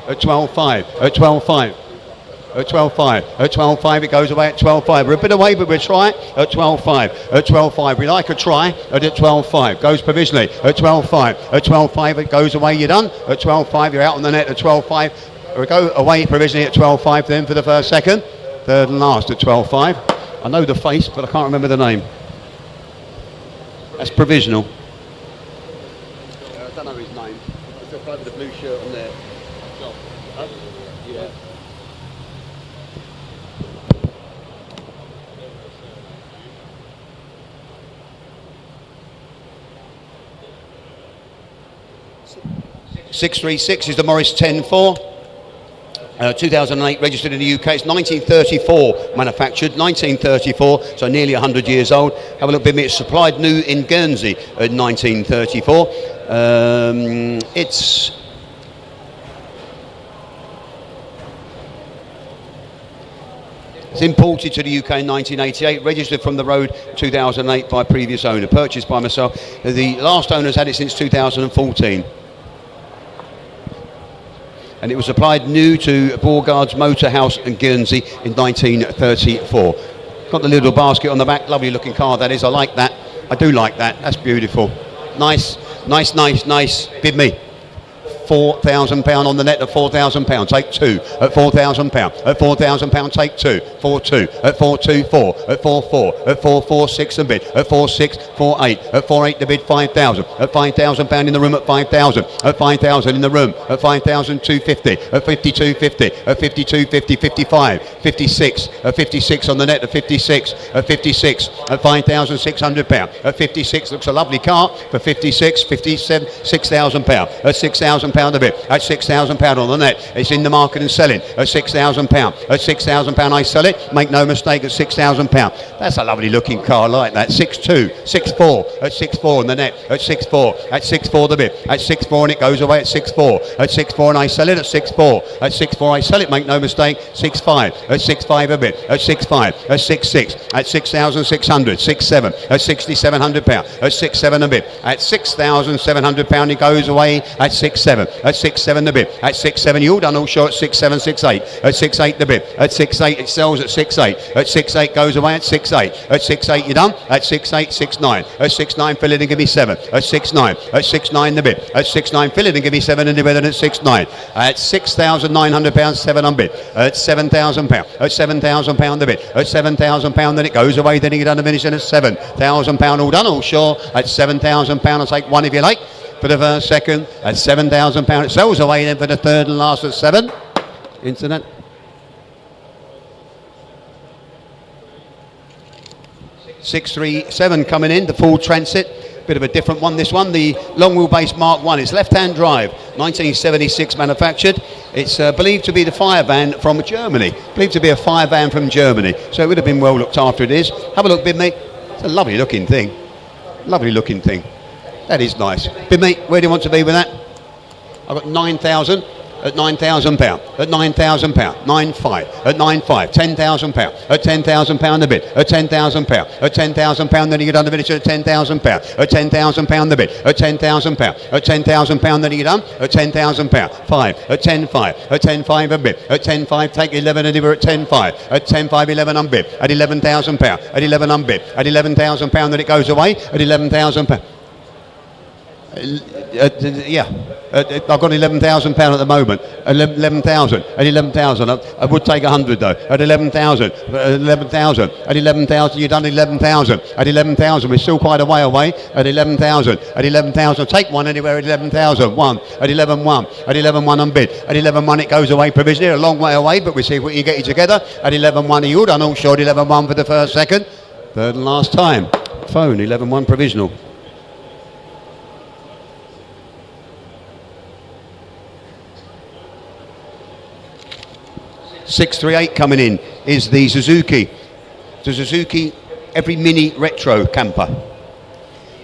At 12.5, at 12.5, at 12.5, at 12.5 it goes away at 12.5. We're a bit away but we'll try it at 12.5, at 12.5. We like a try at 12.5, goes provisionally at 12.5, at 12.5 it goes away, you're done. At 12.5 you're out on the net at 12.5. We go away provisionally at 12.5 then for the first second, third and last at 12.5. I know the face but I can't remember the name. That's provisional. I don't know his name. It's the guy with the blue shirt on there. Yeah. .636 is the Morris 10.4. 2008 registered in the UK. It's 1934 manufactured, 1934, so nearly 100 years old. Have a look, Bimmy. It's supplied new in Guernsey in 1934. It's imported to the UK in 1988, registered from the road 2008 by previous owner, purchased by myself. The last owner's had it since 2014. And it was supplied new to Beauregard's Motor House in Guernsey in 1934. Got the little basket on the back, lovely looking car that is, I like that. I do like that, that's beautiful. Nice, nice, nice, nice. Bid me. £4,000 on the net at £4,000. Take 2 at £4,000. At £4,000, take 2. 4.2 at 4.24 at 4.4 at 4.46 a bid. At 4.6, 4.8 at 4.8 the bid. 5,000 at £5,000 in the room at 5,000 at 5,000 in the room at 5,250 at 52.50 at 52.50 55 56 at 56 on the net at 56 at 56 at £5,600 at 56. Looks a lovely car for 56 57 £6,000 at £6,000 a bit at £6,000 on the net. It's in the market and selling at £6,000. At £6,000 I sell it, make no mistake, at £6,000. That's a lovely looking car, like that. 6.2 6.4 at 6.4 on the net at 6.4 at 6.4 the bit at 6.4 and it goes away at 6.4 at 6.4 and I sell it at 6.4 at 6.4 I sell it, make no mistake. 6.5 at 6.5 a bit at 6.5 at 6.6 at 6,600 6.7 at £6,700 at 6.7 a bit at £6,700 it goes away at 6.7 at 6.7 the bit at 6.7 you all done all short at 6.7 6.8 at 6.8 the bit at 6.8 it sells at 6.8 at 6.8 goes away at 6.8 at 6.8 you're done at 6.8 6.9 at 6.9 fill it and give me 7 at 6.9 at 6.9 the bit at 6.9 fill it and give me 7 and better at 6.9 at £6,900 7 on bid at £7,000 at £7,000 the bit at £7,000 then it goes away then you get under finish and at £7,000 all done all sure at £7,000 I'll take one if you like for the first second at £7,000 it sells away then for the third and last at 7 internet. .637 coming in, the full transit, bit of a different one this one, the long wheelbase Mark 1. It's left-hand drive, 1976 manufactured. It's believed to be the fire van from Germany, believed to be a fire van from Germany, so it would have been well looked after. It is. Have a look, bid mate. It's a lovely looking thing, lovely looking thing. That is nice. Bid mate, where do you want to be with that? I've got 9,000 at £9,000 at £9,000 9.5 at 9.5 £10,000 at £10,000 a bit at £10,000 at £10,000 then you get under finish at £10,000 at £10,000 the bit at £10,000 at £10,000 then you get done at £10,000 5 at 10.5 at 10.5 a bit at 10.5 take 11 and we're at 10.5 at 10.5 11 on bid at £11,000 at 11 on bid at £11,000 then it goes away at £11,000 yeah I've got £11,000 at the moment. 11,000. At 11,000. I would take 100 though. At 11,000. 11,000. At 11,000. You've done 11,000. At 11,000. We're still quite a way away. At 11,000. At 11,000. Take one anywhere at 11,000. One. At 11,1. At 11,1 on bid. At 11,1 it goes away provisionally. A long way away, but we see if we can get you together. At 11,1 you done all short. 11,1 for the first second. Third and last time. Phone 11,1 provisional. $638 coming in is the Suzuki Every Mini Retro Camper.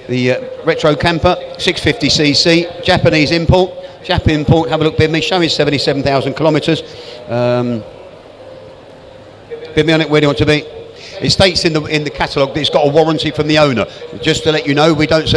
The Retro Camper, 650cc, Japanese import. Jap import, have a look, bid me, show me 77,000 kilometres. Bid me on it, where do you want to be? It states in the catalogue that it's got a warranty from the owner. Just to let you know, we don't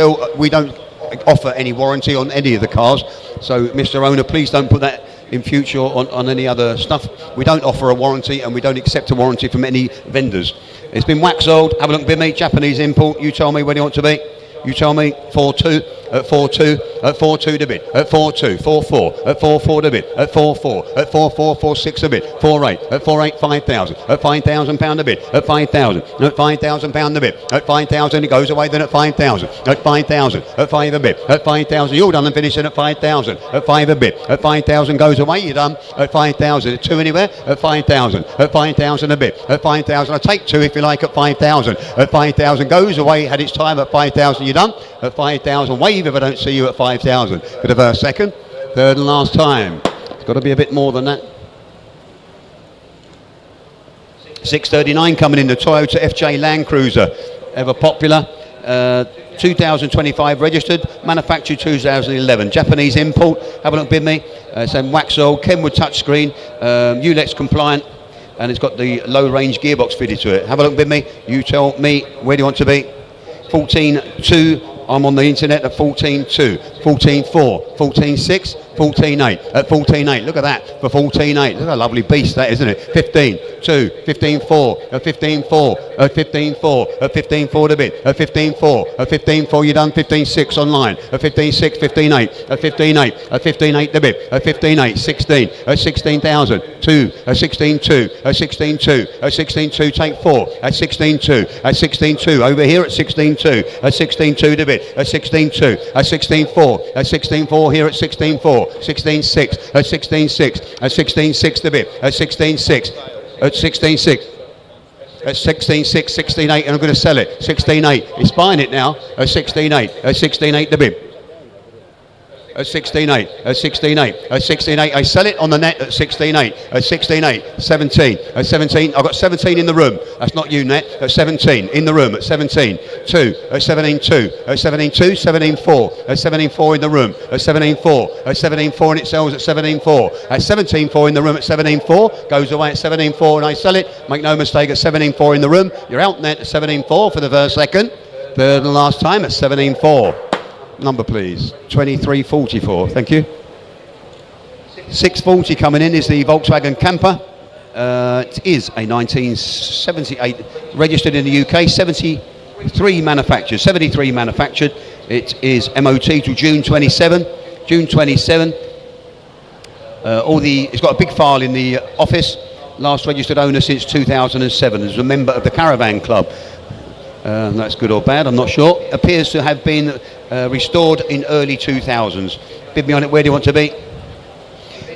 offer any warranty on any of the cars. So, Mr. Owner, please don't put that in future on any other stuff. We don't offer a warranty, and we don't accept a warranty from any vendors. It's been wax oiled. Have a look, bid me. Japanese import. You tell me where you want to be. You tell me. 4.2 at 4.2 at 4.2 to bid. At 4.2 4.4 at 4.4 to bid. At 4.4 at 4.4 4.6 to bid. 4.8 at 4.8 5,000 at £5,000 a bid. At 5,000 at £5,000 a bid. At 5,000 it goes away then at 5,000 at 5,000 at 5 a bid. At 5,000 you're done and finishing at 5,000 at 5 a bid. At 5,000 goes away, you're done at 5,000. At 2 anywhere at 5,000 at 5,000 a bid. At 5,000 I take 2 if you like at 5,000. At 5,000 goes away, had its time at 5,000 you're done. At 5,000 wave if I don't see you at 5,000 for the first second. Third and last time. It's got to be a bit more than that. 639 coming in, the Toyota FJ Land Cruiser, ever popular. 2025 registered, manufactured 2011, Japanese import. Have a look, bid me. It's in wax oil, Kenwood touchscreen, ULEX compliant, and it's got the low range gearbox fitted to it. Have a look, bid me. You tell me where do you want to be. 14.2. I'm on the internet at 14.2, 14.4, 14.6, 14.8, at 14.8, look at that, for 14.8, look at a lovely beast that, isn't it? 15.2, 15.4, at 15.4, at 15.4, at 15.4 to bid, at 15.4, at 15.4 you're done, 15.6 online, at 15.6, 15.8, at 15.8, at 15.8 to bid, at 15.8, 16, at 16,000, 2, at 16.2, at 16.2, at 16.2, take 4, at 16.2, at 16.2, over here at 16.2, at 16.2 to bid, at 16.2, at 16.4, at 16.4 here at 16.4, 16.6, at 16.6, at 16.6 to bid, at 16.6, at 16.6, at 16.6, 16.8, and I'm going to sell it, 16.8, it's buying it now, at 16.8, at 16.8 to bid. At 16.8, at 16.8, at 16.8, I sell it on the net at 16.8, at 16.8, 17, at 17, I've got 17 in the room, that's not you net, at 17, in the room, at 17, 2, at 17.2, at 17.2, 17.4, at 17.4 in the room, at 17.4, at 17.4 and it sells at 17.4, at 17.4 in the room at 17.4, goes away at 17.4 and I sell it, make no mistake at 17.4 in the room, you're out net at 17.4 for the first second, third and last time at 17.4. Number please, 2344, thank you. 640 coming in is the Volkswagen Camper. It is a 1978, registered in the UK, 73 manufactured. It is MOT to June 27. It's got a big file in the office. Last registered owner since 2007 as a member of the Caravan Club. That's good or bad, I'm not sure. Appears to have been restored in early 2000s. Bid me on it, where do you want to be?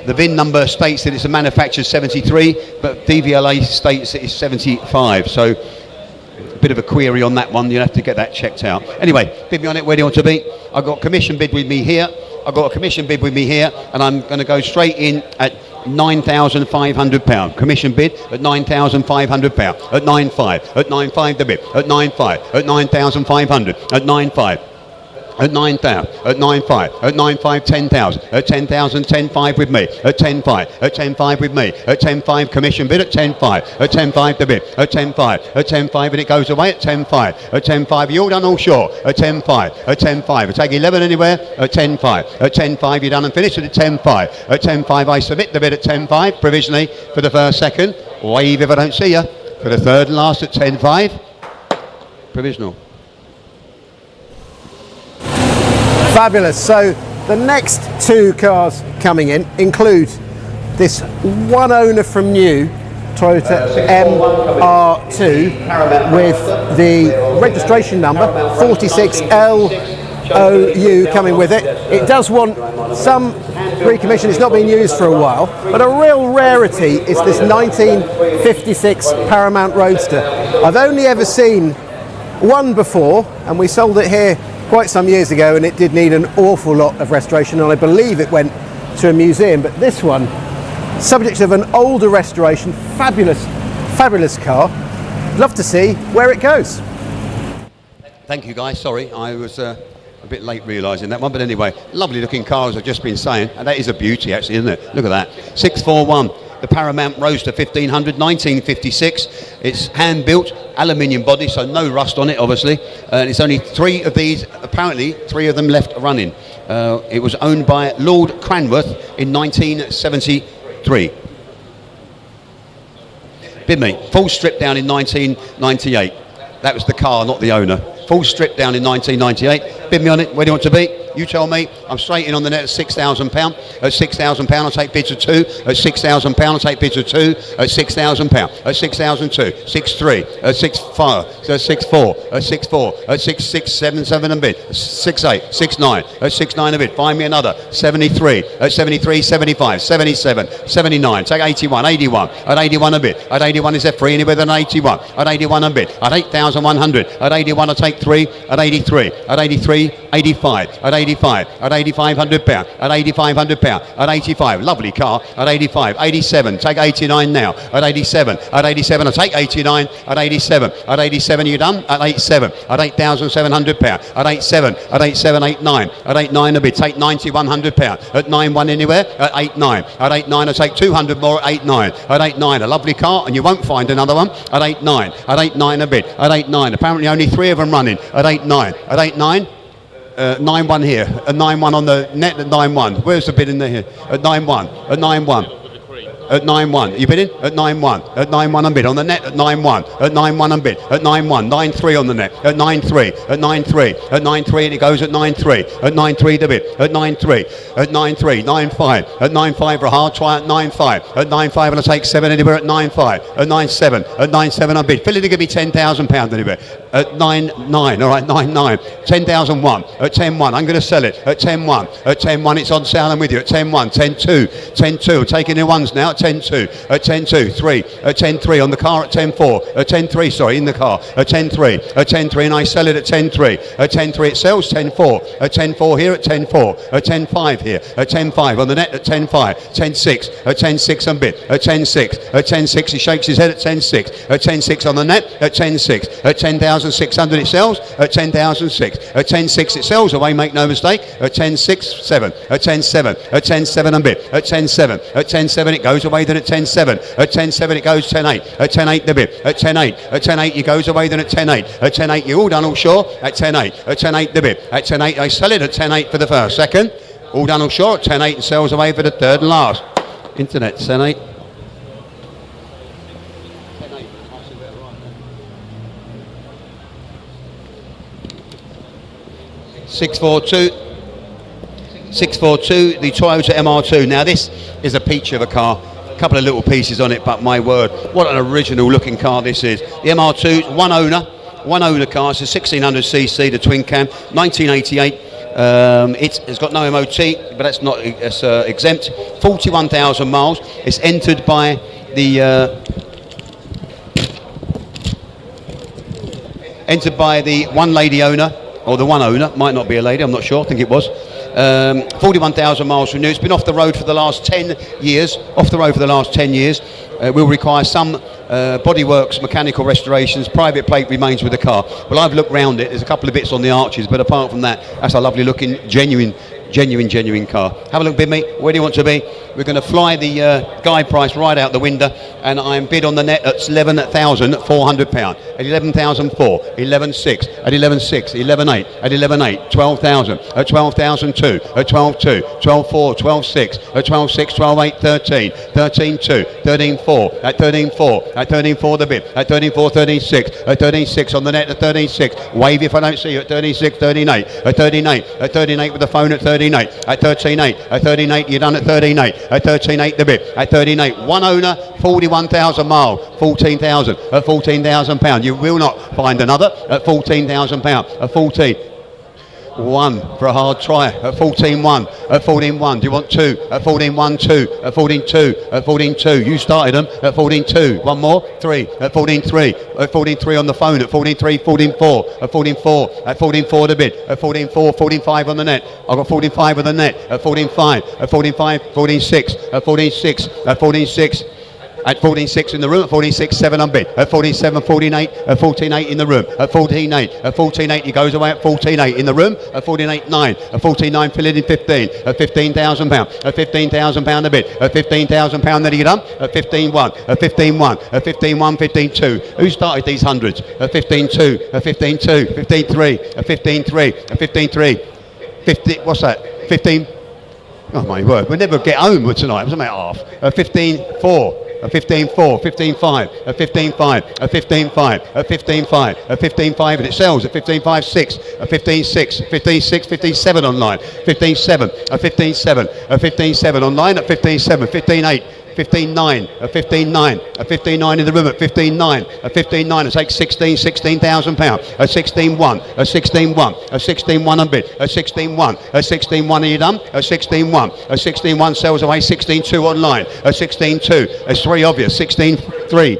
The VIN number states that it's a manufactured 73, but DVLA states that it's 75. So a bit of a query on that one, you'll have to get that checked out. Anyway, bid me on it, where do you want to be? I've got a commission bid with me here. And I'm going to go straight in at £9,500. Commission bid at £9,500. At 9.5. At 9.5 the bid. At 9.5. At 9,500. At 9.5. At 9,000. At 9.5. At 9.5 10,000. At 10,000 10.5 with me. At 10.5. At 10.5 with me. At 10.5 commission bid at 10.5. At 10.5 the bid. At 10.5. At 10.5 and it goes away at 10.5. At 10.5 you're done all short. At 10.5. At 10.5. I take 11 anywhere. At 10.5. At 10.5 you're done and finished at 10.5. At 10.5 I submit the bid at 10.5 provisionally for the first second. Wave if I don't see you. For the third and last at 10.5. Provisional. Fabulous. So The next two cars coming in include this one owner from new Toyota MR2 with the registration number 46LOU coming with it. It does want some recommission, it's not been used for a while, but a real rarity is this 1956 Paramount Roadster. I've only ever seen one before, and we sold it here quite some years ago, and it did need an awful lot of restoration, and I believe it went to a museum. But this one, subject of an older restoration, fabulous car. Love to see where it goes. Thank you, guys. Sorry, I was a bit late realising that one, but anyway, lovely looking car, as I've just been saying, and that is a beauty actually, isn't it? Look at that. 641, the Paramount Roadster 1500, 1956. It's hand built, aluminium body, so no rust on it obviously, and it's only 3 of these, apparently 3 of them left running. It was owned by Lord Cranworth in 1973. Bid me, full strip down in 1998. That was the car, not the owner. Full strip down in 1998. Bid me on it. Where do you want to be? You tell me. I'm straight in on the net at £6,000. At £6,000, I'll take bids of 2. At £6,000, I'll take bids of 2. At £6,000. At 6,002. 6,3. At 6,5. At 6,4. At 6,4. At 6,677 and bid. 6,8. 6,9. At 6,9 a bid. Find me another. 73. At 73, 75. 77. 79. Take 81. 81. At 81 a bid. At 81 is there free anywhere than 81. At 81 a bid. At 8,100. At 81 I take 3. At 83. At 83. 85. At 85. At 8,500 pound. At 8,500 pound. At 85. Lovely car. At 85. 87. Take 89 now. At 87. At 87 I take 89. At 87. At 87 you done? At 87. At 8,700 pound. At 87. At 87. 89. At 89 a bit. Take 9,100 pound. At 91 anywhere? At 89. At 89 I take 200 more. At 89. At 89 a lovely car, and you won't find another one. At 89. At 89 a bit. At 89. Apparently only 3 of them running. At 89. At 89. 9-1 here, a 9-1 on the net at 9-1. Where's the bid in there here? At 9-1, at 9-1. At 9-1, you bidding? At 9-1, at 9-1 on bid. On the net at 9-1, at 9-1 on bid. At 9-1, 9-3 on the net. At 9-3, at 9-3, at 9-3, and it goes at 9-3. At 9-3 the bid. At 9-3, at 9-3, 9-5, at 9-5 for a hard try at 9-5. At 9-5 and I take 7 anywhere at 9-5. At 9-7, at 9-7 on bid. Fill it to give me £10,000 anywhere. At 9-9, all right, 9-9. 10,001. At 10-1, I'm going to sell it. At 10-1, at 10-1, it's on sale, I'm with you. At 10-1, 10-2, 10-2, taking the ones now. At 10-2, at 10-2, 3, at 10-3 on the car at 10-4, at 10-3, sorry, in the car, at 10-3, at 10-3, and I sell it at 10-3, at 10-3 it sells, 10-4, at 10-4 here, at 10-4, at 10-5 here, at 10-5 on the net at 10-5, 10-6, at 10-6 on bid, at 10-6, at 10-6 he shakes his head at 10-6, at 10-6 on the net at 10-6, at 10,600 it sells, at 10,006, at 10-6 it sells away, make no mistake, at 10-6, 7, at 10-7, at 10-7 on bid, at 10-7, at 10-7 it goes away, then at 10-7, at 10-7 it goes 10-8, at 10-8 the bid, at 10-8, at 10-8 it goes away, then at 10-8, at 10-8 you all done all sure, at 10-8, at 10-8 the bid, at 10-8 I sell it at 10-8 for the first, second, all done all sure, at 10-8 and sells away for the third and last. Internet, 10-8. 642, 642, the Toyota MR2. Now this is a peach of a car, a couple of little pieces on it, but my word, what an original looking car this is. The MR2, one owner car, it's a 1600cc, the twin cam, 1988. It's got no MOT, but that's not exempt. 41,000 miles. It's entered by the one lady owner, or the one owner, might not be a lady, I'm not sure, I think it was. 41,000 miles from new. It's been off the road for the last 10 years. Will require some bodyworks, mechanical restorations. Private plate remains with the car. Well, I've looked round it. There's a couple of bits on the arches, but apart from that, that's a lovely looking, genuine car. Have a look, bid me. Where do you want to be? We're going to fly the guide price right out the window, and I'm bid on the net at £11,400. At 11,004, 11,6, at 11,6, 11,8, at 11,8, 12,000, at 12,002, at 12,2, 12,4, 12,6, at 12,6, 12,8, 13, 13,2, 13,4, at 13,4, at 13,4 the bid, at 13,4, 13,6, at 13,6 on the net at 13,6. Wave if I don't see you at 13,6, 13,8, at 13,8, at 13,8 with the phone at 13,8, 13.8, at 13.8, at 13.8, you're done at 13.8, at 13.8 the bid, at 13.8, one owner, 41,000 miles, 14,000, at 14,000 pounds. You will not find another at 14,000 pounds, at 14. One for a hard try at 14.1, at 14.1. Do you want two? At 14.1, two, at 14.2, at 14.2. You started them at 14.2. One more, three, at 14.3, at 14.3 on the phone, at 14.3, 14.4, at 14.4, at 14.4 the bid, at 14.4, 14.5 on the net. I've got 14.5 on the net, at 14.5, at 14.5, 14.6, at 14.6, at 14.6. At 14.6 in the room, at 14.6, 7 on bid, at 14.7, 14.8, at 14.8 in the room, at 14.8, at 14.8 he goes away at 14.8 in the room, at 14.8, 9, at 14.9 filling in 15, at 15,000 pounds, at 15,000 pound a bid, at 15,000 pound then he done, at 15.1, at 15.1, at 15.1, 15.2. Who started these hundreds? At 15.2, at 15.2, 15.3, at 15.3, at 15.3, 50, what's that? 15, oh my word, we'll never get home tonight, it was about half, at 15.4. At 15.4, 15.5, at 15.5, at 15.5, at 15.5, at 15.5 and it sells at 15.5, 6, at 15.6, 15.6, 15.7 online, 15.7, at 15.7, at 15.7 online, at 15.7, 15.8, 15.9, at 15.9, at 15.9 in the room, at 15.9, at 15.9, it takes 16,000 pounds, at 16.1, at 16.1, at 16.1 on bid, at 16.1, at 16.1 are you done, at 16.1, at 16.1 sells away, 16.2 online, at 16.2, it's three obvious, 16.3,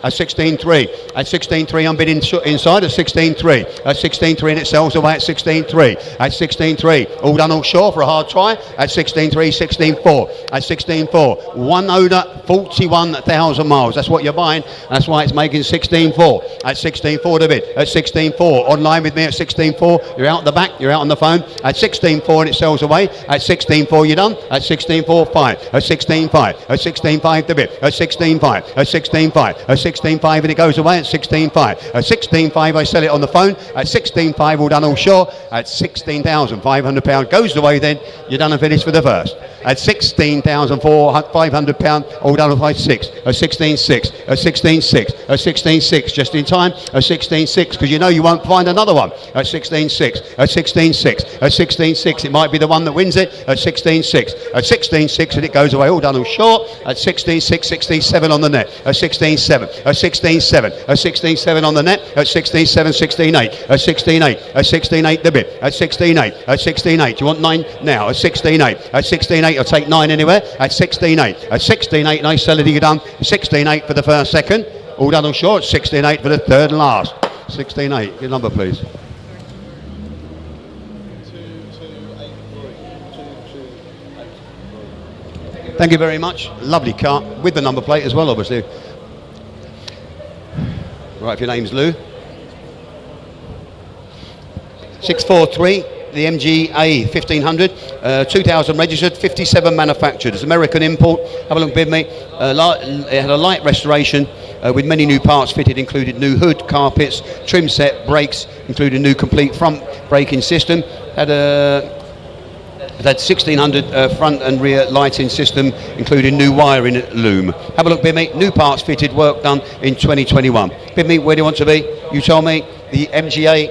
at 16.3, at 16.3 on bid inside, at 16.3, at 16.3 and it sells away at 16.3, at 16.3, all done all sure for a hard try, at 16.3, 16.4, at 16.4, one owner, 41,000 miles, that's what you're buying, that's why it's making 16.4, at 16.4 to bid, at 16.4, online with me at 16.4, you're out the back, you're out on the phone, at 16.4 and it sells away, at 16.4 you're done, at 16.4, 5, at 16.5, at 16.5 to bid, at 16.5, at 16.5, at 16.5 and it goes away at 16.5. At 16.5 I sell it on the phone. At 16.5 all done all sure. At 16,500 pound goes away then. You're done and finished for the first. At 16,500 pound all done by 6. At 16.6. At 16.6. At 16.6 just in time. At 16.6 because you know you won't find another one. At 16.6. At 16.6. At 16.6 it might be the one that wins it. At 16.6. At 16.6 and it goes away all done all short. At 16.6. 16.7 on the net. At 16.7. At 16.7, at 16.7 on the net, at 16.7, 16.8, at 16.8, at 16.8 the bid, at 16.8, at 16.8, you want 9 now, at 16.8, at 16.8 I'll take 9 anywhere, at 16.8, at 16.8 nice selling you done, 16.8 for the first second, all done on short, 16.8 for the third and last, 16.8, your number please. Thank you very much, lovely car, with the number plate as well obviously. Right, if your name's Lou. 643, the MGA 1500, 2000 registered, 57 manufactured. It's American import. Have a look with me. It had a light restoration with many new parts fitted, included new hood, carpets, trim set, brakes, including new complete front braking system. It had 1600 front and rear lighting system, including new wiring loom. Have a look, Bimmy. New parts fitted, work done in 2021. Bimmy, where do you want to be? You told me the MGA,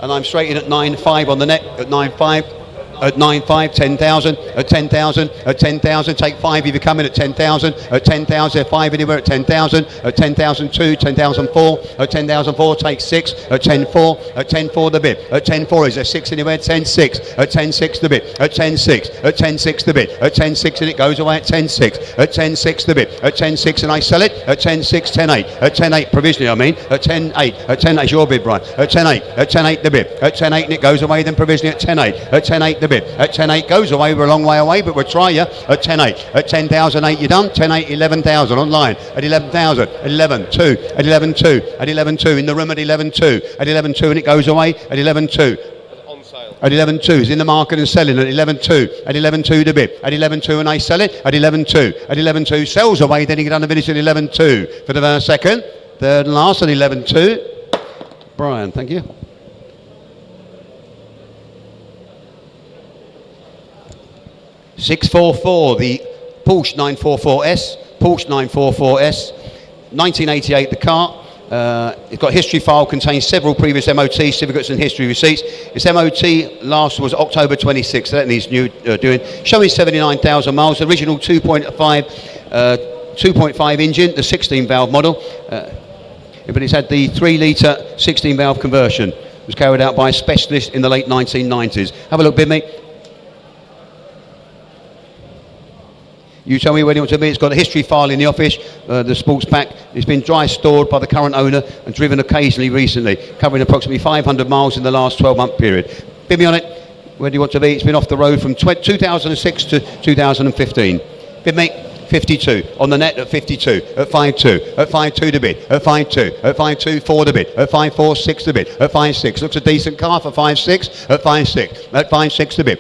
and I'm straight in at 9.5 on the net, at 9.5. At 9.5, 10,000, at 10,000, at 10,000, take 5 if you come in at 10,000, at 10,000, 5 anywhere at 10,000, at 10,002, 10,004, at 10,004, take 6, at 10.4, at 10.4 the bid, at 10.4 is there 6 anywhere, 10.6, at 10.6 the bid, at 10.6, at 10.6 the bid, at 10.6 and it goes away at 10.6, at 10.6 the bid, at 10.6 and I sell it, at 10.6, 10.8, at 10.8 provisionally I mean, at 10.8, at 10.8 is your bid Brian, at 10.8, at 10.8 the bid, at 10.8 and it goes away then provisionally at 10.8, at 10.8 the bid, at 10.8 goes away, we're a long way away but we'll try you, at 10.8, at 10,008 you're done, 10.8, 11,000 online, at 11,000, at 11.2, at 11.2, at 11.2 in the room at 11.2, at 11.2 and it goes away, at 11.2. At 11.2 is in the market and selling at 11.2, at 11.2 the bid, at 11.2 and I sell it, at 11.2, at 11.2 sells away, then you get on the finish at 11.2 for the first second, third and last at 11.2. Brian, thank you. .644, the Porsche 944S, Porsche 944S, 1988 the car, It's got a history file, contains several previous MOT certificates and history receipts. Its MOT last was October 26, so that needs new doing. Showing 79,000 miles, original 2.5 engine, the 16 valve model. But it's had the 3 litre 16 valve conversion. It was carried out by a specialist in the late 1990s. Have a look, bid mate. You tell me where you want to be. It's got a history file in the office, the sports pack. It's been dry stored by the current owner and driven occasionally recently, covering approximately 500 miles in the last 12-month period. Bid me on it. Where do you want to be? It's been off the road from 2006 to 2015. Bid mate, 52. On the net at 52. At 5.2. At 5.2 to bid. At 5.2. At 5.2, 4 to bid. At 5.4, 6 to bid. At 5.6. Looks a decent car for 5.6. At 5.6. At 5.6 to bid.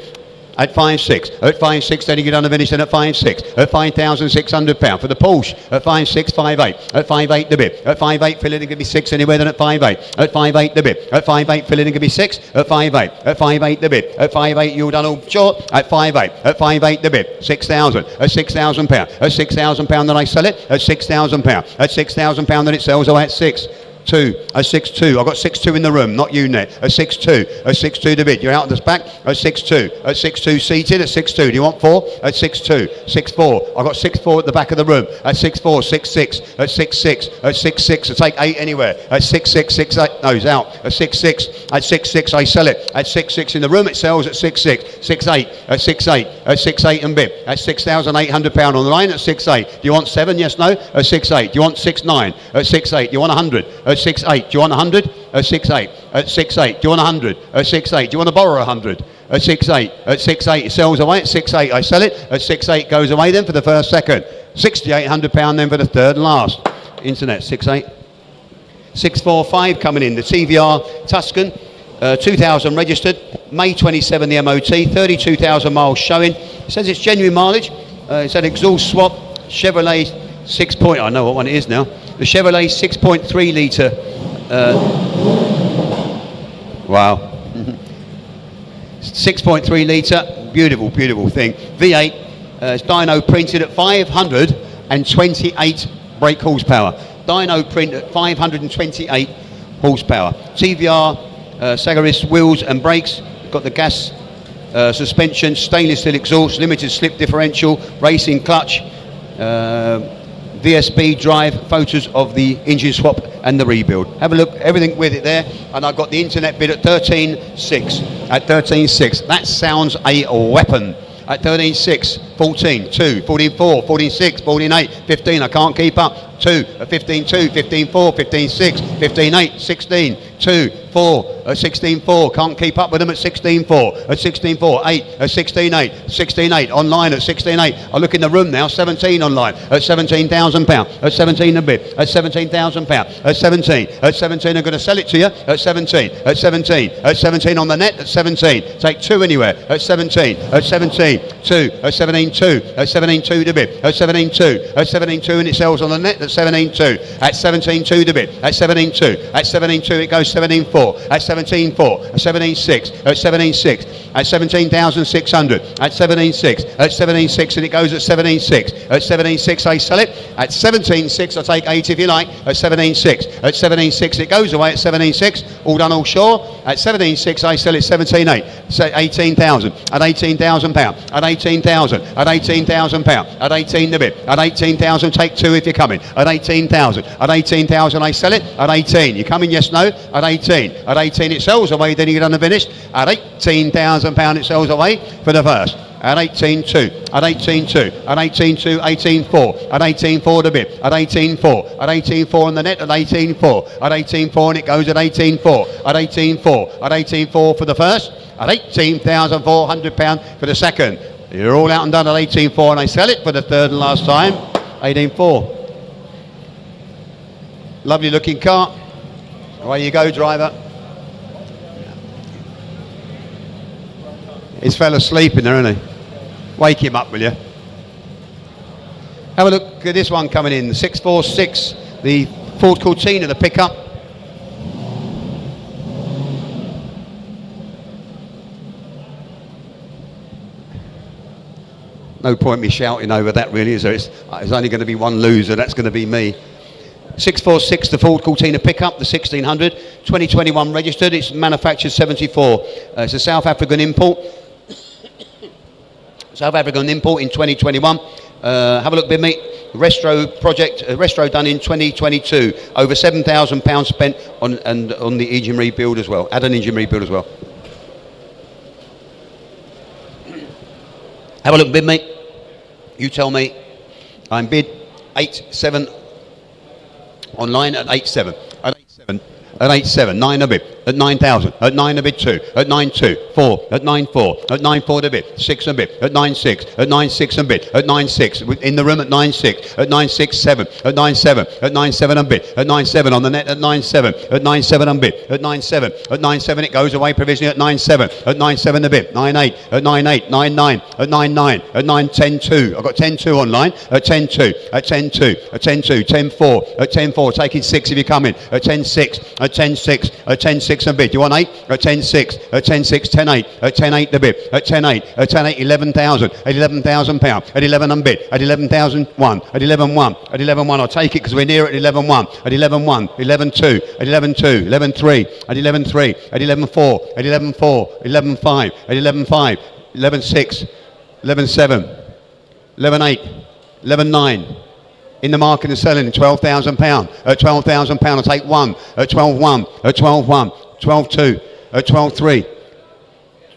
At 5.6, at 5.6, then you get on the finish, then at 5.6, at £5,600 for the Porsche, at 5.6, 5.8, at 5.8 the bid, at 5.8 fill in and give me 6 anywhere, then at 5.8, at 5.8 the bid, at 5.8 fill in and give me 6, at 5.8, at 5.8 the bid, at 5.8 you done all short, at 5.8, at 5.8 the bid, 6,000, at £6,000, at £6,000 then I sell it, at £6,000, at £6,000 then it sells away at 6. 2, a 6.2. I've got 6.2 in the room, not you net. A 6.2, a 6.2 to bid. You're out of this back. A 6.2, a 6.2 seated. A 6.2. Do you want 4? A 6.2, 6.4. I've got 6.4 at the back of the room. At 6.4, 6.6, at 6.6, at 6.6. I take 8 anywhere. At 6.6, 6.8. No, he's out. At 6.6, at 6.6 I sell it. At 6.6 in the room it sells at 6.6, 6.8, at 6.8, at 6.8 and bid. At £6,800 on the line at 6.8. Do you want 7? Yes, no? At 6.8. Do you want 6.9? At 6.8. Do you want 100? At 6.8, do you want 100? At 6.8, at 6.8, do you want 100? At 6.8, do you want to borrow 100? At 6.8, at 6.8, it sells away. At 6.8, I sell it. At 6.8, goes away then for the first second. £6,800 then for the third and last. Internet, 6.8. 645 coming in, the TVR Tuscan, 2000 registered, May 27 the MOT, 32,000 miles showing. It says it's genuine mileage. It's an exhaust swap, Chevrolet 6 point, I know what one it is now. The Chevrolet 6.3 litre. Wow. 6.3 litre, beautiful, beautiful thing. V8, it's dyno printed at 528 brake horsepower. Dyno print at 528 horsepower. TVR, Sagaris wheels and brakes. Got the gas suspension, stainless steel exhaust, limited slip differential, racing clutch. VSB drive, photos of the engine swap and the rebuild. Have a look, everything with it there. And I've got the internet bid at 13.6. At 13.6, that sounds a weapon. At 13.6, 14, 2, 14.4, 14.6, 14.8, 15, I can't keep up. 2, at 15.2, 15.4, 15.6, 15.8, 16, 2, 4, at 16.4, can't keep up with them at 16.4, at 16.4, 8, at 16.8, 16.8, online at 16.8, I look in the room now, 17 online, at £17,000, at 17 a bit, at £17,000, at 17, at 17, I'm going to sell it to you, at 17, at 17, at 17 on the net, at 17, take 2 anywhere, at 17, at 17, 2, at 17.2, at 17.2 to bid, at 17.2, at 17.2 and it sells on the net, at 17.2, at 17.2 to bid, at 17.2, at 17.2 it goes 17.4, at 17.4, at 17.6, at 17.6, at 17,600, at 17.6, at 17.6 and it goes at 17.6, at 17.6 I sell it, at 17.6 I take 8 if you like, at 17.6, at 17.6 it goes away at 17.6, all done all sure, at 17.6 I sell it 17.8, so 18,000, at £18,000, at 18,000, at £18,000, at 18 the bid, at 18,000 take 2 if you're coming, at 18,000, at 18,000 I sell it, at 18, you coming yes no, at 18, at 18 it sells away, then you get unfinished, at £18,000 it sells away for the first. At 18.2, at 18.2, at 18.2, 18.4, at 18.4 the bid, at 18.4, at 18.4 on the net, at 18.4, at 18.4 and it goes at 18.4, at 18.4, at 18.4 for the first, at £18,400 for the second. You're all out and done at 18.4 and I sell it for the third and last time, 18.4. Lovely looking car. Away you go, driver. He's fell asleep in there, isn't he? Wake him up, will you? Have a look at this one coming in, 646, the Ford Cortina, the pickup. No point me shouting over that really, is there? There's only going to be one loser, that's going to be me. 646, the Ford Cortina pickup, the 1600, 2021 registered, it's manufactured 74. It's a South African import. South African import in 2021. Have a look, bid mate. Resto project, resto done in 2022. Over £7,000 spent on the engine rebuild as well. Add an engine rebuild as well. Have a look, bid mate. You tell me. I'm bid 8.7 online at 8.7. At 8.7, 9 a bid, at 9,000, at 9 a bid 2, at 9.2, 4, at 9.4, at 9.4 a bid, 6 a bid, at 9.6, at 9.6 a bid, at 9.6, in the room at 9.6, at 9.6, 7, at 9.7, at 9.7 a bid, at 9.7 on the net at 9.7, at 9.7 a bid, at 9.7, at 9.7 it goes away provisionally at 9.7, at 9.7 a bid, 9.8, at 9.8, 9.9, at 9.9, at 9.10.2, I've got 10.2 online, at 10.2, at 10.2, at 10.2, 10.4, at 10.4, taking 6 if you come in, at 10.6, at 10.6, at 10.6 a bid. You want 8? At 10.6, at 10.6, 10.8, at 10.8 the bid, at 10.8, at 10.8, 11,000, at 11,000 pound, at 11 and bid, at 11,001, at 11.1, at 11.1. I'll take it because we're near at 11.1, at 11.1, 11.2, at 11.2, 11.3, at 11.3, at 11.4, at 11.4, 11.5, at 11.5, 11.6, 11.7, 11.8, 11.9. In the market and selling £12,000. At £12,000 I'll take 1. At 12.1, at 12.1, 12.2, at 12.3,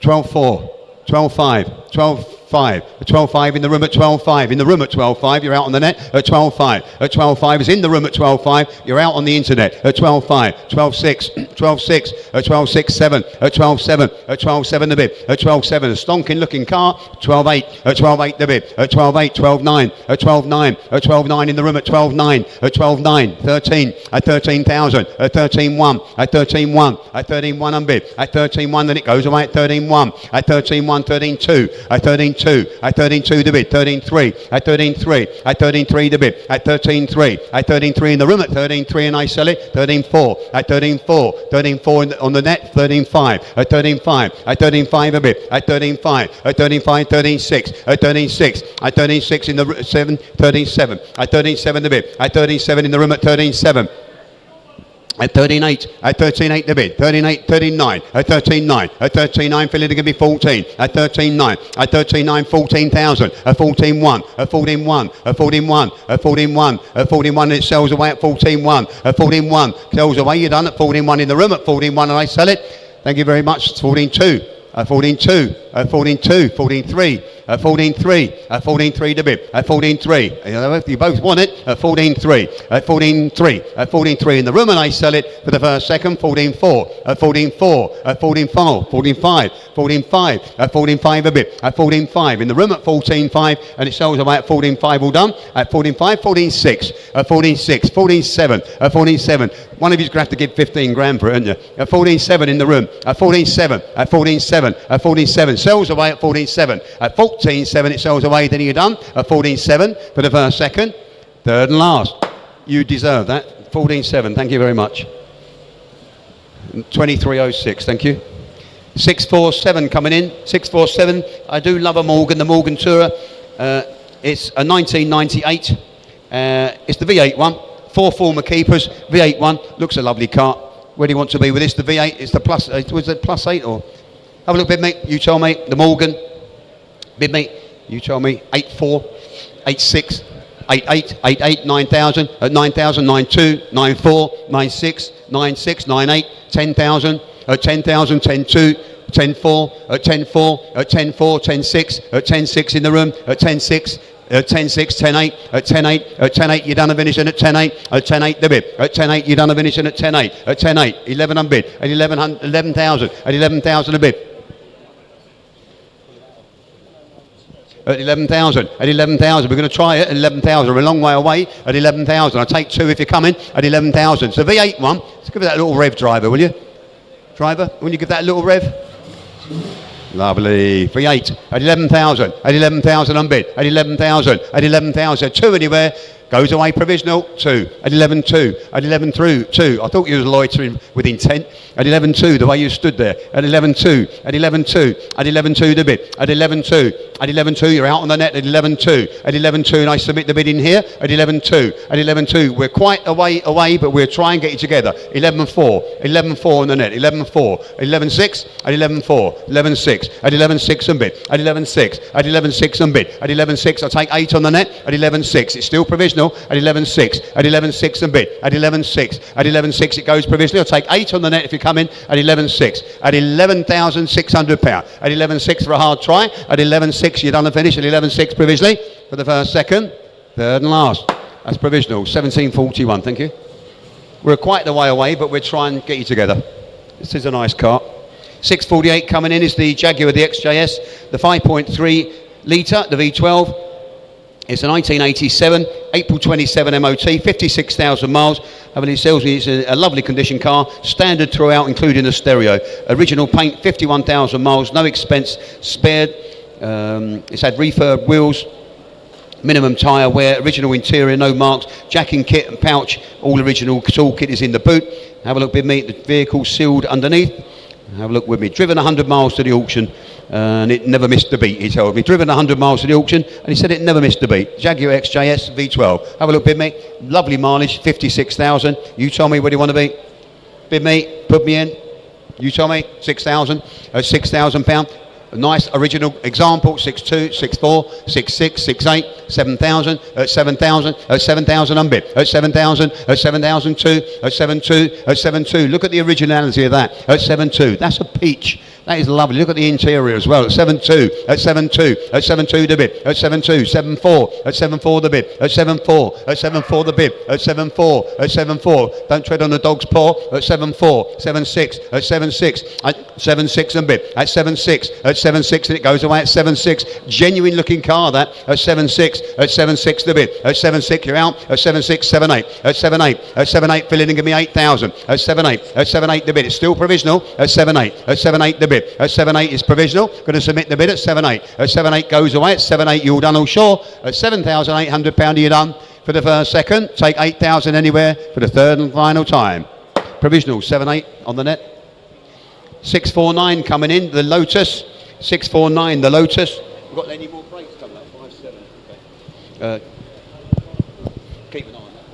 12.4, 12.5, 12.5, at 12.5 in the room at 12.5. In the room at 12.5, you're out on the net at 12.5. At 12.5 is in the room at 12.5, you're out on the internet at 12.5, 12.6, 12.6, at 12.6, 7, at 12.7, at 12.7 the bid, at 12.7 a stonking looking car, 12.8, at 12.8 the bid, at 12.8, 12.9, at 12.9, at 12.9 in the room at 12.9, at 12.9, 13, at 13,000, at 13.1, at 13.1, at 13.1 and bid, at 13.1 then it goes away at 13.1, at 13.1, 13.2, at 13.2, at 13.2 the bid, 13.3, at 13.3, at 13.3 the bid, at 13.3, at 13.3 in the room at 13.3 and I sell it, 13.4, at 13.4, 13.4 on the net, 13.5, at 13.5, at 13.5 a bid, at 13.5, at 13.5, 13.6, at 13.6, at 13.6 in the 7, 13.7, at 13.7 the bid, at 13.7 in the room at 13.7. At 13.8, at 13.8 the bid, 13.8, 13.9, at 13.9, at 13.9 filling to give me 14, at 13.9, at 13.9, 14,000, at 14.1, at 14.1, at 14.1, at 14.1, at 14.1 and it sells away at 14.1, at 14.1, sells away, you're done at 14.1 in the room at 14.1 and I sell it, thank you very much, it's 14.2. At 14.2, at 14.2, 14.3, at 14.3, at 14.3 the bid, at 14.3. You both want it, at 14.3, at 14.3, at 14.3 in the room and I sell it for the first second, 14.4, at 14.4, at 14.4, 14.5, 14.5, at 14.5 a bid, at 14.5 in the room at 14.5 and it sells away at 14.5 all done, at 14.5, 14.6, at 14.6, 14.7, at 14.7. One of you's going to have to give 15 grand for it, aren't you? At 14.7 in the room, at 14.7, at 14.7, at 14.7, sells away at 14.7, at 14.7 it sells away, then you're done, at 14.7 for the first, second, third and last. You deserve that, 14.7, thank you very much. 23.06, thank you. 647 coming in, 647, I do love a Morgan, the Morgan Tourer, it's a 1998, it's the V8 one. 4 former keepers, V8 one, looks a lovely car. Where do you want to be with this? The V8 is the plus, was it plus 8 or? Have a look, bid mate, you tell me, the Morgan. Bid mate, you tell me, 8.4, 8.6, 8.8, 8.8, 9,000, at 9,000, 9.2, 9.4, 9.6, 9.6, 9.8, 10,000, at 10,000, 10.2, 10.4, at 10.4, at 10.4, 10.6, at 10.6 in the room, at 10.6, at 10.6, 10.8, at 10.8, at 10.8 you done a finishing at 10.8, at 10.8 the bid, at 10.8 you done a finishing at 10.8, at 10.8, 11 on bid, at 11,000, at 11,000 a bid. At 11,000, at 11,000, we're going to try it at 11,000, we're a long way away, at 11,000, I'll take 2 if you're coming, at 11,000, so V8 one, let's give it that little rev driver, will you? Driver, will you give that a little rev? Lovely, V8, at 11,000, at 11,000 on bid, at 11,000, at 11,000, 2 anywhere, Goes away provisional, 2. At 11.2. At 11 through, 2. I thought you was loitering with intent. At 11.2, the way you stood there. At 11.2. At 11.2. At 11.2 the bid. At 11.2. At 11.2, you're out on the net. At 11.2. At 11.2, and I submit the bid in here. At 11.2. At 11.2, we're quite away, but we'll try and get you together. 11.4. 11.4 on the net. 11.4. 11.6. At 11.4. 11.6. At 11.6 and bid. At 11.6. At 11.6 and bid. At 11.6, I'll take 8 on the net. At 11.6, it's still provisional. At 11.6. At 11.6 and bid. At 11.6. At 11.6, it goes provisionally. I'll take 8 on the net if you come in. At 11.6. At £11,600. At 11.6 for a hard try. At 11.6, you're done and finished. At 11.6 provisionally for the first, second, third and last. That's provisional. 17.41. Thank you. We're quite the way away, but we'll try and get you together. This is a nice car. 6.48 coming in is the Jaguar, the XJS, the 5.3 litre, the V12. It's a 1987, April 27 MOT, 56,000 miles. I mean, it tells me it's a lovely condition car, standard throughout, including the stereo. Original paint, 51,000 miles, no expense spared. It's had refurb wheels, minimum tyre wear, original interior, no marks, jacking kit and pouch, all original toolkit is in the boot. Have a look with me, the vehicle sealed underneath. Have a look with me. Driven 100 miles to the auction and it never missed a beat, he told me. Driven 100 miles to the auction and he said it never missed a beat. Jaguar XJS V12. Have a look, bid me. Lovely mileage, 56,000. You tell me where do you want to be? Bid me, put me in. You tell me, 6,000. £6,000. A nice original example, 6.2, 6.4, 6.6, 6.8, 7,000, 7,000, 7,000 unbid, 7,000, 7,002, 7.2, 7.2. Look at the originality of that, 7.2. That's a peach. That is lovely. Look at the interior as well. At 7.2, at 7.2, at 7.2 the bid, at 7.2, 7.4, at 7.4 the bid, at 7.4, at 7.4 the bid, at 7.4, at 7.4. Don't tread on the dog's paw. At 7.4, 7.6, at 7.6, at 7.6 and bid, at 7.6, at 7.6 and it goes away at 7.6. Genuine looking car that. At 7.6, at 7.6 the bid, at 7.6 you're out. At 7.6, 7.8, at 7.8, at 7.8 fill in and give me 8,000. At 7.8, at 7.8 the bid. It's still provisional. At 7.8, at 7.8 the bid. At 7.8 is provisional. Going to submit the bid at 7.8. At 7.8 goes away. At 7.8 you're done all sure. At £7,800 you're done for the first, second. Take 8,000 anywhere for the third and final time. Provisional 7.8 on the net. 6.49 coming in. The Lotus. 6.49 the Lotus. We've got any more brakes coming up? 5.7. Okay. Keep an eye on that.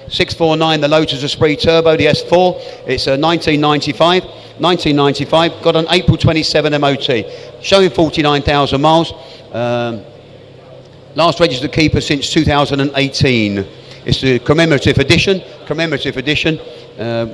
6.49 the Lotus Esprit Turbo, the S4. It's a 1995, got an April 27 MOT, showing 49,000 miles. Last registered keeper since 2018. It's the commemorative edition.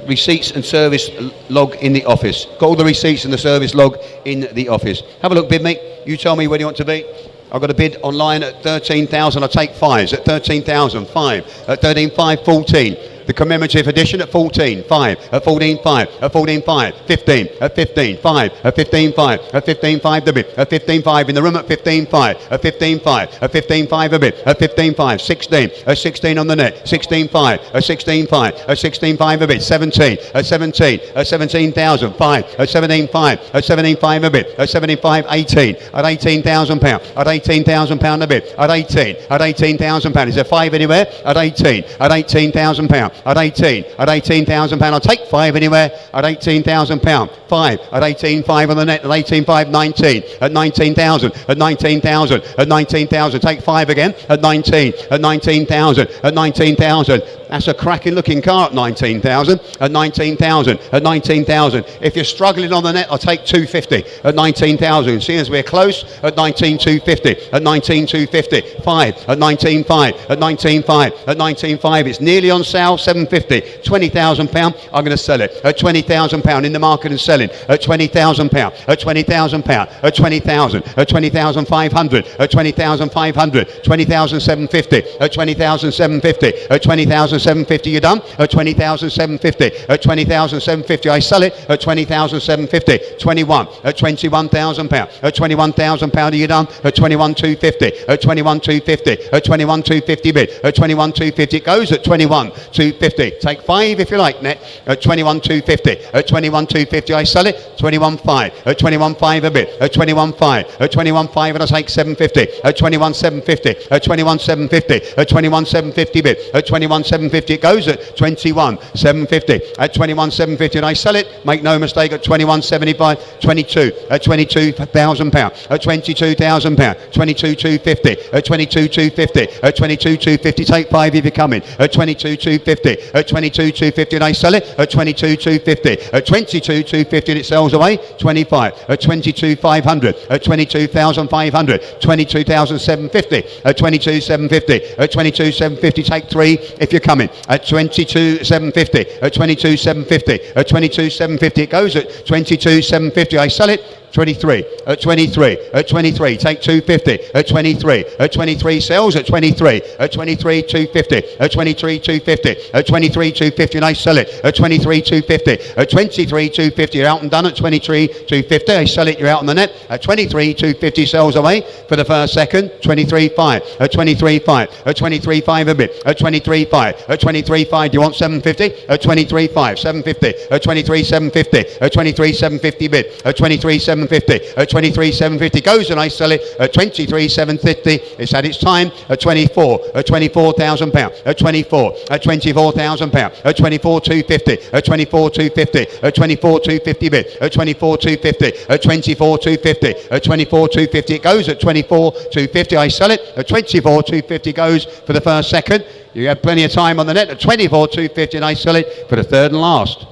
Receipts and service log in the office. Got all the receipts and the service log in the office. Have a look, bid mate. You tell me where you want to be. I've got a bid online at 13,000. I'll take 5s at 13,000. 5 at 13,500. 14. The commemorative edition at 14, 5, at 14, 5, at 14, 5, 15, at 15, 5, at 15, 5, at 15, 5 the bid, at 15, 5 in the room at 15, 5, at 15, 5, at 15, 5 a bid, at 15, 5, 16, at 16 on the net, 16, 5, at 16, 5, at 16, 5 a bid, 17, at 17, at 17,000, 5, at 17, 5, at 17, 5 a bid, at 17, 5, 18, at £18,000, at £18,000 a bid, at 18, at £18,000. Is there 5 anywhere? At 18, at £18,000. At 18, at £18,000. I'll take 5 anywhere at £18,000. 5 at 18,500 on the net. At 18,500, 19 at 19,000. At 19,000, at 19,000. Take 5 again at 19, at 19,000, at 19,000. That's a cracking looking car at 19,000. At 19,000, at 19,000. If you're struggling on the net, I'll take 250 at 19,000. Seeing as we're close at 19,250, at 19,250. 5 at 19,500, at 19,500, at 19,500. It's nearly on sale. 750, £20,000. I'm going to sell it at £20,000 in the market and selling at £20,000, at £20,000, at 20,000, at 20,500, at 20,500, 20,750, at 20,750, at 20,750. You're done at 20,750, at 20,750. I sell it at 20,750. 21 at £21,000, at £21,000. You're done at 21,250, at 21,250, at 21,250 bid, at 21,250. It goes at 21,250. 21,250. Take 5 if you like, net. At 21,250. At 21,250 I sell it. 21,500. At 21,500 a bit. At 21,500. At 21,500 and I take 750. At 21,750. At 21,750. At 21,750 bit. At 21,750 it goes. At 21,750. At 21,750 and I sell it. Make no mistake. At 21,75. 22. At 22,000 pound. At 22,000 pound. 22,250. At 22,250. At 22,250 take 5 if you're coming. At 22,250. At 22,250 and I sell it. At 22,250. At 22,250 and it sells away. 25. At 22,500. At 22,500. 22,750. At 22,750. At 22,750 take 3 if you're coming. At 22,750. At 22,750. At 22,750 it goes. At 22,750 I sell it. 23, at 23, at 23, take 250, at 23, at 23 sells, at 23, at 23, 250, at 23, 250, at 23, 250 and I sell it, at 23, 250, at 23, 250 you're out and done, at 23, 250 I sell it, you're out on the net, at 23, 250 sells away for the first second, 23, 5, at 23, 5, at 23, 5 a bit, at 23, 5, at 23, 5 do you want 750, at 23, 5, 750, at 23, 750, at 23, 750 bit, at 23, 750, at 23, 750 goes and I sell it at 23, 750. It's had its time at 24, at 24,000 pound, at 24, at 24,000 pound, at 24, 250, at 24, 250, at 24, 250 bit, at 24, 250, at 24, 250, at 24, 250 it goes at 24, 250 I sell it at 24, 250 goes for the first second. You have plenty of time on the net at 24, 250 and I sell it for the third and last.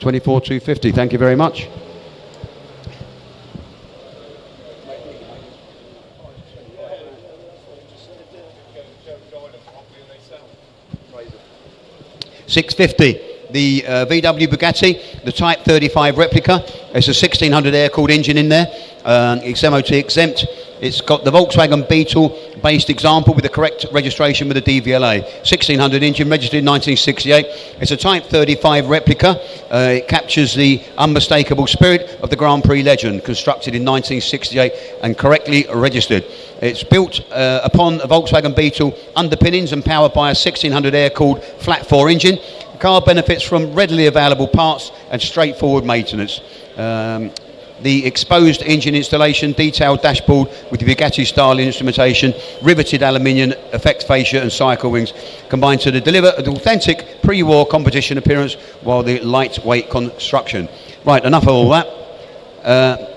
24, 250. Thank you very much. $650, the VW Bugatti, the Type 35 replica. It's a 1600 air-cooled engine in there. It's MOT exempt. It's got the Volkswagen Beetle based example with the correct registration with the DVLA. 1600 engine, registered in 1968. It's a Type 35 replica. It captures the unmistakable spirit of the Grand Prix legend, constructed in 1968 and correctly registered. It's built upon a Volkswagen Beetle underpinnings and powered by a 1600 air-cooled flat 4 engine. The car benefits from readily available parts and straightforward maintenance. The exposed engine installation, detailed dashboard with the Bugatti style instrumentation, riveted aluminium effect fascia and cycle wings, combined to deliver an authentic pre-war competition appearance while the lightweight construction. Right, enough of all that.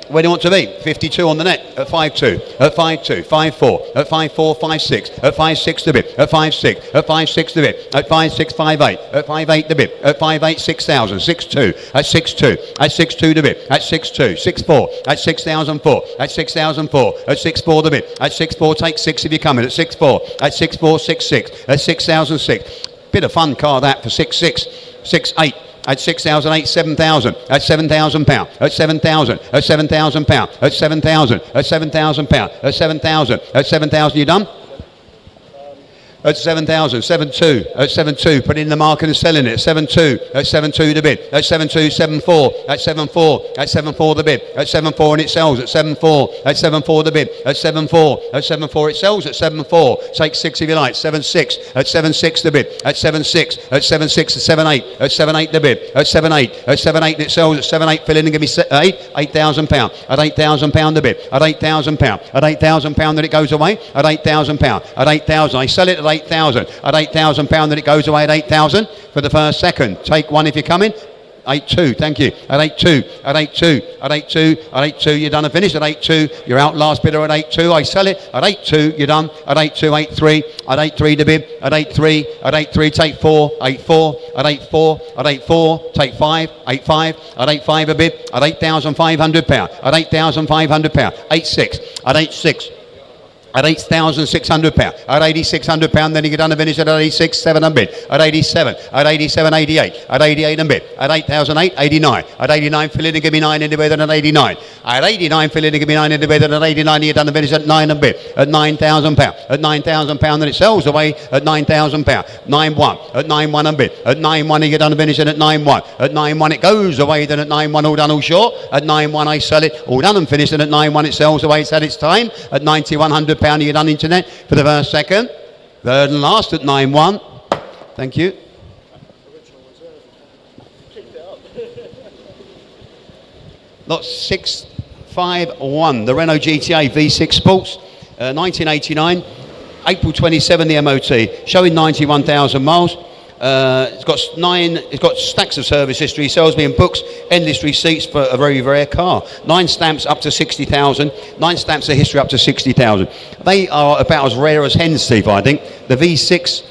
Where do you want to be? 52 on the net, at 5.2, at 5.2, 5.4, at 5.4, 5.6, at 5.6 the bit, at 5.6, at 5.6 the bit, at 5.6, 5.8, at 5.8 the bit, at 5.8, 6,000, 6.2, at 6.2, at 6.2 the bit, at 6.2, 6.4, at 6,004, at 6,004, at 6.4 the bit, at 6.4 take 6 if you're coming, at 6.4, at 6.4, 6.6, at 6,006. Bit of fun car that for 6.6, 6.8. At 6,008, 7,000, at 7,000 pound, at 7,000, at 7,000 pound, at 7,000, at 7,000 pound, at 7,000, at 7,000, you done? At 7,000, 7.2, at 7.2, put it in the market and selling it, 7.2, at 7.2 the bid, at 7.2, 7.4, at 7.4, at 7.4 the bid, at 7.4 and it sells, at 7.4, at 7.4 the bid, at 7.4, at 7.4 it sells, at 7.4, take 6 if you like, 7.6, at 7.6 the bid, at 7.6, at 7.6, at 7.8, at 7.8 the bid, at 7.8, at 7.8 and it sells, at 7.8 fill in and give me 8,000 pound, at 8,000 pound the bid, at 8,000 pound, at 8,000 pound then it goes away, at 8,000 pound, at 8,000, I sell it at 8,000, at 8,000 pound, then it goes away at 8,000 for the first second. Take 1 if you're coming. 8.2, thank you. At 8.2, at 8.2, at 8.2, at 8.2, you're done and finished. At 8.2, you're out last bidder at 8.2. I sell it. At 8.2, you're done. At 8.2, 8.3, at 8.3 the bid. At 8.3, at 8.3, take 4. 8.4, at 8.4, at 8.4, take 5. 8.5, at 8.5 a bid. At 8,500 pound. At 8,500 pound. 8.6, at 8.6. At 8,600 pound, at 8,600 pound, then you get done and finish at 86,700, at 87, at 87, 88, at 88 and bit, at 8,008, 89, at 89 fill in and give me 9 in the bed and at 89, at 89 fill in and give me 9 in the bed and at 89 you get done and finish at 9 and bit, at 9,000 pound, at 9,000 pound, then it sells away at 9,000 pound, 9.1, at 9.1 and bit, at 9.1 you get done and finish at 9.1, at 9.1 it goes away, then at 9.1 all done all short, at 9.1 I sell it, all done and finished, and at 9.1 it sells away, it's had its time, at 9,100 pound you done internet for the first second, third and last at 9.1. Thank you. lot 651, the Renault GTA V6 Sports, 1989, April 27, the MOT, showing 91,000 miles. It's got stacks of service history, sells me in books, endless receipts for a very rare car. 9 stamps up to 60,000, 9 stamps of history up to 60,000. They are about as rare as hen's teeth, I think. The V6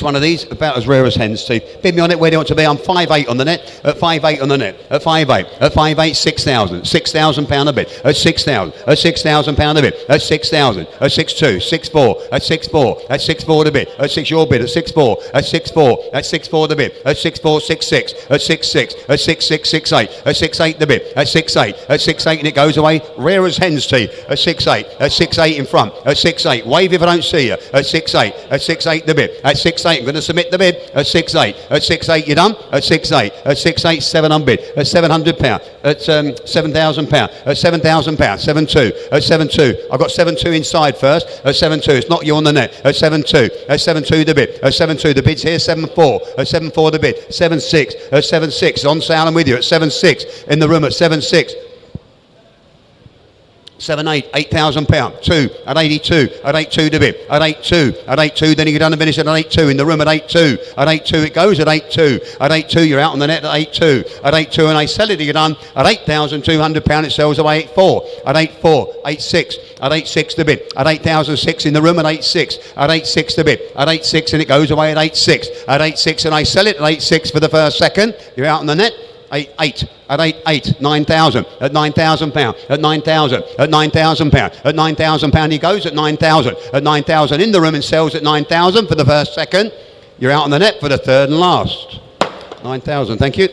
one of these, about as rare as hen's teeth. Bid me on it, where do you want to be? I'm 5'8" on the net, at 5'8" on the net, at 5'8", at 5'8", 6,000, £6,000 a bit, at 6,000, at £6,000 a bit, at 6,000, at 6'2", 6'4", at 6'4", at 6'4" the bit, at 6 your bid, at 6'4", at 6'4", at 6'4" the bit, at 6'4", 6'6", at 6'6", at 6'6", 6'8", at 6'8" the bit, at 6'8", at 6'8", and it goes away, rare as hen's teeth, at 6'8", at 6'8" in front, at 6'8", wave if I don't see you, at 6'8", at 6'8" the bit, at 6'8", I'm going to submit the bid, at 6'8", at 6'8", you done, at 6'8", at 6'8", 700 bid, at £700, at £7,000, at £7,000, 7'2", at 7'2", I've got 7'2" inside first, at 7'2", it's not you on the net, at 7'2", at 7'2" the bid, at 7'2", the bid's here, 7'4", at 7'4" the bid, 7'6", at 7'6", on sale I'm with you, at 7'6", in the room at 7'6", 7'8", £8,000, 2 at 82, at 82 the bit, at 82, at 82, then you go down the finish at 82, in the room at 82, at 82 it goes, at 82, at 82 you're out on the net at 82, at 82 and I sell it, you done, at £8,200 it sells away 84, at 84, 86, at 86 the bit, at 8,006 in the room at 86, at 86 the bit, at 86 and it goes away at 86, at 86 and I sell it at 86 for the first second, you're out on the net, 8, at 8, 9,000, at £9,000, at 9,000, at £9,000, at £9,000 he goes at 9,000, at 9,000 in the room and sells at 9,000 for the first second. You're out on the net for the third and last. 9,000, thank you.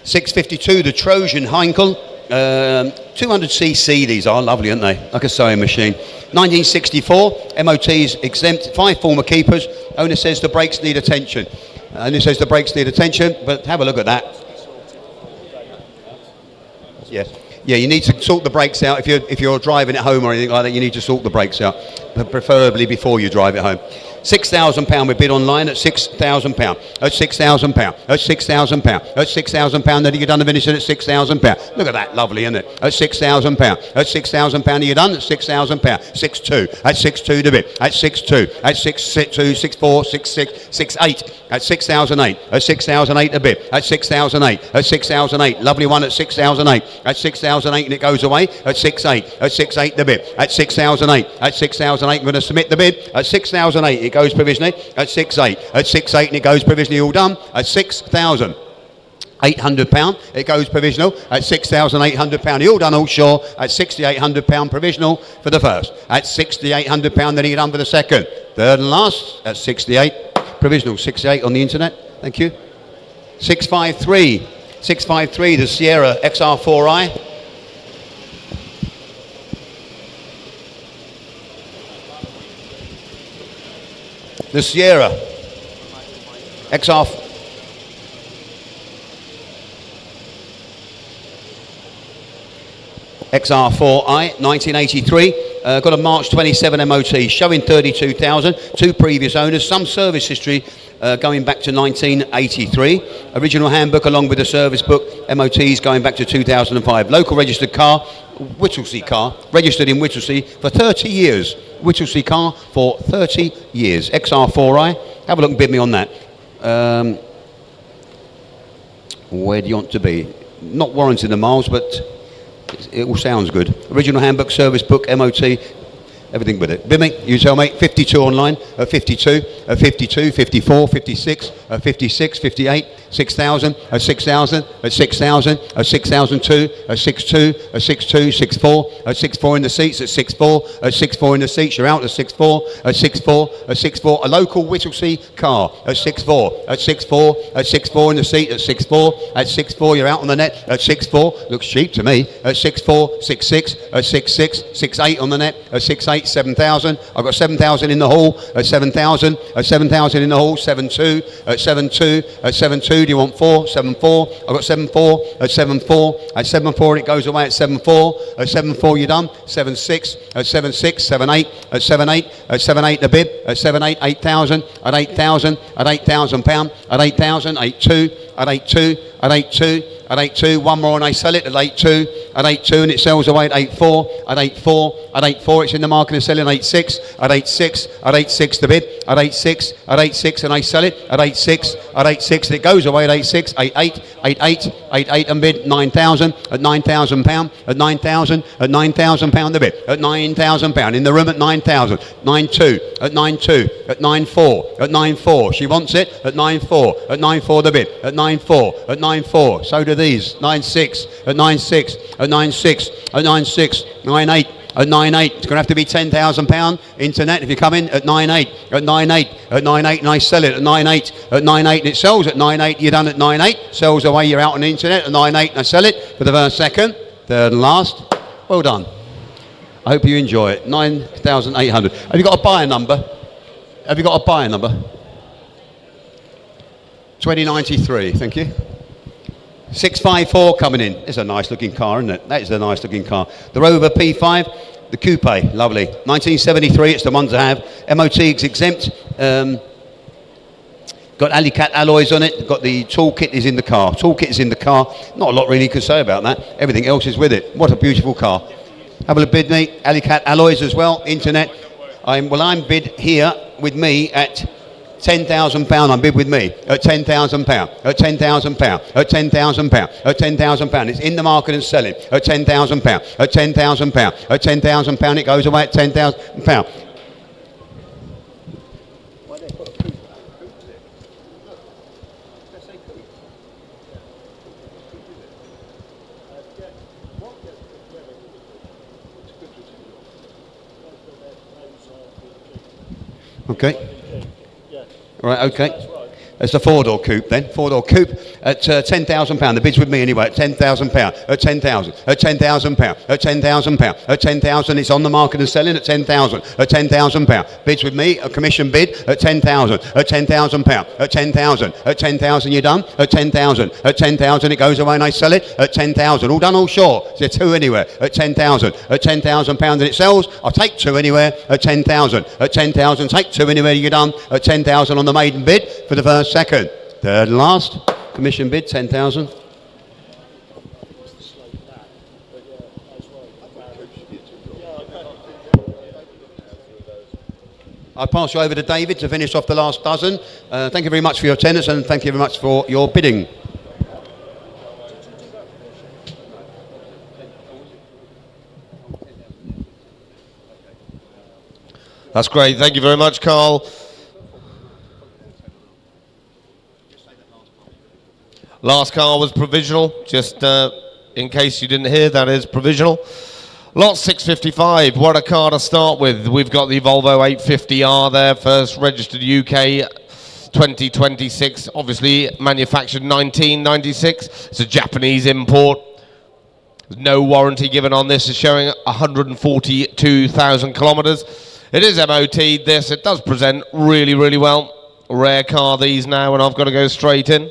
.652, the Trojan Heinkel, 200cc these are, lovely aren't they, like a sewing machine. 1964, MOT's exempt, 5 former keepers, owner says the brakes need attention. Owner says the brakes need attention, but have a look at that. Yes. Yeah, you need to sort the brakes out. If you're driving at home or anything like that, you need to sort the brakes out, preferably before you drive it home. £6,000 we bid online at £6,000, at £6,000, at £6,000, at £6,000, then you done the finish at £6,000. Look at that, lovely, isn't it? At £6,000, at £6,000 you done at £6,000, 6'2", at 6'2" the bit, at 6'2", at 6'2", 6'4", 6'6", 6'8", at 6,008, at 6,008 a bit, at 6,008, at 6,008, lovely one at 6,008, at 6,008 and it goes away, at 6'8", at 6'8 the bit, at 6,008, at 6,008 I'm going to submit the bid, at 6,008 it goes provisionally, at 6'8", at 6'8 and it goes provisionally all done, at £6,800 it goes provisional, at £6,800 you're all done all sure, at £6,800 provisional for the first, at £6,800 then you're done for the second, third and last at 68, provisional 68 on the internet, thank you. 653, the Sierra XR4i. The Sierra XR4i, 1983, got a March 27 MOT, showing 32,000, 2 previous owners, some service history going back to 1983, original handbook along with the service book, MOTs going back to 2005, local registered car, Whittlesea car, registered in Whittlesea for 30 years, Whittlesea car for 30 years, XR4i, have a look and bid me on that. Where do you want to be? Not warranted the miles, but it all sounds good. Original handbook, service book, MOT, everything with it. Bid me, you tell me, 52 online, at 52, at 52, 54, 56, at 56, 58, 6,000, at 6,000, at 6,000, at 6,002, at 6,2, at 6,2, 6,4, at 6,4 in the seats, at 6,4, at 6,4 in the seats, you're out at 6,4, at 6,4, at 6,4, a local Whittlesea car, at 6,4, at 6,4, at 6,4 in the seat, at 6,4, at 6,4, you're out on the net, at 6,4, looks cheap to me, at 6,4, 6,6, at 6,6, 6,8 on the net, at 6,8, 8, 7,000. I've got 7,000 in the hall at 7,000. At 7,000 in the hall, 7,2. At 7,2. At 7,2. Do you want 4? 7,4. I've got 7,4. At 7,4. At 7,4 it goes away at 7,4. At 7,4 you're done. 7,6. At 7,6. 7,8. At 7,8. At 7,8 the bid. At 7,8. 8,000. At 8,000. At 8,000 pound. At 8,000. 8,2. At 8,2. At 8,2. At 8,2, one more and I sell it at 8,2, at 8,2 and it sells away at 8,4, at 8,4, at 8,4 it's in the market and selling at 8,6, at 8,6, at 8,6 the bid, at 8,6, at 8,6 and I sell it at 8,6, at 8,6 and it goes away at 8,6, 8,8, 8,8, 8,8 and bid, 9,000, at 9,000 pound, at 9,000, at 9,000 pound the bid, at 9,000 pound, in the room at 9,000, 9,2, at 9,2, at 9,4, at 9,4, she wants it, at 9,4, at 9,4 the bid, at 9,4, at 9,4, so do these, 9,6, at 9,6, at 9,6, at 9,6, 9,8, at 9,8, it's going to have to be £10,000 internet if you come in at 9,8, at 9,8, at 9,8 and I sell it at 9,8, at 9,8 and it sells at 9,8, you're done at 9,8, sells away, you're out on the internet at 9,8 and I sell it for the first, second, third and last. Well done. I hope you enjoy it. 9,800. Have you got a buyer number? Have you got a buyer number? 2093, thank you. 654 coming in. It's a nice looking car, isn't it? That is a nice looking car. The Rover P5, the coupe, lovely. 1973, it's the one to have. MOT is exempt. Got Alicat alloys on it. Got the toolkit is in the car. Toolkit is in the car. Not a lot really you can say about that. Everything else is with it. What a beautiful car. Have a bid, mate. Alicat alloys as well. Internet. I'm bid here with me at £10,000. I'm bid with me at £10,000. At £10,000. At £10,000. At £10,000. It's in the market and selling at £10,000. At £10,000. At £10,000 it goes away at £10,000. Okay. Right, okay. It's a four-door coupe then. Four-door coupe at £10,000. The bid's with me anyway at £10,000. At £10,000. At £10,000. At £10,000. At £10,000. It's on the market and selling at £10,000. At £10,000. Bid's with me. A commission bid at £10,000. At £10,000. At £10,000. At £10,000 you're done. At £10,000. At £10,000 it goes away and I sell it at £10,000. All done, all short. Is there two anywhere? At £10,000. At £10,000 and it sells. I'll take two anywhere at £10,000. At £10,000. Take two anywhere you're done. At £10,000 on the maiden bid for the first, second, third and last. Commission bid 10,000. I'll pass you over to David to finish off the last dozen. Thank you very much for your attendance and thank you very much for your bidding. That's great. Thank you very much, Carl. Last car was provisional, just in case you didn't hear, that is provisional. Lot 655, what a car to start with. We've got the Volvo 850R there, first registered UK 2026, obviously manufactured 1996. It's a Japanese import. There's no warranty given on this, it's showing 142,000 kilometres. It is MOT, this, it does present really, really well. Rare car these now, and I've got to go straight in.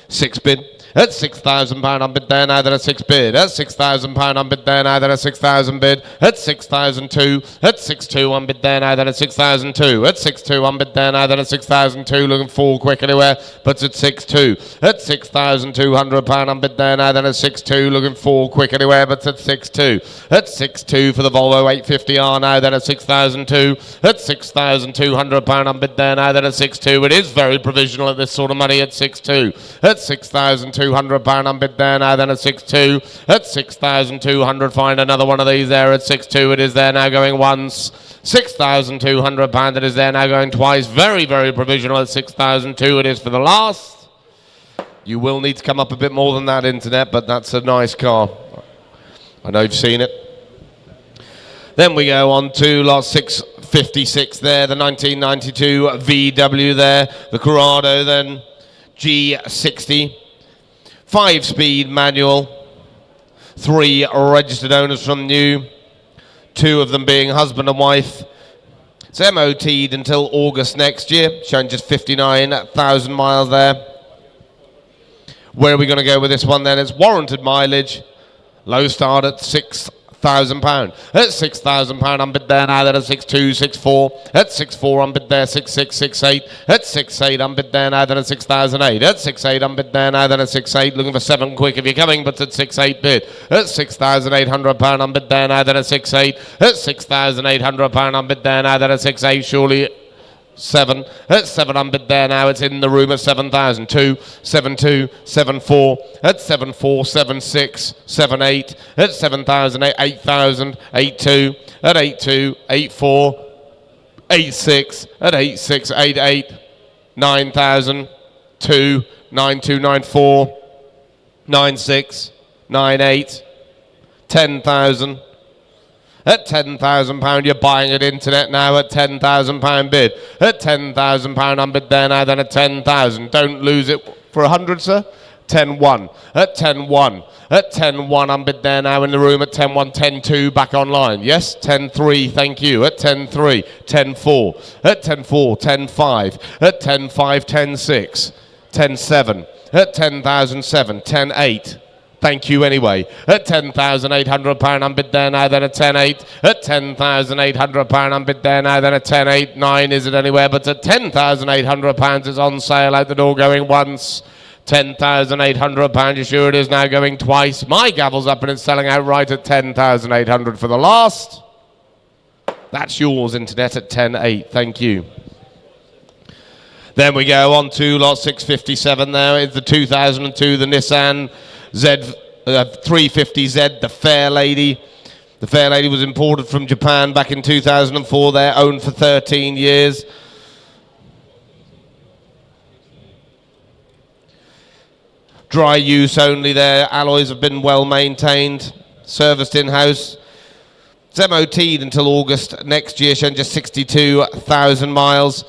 6 bid. At £6,000 I'm bid there now, then a 6 bid. At £6,000 I'm bid there now, then a 6,000 bid. At 6,002. At 6,2 I'm bid there now, then a 6,002. At 6,2 I'm bid there now, then a 6,002. Looking for quick anywhere, but at 6,2. At £6,200 I'm bid there now, then a 6,2. Looking for quick anywhere, but at 6,2. At 6,2 for the Volvo 850R now, then a 6,002. At £6,200 I'm bid there now, then a 6,2. It is very provisional at this sort of money at 6,2. At £6,200 I'm bid there now, then at 6,2. At 6,200, find another one of these there at 6,2. It is there now going once. £6,200 it is there now going twice. Very, very provisional at 6,002. It is for the last. You will need to come up a bit more than that, internet, but that's a nice car. I know you've seen it. Then we go on to lot 656 there, the 1992 VW there, the Corrado then, G60. 5-speed manual, 3 registered owners from new, two of them being husband and wife. It's MOT'd until August next year, showing just 59,000 miles there. Where are we going to go with this one then? It's warranted mileage, low start at £6,000. At £6,000 I'm bid there now, then at 6.2, 6.4. At 6.4 I'm bid there, 6.6, 6.8. At 6.8 I'm bid there now, then at 6,008. At 6.8 I'm bid there now, then at 6.8. Looking for 7 quick if you're coming, but at 6.8 bid. At £6,800 I'm bid there now, then at 6.8. At £6,800 I'm bid there now, then at 6.8. Surely 7. At 7 I'm bid there now. It's in the room at 7,000. 2, 7.2, 7.4. At 7.4, 7.6, 7.8. At 7,000, 8,000, 8.2. At 8.2, 8.4, 8.6. At 8.6, 8.8. 9,000, 2, 9.2, 9.4, 9.6, 9.8. 10,000. At £10,000 you're buying at internet now at £10,000 bid. At £10,000 I'm bid there now, then at 10,000. Don't lose it for 100, sir. 10.1. At 10.1. At 10.1 I'm bid there now in the room at 10.1. 10.2 back online. Yes, 10.3, thank you. At 10.3. 10.4. At 10.4. 10.5. At 10.5. 10.6. 10.7. At 10,007. 10.8. Thank you anyway. At £10,800 I'm bid there now, then at 10.8. At £10,800 I'm bid there now, then at 10.8. 9 is it anywhere, but at £10,800 it's on sale out the door going once. £10,800, you sure it is now going twice. My gavel's up and it's selling outright at £10,800 for the last. That's yours, internet, at 10.8. Thank you. Then we go on to lot 657 there. It's the 2002, the Nissan Z350Z, the Fair Lady. The Fair Lady was imported from Japan back in 2004 there, owned for 13 years. Dry use only there, alloys have been well maintained, serviced in-house. It's MOT'd until August next year, showing just 62,000 miles.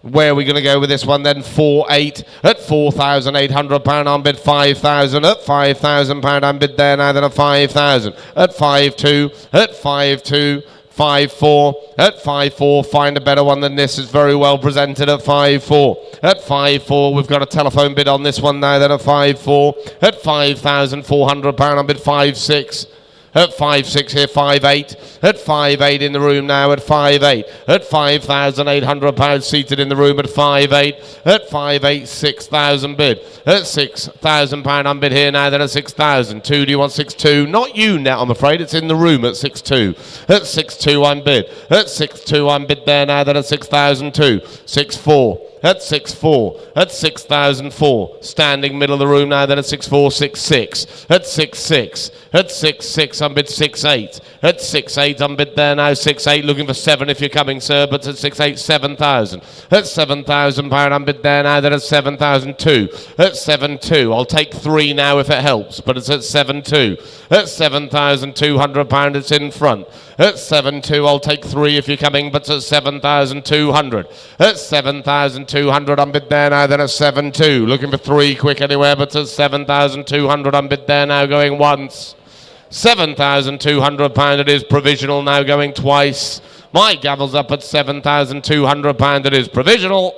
Where are we going to go with this one then? 4.8 at £4,800 I'm bid 5,000 at £5,000 I'm bid there now, then at 5,000 at 5.2 at 5.2 5.4 at 5.4. Find a better one than this. It's very well presented at 5.4 at 5.4. We've got a telephone bid on this one now, then at 5.4 at £5,400 I'm bid 5.6 at 5.6 here, 5.8 at 5.8 in the room now at 5.8 at £5,800 seated in the room at 5.8 at 5.8. 6,000 bid at £6,000 I'm bid here now, then at 6,000. 2, do you want 6.2? Not you now, I'm afraid. It's in the room at 6.2 at 6.2 I'm bid at 6.2 I'm bid there now, then at 6,002. 6.4 at 6.4 at 6,004. Standing middle of the room now, then at 6.4. 6.6 at 6.6 at 6.6 I'm bid 6.8 at 6.8 I'm bid there now. 6.8 looking for 7 if you're coming, sir, but at 6.8. 7,000 at £7,000 I'm bid there now, then at 7,002 at 7.2. I'll take 3 now if it helps, but it's at 7.2 at £7,200 it's in front. At 7.2 I'll take 3 if you're coming, but at 7,200 at 7,200 I'm bid there now, then at 7.2. Looking for 3 quick anywhere, but at 7,200 I'm bid there now going once. £7,200 it is provisional now going twice. My gavel's up at £7,200 it is provisional.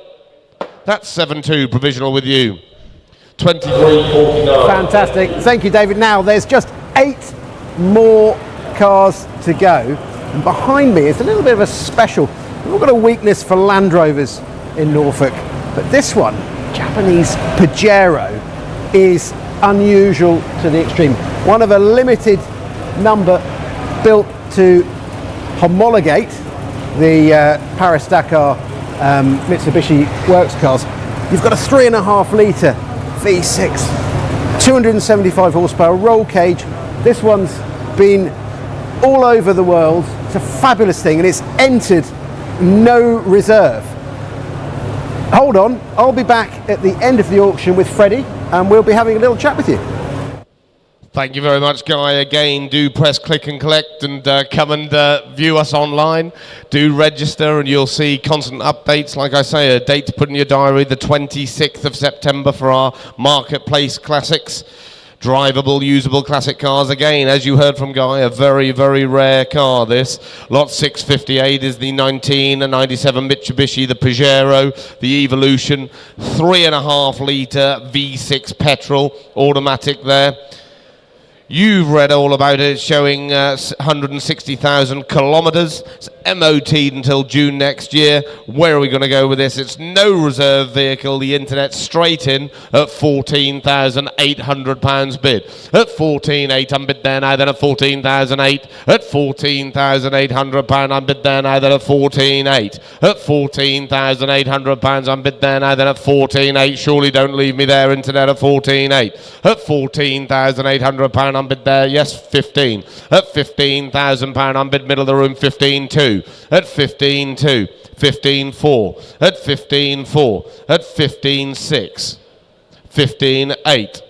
That's 7.2 provisional with you. 23.49. Fantastic. Thank you, David. Now, there's just 8 more cars to go. And behind me is a little bit of a special. We've all got a weakness for Land Rovers in Norfolk. But this one, Japanese Pajero, is unusual to the extreme. One of a limited number built to homologate the Paris-Dakar Mitsubishi Works cars. You've got a 3.5 litre V6, 275 horsepower, roll cage. This one's been all over the world. It's a fabulous thing, and it's entered no reserve. Hold on, I'll be back at the end of the auction with Freddie, and we'll be having a little chat with you. Thank you very much, Guy. Again, do press click and collect and come and view us online. Do register and you'll see constant updates. Like I say, a date to put in your diary, the 26th of September for our Marketplace Classics. Drivable, usable classic cars again, as you heard from Guy, a very, very rare car this. Lot 658 is the 1997 Mitsubishi, the Pajero, the Evolution, 3.5 litre V6 petrol, automatic there. You've read all about it. It's showing 160,000 kilometres. It's MOT'd until June next year. Where are we going to go with this? It's no reserve vehicle. The internet straight in at £14,800 bid. At 14,800 I'm bid there now, then at 14,008. At £14,800 I'm bid there now, then at 14,800. At £14,800 I'm bid there now, then at 14,800. Surely don't leave me there, internet, at 14,800. At £14,800 I'm bid there, yes, 15. At £15,000 I'm bid middle of the room, 15,2. At 15,2. 15,4. At 15,4. At 15,6. 15,8.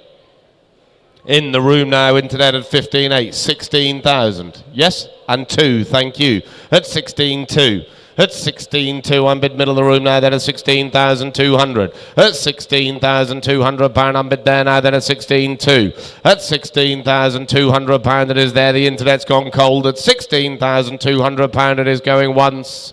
In the room now, internet at 15,8. 16,000. Yes, and 2, thank you. At 16,2. At 16,200 I'm bid middle of the room now, then at 16,200. At 16,200 pound I'm bid there now, then at 16,200. At 16,200 pound it is there, the internet's gone cold. At 16,200 pound it is going once.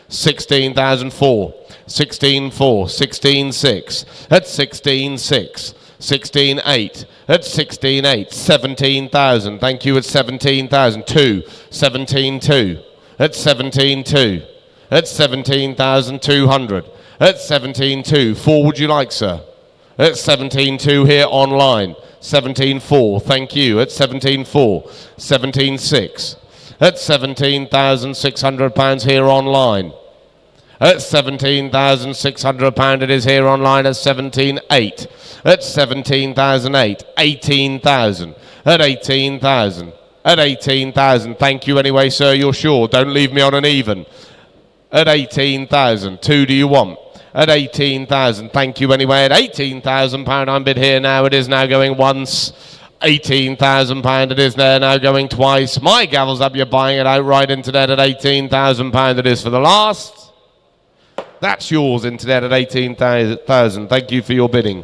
16,004. 16,4. 16,6. At 16,6. 16,800. At 16,800. 17,000. Thank you. At 17,000. 2. 17,200. At 17,200. At 17,200. At 17,200. 4 would you like, sir? At 17,200 here online. 17,400. Thank you. At 17,400. 17,600. At £17,600 here online. At £17,600 it is here online at 17,800. At 17,008. 18,000. At 18,000. At 18,000. Thank you anyway, sir. You're sure. Don't leave me on an even. At 18,000. 2 do you want? At 18,000. Thank you anyway. At £18,000 I'm bid here now. It is now going once. £18,000 it is there now going twice. My gavel's up. You're buying it outright, internet, at £18,000 it is for the last. That's yours, internet, at 18,000. Thank you for your bidding.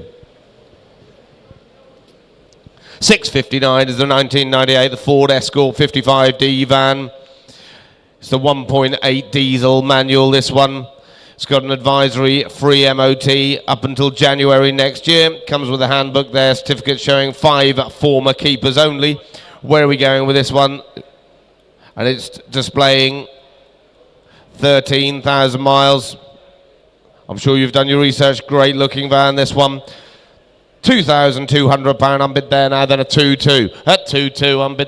659 is the 1998, the Ford Escort 55D van. It's the 1.8 diesel manual, this one. It's got an advisory free MOT up until January next year. Comes with a handbook there, certificate showing 5 former keepers only. Where are we going with this one? And it's displaying 13,000 miles. I'm sure you've done your research. Great looking van, this one. £2,200 I'm bid there now, then a 2-2. At 2-2 I'm bid.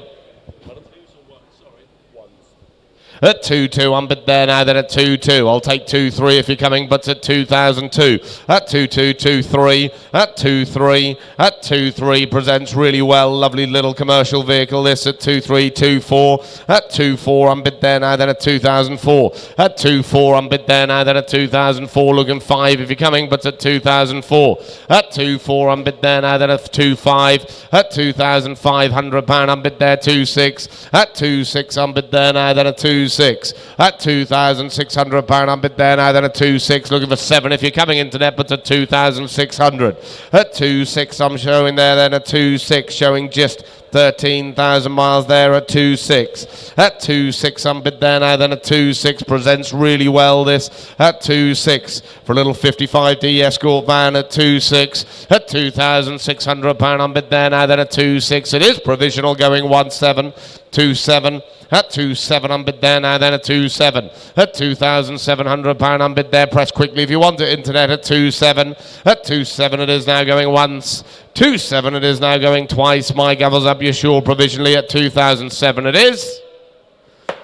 At 2-2 I'm bid there now, then at 2-2. I'll take 2-3 if you're coming, but at 2,002. At 2-2, 2-3. At 2-3. At 2-3 presents really well. Lovely little commercial vehicle this at 2-3, 2-4. At 2-4 I'm bid there now, then at 2,004. At 2-4 I'm bid there now, then at 2,004. Looking 5 if you're coming, but at 2,004. At 2-4 I'm bid there now, then at 2-5. At £2,500 I'm bid there 2-6. At 2-6 I'm bid there now, then at 2-6. At £2,600 I'm bid there now, then a 2-6. Looking for 7 if you're coming internet, but at 2,600. At 2-6 I'm showing there, then a 2-6, showing just 13,000 miles there at 2-6. At 2-6 I'm bid there now, then a 2-6 presents really well this at 2-6 for a little 55D Escort van at 2-6. At £2,600 I'm bid there now, then a 2-6. It is provisional going 1-7, 2-7. At 2-7 I'm bid there now, then a 2-7. At £2,700 I'm bid there. Press quickly if you want it, internet, at 2-7. At 2-7 it is now going once. 2-7 it is now going twice. My gavel's up, you're sure, provisionally at 2,007 it is.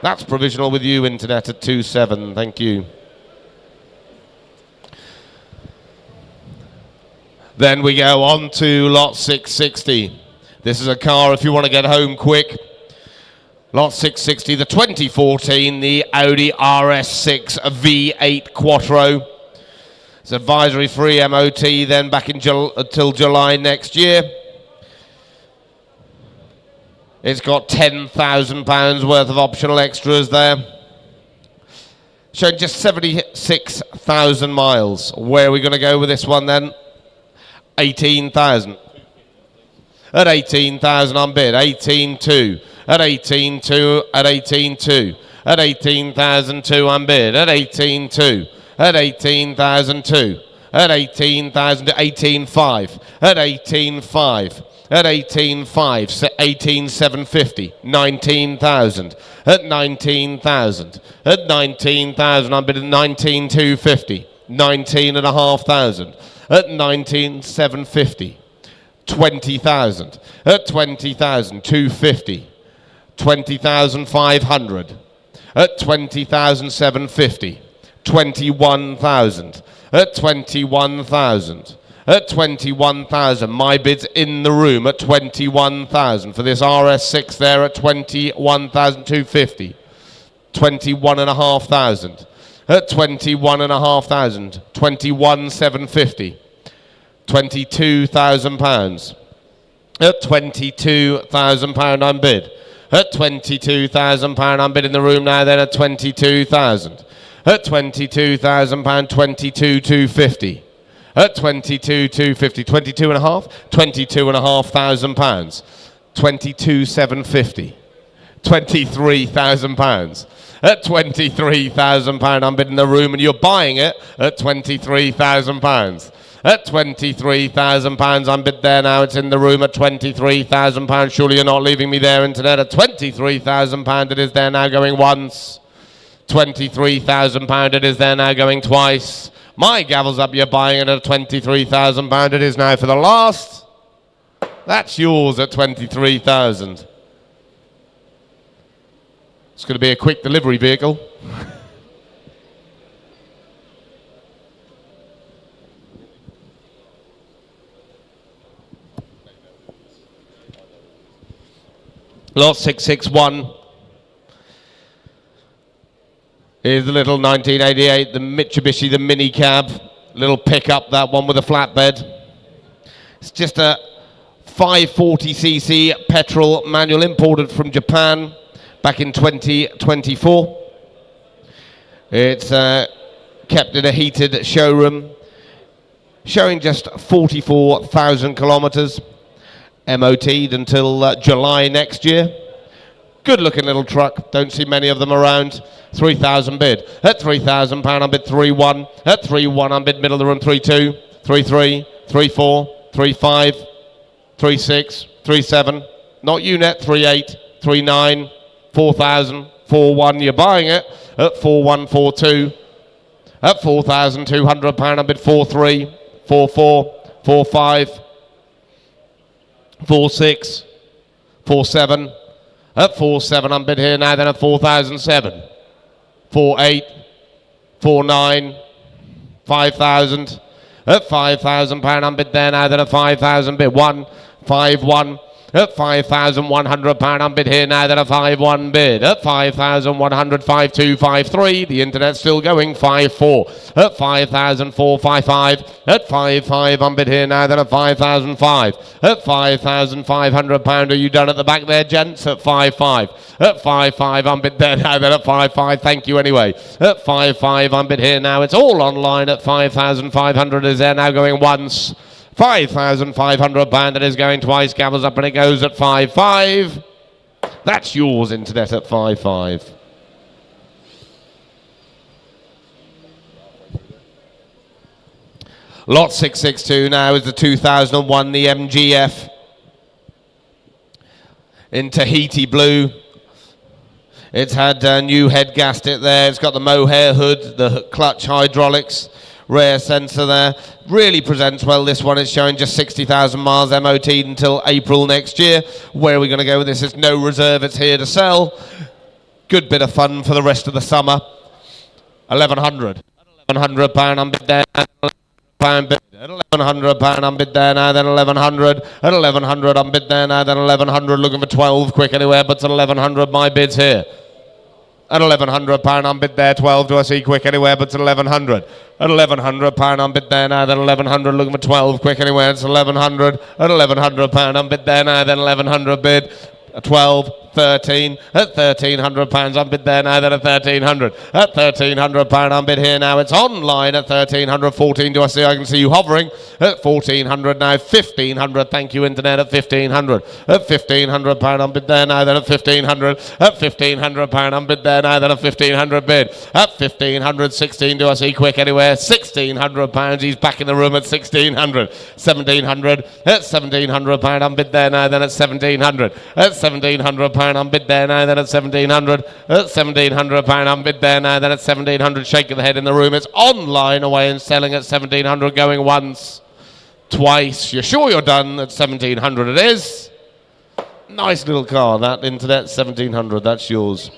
That's provisional with you, internet, at 2-7. Thank you. Then we go on to lot 660. This is a car if you want to get home quick. Lot 660, the 2014, the Audi RS6 V8 Quattro. It's advisory free MOT then back in until July next year. It's got £10,000 worth of optional extras there. Showing just 76,000 miles. Where are we going to go with this one then? 18,000. At 18,000 on bid. 18,200. At 18,200. At 18,200. At 18,002 on bid. At 18,200. At 18,002. At 18,000 to 18,500. At 18,500. At 18,500. 18,750. 19,000. At 19,000. At 19,000 on bid. At 19,250. 19,500. At 19,750. 20,000. At 20,000. 250. 20,500. At 20,750. 21,000. At 21,000. At 21,000. My bid's in the room at 21,000 for this RS6 there at 21,250. 21,500. At 21,500. 21,750. 22,000 pounds. At 22,000 pound on bid. At 22,000 pound on bid in the room now then at 22,000. At 22,000 pound 22,250. At 22,250. 22 and a half. 22,500 pounds. 22,750. 23,000 pounds. At 23,000 pound on bid in the room and you're buying it at 23,000 pounds. At 23,000 pounds on bid there now. It's in the room at 23,000 pounds. Surely you're not leaving me there internet. At 23,000 pound it is there now going once. 23,000 pound it is there now going twice. My gavel's up, you're buying it at 23,000 pound. It is now for the last. That's yours at 23,000. It's going to be a quick delivery vehicle. Lot 661 is the little 1988, the Mitsubishi, the mini cab, little pickup, that one with a flatbed. It's just a 540cc petrol manual imported from Japan back in 2024. It's kept in a heated showroom, showing just 44,000 kilometers. MOT'd until July next year. Good looking little truck. Don't see many of them around. 3,000 bid. At 3,000 pound on bid 3-1. At 3-1 on bid middle of the room 3-2, 3-3, 3-4, 3-5, 3-6, 3-7. Not UNET 3-8, 3-9, 4,000, 4-1. You're buying it at 4-1, 4-2. At 4,200 pound on bid 4-3, 4-4, 4-5. 4-6, 4-7, at 4-7 on bid here now then at 4,007, 4-8, 4-9, 5,000, at 5,000 pound on bid there now then at 5,000 bid 1-5-1, at 5,100 pound on bid here now then a 5-1 bid at 5,100, 5-2, 5-3. The internet's still going 5-4 at 5,455 at 5-5 on bid here now then a 5,005 at 5,500 pound. Are you done at the back there, gents? At 5-5 at 5-5 on bid there now then at 5-5. Thank you anyway. At 5-5 on bid here now. It's all online at 5,500 is there now going once. 5,500 pound that is going twice, gavels up and it goes at 5-5. That's yours, internet, at 5-5. Lot 662 now is the 2001, the MGF in Tahiti blue. It's had new head gasket there. It's got the mohair hood, the clutch hydraulics, rear sensor there. Really presents well, this one. It's showing just 60,000 miles MOT until April next year. Where are we going to go with this? It's no reserve, it's here to sell. Good bit of fun for the rest of the summer. 1,100. 1,100 pound on bid there. Pound bid. At 1,100 pound on bid there now, then 1,100. At 1,100 on bid there now, then 1,100. Looking for 12 quick anywhere, but at 1,100 my bid's here. At 1,100 pound on bid there, 12 do I see quick anywhere, but it's 1,100. At 1,100 pound on bid there now, then 1,100 looking for 12 quick anywhere, it's 1,100. At 1,100 pound on bid there now, then 1,100 bid, 12, 13, at £1,300 unbid there now, then at 1,300, at £1,300 unbid here now, it's online at 1,314, do I see, I can see you hovering, at 1,400 now, 1,500, thank you internet, at 1,500, at £1,500 unbid there now, then at 1,500, at £1,500 unbid there now, then at 1,500 bid, at 1,500, 16, do I see quick anywhere, £1,600, he's back in the room at 1,600, 1,700, at £1,700 unbid there now, then at 1,700, at £1,700 unbid there now, then at 1,700, at £1,700 unbid there now, then at 1,700, shaking the head in the room, it's online away and selling at 1,700, going once, twice, you're sure you're done, at 1,700 it is. Nice little car, that internet, 1,700, that's yours.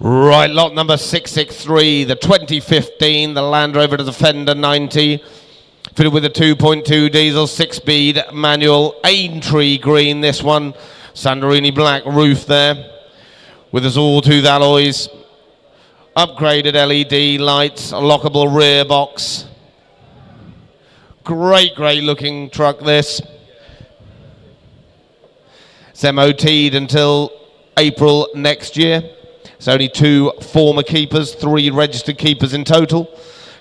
Right, lot number 663, the 2015, the Land Rover Defender 90, fitted with a 2.2 diesel, 6-speed manual, Aintree green, this one, Santorini black roof there, with us all tooth alloys, upgraded LED lights, a lockable rear box. Great looking truck this. It's MOT'd until April next year. It's only 2 former keepers, 3 registered keepers in total.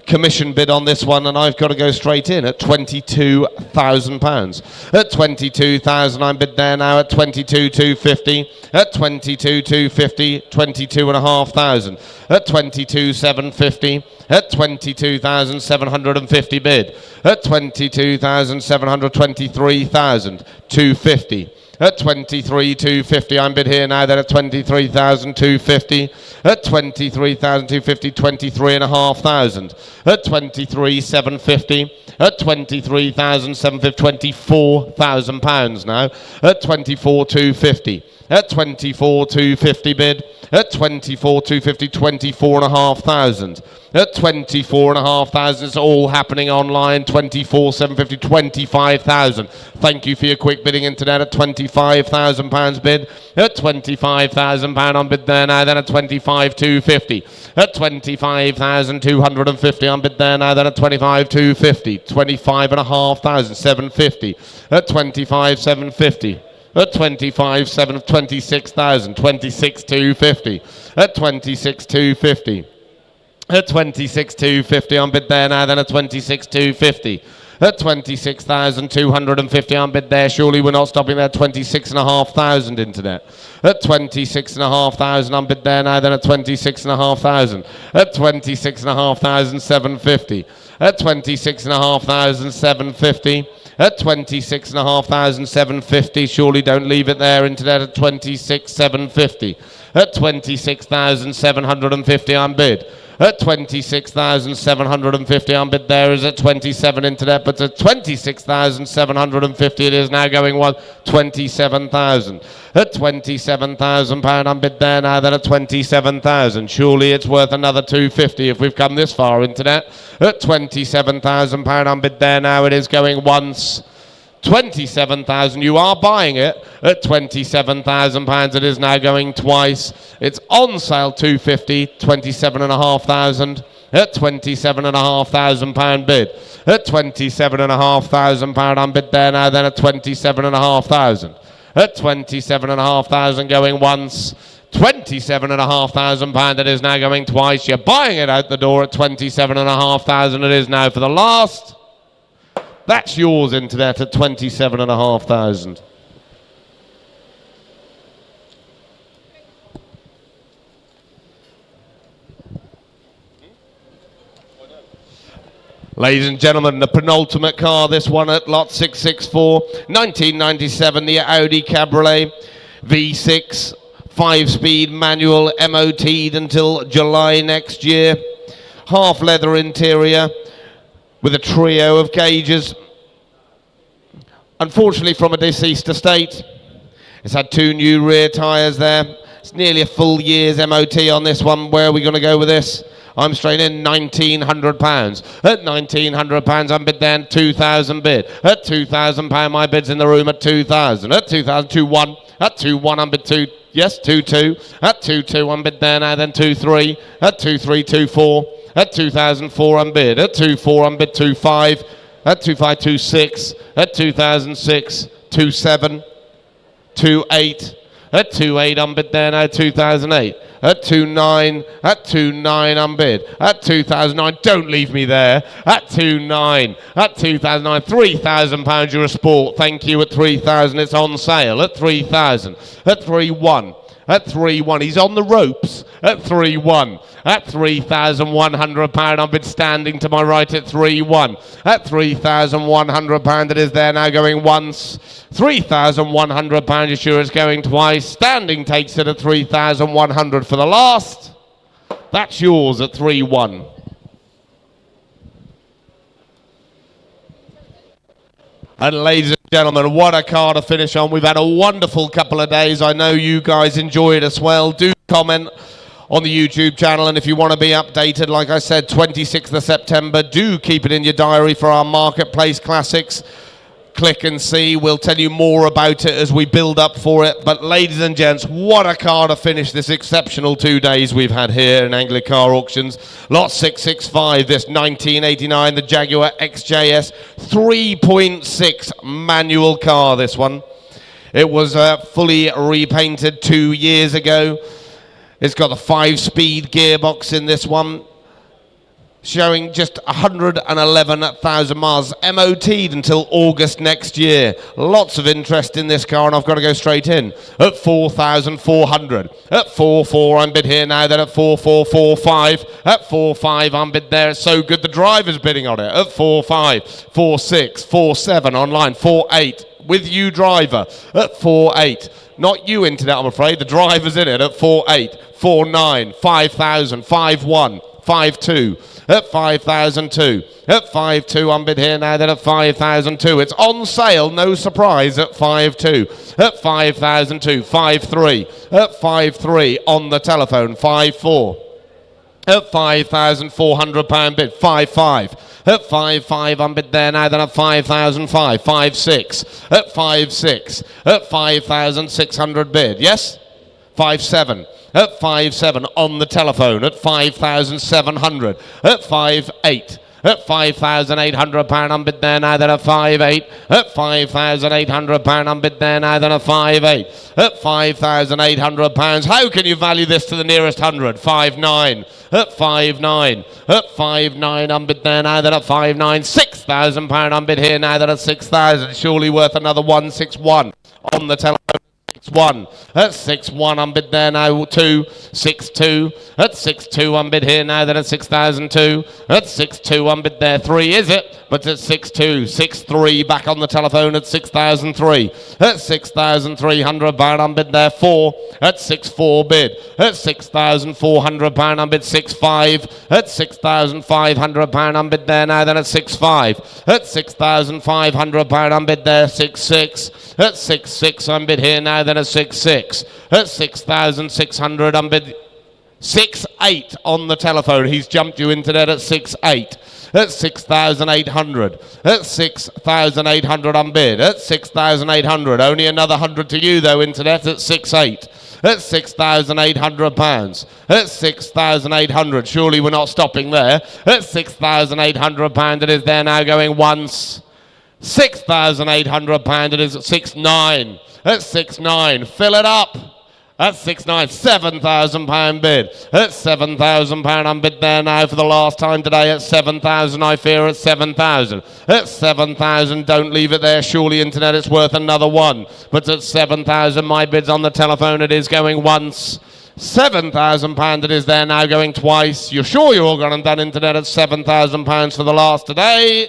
Commission bid on this one, and I've got to go straight in at £22,000. At 22,000, I'm bid there now at 22,250. At 22,250, 22,500. At 22,750. At 22,750 bid. At 22,700, 23,250. At 23,250, I'm bid here now, then at 23,250. At 23,250, 23,500. At 23,750. At 23,750, £24,000 now. At 24,250. At 24,250 bid. At 24,250, 24,500. At 24,500, it's all happening online. 24,750, 25,000. Thank you for your quick bidding internet at £25,000 bid. At £25,000 on bid there now, then at 25,250. At 25,250 on bid there now, then at 25,250. 25,500, 750. At 25,750. At 25,750, 26,000, 26,250. At 26,250. At 26,250 on bid there now, then at 26,250. At 26,250 on bid there, surely we're not stopping there, 26,500 internet. At 26,500 on bid there now, then at 26,500. At 26,500, 750. At 26,500, 750. At 26,500, 750, surely don't leave it there, internet at 26,750. At 26,750 on bid. At 26,750 on bid there is at 27 internet, but at 26,750 it is now going 27,000. At £27,000 on bid there now, then at 27,000. Surely it's worth another 250 if we've come this far internet. At £27,000 on bid there now, it is going once. 27,000, you are buying it at £27,000. It is now going twice. It's on sale 250, 27,500 at £27,500 bid. At £27,500 on bid there now, then at 27,500. At 27,500 going once. £27,500 it is now going twice. You're buying it out the door at 27,500. It is now for the last. That's yours internet at 27,500. Ladies and gentlemen, the penultimate car, this one at lot 664, 1997, the Audi Cabriolet V6, 5-speed manual, MOT'd until July next year. Half leather interior with a trio of gauges. Unfortunately from a deceased estate. It's had 2 new rear tyres there. It's nearly a full year's MOT on this one. Where are we going to go with this? I'm straight in £1,900. At £1,900, I'm bid then 2,000 bid. At £2,000, my bid's in the room at 2,000. At 2,000, 2-1. At 2-1, I'm bid 2. Yes, 2-2. At 2-2, I'm bid there now. Then 2-3. At 2-3, 2-4. At 2,004, I'm bid. At 2-4, I'm bid 2-5. At 2-5, 2-6. At 2,006, 2-7. 2-8. At 2-8, I'm bid there now. 2,008. At 2-9, at 2-9, I'm bid. At 2,009, don't leave me there. At 2-9, at 2,009, £3,000, you're a sport. Thank you. At 3,000, it's on sale. At 3,000, at 3-1. At 3-1, he's on the ropes. At 3-1, at £3,100, I've been standing to my right at 3-1. At £3,100, it is there now going once. £3,100, you're sure it's going twice. Standing takes it at 3,100 for the last. That's yours at 3-1. And ladies and gentlemen, what a car to finish on. We've had a wonderful couple of days. I know you guys enjoy it as well. Do comment on the YouTube channel, and if you want to be updated, like I said, 26th of September, do keep it in your diary for our Marketplace Classics. Click and see. We'll tell you more about it as we build up for it. But ladies and gents, what a car to finish this exceptional 2 days we've had here in Anglia Car Auctions. Lot 665, this 1989, the Jaguar XJS 3.6 manual car, this one. It was fully repainted 2 years ago. It's got the 5-speed gearbox in this one, showing just 111,000 miles, MOT'd until August next year. Lots of interest in this car, and I've got to go straight in at 4,400. At 4.4, I'm bid here now. Then at 4.445. At 4.5, I'm bid there. It's so good, the driver's bidding on it. At 4.5, 4.6, 4.7 online. 4.8 with you, driver. At 4.8. Not you, internet, I'm afraid. The driver's in it at 4.8, 4.9, 5,000, 5.1, 5.2. At 5,002. At 5.2, I'm bid here now. Then at 5,002. It's on sale, no surprise, at 5.2. At 5,002. 5.3. At 5.3 on the telephone. 5.4. At £5,400 bid. 5.5. At 5.5, I'm bid there now. Then at 5,005. 5.6. At 5.6. At 5,600 bid. Yes? 5.7. At 5.7 on the telephone. At 5,700. At 5.8. At £5,800, I'm bid there now. Then at 5.8. At £5,800, I'm bid there now. Then at 5.8. At £5,800. How can you value this to the nearest hundred? 5.9. At 5.9. At 5.9, I'm bid there now. Then at 5.9. £6,000, I'm bid here now. Then at 6,000. Surely worth another 161 on the telephone. 6.1. At 6.1, I'm bid there now. 2. 6.2. At 6.2, I'm bid here now. Then at 6,002. At 6.2, I'm bid there. 3, is it? But at 6.2. 6.3, back on the telephone at 6,003. At 6,300, I'm bid there. 4. At 6.4 bid. At 6,400, I'm bid 6.5. At 6,500, I'm bid there now. Then at 6.5. At 6,500, I'm bid there. 6.6. At 6.6, I'm bid here now. Then at 6.6. At 6,600, I'm bid 6.8 on the telephone. He's jumped you into that at 6.8. At 6,800. At 6,800, I'm bid. At 6,800. Only another 100 to you, though, internet, at 6.8. At £6,800. At 6,800. Surely we're not stopping there. At £6,800, it is there now going once. £6,800, it is at 6.9. At 6.9, fill it up. At 6.9, £7,000 bid. At £7,000, I'm bid there now for the last time today. At 7,000, I fear at 7,000. At 7,000, don't leave it there. Surely, internet, it's worth another one. But at 7,000, my bid's on the telephone. It is going once. £7,000, it is there now going twice. You're sure you're all gone and done, internet, at £7,000 for the last today?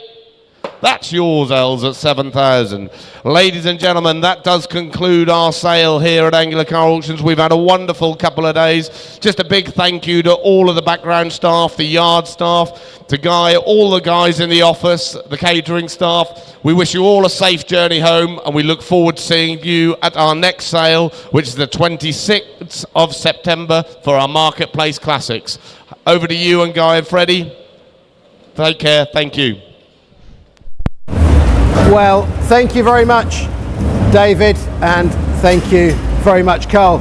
That's yours, Els, at 7,000. Ladies and gentlemen, that does conclude our sale here at Anglia Car Auctions. We've had a wonderful couple of days. Just a big thank you to all of the background staff, the yard staff, to Guy, all the guys in the office, the catering staff. We wish you all a safe journey home, and we look forward to seeing you at our next sale, which is the 26th of September for our Marketplace Classics. Over to you and Guy and Freddie. Take care. Thank you. Well, thank you very much, David, and thank you very much, Carl.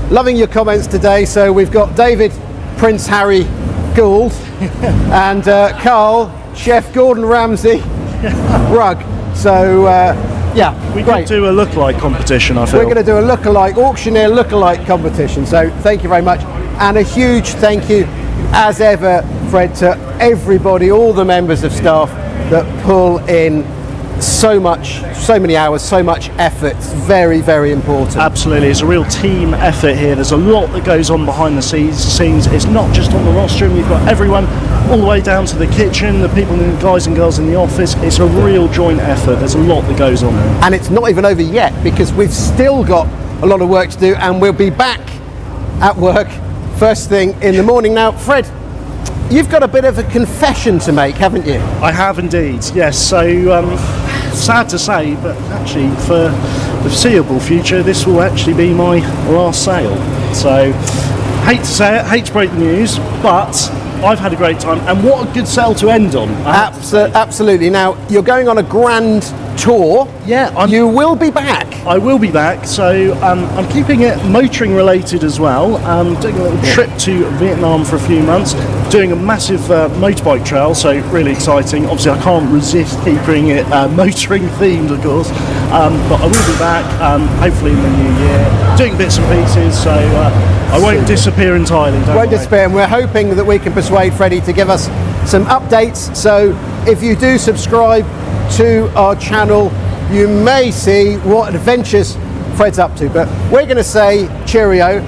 Loving your comments today. So we've got David, Prince Harry Gould, and Carl, Chef Gordon Ramsay Rug. So yeah, We great. could do a look-alike competition, I feel. We're going to do a look-alike, auctioneer look-alike competition. So thank you very much. And a huge thank you, as ever, Fred, to everybody, all the members of staff that pull in so many hours, so much effort. It's very, very important. Absolutely, it's a real team effort here. There's a lot that goes on behind the scenes. It's not just on the rostrum. We've got everyone all the way down to the kitchen, the people, the guys and girls in the office. It's a real joint effort. There's a lot that goes on there. And it's not even over yet, because we've still got a lot of work to do, and we'll be back at work first thing in the morning. Now, Fred, you've got a bit of a confession to make, haven't you? I have indeed, yes. So, sad to say, but actually for the foreseeable future, this will actually be my last sale. So, hate to say it, hate to break the news, but I've had a great time, and what a good sale to end on. Absolutely. Now, you're going on a grand tour. Yeah, you will be back. I will be back, so I'm keeping it motoring related as well. Doing a little trip to Vietnam for a few months, doing a massive motorbike trail, so really exciting. Obviously, I can't resist keeping it motoring themed, of course, but I will be back, hopefully in the new year, doing bits and pieces, so I won't disappear entirely. Don't worry. Disappear, and we're hoping that we can persuade Freddie to give us some updates. So if you do subscribe to our channel, you may see what adventures Fred's up to. But we're going to say cheerio.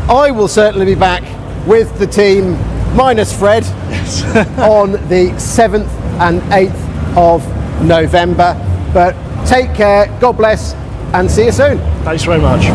I will certainly be back with the team, minus Fred, on the 7th and 8th of November. But take care, God bless, and see you soon. Thanks very much.